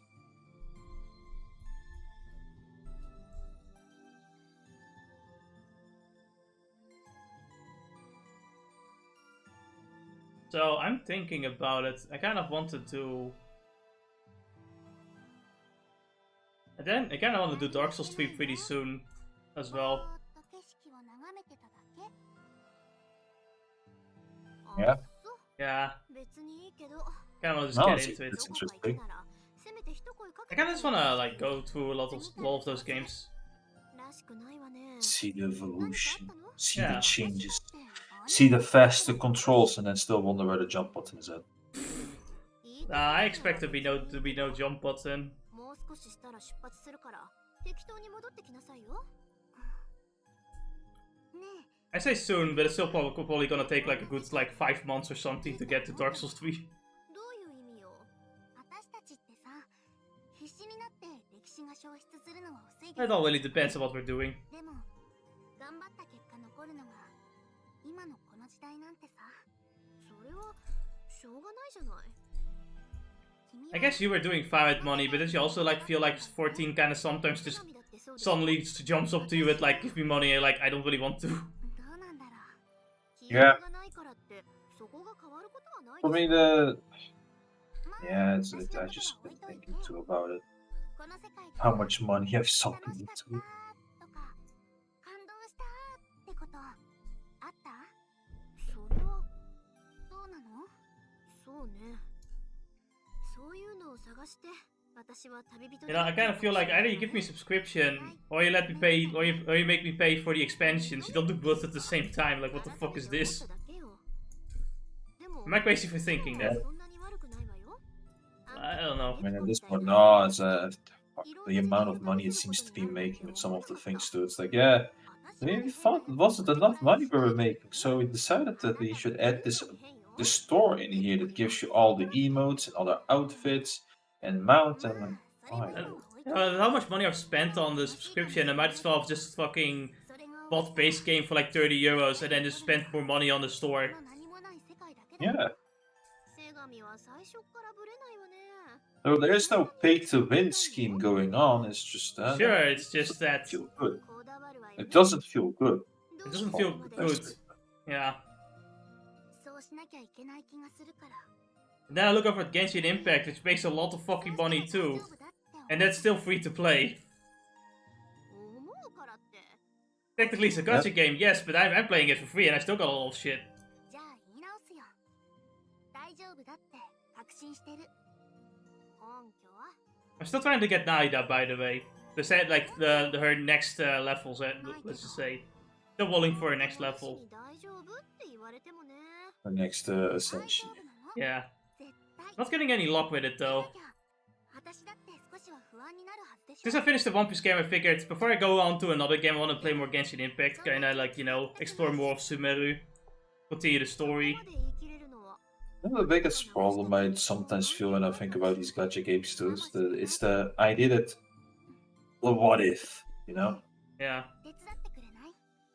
So I'm thinking about it. I kind of wanted to. And then I kind of want to do Dark Souls 3 pretty soon as well. Yeah. Yeah. Kind of want to just No, get it's into it. interesting. I kind of just want to like go through a lot of those games. See the evolution. See Yeah. the changes. See the faster controls and then still wonder where the jump button is at. I expect there to be no jump button. I say soon, but it's still probably gonna take like a good like 5 months or something to get to Dark Souls 3. It all really depends on what we're doing. I guess you were doing fine with money, but did you also like feel like 14 kind of sometimes just suddenly just jumps up to you with like give me money and like I don't really want to. Yeah. For me, yeah, I just been thinking too about it. How much money I've sunk into it. あった？それはどうなの？そうね。そういうのを探して。You know, I kind of feel like either you give me a subscription, or you let me pay, or you make me pay for the expansions. You don't do both at the same time. Like, what the fuck is this? Am I crazy for thinking that? I don't know. I mean, at this point, no, it's the amount of money it seems to be making with some of the things too. It's like, yeah, we thought it wasn't enough money we were making, so we decided that we should add this store in here that gives you all the emotes and other outfits. And mount and how much money I've spent on the subscription, I might as well have just fucking bought base game for like 30 euros and then just spent more money on the store. Yeah. So there is no pay to win scheme going on, it's just sure, it's just that it doesn't feel good. It doesn't feel good. It doesn't feel good. Yeah. Then I look over at Genshin Impact, which makes a lot of fucking money too. And that's still free to play. Technically it's a gacha game, yes, but I'm playing it for free and I still got a lot of shit. I'm still trying to get Naida, by the way. They said like her next levels, let's just say. Still rolling for her next level. Her next ascension. Yeah. Not getting any luck with it though. Since I finished the One Piece game, I figured before I go on to another game, I want to play more Genshin Impact. Kinda like, you know, explore more of Sumeru. Continue the story. The biggest problem I sometimes feel when I think about these gacha games too is it's the idea that, well, what if, you know? Yeah.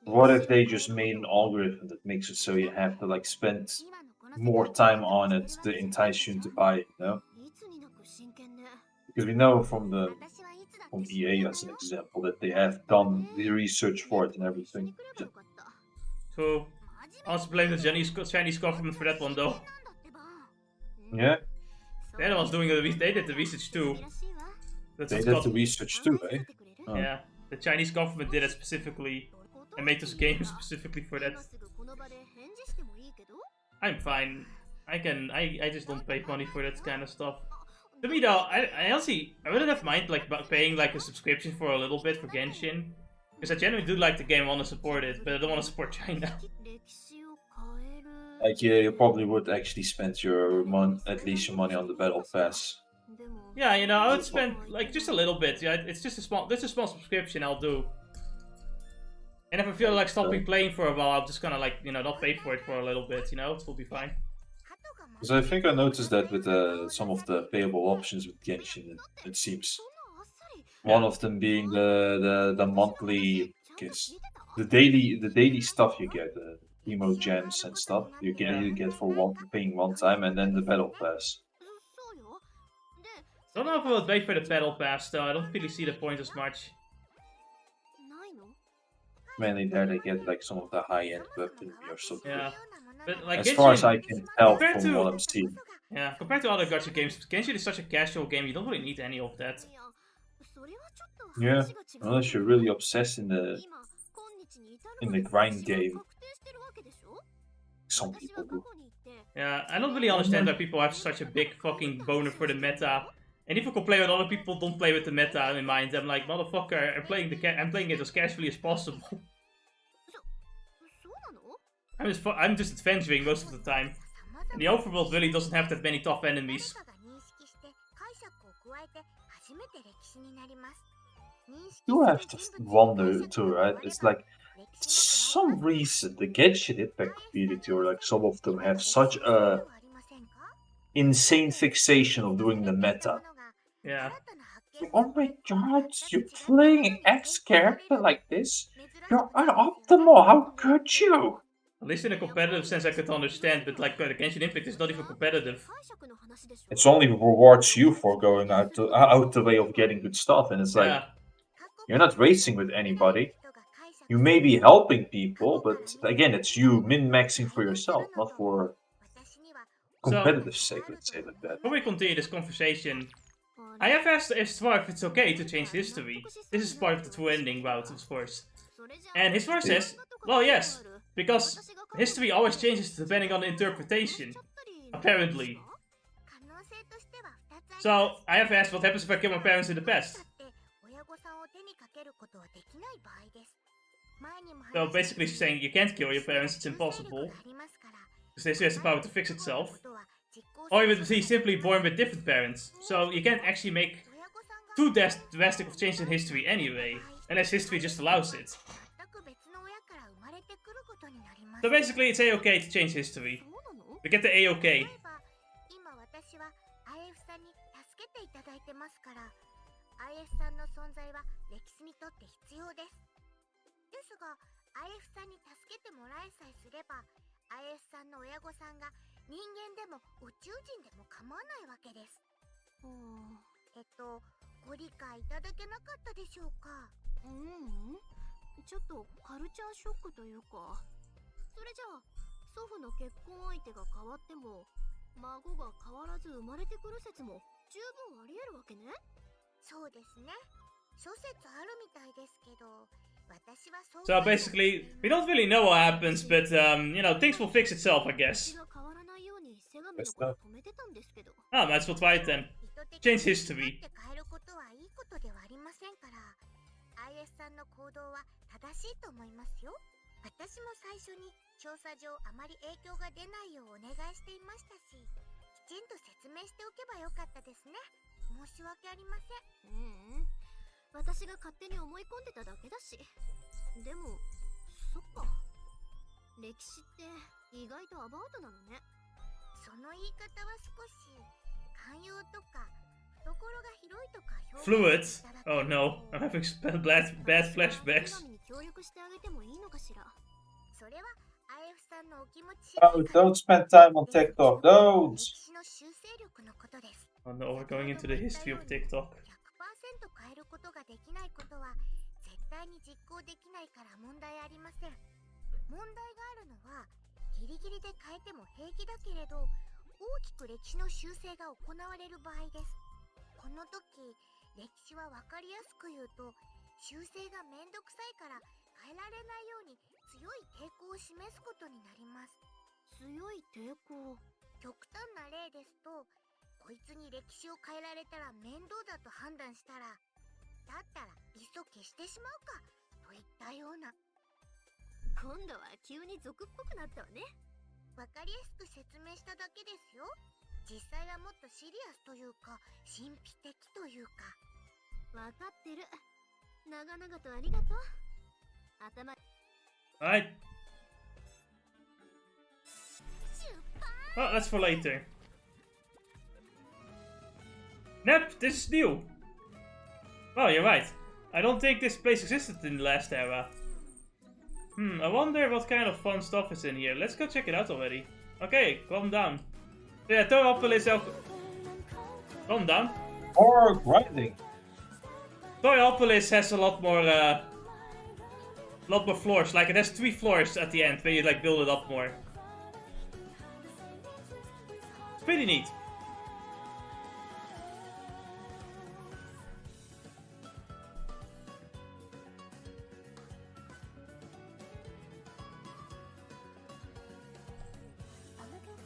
What if they just made an algorithm that makes it so you have to like spend more time on it to entice you to buy it, you know? Because we know from EA as an example that they have done the research for it and everything. True. I also blame the Chinese government for that one though. Yeah. They're the ones doing they did the research too. They did the research too, eh? Oh. Yeah. The Chinese government did it specifically and made this game specifically for that. I'm fine. I just don't pay money for that kind of stuff. To me though, I honestly, I wouldn't have mind like paying like a subscription for a little bit for Genshin. Because I genuinely do like the game, I want to support it, but I don't want to support China. Like, yeah, you probably would actually spend your at least your money on the battle pass. Yeah, you know, I would spend like just a little bit. Yeah, it's just a small subscription I'll do. And if I feel like stopping playing for a while, I'm just gonna like, you know, not pay for it for a little bit, you know, it will be fine. Because I think I noticed that with some of the payable options with Genshin, it seems. One of them being the monthly, the daily stuff you get, emo gems and stuff you get for paying one time, and then the battle pass. I don't know if I would pay for the battle pass though. I don't really see the point as much. Mainly there they get like some of the high-end weaponry or something. Yeah. But like as Genshin, far as I can tell from what I'm seeing. Yeah, compared to other gacha games, Genshin is such a casual game, you don't really need any of that. Yeah, unless you're really obsessed in the grind game. Some people do. Yeah, I don't really understand why people have such a big fucking boner for the meta. And if you can play with other people, don't play with the meta in mind. I'm like, motherfucker, I'm playing it as casually as possible. I'm just adventuring most of the time. And the overworld really doesn't have that many tough enemies. You have to wonder too, right? It's like, for some reason, the Genshin Impact community, or like some of them, have such a insane fixation of doing the meta. Yeah. Oh my god, you're playing X character like this? You're unoptimal, how could you? At least in a competitive sense I could understand, but like the Genshin Impact is not even competitive. It's only rewards you for going out the way of getting good stuff, and it's like, you're not racing with anybody. You may be helping people, but again, it's you min-maxing for yourself, not for competitive sake, let's say like that. Before we continue this conversation, I have asked Hisvar if it's okay to change history. This is part of the true ending route, of course. And Hisvar says, Well, yes, because history always changes depending on the interpretation, apparently. So, I have asked what happens if I kill my parents in the past. So basically she's saying you can't kill your parents, it's impossible. Because they still has the power to fix itself. Or even he's simply born with different parents. So you can't actually make too drastic of change in history anyway. Unless history just allows it. So basically it's A-OK to change history. We get the A-OK. さんの存在は歴史にとって必要です。ですが、IF さんに助けてもらえさえすれば、IF さんの親御さんが人間でも宇宙人でも構わないわけです。ご理解いただけなかったでしょうか？ちょっとカルチャーショックというか。それじゃあ、祖父の結婚相手が変わっても、孫が変わらず生まれてくる説も十分あり得るわけね。そうですね。諸説あるみたいですけど、私はそう。So basically, we don't really know what happens, but you know, things will fix itself, I guess. Ah, might as well try it then. Change history. IS さんの行動は正しいと思いますよ。私も最初に調査上あまり影響が出ないようお願いしていましたし、きちんと説明しておけばよかったですね。申し訳ありません。私が勝手に思い込んでただけだし。でも、そっか。歴史って意外とアバウトなのね。その言い方は少し寛容とか懐が広いとか表現。 Fluid? Oh no, I'm having bad flashbacks. Oh, don't spend time on TikTok, don't! Oh no, we're going into the history of TikTok. 変えることができないことは絶対に実行できないから問題ありません。問題があるのはギリギリで変えても平気だけれど大きく歴史の修正が行われる場合です。この時歴史は分かりやすく言うと修正がめんどくさいから変えられないように強い抵抗を示すことになります。強い抵抗。極端な例ですとこいつに歴史を変えられたら面倒だと判断したら、だったらいっそ消してしまうかといったような。今度は急に俗っぽくなったわね。わかりやすく説明しただけですよ。実際はもっとシリアスというか神秘的というか。わかってる。長々とありがとう。頭。Alright. Oh, that's for later. Nep, this is new. Oh, you're right. I don't think this place existed in the last era. I wonder what kind of fun stuff is in here. Let's go check it out already. Okay, calm down. So yeah, Toyopolis... Calm down. Or grinding. Toyopolis has a lot more floors. Like, it has 3 floors at the end, where you, like, build it up more. It's pretty neat.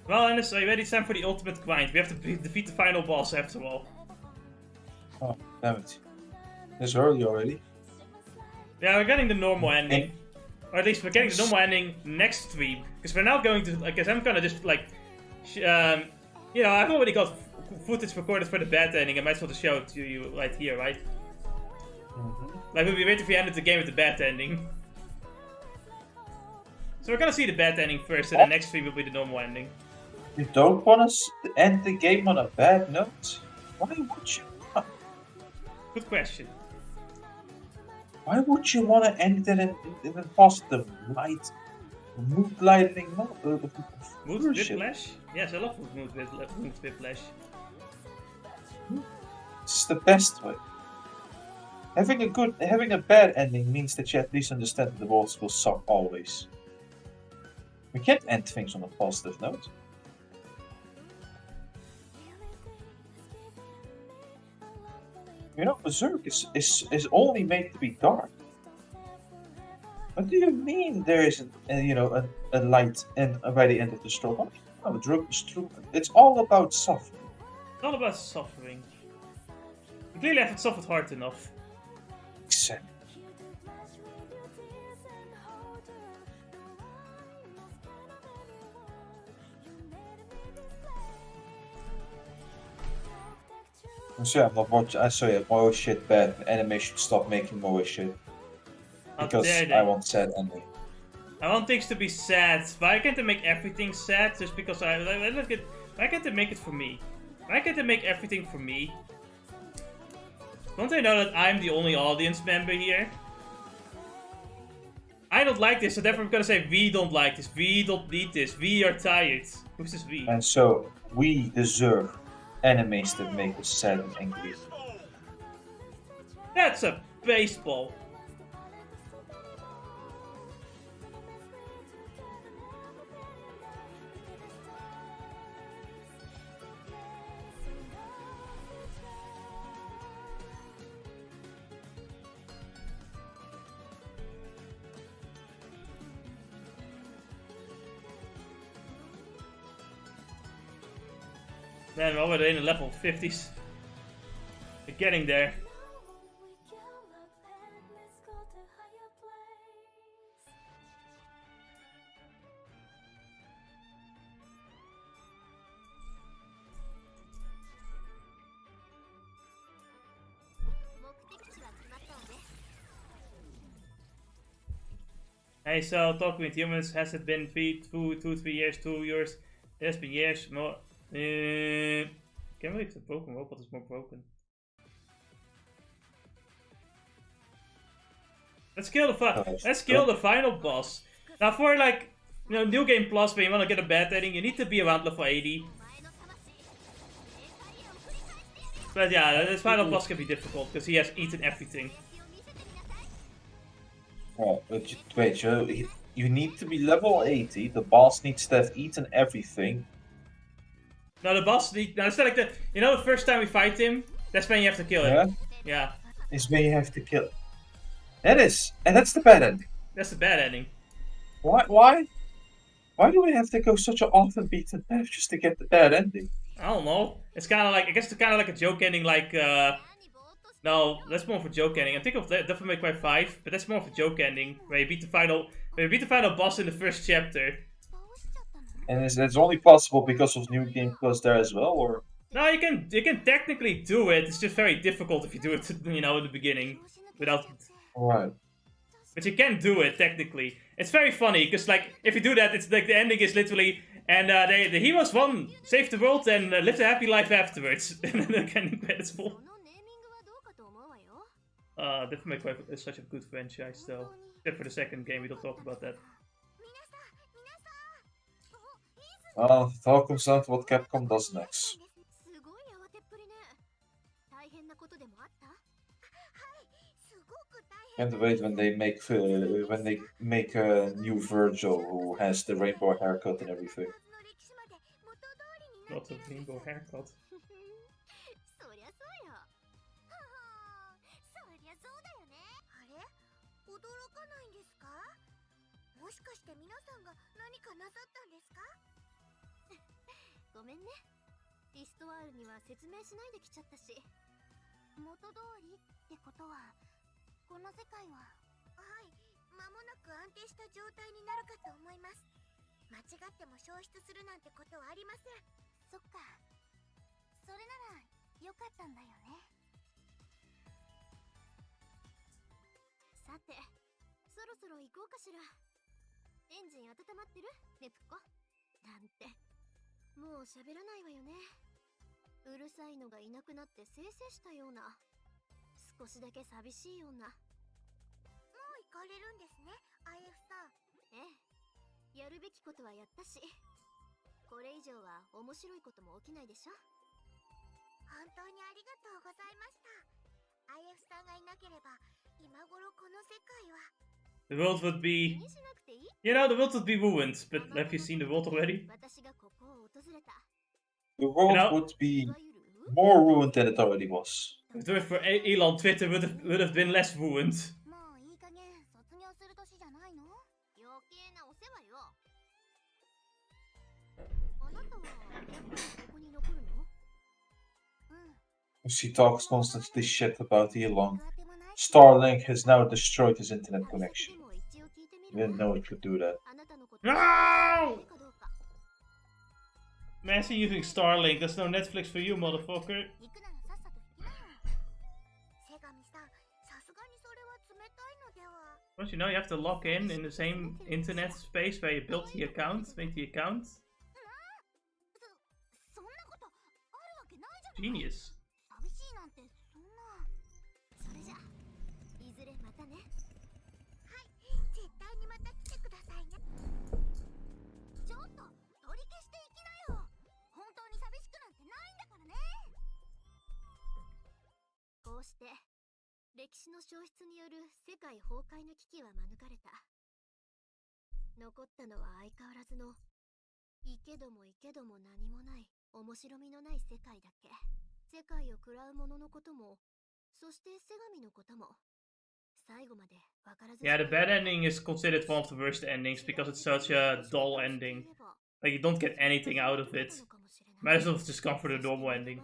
Well, Ennis, are you ready? It's time for the ultimate grind. We have to defeat the final boss after all. Oh, damn it. It's early already. Yeah, we're getting the normal ending. Or at least we're getting the normal ending next stream. Because we're now going to, I guess I'm gonna just, like, you know, I've already got footage recorded for the bad ending. I might as well just show it to you right here, right? Like, we'll be waiting if we ended the game with the bad ending. So we're gonna see the bad ending first, and the next stream will be the normal ending. You don't want to end the game on a bad note? Why would you? Good question. Why would you want to end it in a positive light, mood lightning mode? Mood whiplash? Yes, I love mood whiplash. It's the best way. Having a bad ending means that you at least understand that the world will suck always. We can't end things on a positive note. You know, Berserk is only made to be dark. What do you mean there isn't, a light and by the end of the struggle? No, it's all about suffering. It's all about suffering. You clearly haven't suffered hard enough. Exactly. So yeah, I'm not watching. I saw Moe shit bad. Anime should stop making Moe shit. Because I want sad ending. I want things to be sad. Why can't they make everything sad just because I look at? Why can't they make it for me? Why can't they make everything for me? Don't they know that I'm the only audience member here? I don't like this, so therefore I'm gonna say we don't like this. We don't need this. We are tired. Who's this we? And so we deserve animes that make us sad and angry. That's a baseball. Man, we're already in the level 50s. We're getting there. Hey, so talking with humans, has it been 3 years, 2 years? It has been years, more. Can't believe the broken robot is more broken. Let's kill the final boss. Now for like, New Game Plus, when you want to get a bad ending, you need to be around level 80. But yeah, this final boss can be difficult because he has eaten everything. Oh, but wait, you need to be level 80. The boss needs to have eaten everything. No, the boss needs. No, it's not like the. The first time we fight him, that's when you have to kill him. Yeah. It's when you have to kill. That is, and that's the bad ending. That's the bad ending. Why do we have to go such an often beaten path just to get the bad ending? I don't know. It's kind of like, I guess it's kind of like a joke ending, like. No, that's more of a joke ending. I think of Devil May Cry 5, but that's more of a joke ending where you beat the final boss in the first chapter. And it's only possible because of New Game Plus there as well, or? No, you can technically do it. It's just very difficult if you do it, in the beginning, without. Right. But you can do it technically. It's very funny because like if you do that, it's like the ending is literally and the heroes won, saved the world, and lived a happy life afterwards. And then the ending credits full. Devil May Cry is such a good franchise, though. Except for the second game, we don't talk about that. Well, talk comes down to what Capcom does next. Can't wait when they make a new Virgil who has the rainbow haircut and everything. Not a rainbow haircut. The world would be... the world would be ruined, but have you seen the world already? The world would be more ruined than it already was. If it were for Elon, Twitter would have been less ruined. わよ。あなたはやっぱりここに残るの？うん。 She talks constantly shit about Elon. Starlink has now destroyed his internet connection. Didn't know it could do that. No! Messi using Starlink. That's no Netflix for you, motherfucker. Don't you know you have to log in the same internet space where you built the account, make the account? Genius. こうして歴史の消失による世界崩壊の危機は免れた。残ったのは相変わらずのいけども何もない面白みのない世界だけ。世界を喰らう者のことも、そしてセガミのことも最後までわからず。 Yeah, the bad ending is considered one of the worst endings because it's such a dull ending. Like you don't get anything out of it. Might as well just gone for the normal ending. I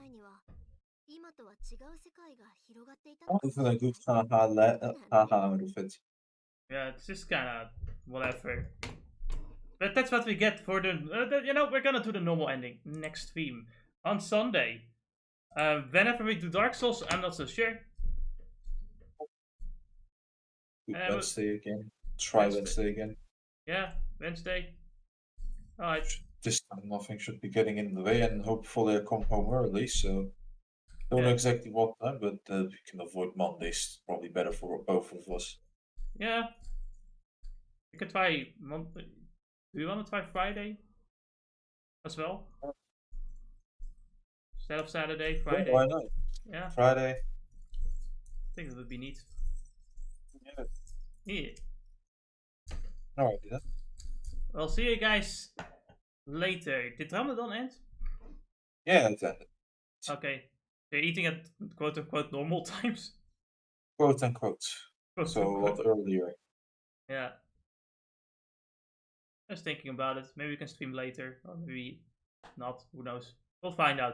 don't think I good haha out of it. Yeah, it's just kind of whatever. But that's what we get for the, you know, we're gonna do the normal ending next stream on Sunday. Whenever we do Dark Souls, I'm not so sure. Wednesday again. Try Wednesday again. Yeah, Wednesday. Alright. This time nothing should be getting in the way, and hopefully I come home early, so don't know exactly what time, but we can avoid Mondays. Probably better for both of us. Yeah. We could try Monday. Do you want to try Friday as well? Instead of Saturday, Friday. Yeah, why not? Yeah. Friday. I think that would be neat. Yeah. Yeah. Alright, then. Well, see you guys later. Did Ramadan end? Yeah, it ended. Okay. You're eating at quote unquote normal times? Quote unquote. Quote So a unquote. lot earlier. Yeah. I was thinking about it. Maybe we can stream later, or maybe not. Who knows? We'll find out.